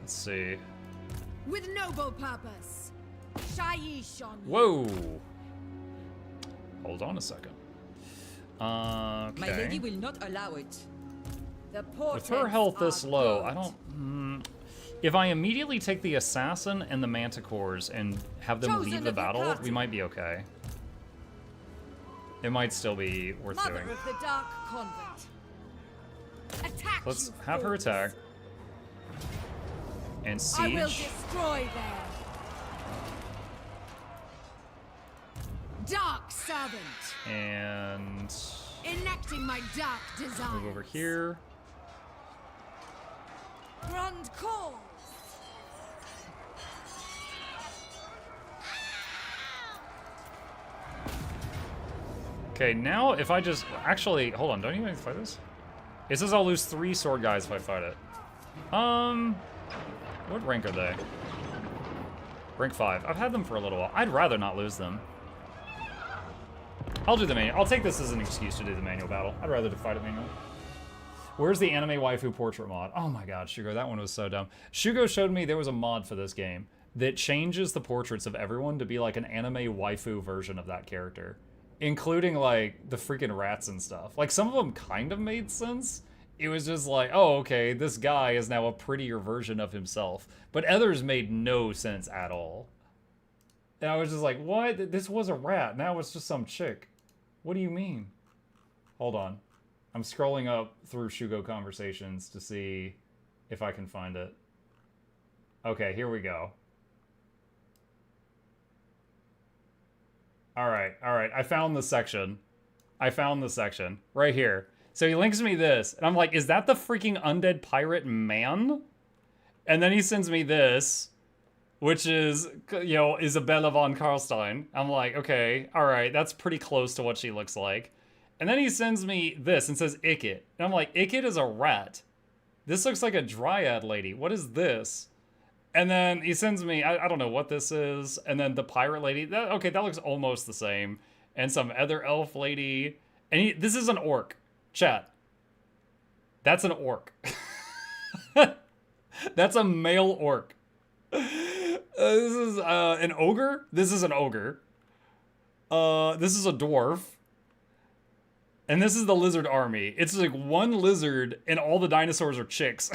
Let's see. With noble purpose. Shaishon. Whoa! Hold on a second. Okay. My lady will not allow it. The With her health this low, I don't... If I immediately take the Assassin and the Manticores and have them leave the battle, we might be okay. It might still be worth Mother doing. of the Dark Convent. Attack. Let's you have her fools. attack. And I will siege. destroy them. Dark servant. And Enacting my dark desires. move over here. Grand call. Okay, now if I just... Actually, hold on. Don't you need to fight this? It says I'll lose 3 sword guys if I fight it. What rank are they? Rank 5. I've had them for a little while. I'd rather not lose them. I'll do the manual. I'll take this as an excuse to do the manual battle. I'd rather fight it manual. Where's the anime waifu portrait mod? Oh my god, Shugo, that one was so dumb. Shugo showed me there was a mod for this game that changes the portraits of everyone to be like an anime waifu version of that character. Including like the freaking rats and stuff. Like some of them kind of made sense. It was just like, oh, okay, this guy is now a prettier version of himself. But others made no sense at all. And I was just like, what? This was a rat. Now it's just some chick. What do you mean? Hold on. I'm scrolling up through Shugo conversations to see if I can find it. Okay, here we go. All right. I found the section. Right here. So he links me this, and I'm like, is that the freaking undead pirate man? And then he sends me this, which is, you know, Isabella von Karlstein. I'm like, okay, all right, that's pretty close to what she looks like. And then he sends me this and says Ikit. And I'm like, Ikit is a rat. This looks like a dryad lady. What is this? And then he sends me, I don't know what this is. And then the pirate lady. Okay, that looks almost the same. And some other elf lady. And this is an orc. Chat. That's an orc. That's a male orc. This is an ogre. This is an ogre. This is a dwarf. And this is the lizard army. It's like one lizard and all the dinosaurs are chicks.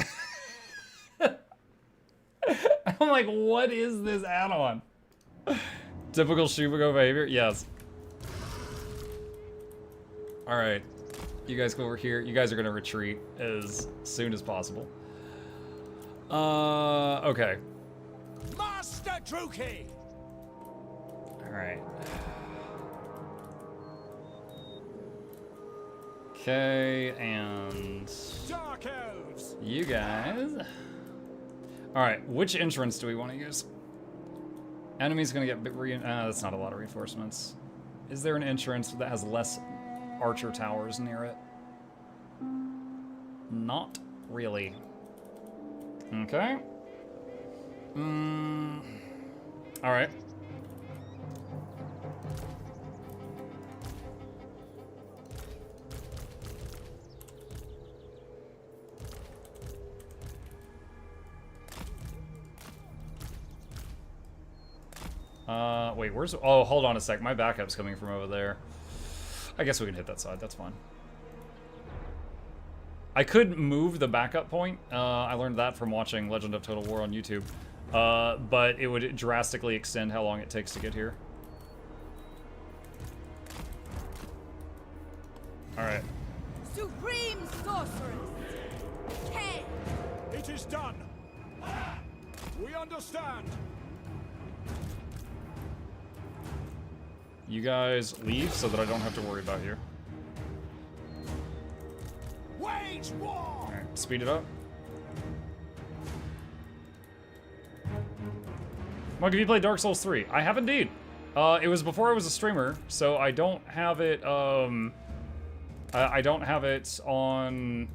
I'm like, what is this add-on? Typical Shugo behavior? Yes. Alright. You guys go over here. You guys are going to retreat as soon as possible. Okay. Master Druki! Alright. Okay, and... Dark Elves! You guys... Alright, which entrance do we want to use? Enemy's gonna get... that's not a lot of reinforcements. Is there an entrance that has less archer towers near it? Not really. Okay. Alright. Wait, where's... Oh, hold on a sec. My backup's coming from over there. I guess we can hit that side. That's fine. I could move the backup point. I learned that from watching Legend of Total War on YouTube. But it would drastically extend how long it takes to get here. Alright. Supreme sorceress. K. It is done! We understand! You guys leave so that I don't have to worry about you. Wage war! Alright, speed it up. Mug, have you played Dark Souls 3? I have indeed. It was before I was a streamer, so I don't have it, I don't have it on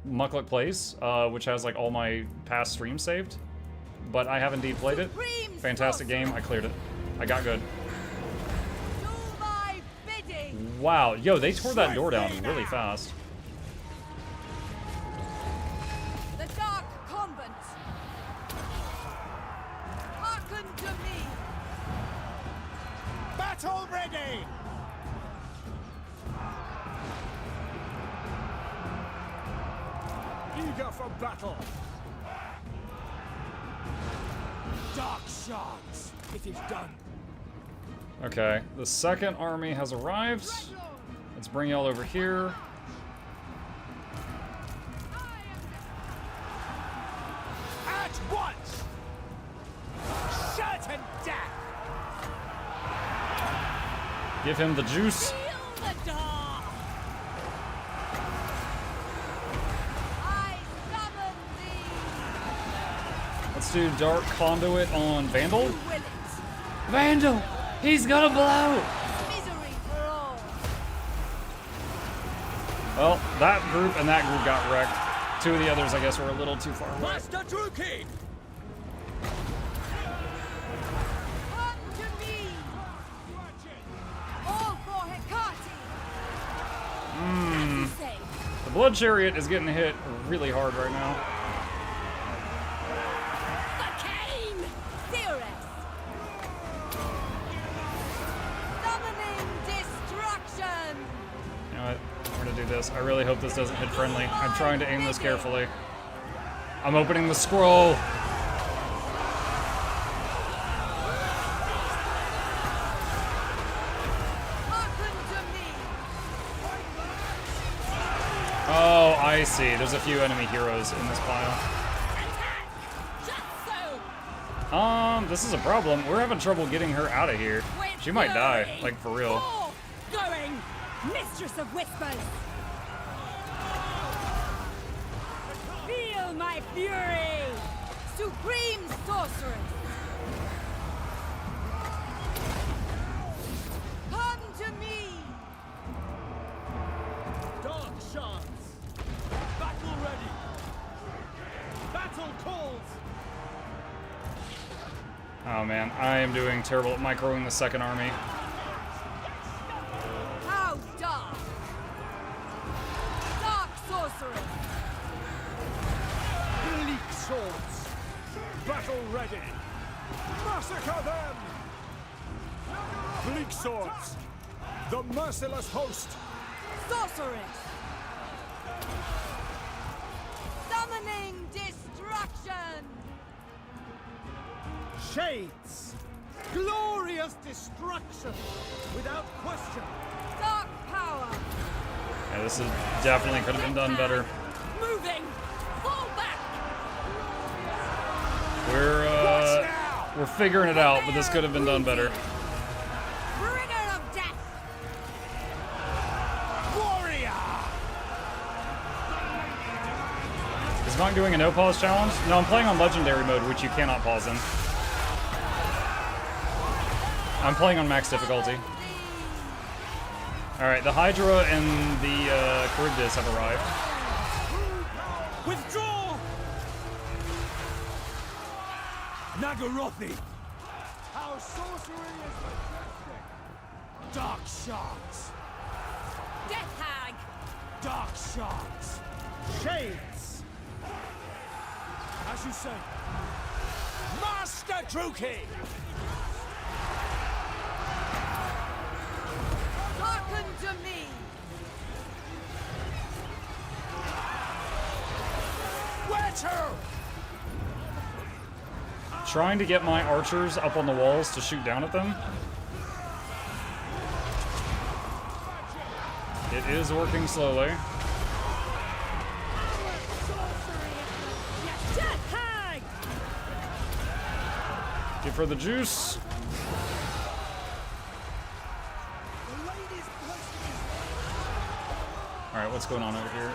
Mukluk Plays, which has like all my past streams saved. But I have indeed played it. Fantastic game, I cleared it. I got good. Do my bidding. Wow, yo, they tore that door down really fast. The Dark Convent. Hearken to me. Battle ready! Eager for battle! Dark shards! It is done! Okay, the second army has arrived. Let's bring y'all over here. At Once! Certain death! Give him the juice. Feel the dark. I summon thee. Let's do Dark Conduit on Vandal. You will it. Vandal! He's gonna blow! Misery for all. Well, that group and that group got wrecked. Two of the others, I guess, were a little too far away. Master Druki! Come to me. All for Hecate. As you say. The Blood Chariot is getting hit really hard right now. The cane. Cirrus. Summoning destruction. You know what? We're gonna do this. I really hope this doesn't hit friendly. I'm trying to aim this carefully. I'm opening the scroll. Hearken to me. Oh, I see. There's a few enemy heroes in this pile. Attack. Just so. This is a problem. We're having trouble getting her out of here. With She might die, fury. like for real. Forth going, mistress of whispers. Feel my fury, supreme sorceress. Come to me. Dark shards! Battle ready! Battle calls! Oh man, I am doing terrible at microing the second army. How dark. Dark sorceress. Bleak swords! Battle ready! Massacre them! Bleak swords! The merciless host! Sorceress. Summoning destruction. Shades! Glorious destruction! Without question! Dark power. Yeah, this is definitely could have been done better. Moving. Fall back. We're figuring it out, but this could have been done better. Bringer of death. Warrior! Is Monk doing a no pause challenge? No, I'm playing on legendary mode, which you cannot pause in. I'm playing on max difficulty. Alright, the Hydra and the Charybdis have arrived. Withdraw! Nagarothi! Our sorcery is majestic! Dark shards! Death hag. Dark shards! Shades! As you say. Master Druki! Hearken to me. Where to? Trying to get my archers up on the walls to shoot down at them. It is working slowly. Death hag. Give her the juice. Alright, what's going on over here?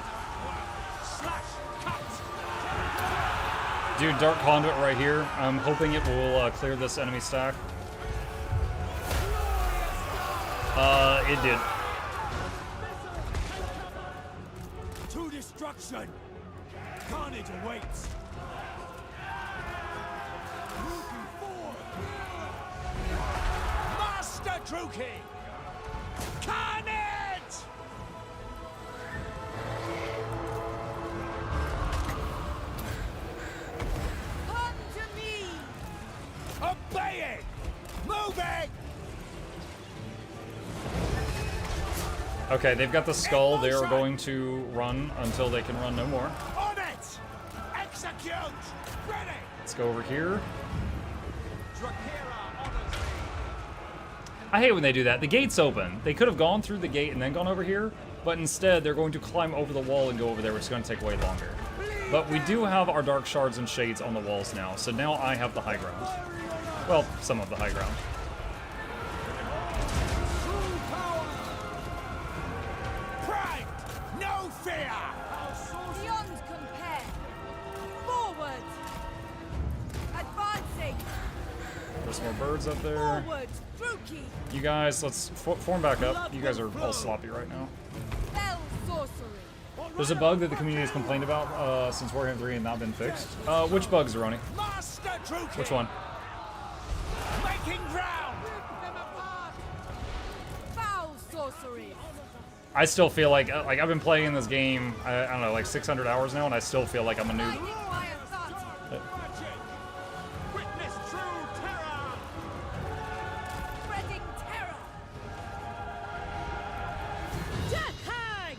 Dude, Dark Conduit right here. I'm hoping it will clear this enemy stack. It did. To destruction! Carnage awaits! Moving forward! Master Druki! Carnage! Come to me. Obeying! Moving! Okay, they've got the skull. They are going to run until they can run no more. On it! Execute! Ready! Let's go over here. Drakira honors me! I hate when they do that. The gate's open. They could have gone through the gate and then gone over here, but instead they're going to climb over the wall and go over there, which is going to take way longer. Bleed But we do have our dark shards and shades on the walls now, so now I have the high ground. Well, some of the high ground. Pride! No fear! Beyond compare. Forward. Advancing. There's more birds up there. Forward. Druki. You guys, let's form back up. You guys are all sloppy right now. Fell sorcery. There's a bug that the community has complained about since Warhammer 3 and not been fixed. Which bugs, Roni? Master Druki! Which one? Making ground! Rip them apart. Foul sorcery. I still feel like I've been playing this game, I don't know, like 600 hours now, and I still feel like I'm a noob. Lightning fire authority. Witness true terror! Spreading terror. Death hag.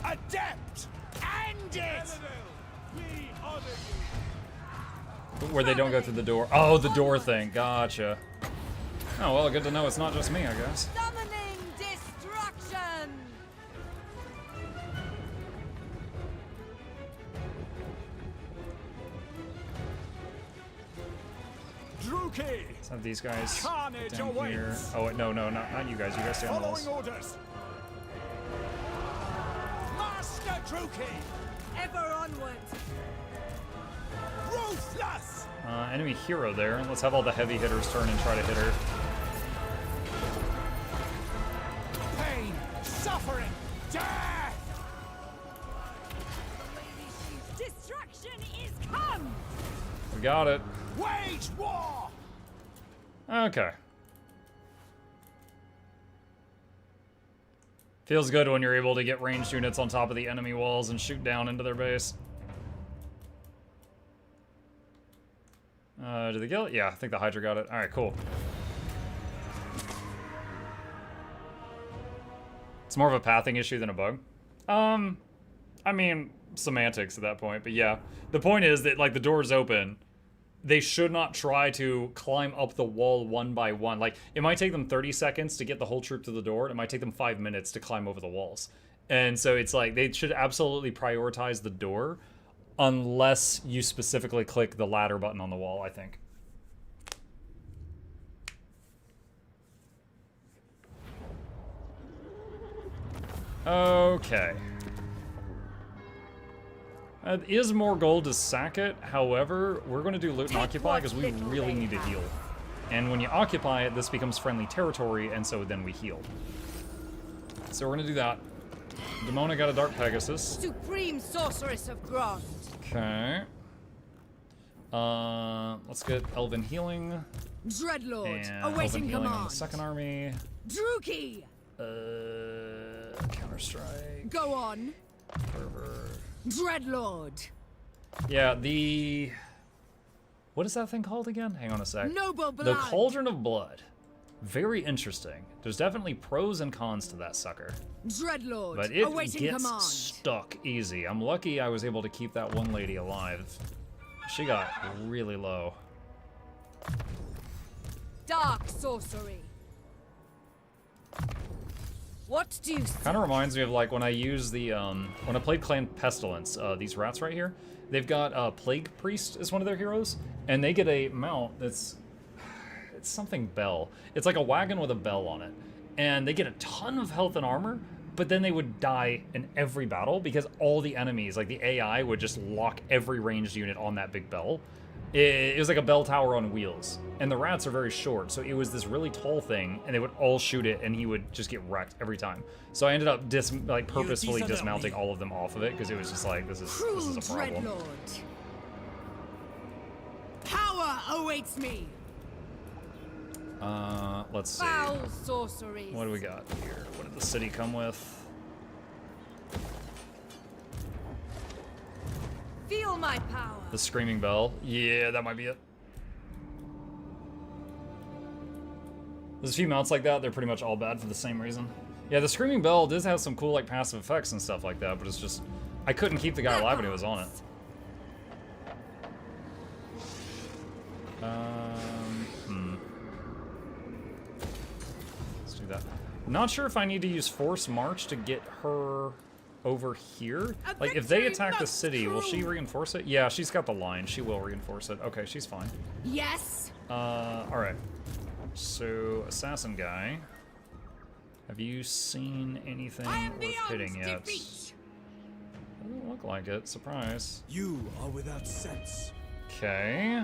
Adept! End it! Where they don't go through the door. Oh, the door thing. Gotcha. Oh, well, good to know it's not just me, I guess. Summoning destruction. Druki! Let's have these guys Carnage down here. awaits. Oh, wait, no, not you guys. You guys stay on the walls. Following orders! Master Druki! Ever onward. Ruthless! Enemy hero there. Let's have all the heavy hitters turn and try to hit her. Pain! Suffering! Death! Destruction is come. We got it. Wage war! Okay. Feels good when you're able to get ranged units on top of the enemy walls and shoot down into their base. Did they kill it? Yeah, I think the Hydra got it. Alright, cool. It's more of a pathing issue than a bug. I mean, semantics at that point, but yeah. The point is that, like, the door's open. They should not try to climb up the wall one by one. Like, it might take them 30 seconds to get the whole troop to the door. It might take them 5 minutes to climb over the walls. And so it's like, they should absolutely prioritize the door unless you specifically click the ladder button on the wall, I think. Okay. It is more gold to sack it. However, we're going to do loot and occupy because we really need to heal. And when you occupy it, this becomes friendly territory, and so then we heal. So we're going to do that. Demona got a Dark Pegasus. Supreme sorceress of ground. Okay. Let's get Elven Healing. Dreadlord, And awaiting Elven Healing on command. the second army. Druki, Counter-Strike. go on. Fervor. Dreadlord, Yeah, the... What is that thing called again? Hang on a sec. noble blood. The Cauldron of Blood. Very interesting. There's definitely pros and cons to that sucker. Dreadlord, But it awaiting gets command. stuck easy. I'm lucky I was able to keep that one lady alive. She got really low. Dark sorcery. What do you see? Kind of reminds me of like when I used the, when I played Clan Pestilence, these rats right here. They've got Plague Priest as one of their heroes, and they get a mount that's, it's something bell. It's like a wagon with a bell on it. And they get a ton of health and armor, but then they would die in every battle because all the enemies, like the AI, would just lock every ranged unit on that big bell. It was like a bell tower on wheels. And the rats are very short, so it was this really tall thing, and they would all shoot it, and he would just get wrecked every time. So I ended up purposefully dismounting all of them off of it, because it was just like, this is a problem. Dreadlord. Power awaits me. Let's see. Foul sorceries. What do we got here? What did the city come with? Feel my power. The Screaming Bell. Yeah, that might be it. There's a few mounts like that. They're pretty much all bad for the same reason. Yeah, the Screaming Bell does have some cool like passive effects and stuff like that, but it's just... I couldn't keep the guy alive when he was on it. Let's do that. Not sure if I need to use Force March to get her over here. Like, if they attack the city, will she reinforce it? Yeah, she's got the line. She will reinforce it. Okay, she's fine. Yes. Alright. So, assassin guy. Have you seen anything worth hitting yet? Doesn't look like it. Surprise. You are without sense. Okay.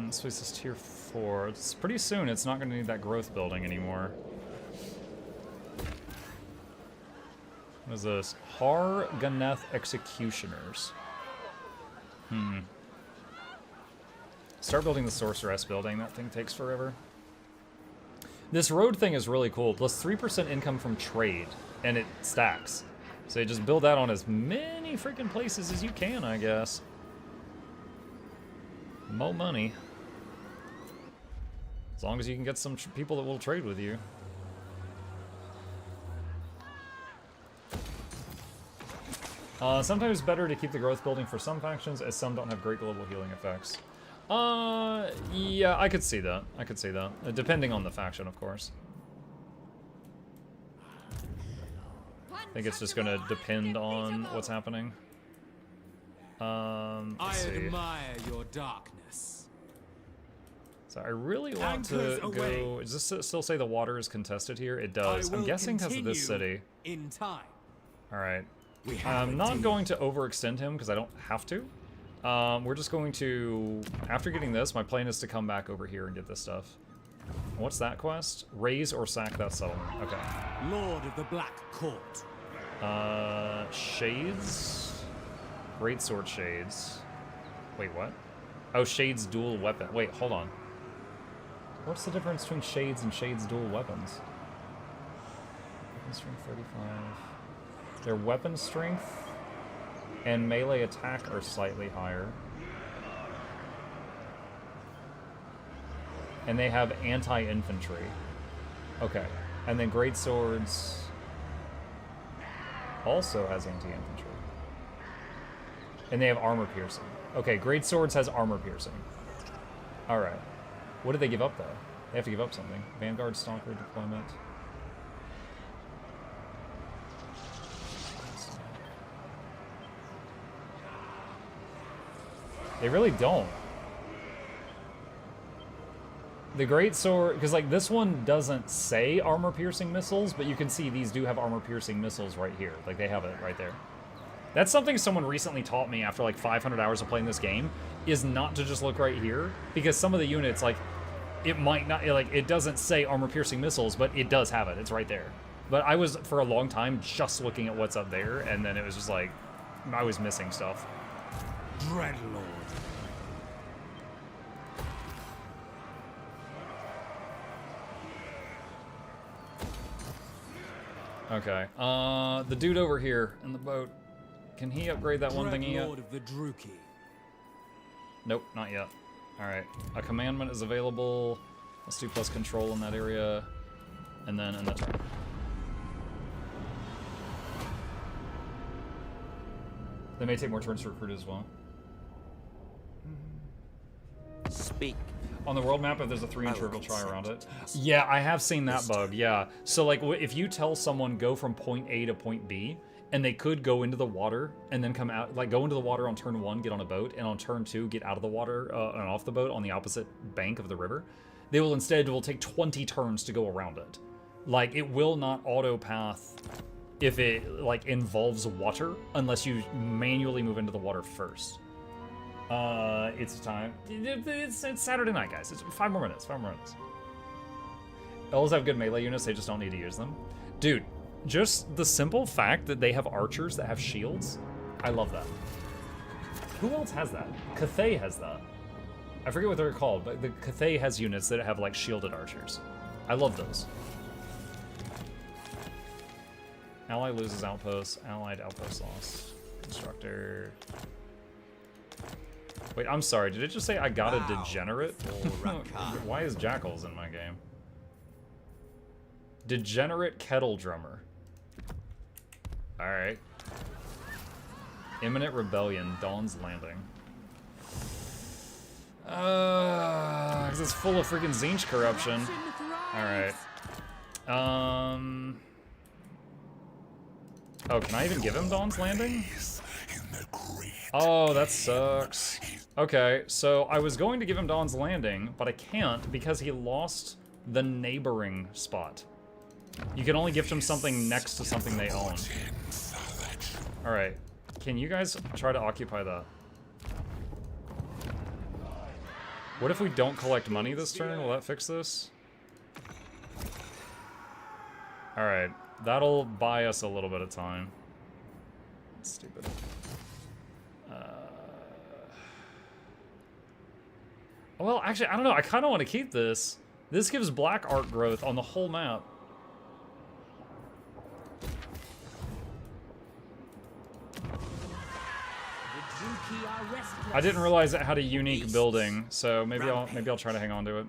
This place is tier 4. It's pretty soon. It's not going to need that growth building anymore. What is this? Har Ganeth Executioners. Start building the Sorceress building. That thing takes forever. This road thing is really cool. Plus 3% income from trade, and it stacks. So you just build that on as many freaking places as you can, I guess. More money. As long as you can get some people that will trade with you. Sometimes better to keep the growth building for some factions, as some don't have great global healing effects. Yeah, I could see that. I could see that. Depending on the faction, of course. I think it's just gonna depend on what's happening. Let's see. Admire your darkness. So I really want to go... Does this still say the water is contested here? It does. I'm guessing because of this city. In time. Alright. I'm not going to overextend him because I don't have to. We're just going to... After getting this, my plan is to come back over here and get this stuff. What's that quest? Raise or sack that settlement. Okay. Lord of the Black Court. Shades? Greatsword Shades. Wait, what? Oh, Shades dual weapon. Wait, hold on. What's the difference between Shades and Shades dual weapons? Weapon strength 35. Their weapon strength and melee attack are slightly higher. And they have anti-infantry. Okay. And then Greatswords also has anti-infantry. And they have armor piercing. Okay, Greatswords has armor piercing. Alright. What did they give up, though? They have to give up something. Vanguard Stalker deployment. They really don't. The Greatsword, because like this one doesn't say armor-piercing missiles, but you can see these do have armor-piercing missiles right here. Like they have it right there. That's something someone recently taught me after like 500 hours of playing this game, is not to just look right here, because some of the units, like, it might not, like, it doesn't say armor-piercing missiles, but it does have it. It's right there. But I was, for a long time, just looking at what's up there, and then it was just like, I was missing stuff. Dreadlord. Okay. The dude over here in the boat, can he upgrade that one thingy yet? Lord of the Druki. Nope, not yet. Alright. A commandment is available. Let's do plus control in that area. And then in the turn. They may take more turns to recruit as well. Speak. On the world map, if there's a 3-inch circle, try around it. Yeah, I have seen that bug, yeah. So, like, if you tell someone go from point A to point B, and they could go into the water, and then come out, like, go into the water on turn 1, get on a boat, and on turn 2, get out of the water, and off the boat on the opposite bank of the river, they will instead take 20 turns to go around it. Like, it will not auto-path if it, like, involves water, unless you manually move into the water first. It's time. It's Saturday night, guys. It's 5 more minutes. 5 more minutes. Elves have good melee units. They just don't need to use them. Dude, just the simple fact that they have archers that have shields, I love that. Who else has that? Cathay has that. I forget what they're called, but the Cathay has units that have, like, shielded archers. I love those. Ally loses outposts. Allied outpost loss. Constructor. Wait, I'm sorry. Did it just say I got a degenerate? Why is Jackals in my game? Degenerate kettle drummer. Alright. Imminent rebellion. Dawn's landing. Because it's full of freaking Zinch corruption. Alright. Oh, can I even give him Dawn's Landing? Oh, that sucks. Okay, so I was going to give him Dawn's Landing, but I can't because he lost the neighboring spot. You can only gift him something next to something they own. Alright, can you guys try to occupy that? What if we don't collect money this turn? Will that fix this? Alright, that'll buy us a little bit of time. Stupid. Well, actually, I don't know. I kind of want to keep this. This gives black art growth on the whole map. I didn't realize it had a unique building, so maybe I'll try to hang on to it.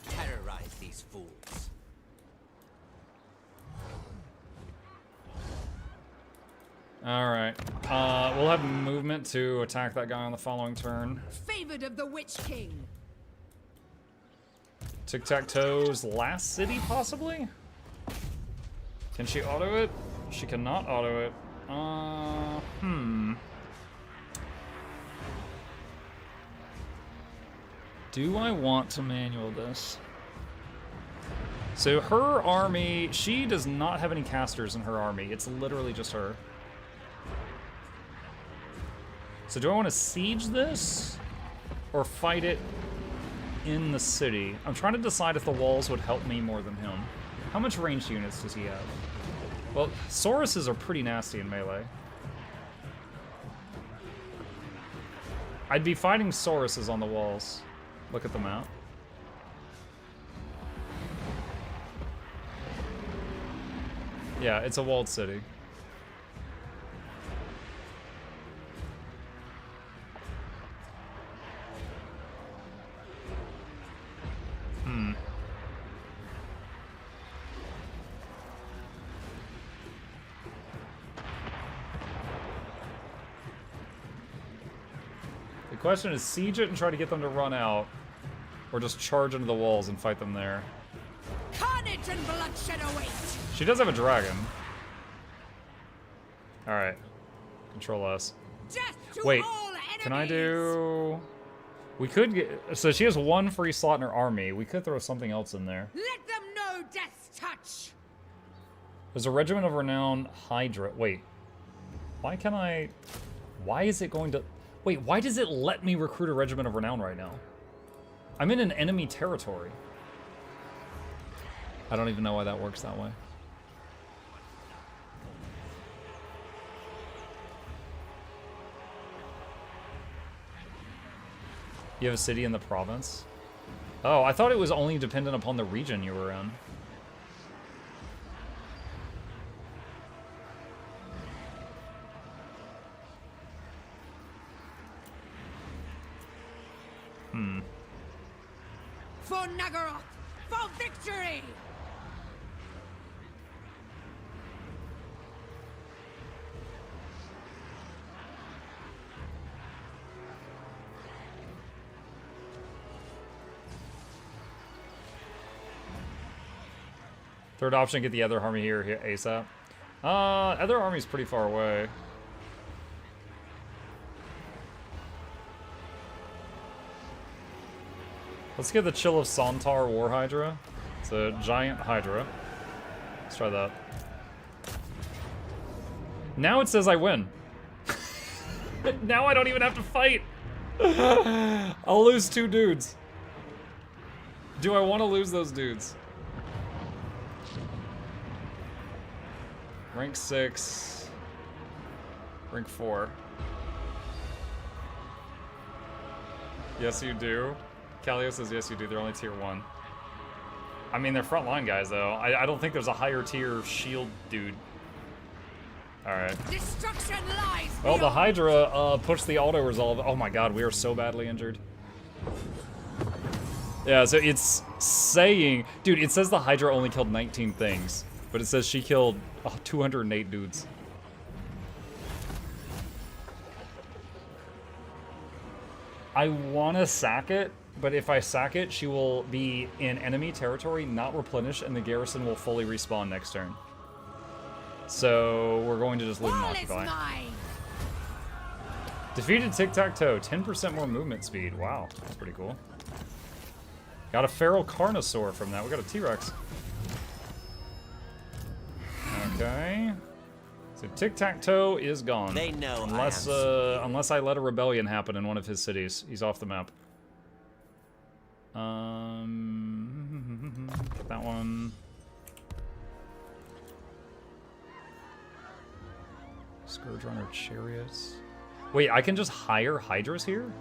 Terrorize these fools. Alright. We'll have movement to attack that guy on the following turn. Favored of the Witch King. Tic-tac-toe's last city, possibly? Can she auto it? She cannot auto it. Do I want to manual this? So her army, she does not have any casters in her army. It's literally just her. So do I want to siege this? Or fight it in the city? I'm trying to decide if the walls would help me more than him. How much ranged units does he have? Well, Sauruses are pretty nasty in melee. I'd be fighting Sauruses on the walls. Look at the map. Yeah, it's a walled city. The question is siege it and try to get them to run out, or just charge into the walls and fight them there. Carnage and bloodshed await. She does have a dragon. Alright. Control S. Death to Wait, all can I enemies. do... We could get... So she has one free slot in her army. We could throw something else in there. Let them know death's touch. There's a Regiment of Renown Hydra. Wait. Why can I... Why is it going to... Wait, why does it let me recruit a Regiment of Renown right now? I'm in an enemy territory. I don't even know why that works that way. You have a city in the province? Oh, I thought it was only dependent upon the region you were in. For Nagaroth, for victory! Third option, get the other army here ASAP. Other army's pretty far away. Let's get the Chill of Sontar War Hydra. It's a giant Hydra. Let's try that. Now it says I win. Now I don't even have to fight. I'll lose 2 dudes. Do I want to lose those dudes? Rank 6. Rank 4. Yes, you do. Calio says yes, you do. They're only tier 1. I mean, they're frontline guys, though. I don't think there's a higher tier shield dude. Alright. Destruction lies. Well, the beyond. Hydra pushed the auto-resolve. Oh my god, we are so badly injured. Yeah, so it's saying... Dude, it says the Hydra only killed 19 things. But it says she killed 208 dudes. I want to sack it, but if I sack it, she will be in enemy territory, not replenished, and the garrison will fully respawn next turn. So we're going to just leave and All is occupy. mine. Defeated tic-tac-toe, 10% more movement speed. Wow, that's pretty cool. Got a feral carnosaur from that. We got a T-Rex. Okay. So tic-tac-toe is gone. They know unless unless I let a rebellion happen in one of his cities. He's off the map. Get that one. Scourge Runner Chariots. Wait, I can just hire Hydras here?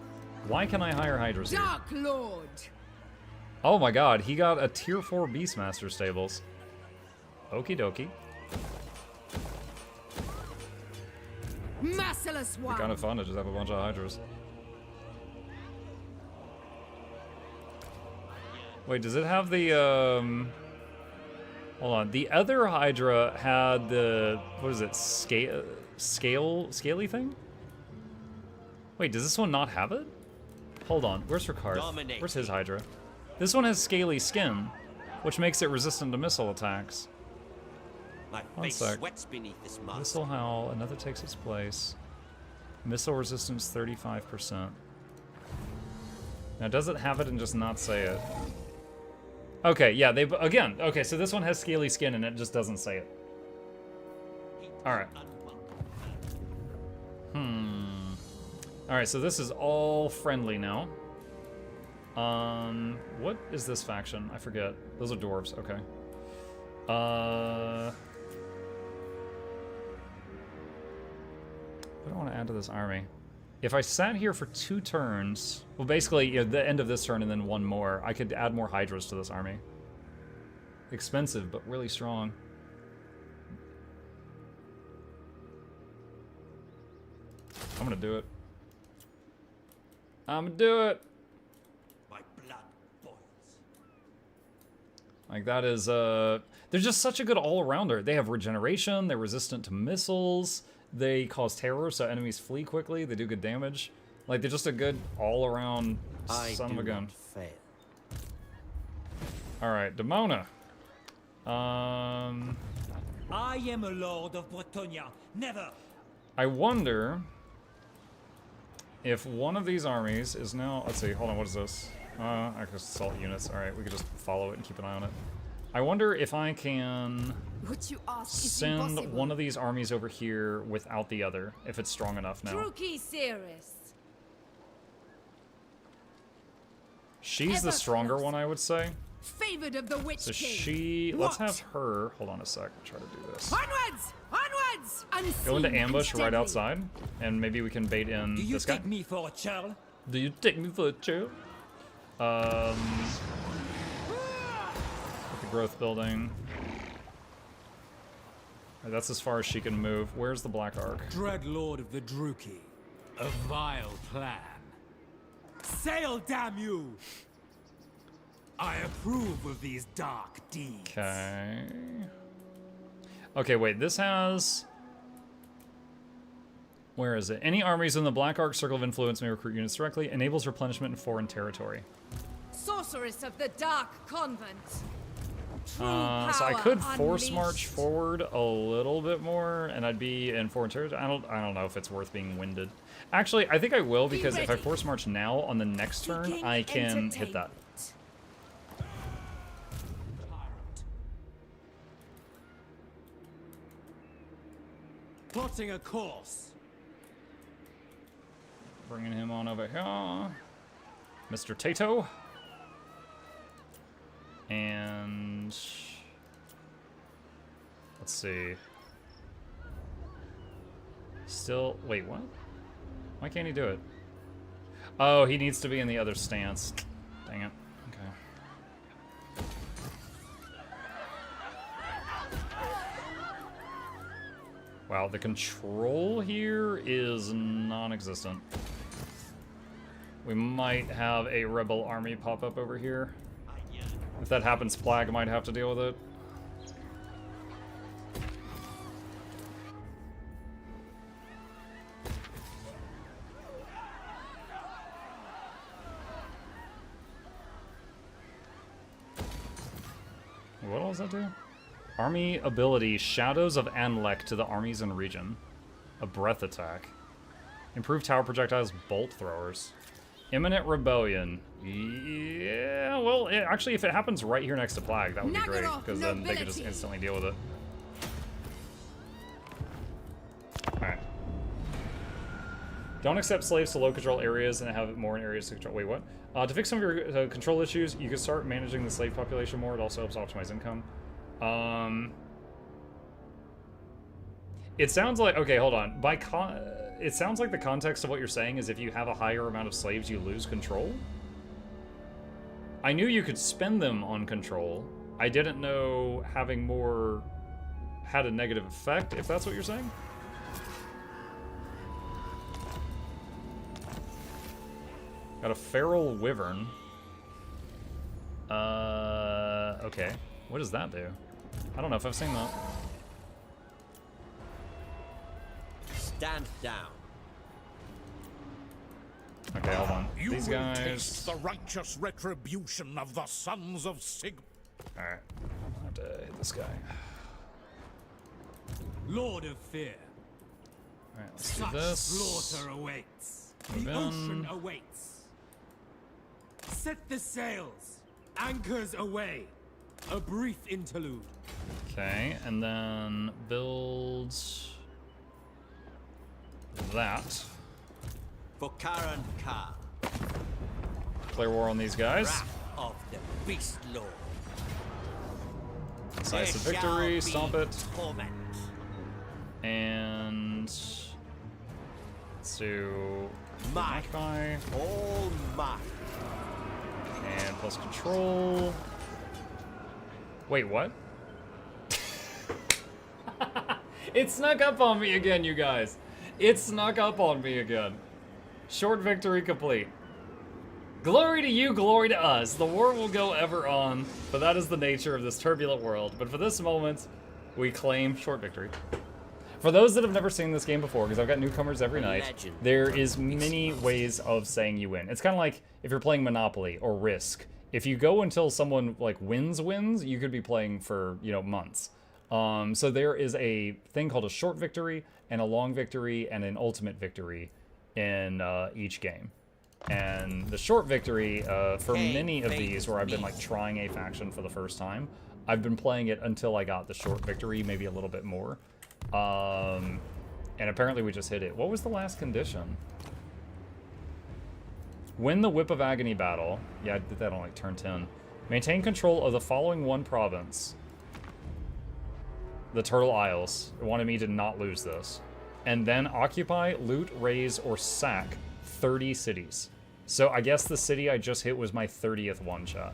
Why can I hire Hydras here? Dark Lord. Oh my god, he got a tier 4 Beastmaster stables. Okie dokie. Merciless one. Kind of fun to just have a bunch of Hydras. Wait, does it have the, hold on. The other Hydra had the, what is it, scaly thing? Wait, does this one not have it? Hold on, where's Ricard? Where's his Hydra? This one has scaly skin, which makes it resistant to missile attacks. My One face sec. sweats beneath this mask. Missile Howl, another takes its place. Missile resistance 35%. Now, does it have it and just not say it? Okay, yeah, again, okay, so this one has scaly skin and it just doesn't say it. Alright. Alright, so this is all friendly now. What is this faction? I forget. Those are dwarves, okay. What do I want to add to this army? If I sat here for 2 turns, well, basically, you know, the end of this turn and then 1 more, I could add more Hydras to this army. Expensive, but really strong. I'm gonna do it. I'm gonna do it! My blood boils. Like, that is, they're just such a good all-arounder. They have regeneration, they're resistant to missiles, they cause terror so enemies flee quickly, they do good damage. Like, they're just a good all-around son of a gun. Fail. Alright, Demona. I am a lord of Bretonia. Never. I wonder if one of these armies is now... Let's see, hold on, what is this? I can assault units. Alright, we can just follow it and keep an eye on it. I wonder if I can What you ask is send impossible. one of these armies over here without the other, if it's strong enough now. Druki Cirrus. She's the stronger one, I would say. Favored of the Witch So King. she... Let's What? have her... Hold on a sec. Try to do this. Onwards! Onwards! Unseen Go into ambush and right deadly. outside, and maybe we can bait in Do you this guy. take me for a child? Do you take me for a child? With the growth building. Alright, that's as far as she can move. Where's the Black Ark? Dreadlord of the Druki. A vile plan. Sail, damn you! I approve of these dark deeds. Okay. Okay, wait, this has... Where is it? Any armies in the Black Ark Circle of Influence may recruit units directly. Enables replenishment in foreign territory. Sorceress of the Dark Convent. True So I power could force unleashed. march forward a little bit more, and I'd be in foreign territory. I don't know if it's worth being winded. Actually, I think I will, Be because if I ready. force march now on the next turn, Seeking I can hit that. entertainment. Plotting a course. Bringing him on over here. Mr. Tato. And... Let's see. Still... Wait, what? Why can't he do it? Oh, he needs to be in the other stance. Dang it. Okay. Wow, the control here is non-existent. We might have a rebel army pop up over here. If that happens, Plague might have to deal with it. What does that do? Army ability, Shadows of Anlek to the armies in region. A breath attack. Improved tower projectiles, bolt throwers. Imminent rebellion. Yeah, well, actually, if it happens right here next to Plague, that would be great, because then they could just instantly deal with it. Alright. Don't accept slaves to low control areas and have more in areas to control. Wait, what? To fix some of your control issues, you can start managing the slave population more. It also helps optimize income. It sounds like, okay, hold on. It sounds like the context of what you're saying is if you have a higher amount of slaves, you lose control. I knew you could spend them on control. I didn't know having more had a negative effect, if that's what you're saying. Got a feral wyvern. Okay. What does that do? I don't know if I've seen that. Stand down. Okay, hold on. You These will guys. taste the righteous retribution of the sons of Sig. Alright. I'll have to hit this guy. Lord of Fear. Alright, let's do Such this. slaughter awaits. Move The in. ocean awaits. Set the sails. Anchors away. A brief interlude. Okay, and then build that. For Karen Khan, Declare war on these guys. wrath of the Beast Lord. Decisive There shall victory, be stomp it. Torment. And let's do Mine. Occupy All mine. and plus control. Wait, what? It snuck up on me again, you guys. It snuck up on me again. Short victory complete. Glory to you, glory to us. The war will go ever on, but that is the nature of this turbulent world. But for this moment, we claim short victory. For those that have never seen this game before, because I've got newcomers every night, Legend. there is many ways of saying you win. It's kind of like if you're playing Monopoly or Risk. If you go until someone like wins, you could be playing for, you know, months. So there is a thing called a short victory and a long victory and an ultimate victory in each game. And the short victory, for many of these where I've been like trying a faction for the first time, I've been playing it until I got the short victory, maybe a little bit more. And apparently we just hit it. What was the last condition? Win the Whip of Agony battle. Yeah, I did that on like turn 10. Maintain control of the following one province. The Turtle Isles. It wanted me to not lose this. And then occupy, loot, raise, or sack 30 cities. So I guess the city I just hit was my 30th one-shot.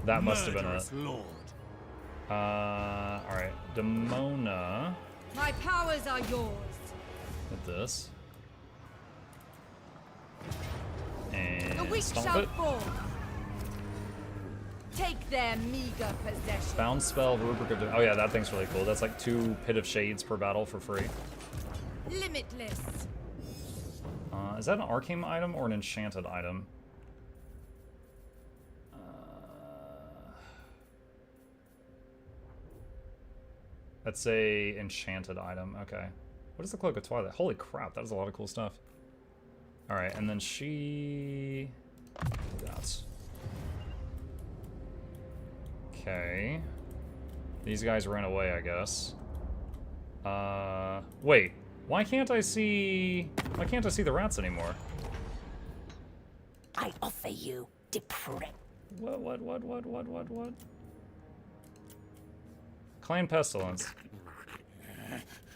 That must have been it. Murderous Lord. Alright. Demona. My powers are yours. Hit this. The And weak stomp shall it. fall. Take their meager possession. Bound spell, rubric of... Oh yeah, that thing's really cool. That's like 2 Pit of Shades per battle for free. Limitless. Is that an arcane item or an enchanted item? That's a enchanted item. Okay. What is the Cloak of Twilight? Holy crap, that is a lot of cool stuff. Alright, and then she... That's... Okay. These guys ran away, I guess. Wait. Why can't I see the rats anymore? I offer you depravity. What? Clan Pestilence.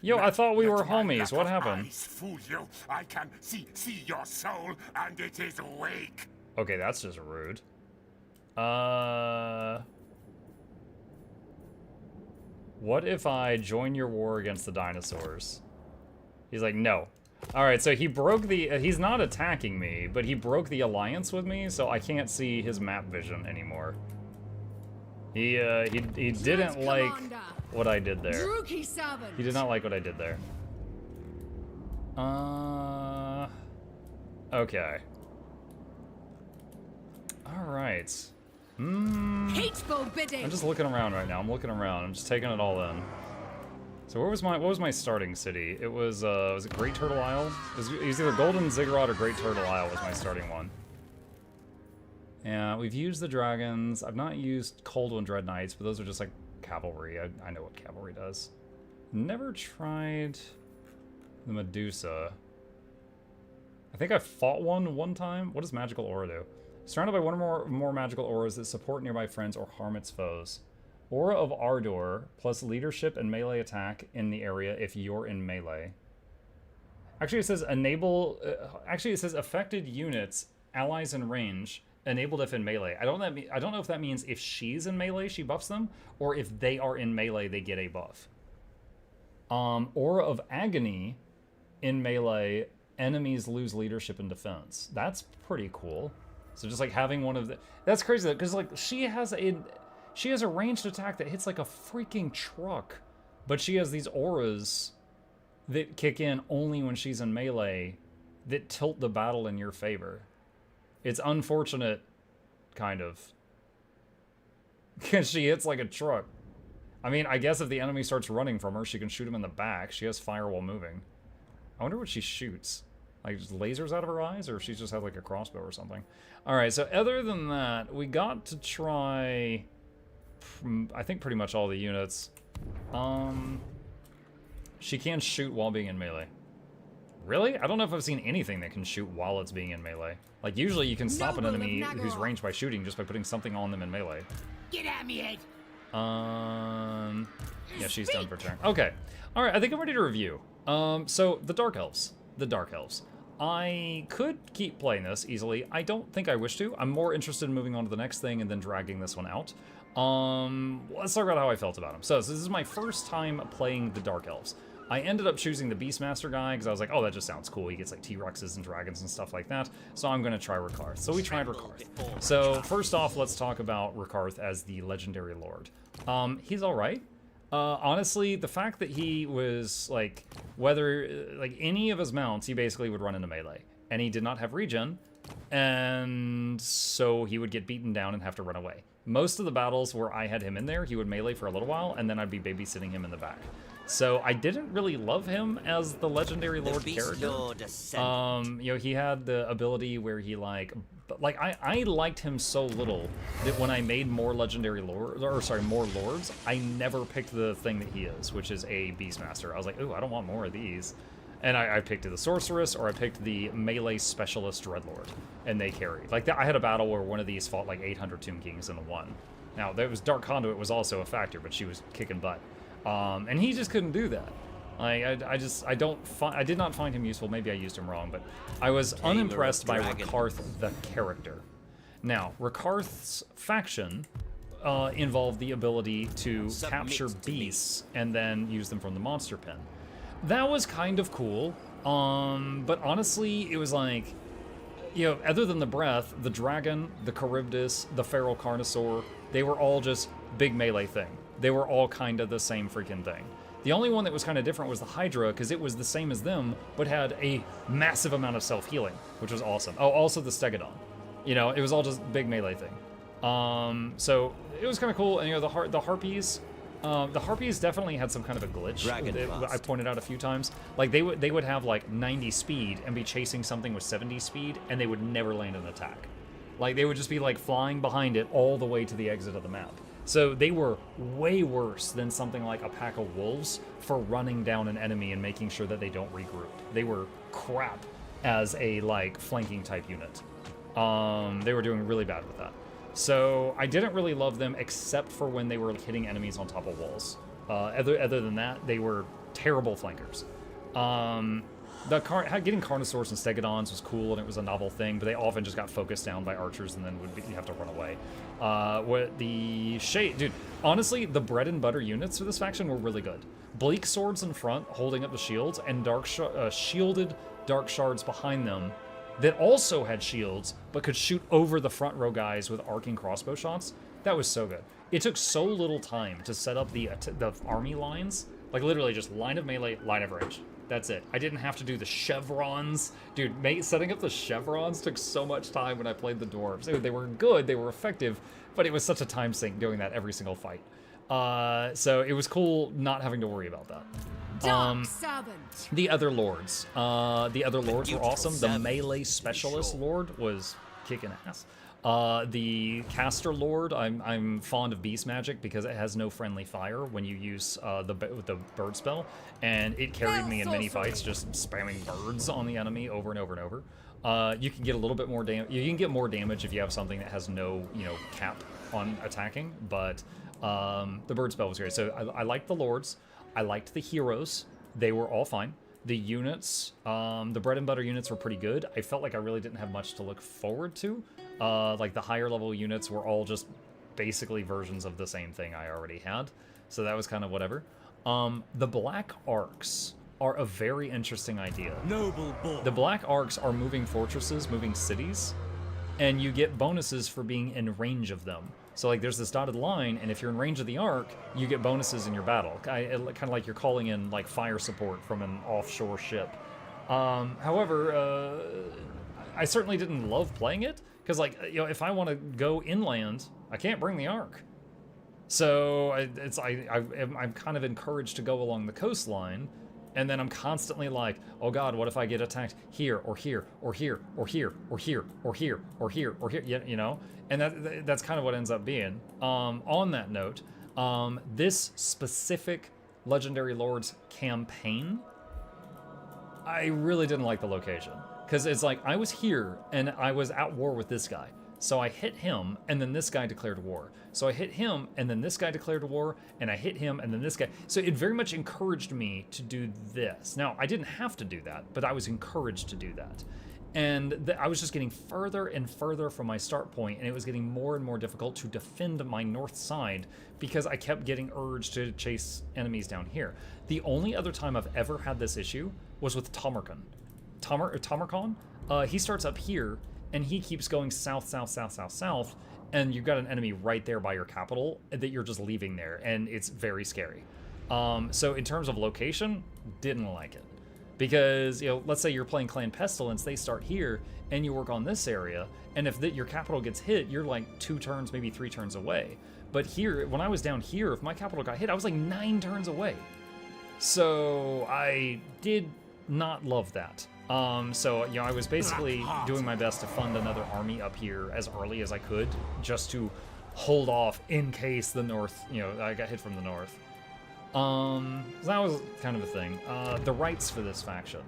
Yo, I thought we were homies. What happened? Eyes fool you. I can see your soul, and it is awake. Okay, that's just rude. What if I join your war against the dinosaurs? He's like, no. Alright, so he broke the... he's not attacking me, but he broke the alliance with me, so I can't see his map vision anymore. He didn't like what I did there. Druki servant. He did not like what I did there. Okay. Alright. Hateful bidding. I'm just looking around right now. I'm looking around. I'm just taking it all in. So what was my starting city? It was it Great Turtle Isle? It was either Golden Ziggurat or Great Turtle Isle was my starting one. Yeah, we've used the dragons. I've not used Coldwind Dread Knights, but those are just like cavalry. I know what cavalry does. Never tried the Medusa. I think I fought one time. What does Magical Aura do? Surrounded by one or more magical auras that support nearby friends or harm its foes. Aura of Ardor plus leadership and melee attack in the area if you're in melee. Actually, it says enable. Actually, it says affected units, allies in range, enabled if in melee. I don't know if that means if she's in melee, she buffs them, or if they are in melee, they get a buff. Aura of Agony in melee, enemies lose leadership and defense. That's pretty cool. So just like having one of the, that's crazy though, because like she has a ranged attack that hits like a freaking truck, but she has these auras that kick in only when she's in melee that tilt the battle in your favor. It's unfortunate, kind of, because she hits like a truck. I mean, I guess if the enemy starts running from her, she can shoot him in the back. She has fire while moving. I wonder what she shoots. Like just lasers out of her eyes, or if she just has like a crossbow or something. All right, so other than that, we got to try, I think pretty much all the units. She can shoot while being in melee. Really? I don't know if I've seen anything that can shoot while it's being in melee. Like usually you can stop an enemy who's ranged by shooting just by putting something on them in melee. Get at me, Ed. Yeah, she's done for turn. Okay. All right, I think I'm ready to review. So the Dark Elves. The Dark Elves. I could keep playing this easily. I don't think I wish to. I'm more interested in moving on to the next thing and then dragging this one out. Let's talk about how I felt about them. So this is my first time playing the Dark Elves. I ended up choosing the Beastmaster guy because I was like, oh, that just sounds cool. He gets like T-Rexes and dragons and stuff like that. So I'm going to try Rakarth. So we tried Rakarth. So first off, let's talk about Rakarth as the Legendary Lord. He's all right. Honestly, the fact that he was like, whether like any of his mounts, he basically would run into melee, and he did not have regen, and so he would get beaten down and have to run away. Most of the battles where I had him in there, he would melee for a little while, and then I'd be babysitting him in the back. So I didn't really love him as the Legendary Lord character. You know, he had the ability where he like I liked him so little that when I made more Legendary Lords, or sorry, more Lords, I never picked the thing that he is, which is a Beastmaster. I was like, ooh, I don't want more of these. And I picked the Sorceress, or I picked the Melee Specialist Dreadlord, and they carried. Like, I had a battle where one of these fought like 800 Tomb Kings in one. Now, there was Dark Conduit was also a factor, but she was kicking butt. And he just couldn't do that. I did not find him useful. Maybe I used him wrong, but I was unimpressed by Rakarth the character. Now, Rakarth's faction involved the ability to capture beasts and then use them from the monster pen. That was kind of cool, but honestly, it was like, you know, other than the breath, the dragon, the Charybdis, the feral Carnosaur, they were all just big melee thing. They were all kind of the same freaking thing. The only one that was kind of different was the Hydra, because it was the same as them, but had a massive amount of self-healing, which was awesome. Oh, also the Stegodon. You know, it was all just big melee thing. So it was kind of cool. And, you know, the Harpies definitely had some kind of a glitch. I pointed out a few times. Like, they would have, like, 90 speed and be chasing something with 70 speed, and they would never land an attack. Like, they would just be, like, flying behind it all the way to the exit of the map. So they were way worse than something like a pack of wolves for running down an enemy and making sure that they don't regroup. They were crap as a, like, flanking type unit. They were doing really bad with that. So I didn't really love them except for when they were hitting enemies on top of walls. Other than that, they were terrible flankers. Getting Carnosaurs and Stegodons was cool, and it was a novel thing, but they often just got focused down by archers and then you have to run away. Dude, honestly, the bread and butter units for this faction were really good. Bleak swords in front, holding up the shields, and shielded dark shards behind them that also had shields, but could shoot over the front row guys with arcing crossbow shots. That was so good. It took so little time to set up the army lines Like literally just line of melee, line of range. That's it. I didn't have to do the chevrons. Dude, setting up the chevrons took so much time when I played the dwarves. They were good, they were effective, but it was such a time sink doing that every single fight. So it was cool not having to worry about that. The other lords. The other lords were awesome. The melee specialist lord was kicking ass. The caster lord, I'm fond of beast magic because it has no friendly fire when you use the bird spell, and it carried me in many fights just spamming birds on the enemy over and over and over. You can get a little bit more damage. You can get more damage if you have something that has no cap on attacking, but the bird spell was great. So I liked the lords. I liked the heroes. They were all fine. The units, the bread and butter units were pretty good. I felt like I really didn't have much to look forward to. Like the higher level units were all just basically versions of the same thing I already had. So that was kind of whatever. The black arcs are a very interesting idea. Noble boy. The black arcs are moving fortresses, moving cities, and you get bonuses for being in range of them. So like there's this dotted line, and if you're in range of the arc, you get bonuses in your battle. Kind of like you're calling in like fire support from an offshore ship. However, I certainly didn't love playing it, because like, if I want to go inland, I can't bring the arc. So I'm kind of encouraged to go along the coastline, and then I'm constantly like, oh god, what if I get attacked here, or here, or here, or here, or here, or here, or here, or here, And that's kind of what ends up being. On that note, this specific Legendary Lords campaign, I really didn't like the location. Because it's like, I was here, and I was at war with this guy. So I hit him, and then this guy declared war. So I hit him, and then this guy declared war, and I hit him, and then this guy. So it very much encouraged me to do this. Now, I didn't have to do that, but I was encouraged to do that. And I was just getting further and further from my start point, and it was getting more and more difficult to defend my north side because I kept getting urged to chase enemies down here. The only other time I've ever had this issue was with Tamarkan. Tamarkan, he starts up here, and he keeps going south, south, south, south, south, and you've got an enemy right there by your capital that you're just leaving there, and it's very scary. So in terms of location, didn't like it. Because, let's say you're playing Clan Pestilence, they start here, and you work on this area, and if your capital gets hit, you're like 2 turns, maybe 3 turns away. But here, when I was down here, if my capital got hit, I was like 9 turns away. So I did not love that. So, I was basically doing my best to fund another army up here as early as I could, just to hold off in case the north, I got hit from the north. That was kind of a thing. The rights for this faction.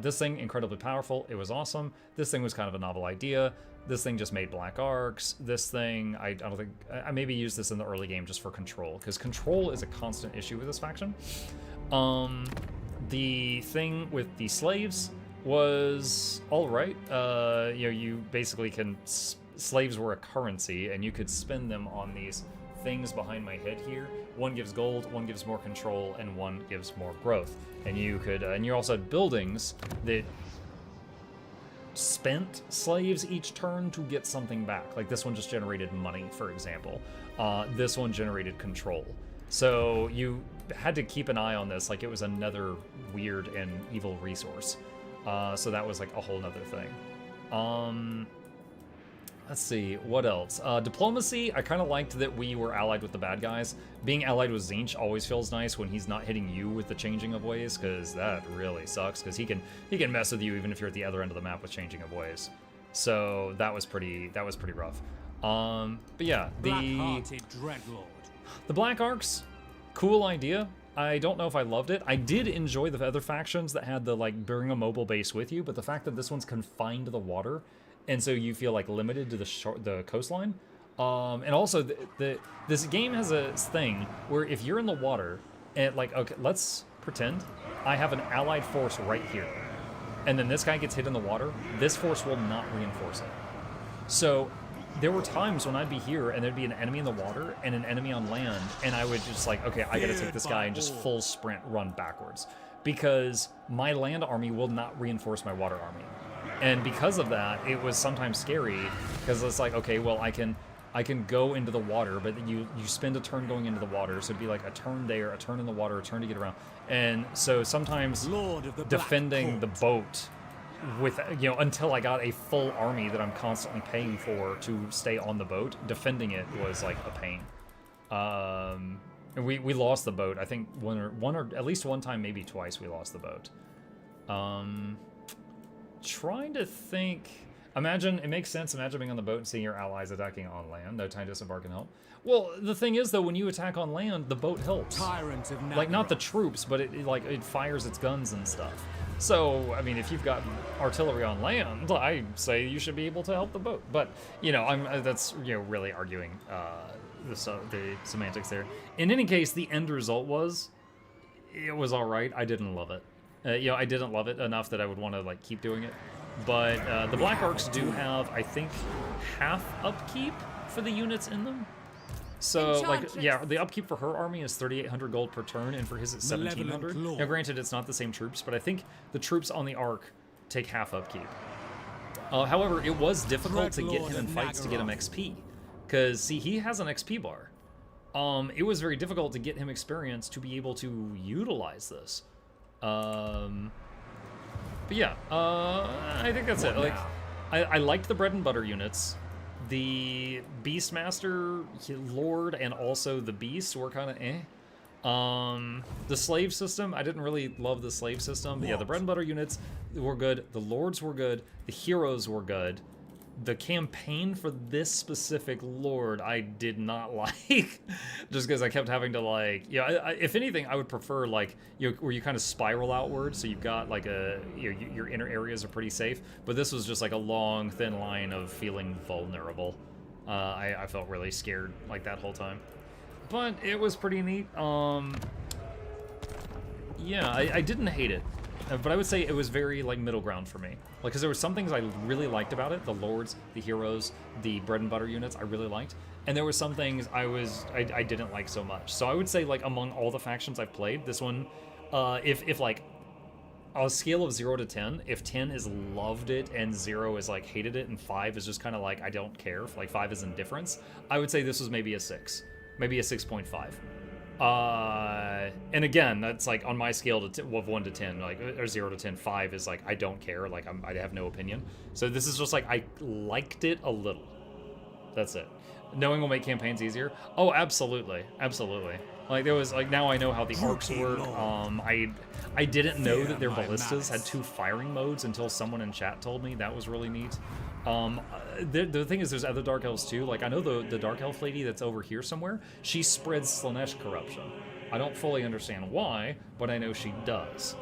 This thing, incredibly powerful. It was awesome. This thing was kind of a novel idea. This thing just made black arcs. This thing, I don't think, I maybe used this in the early game just for control, because control is a constant issue with this faction. The thing with the slaves was all right. You basically can, slaves were a currency, and you could spend them on these things behind my head here. One gives gold, one gives more control, and one gives more growth. And you could, and you also had buildings that spent slaves each turn to get something back. Like this one just generated money, for example. This one generated control. So you had to keep an eye on this, like it was another weird and evil resource. So that was like a whole nother thing. Let's see, what else? Diplomacy, I kind of liked that we were allied with the bad guys. Being allied with Tzeentch always feels nice when he's not hitting you with the changing of ways, because that really sucks, because he can mess with you even if you're at the other end of the map with changing of ways. So that was pretty rough. But yeah, the Black Arcs, cool idea. I don't know if I loved it. I did enjoy the other factions that had the like bring a mobile base with you, but the fact that this one's confined to the water, and so you feel like limited to the coastline. And also, this game has a thing where if you're in the water, and like, okay, let's pretend I have an allied force right here, and then this guy gets hit in the water, this force will not reinforce it. So there were times when I'd be here and there'd be an enemy in the water and an enemy on land, and I would just like, okay, I gotta take this guy and just full sprint run backwards, because my land army will not reinforce my water army. And because of that, it was sometimes scary, because it's like, okay, well, I can I can go into the water, but you spend a turn going into the water, so it'd be like a turn there, a turn in the water, a turn to get around. And so sometimes defending the boat with, until I got a full army that I'm constantly paying for to stay on the boat, defending it was like a pain. And we lost the boat. I think one or at least one time, maybe twice, we lost the boat. Trying to think. Imagine, it makes sense, imagine being on the boat and seeing your allies attacking on land. No time to disembark and help. Well, the thing is, though, when you attack on land, the boat helps. Like, not the troops, but it fires its guns and stuff. So, I mean, if you've got artillery on land, I say you should be able to help the boat. But, that's, really arguing the semantics there. In any case, the end result was, it was alright. I didn't love it. I didn't love it enough that I would want to, like, keep doing it. But the Black Arcs do have, I think, half upkeep for the units in them. So, like, yeah, the upkeep for her army is 3,800 gold per turn, and for his it's 1,700. Now, granted, it's not the same troops, but I think the troops on the Arc take half upkeep. However, it was difficult to get him in fights to get him XP. Because, see, he has an XP bar. It was very difficult to get him experience to be able to utilize this. But yeah, I think that's it. Like, I liked the bread and butter units. The Beastmaster, Lord, and also the Beast were kind of eh. The slave system, I didn't really love the slave system. But yeah, the bread and butter units were good. The Lords were good. The heroes were good. The campaign for this specific Lord I did not like, just because I kept having to, like, if anything, I would prefer, like, where you kind of spiral outward, so you've got, like, your inner areas are pretty safe, but this was just, like, a long, thin line of feeling vulnerable. I felt really scared, like, that whole time. But it was pretty neat. Yeah, I didn't hate it. But I would say it was very, like, middle ground for me. Like, because there were some things I really liked about it. The Lords, the Heroes, the bread and butter units I really liked. And there were some things I didn't like so much. So I would say, like, among all the factions I've played, this one, if like, on a scale of 0 to 10, if 10 is loved it and 0 is, like, hated it, and 5 is just kind of like, I don't care, like, 5 is indifference, I would say this was maybe a 6. Maybe a 6.5. And again, that's like on my scale of 1 to 10, like, or 0 to 10, 5 is like, I don't care, like, I have no opinion. So this is just like, I liked it a little. That's it. Knowing will make campaigns easier. Oh, absolutely. Absolutely. Like, there was, like, now I know how the arcs work. I didn't know that their ballistas had 2 firing modes until someone in chat told me. That was really neat. The thing is, there's other Dark Elves too. Like, I know the Dark Elf lady that's over here somewhere, she spreads Slanesh corruption. I don't fully understand why, but I know she does.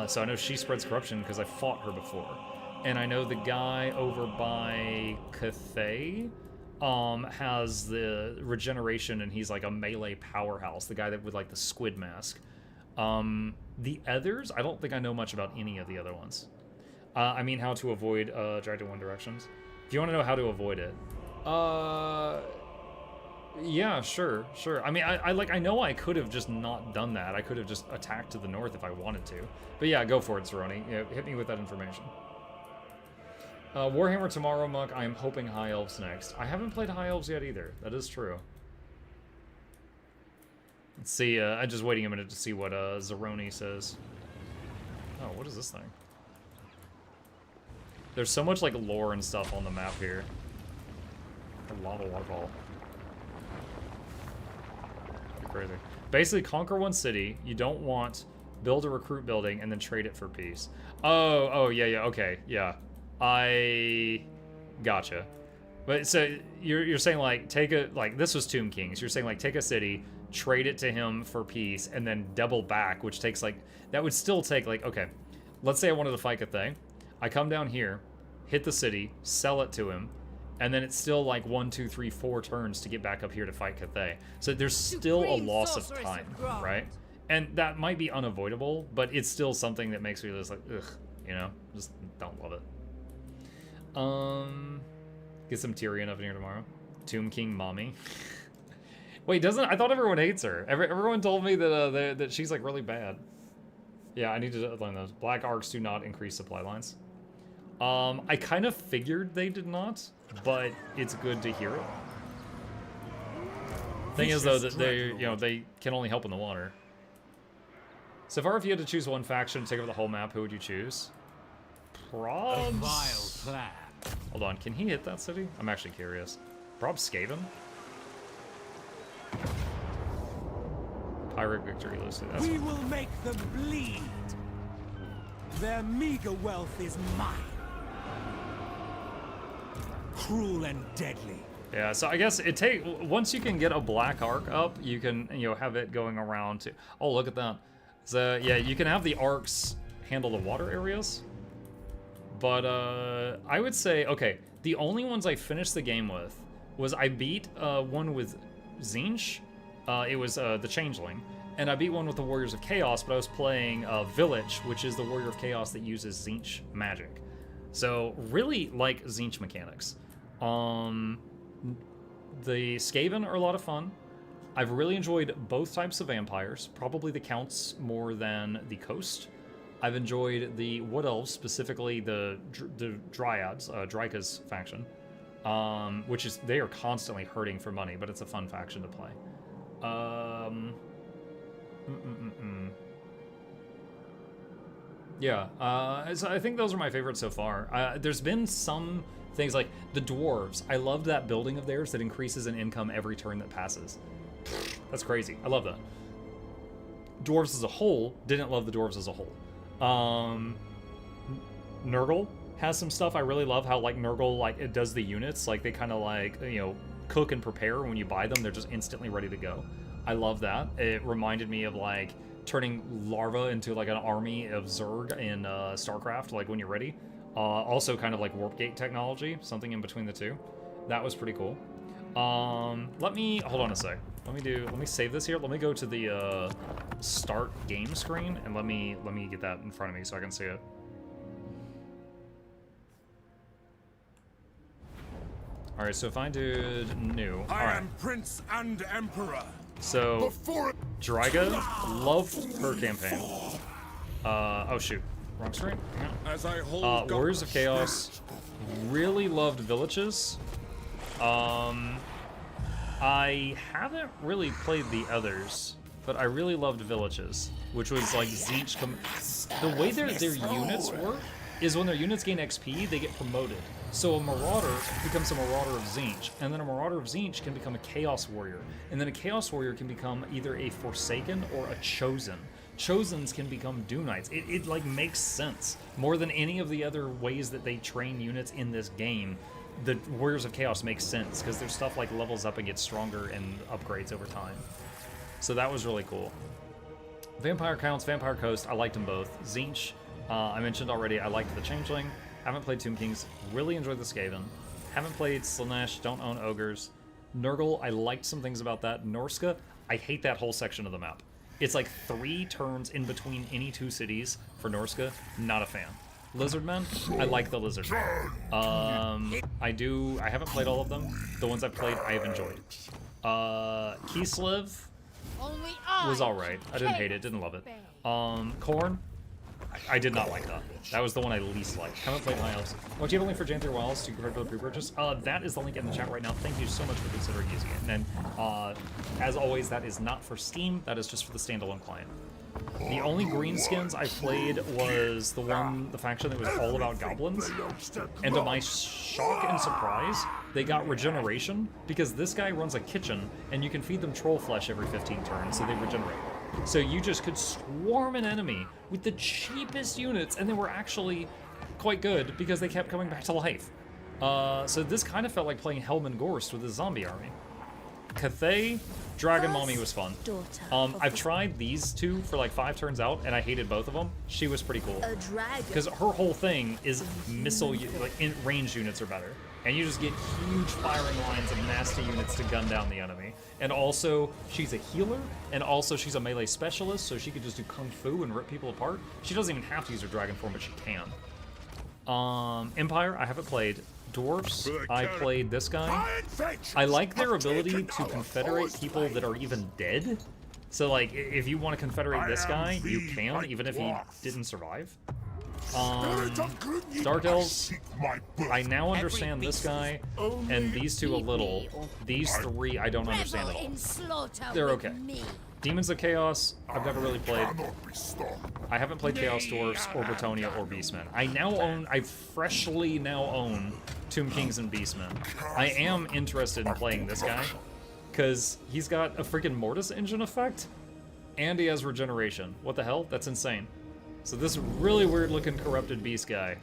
So I know she spreads corruption because I fought her before. And I know the guy over by Cathay has the regeneration, and he's like a melee powerhouse, the guy that with, like, the squid mask. The others, I don't think I know much about any of the other ones. I mean, how to avoid dragged in one directions. If you want to know how to avoid it, yeah, sure. I mean, I know I could have just not done that. I could have just attacked to the north if I wanted to. But yeah, go for it, Zeroni. Yeah, hit me with that information. Warhammer tomorrow, Muck. I am hoping High Elves next. I haven't played High Elves yet either. That is true. Let's see. I'm just waiting a minute to see what Zeroni says. Oh, what is this thing? There's so much, like, lore and stuff on the map here. A lava waterfall. Crazy. Basically, conquer one city. You don't want, build a recruit building, and then trade it for peace. Oh, yeah, okay, yeah. I gotcha. But so you're saying, like, take a, like, this was Tomb Kings. You're saying, like, take a city, trade it to him for peace, and then double back, which takes, like, that would still take, like, okay, let's say I wanted to fight Cathay. I come down here, hit the city, sell it to him, and then it's still like 1, 2, 3, 4 turns to get back up here to fight Cathay. So there's still a loss of time, right? And that might be unavoidable, but it's still something that makes me just like, ugh, you know? Just don't love it. Get some Tyrion up in here tomorrow. Tomb King mommy. Wait, I thought everyone hates her. Everyone told me that that she's, like, really bad. Yeah, I need to learn those. Black Arcs do not increase supply lines. I kind of figured they did not, but it's good to hear it. Thing is though that they can only help in the water. So far, if you had to choose one faction to take over the whole map, who would you choose? Probs. A vile plan. Hold on, can he hit that city? I'm actually curious. Probs Skaven? Pirate victory listed. That's We will make them bleed. Their meager wealth is mine. Cruel and deadly. yeah, so I guess once you can get a black arc up, you can have it going around to. Oh, look at that. So yeah, you can have the arcs handle the water areas. But I would say, okay, the only ones I finished the game with was I beat one with Tzeentch. It was the Changeling. And I beat one with the Warriors of Chaos, but I was playing Village, which is the Warrior of Chaos that uses Tzeentch magic. So really like Tzeentch mechanics. The Skaven are a lot of fun. I've really enjoyed both types of vampires, probably the Counts more than the Coast. I've enjoyed the Wood Elves, specifically the Dryads, Dryka's faction, which is, they are constantly hurting for money, but it's a fun faction to play. Yeah, so I think those are my favorites so far. There's been some things like the Dwarves. I loved that building of theirs that increases in income every turn that passes. That's crazy. I love that. Dwarves as a whole, didn't love the Dwarves as a whole. Nurgle has some stuff I really love, how like Nurgle, like it does the units, like they kind of like, cook and prepare. When you buy them, they're just instantly ready to go. I love that. It reminded me of like turning larva into like an army of Zerg in StarCraft, like when you're ready. Also kind of like warp gate technology, something in between the two. That was pretty cool. Let me hold on a sec. Let me save this here. Let me go to the start game screen and let me get that in front of me so I can see it. All right, so if I did new, all right. I am Prince and Emperor. So Dryga, loved her campaign. Oh shoot, wrong screen. As I hold Warriors of Chaos, really loved Villages. I haven't really played the others, but I really loved Villages, which was like Tzeentch. The way their units work is when their units gain XP, they get promoted. So a Marauder becomes a Marauder of Tzeentch, and then a Marauder of Tzeentch can become a Chaos Warrior, and then a Chaos Warrior can become either a Forsaken or a Chosen. Chosens can become Doom Knights. It like makes sense more than any of the other ways that they train units in this game. The Warriors of Chaos makes sense because their stuff like levels up and gets stronger and upgrades over time. So that was really cool. Vampire Counts, Vampire Coast, I liked them both. Tzeentch, I mentioned already, I liked the Changeling. Haven't played Tomb Kings, really enjoyed the Skaven. Haven't played Slaanesh, don't own Ogres. Nurgle, I liked some things about that. Norska, I hate that whole section of the map. It's like 3 turns in between any 2 cities for Norska, not a fan. Lizardmen, I like the Lizardmen. I haven't played all of them. The ones I've played, I have enjoyed. Kislev was alright. I didn't hate it, didn't love it. Khorne, I did not like that. That was the one I least liked. Haven't played High Elves. What do you have a link for Janther Wilds to prepare for the pre-purchase? That is the link in the chat right now. Thank you so much for considering using it. And as always, that is not for Steam. That is just for the standalone client. The only green skins I played was the faction that was all about goblins. And to my shock and surprise, they got regeneration because this guy runs a kitchen and you can feed them troll flesh every 15 turns, so they regenerate. So you just could swarm an enemy with the cheapest units, and they were actually quite good because they kept coming back to life. So this kind of felt like playing Helman Gorst with a zombie army. Cathay, Dragon Mommy was fun. I've tried these 2 for like 5 turns out, and I hated both of them. She was pretty cool. Because her whole thing is missile, like range units are better. And you just get huge firing lines of nasty units to gun down the enemy. And also, she's a healer, and also she's a melee specialist, so she could just do kung fu and rip people apart. She doesn't even have to use her dragon form, but she can. Empire, I haven't played. Dwarfs, I played this guy. I like their ability to confederate people that are even dead. So like, if you want to confederate this guy, you can, even if he didn't survive. Dark Elves, I now understand this guy, and these two a little. These three I don't understand at all. They're okay. Demons of Chaos, I've never really played. I haven't played Chaos Dwarfs or Bretonia or Beastmen. I freshly now own Tomb Kings and Beastmen. I am interested in playing this guy, because he's got a freaking Mortis engine effect, and he has regeneration. What the hell? That's insane. So this really weird looking corrupted beast guy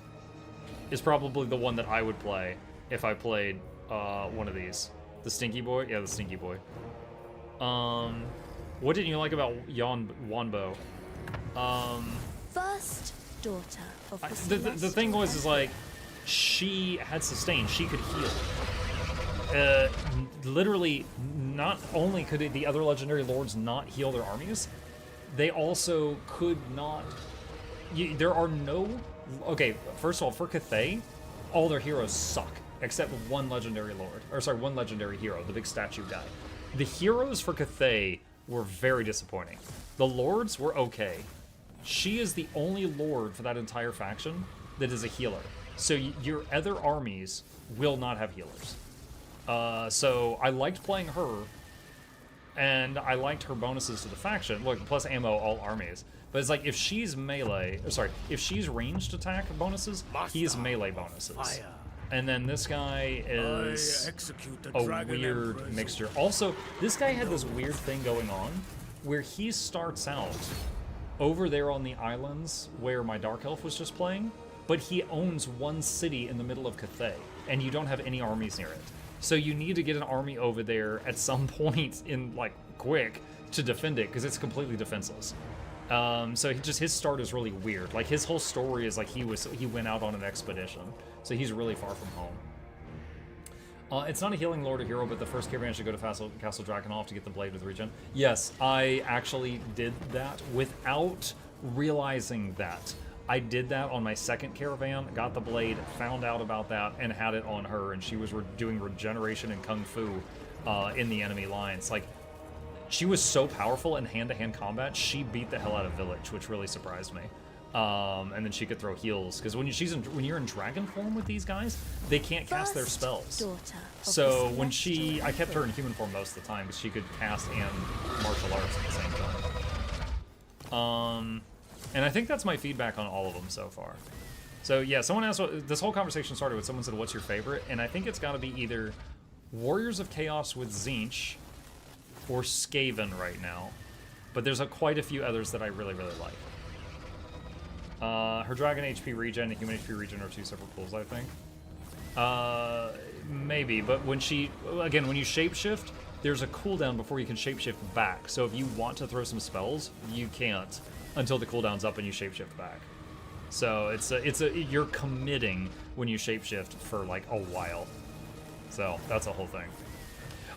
is probably the one that I would play if I played one of these. The Stinky Boy? Yeah, the Stinky Boy. What didn't you like about Wanbo? First daughter of the thing was, is like, she had sustain. She could heal. Literally, not only could the other legendary lords not heal their armies, they also could not. There are no. Okay, first of all, for Cathay, all their heroes suck except one legendary lord, or sorry, one legendary hero, the big statue guy. The heroes for Cathay were very disappointing. The lords were okay. She is the only lord for that entire faction that is a healer. So your other armies will not have healers. So I liked playing her, and I liked her bonuses to the faction. Look, plus ammo all armies. But it's like, if she's melee, or sorry, if she's ranged attack bonuses, he's melee bonuses. And then this guy is a weird mixture. Also, this guy had this weird thing going on where he starts out over there on the islands where my Dark Elf was just playing, but he owns one city in the middle of Cathay, and you don't have any armies near it. So you need to get an army over there at some point in, like, quick to defend it, because it's completely defenseless. So his start is really weird. Like, his whole story is like he went out on an expedition, so he's really far from home. It's not a healing lord or hero, but the first caravan should go to Castle Drakenhof to get the blade with regen. Yes, I actually did that without realizing that. I did that on my second caravan, got the blade, found out about that, and had it on her, and she was doing regeneration and kung fu in the enemy lines. Like, she was so powerful in hand-to-hand combat, she beat the hell out of Village, which really surprised me. And then she could throw heals, because when you're in dragon form with these guys, they can't cast their spells. So when I kept her in human form most of the time, because she could cast and martial arts at the same time. And I think that's my feedback on all of them so far. So yeah, someone asked, this whole conversation started with someone said, what's your favorite? And I think it's got to be either Warriors of Chaos with Tzeentch or Skaven right now. But there's quite a few others that I really, really like. Her Dragon HP regen and Human HP regen are two separate pools, I think. Maybe, but when you shapeshift, there's a cooldown before you can shapeshift back. So if you want to throw some spells, you can't until the cooldown's up and you shapeshift back. So you're committing when you shapeshift for like a while. So that's a whole thing.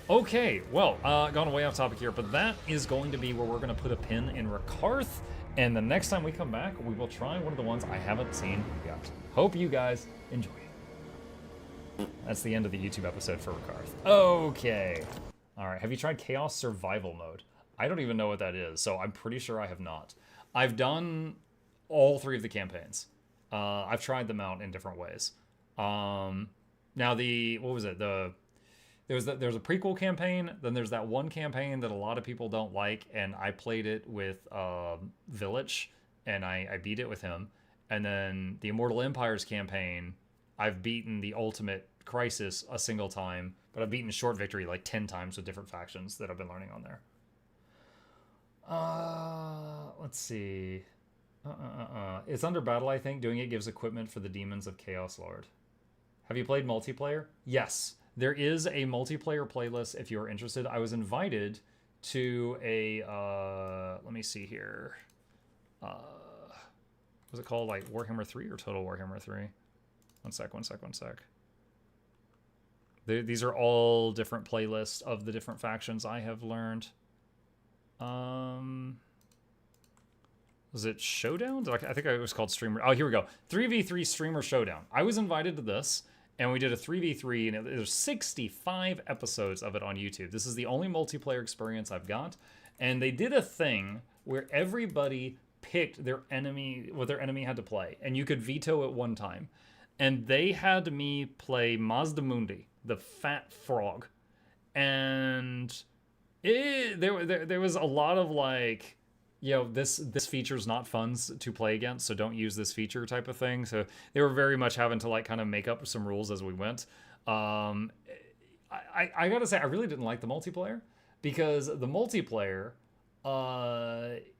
Okay, well, gone way off topic here, but that is going to be where we're going to put a pin in Rakarth, and the next time we come back, we will try one of the ones I haven't seen yet. Hope you guys enjoy. That's the end of the YouTube episode for Rakarth. Okay. All right, have you tried Chaos Survival Mode? I don't even know what that is, so I'm pretty sure I have not. I've done all three of the campaigns. I've tried them out in different ways. Now what was it? There's a prequel campaign, then there's that one campaign that a lot of people don't like, and I played it with Village, and I beat it with him. And then the Immortal Empires campaign, I've beaten the Ultimate Crisis a single time, but I've beaten Short Victory like 10 times with different factions that I've been learning on there. Let's see. It's under battle, I think. Doing it gives equipment for the Demons of Chaos Lord. Have you played multiplayer? Yes. There is a multiplayer playlist if you're interested. I was invited to a, let me see here. Was it called like Warhammer 3 or Total Warhammer 3? One sec. These are all different playlists of the different factions I have learned. Was it Showdown? I think it was called Streamer. Oh, here we go. 3v3 Streamer Showdown. I was invited to this, and we did a 3v3, and there's 65 episodes of it on YouTube. This is the only multiplayer experience I've got, and they did a thing where everybody picked their enemy, what their enemy had to play, and you could veto it one time. And they had me play Mazdamundi, the fat frog. And there was a lot of like, this feature's not fun to play against, so don't use this feature type of thing. So they were very much having to like kind of make up some rules as we went. I gotta say, I really didn't like the multiplayer, because the multiplayer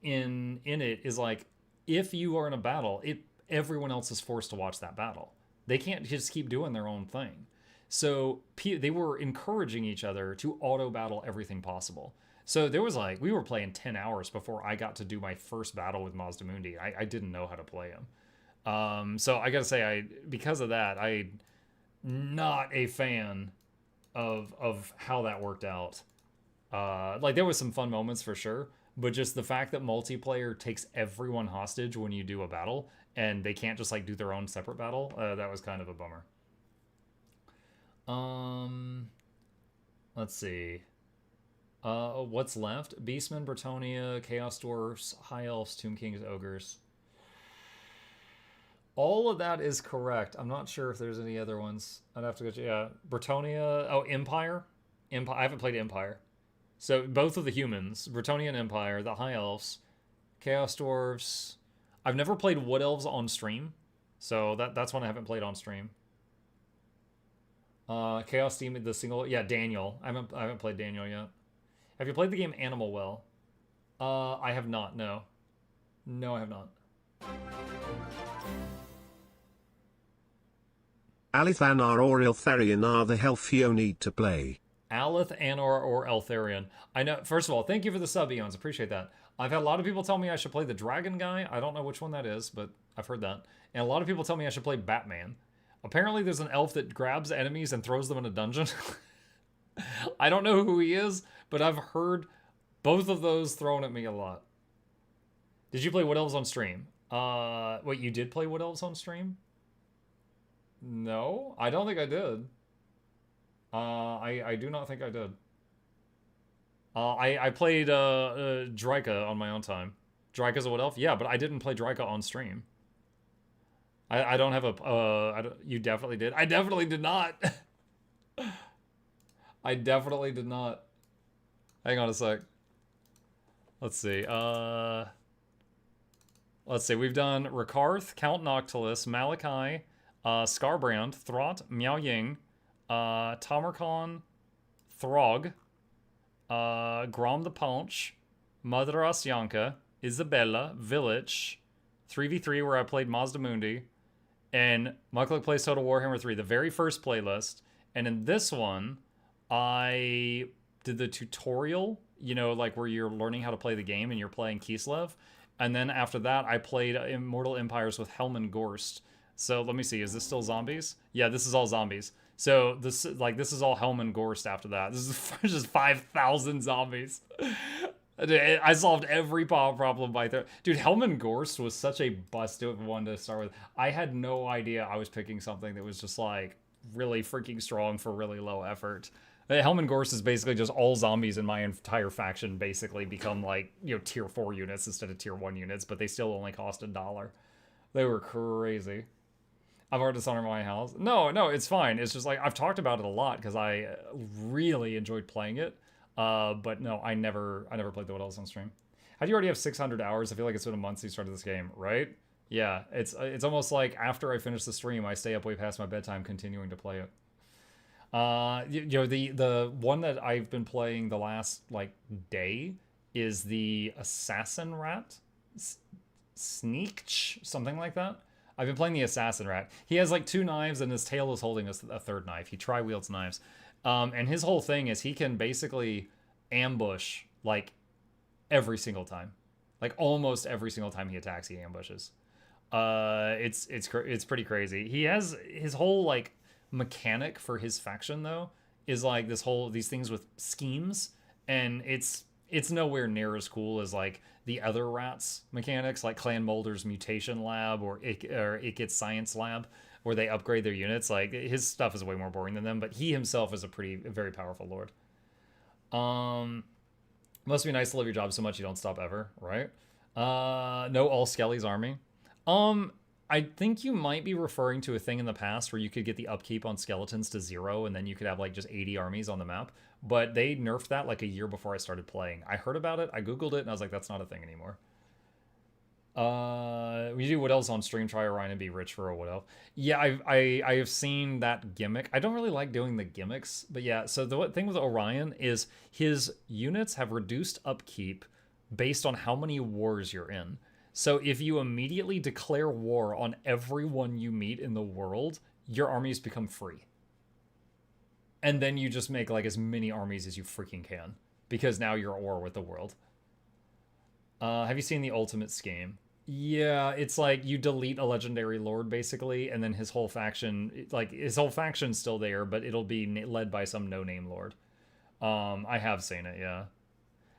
in it is like, if you are in a battle, everyone else is forced to watch that battle. They can't just keep doing their own thing. So they were encouraging each other to auto battle everything possible. So there was like, we were playing 10 hours before I got to do my first battle with Mazdamundi. I didn't know how to play him. So I gotta say, because of that, I'm not a fan of how that worked out. Like, there was some fun moments for sure, but just the fact that multiplayer takes everyone hostage when you do a battle, and they can't just like do their own separate battle, that was kind of a bummer. Let's see. What's left? Beastmen, Bretonia, Chaos Dwarfs, High Elves, Tomb Kings, Ogres. All of that is correct. I'm not sure if there's any other ones. I'd have to go to, yeah. Bretonia. Oh, Empire. I haven't played Empire. So both of the humans, Bretonia and Empire, the High Elves, Chaos Dwarves. I've never played Wood Elves on stream, so that's one I haven't played on stream. Chaos Demon, the single, yeah, Daniel. I haven't played Daniel yet. Have you played the game Animal Well? I have not. No, I have not. Alith, Anar, or Eltharion are the health you need to play. Alith, Anar, or Eltharion. I know. First of all, thank you for the sub, Eons. Appreciate that. I've had a lot of people tell me I should play the Dragon guy. I don't know which one that is, but I've heard that. And a lot of people tell me I should play Batman. Apparently, there's an elf that grabs enemies and throws them in a dungeon. I don't know who he is, but I've heard both of those thrown at me a lot. Did you play Wood Elves on stream? Wait, you did play Wood Elves on stream? No, I don't think I did. I do not think I did. I played Dryka on my own time. Dryka's a Wood Elf? Yeah, but I didn't play Dryka on stream. I don't have a... you definitely did. I definitely did not. I definitely did not. Hang on a sec. Let's see. Let's see. We've done Rakarth, Count Noctilus, Malachi, Scarbrand, Throt, Miao Ying, Tamarkon, Throg, Grom the Paunch, Mother Asyanka, Isabella, Village, 3v3 where I played Mazdamundi, and Mukluk plays Total Warhammer 3, the very first playlist. And in this one, I did the tutorial, like where you're learning how to play the game and you're playing Kislev. And then after that, I played Immortal Empires with Helman Gorst. So let me see, is this still zombies? Yeah, this is all zombies. So this is all Helman Gorst after that. This is just 5,000 zombies. I solved every problem by dude, Helman Gorst was such a busted one to start with. I had no idea I was picking something that was just like really freaking strong for really low effort. Helman Gorst is basically just all zombies in my entire faction basically become like, tier 4 units instead of tier 1 units, but they still only cost $1. They were crazy. I've already dishonored my house. No, it's fine. It's just like, I've talked about it a lot because I really enjoyed playing it. But no, I never played the Wood Elves on stream. How do you already have 600 hours? I feel like it's been a month since you started this game, right? Yeah, it's almost like after I finish the stream, I stay up way past my bedtime continuing to play it. The one that I've been playing the last like day is the Assassin Rat, Sneakch, something like that. I've been playing the Assassin Rat. He has like 2 knives and his tail is holding a third knife. He tri-wields knives. And his whole thing is he can basically ambush like every single time. Like almost every single time he attacks, he ambushes. It's pretty crazy. He has his whole like mechanic for his faction though is like these things with schemes, and it's nowhere near as cool as like the other rats mechanics, like Clan Molder's mutation lab or Ikit's science lab, where they upgrade their units. Like his stuff is way more boring than them, but he himself is a very powerful lord. Must be nice to love your job so much you don't stop ever, right? No, all Skelly's army. I think you might be referring to a thing in the past where you could get the upkeep on skeletons to 0, and then you could have like just 80 armies on the map. But they nerfed that like a year before I started playing. I heard about it, I googled it, and I was like, that's not a thing anymore. We do what else on stream? Try Orion and be rich for a what else? Yeah, I have seen that gimmick. I don't really like doing the gimmicks, but yeah. So the thing with Orion is his units have reduced upkeep based on how many wars you're in. So if you immediately declare war on everyone you meet in the world, your armies become free. And then you just make like as many armies as you freaking can, because now you're at war with the world. Have you seen the ultimate scheme? Yeah, it's like you delete a legendary lord basically, and then his whole faction, like his whole faction's still there, but it'll be led by some no-name lord. I have seen it, yeah.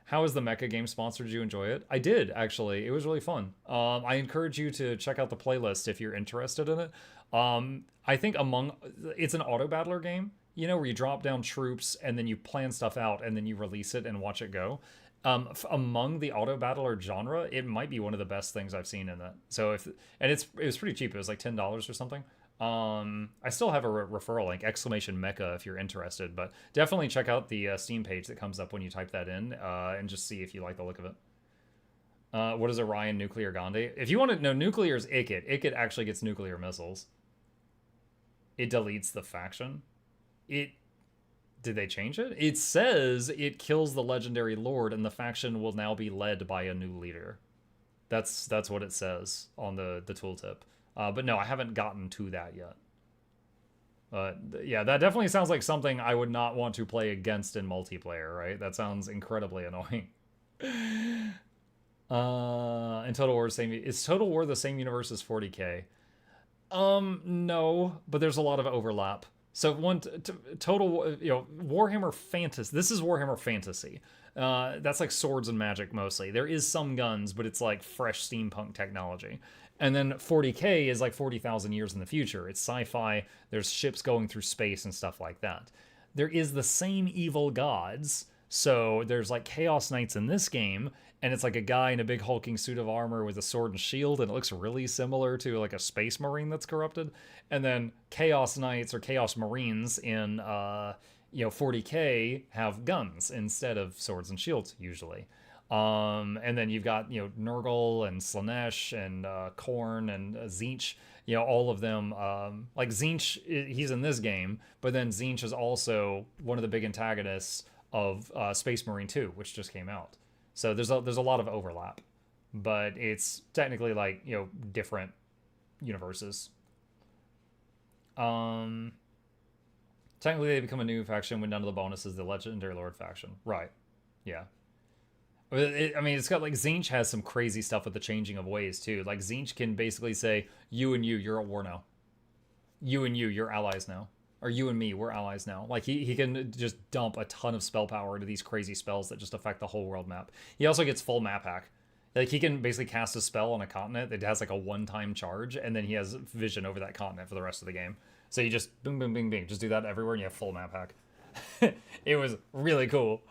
How is the mecha game sponsored? Did you enjoy it? I did, actually. It was really fun. I encourage you to check out the playlist if you're interested in it. I think it's an auto battler game, you know, where you drop down troops and then you plan stuff out and then you release it and watch it go. Among the auto battler genre, it might be one of the best things I've seen in that. So it was pretty cheap. It was like $10 or something. I still have a referral link, !mecha, if you're interested, but definitely check out the Steam page that comes up when you type that in, and just see if you like the look of it. What is Orion Nuclear Gandhi? If you want to know, nuclear is Ikit. Ikit actually gets nuclear missiles. It deletes the faction. Did they change it? It says it kills the legendary lord and the faction will now be led by a new leader. That's what it says on the tooltip. But no, I haven't gotten to that yet. Yeah, that definitely sounds like something I would not want to play against in multiplayer, right? That sounds incredibly annoying. And Total War is Total War the same universe as 40K? No, but there's a lot of overlap. So Total, Warhammer Fantasy. This is Warhammer Fantasy. That's like swords and magic mostly. There is some guns, but it's like fresh steampunk technology. And then 40K is like 40,000 years in the future. It's sci-fi. There's ships going through space and stuff like that. There is the same evil gods. So there's like Chaos Knights in this game, and it's like a guy in a big hulking suit of armor with a sword and shield, and it looks really similar to like a space marine that's corrupted. And then Chaos Knights or Chaos Marines in 40K have guns instead of swords and shields usually. And then you've got Nurgle and Slanesh and Khorne and Tzeentch, all of them. Like Tzeentch, he's in this game, but then Tzeentch is also one of the big antagonists of Space Marine 2, which just came out. So there's a lot of overlap, but it's technically like different universes. Technically they become a new faction when none of the bonuses the Legendary Lord faction. Right. Yeah. It's got like Tzeentch has some crazy stuff with the changing of ways too. Like Tzeentch can basically say, you and you're at war now. You and you're allies now. Or you and me, we're allies now. Like he can just dump a ton of spell power into these crazy spells that just affect the whole world map. He also gets full map hack. Like he can basically cast a spell on a continent that has like a one-time charge, and then he has vision over that continent for the rest of the game. So you just boom, boom, bing, bing, just do that everywhere, and you have full map hack. It was really cool.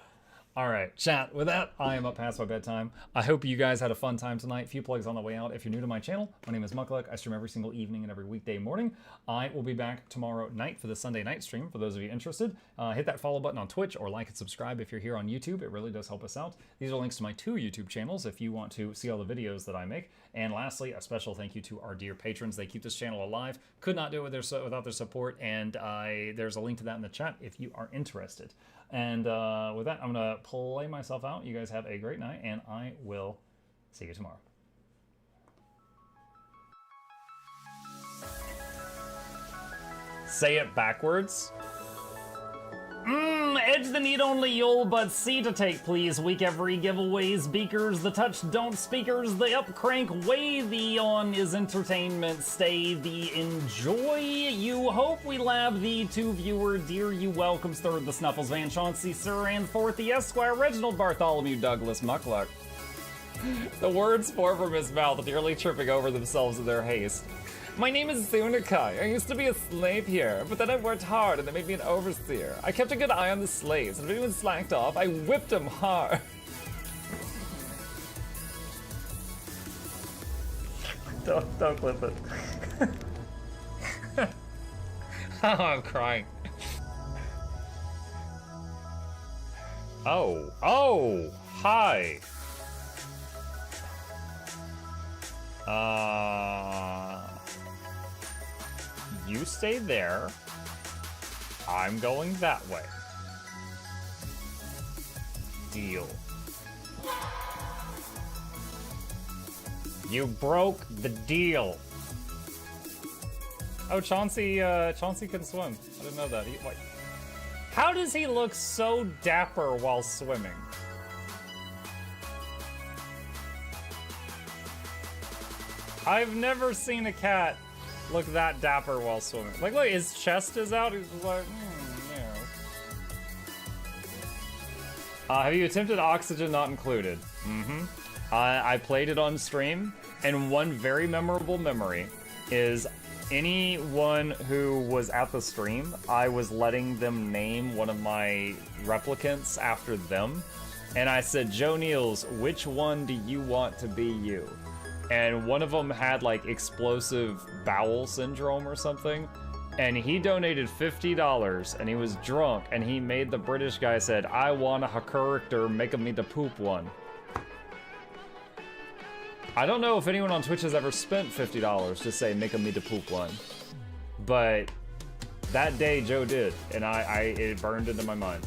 All right, chat, with that, I am up past my bedtime. I hope you guys had a fun time tonight. Few plugs on the way out. If you're new to my channel, my name is Mukluk. I stream every single evening and every weekday morning. I will be back tomorrow night for the Sunday night stream, for those of you interested. Hit that follow button on Twitch, or like and subscribe if you're here on YouTube. It really does help us out. These are links to my 2 YouTube channels if you want to see all the videos that I make. And lastly, a special thank you to our dear patrons. They keep this channel alive. Could not do it without their support, and there's a link to that in the chat if you are interested. And with that, I'm going to play myself out. You guys have a great night, and I will see you tomorrow. Say it backwards. Edge the need only you'll but see to take, please. Week every giveaways, beakers, the touch don't speakers, the up crank way, the on is entertainment, stay the enjoy. You hope we lab the 2 viewer, dear you welcomes, third the Snuffles, Van Chauncey, Sir, and fourth the Esquire, Reginald Bartholomew, Douglas Mukluk. The words pour from his mouth, nearly tripping over themselves in their haste. My name is Zunikai. I used to be a slave here, but then I worked hard and they made me an overseer. I kept a good eye on the slaves, and if anyone slacked off, I whipped them hard. Don't clip it. Oh, I'm crying. Oh, hi. You stay there. I'm going that way. Deal. You broke the deal. Oh, Chauncey can swim. I didn't know that. Wait. How does he look so dapper while swimming? I've never seen a cat look that dapper while swimming. Like, look, his chest is out. He's just like, yeah. Have you attempted Oxygen Not Included? Mm-hmm. I played it on stream, and one very memorable memory is anyone who was at the stream, I was letting them name one of my replicants after them, and I said, Joe Niels, which one do you want to be you? And one of them had like explosive bowel syndrome or something, and he donated $50, and he was drunk, and he made the British guy said, I want a character, make me the poop one. I don't know if anyone on Twitch has ever spent $50 to say, make me the poop one. But that day, Joe did, and it burned into my mind.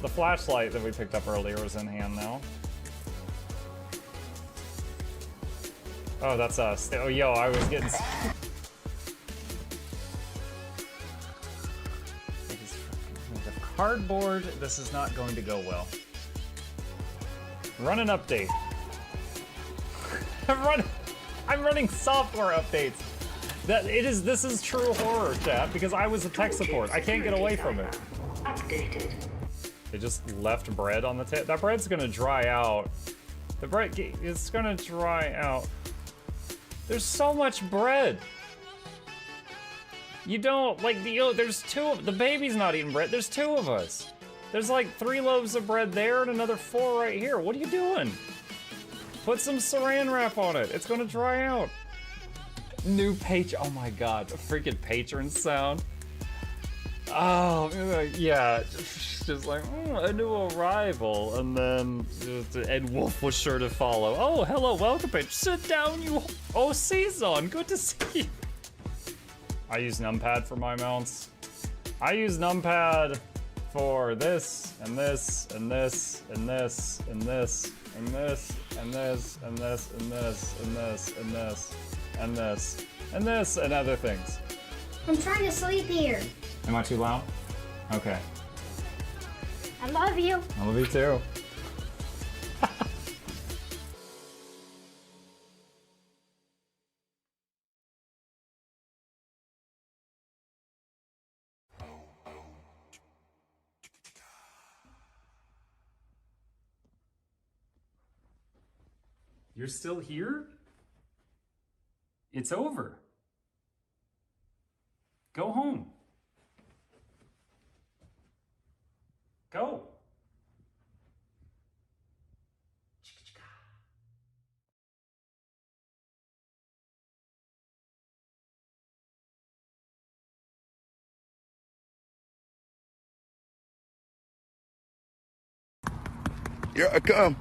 The flashlight that we picked up earlier is in hand now. Oh, that's us. Oh, yo, I was getting... Cardboard, this is not going to go well. Run an update. I'm running software updates. This is true horror, chat, because I was a tech support. I can't get away from it. Updated. They just left bread on the table. That bread's gonna dry out. The bread is gonna dry out. There's so much bread. You don't like there's the baby's not eating bread. There's 2 of us. There's like 3 loaves of bread there and another 4 right here. What are you doing? Put some saran wrap on it. It's gonna dry out. New page. Oh my god, a freaking patron sound. Oh yeah, just like a new arrival, and then Ed Wolf was sure to follow. Oh, hello, welcome page. Sit down, you. Oh, Season, good to see you. I use numpad for my mounts. I use numpad for this and this and this and this and this and this and this and this and this and this and this and this and this and other things. I'm trying to sleep here. Am I too loud? Okay. I love you. I love you too. You're still here? It's over. Go home. Go. Here I come.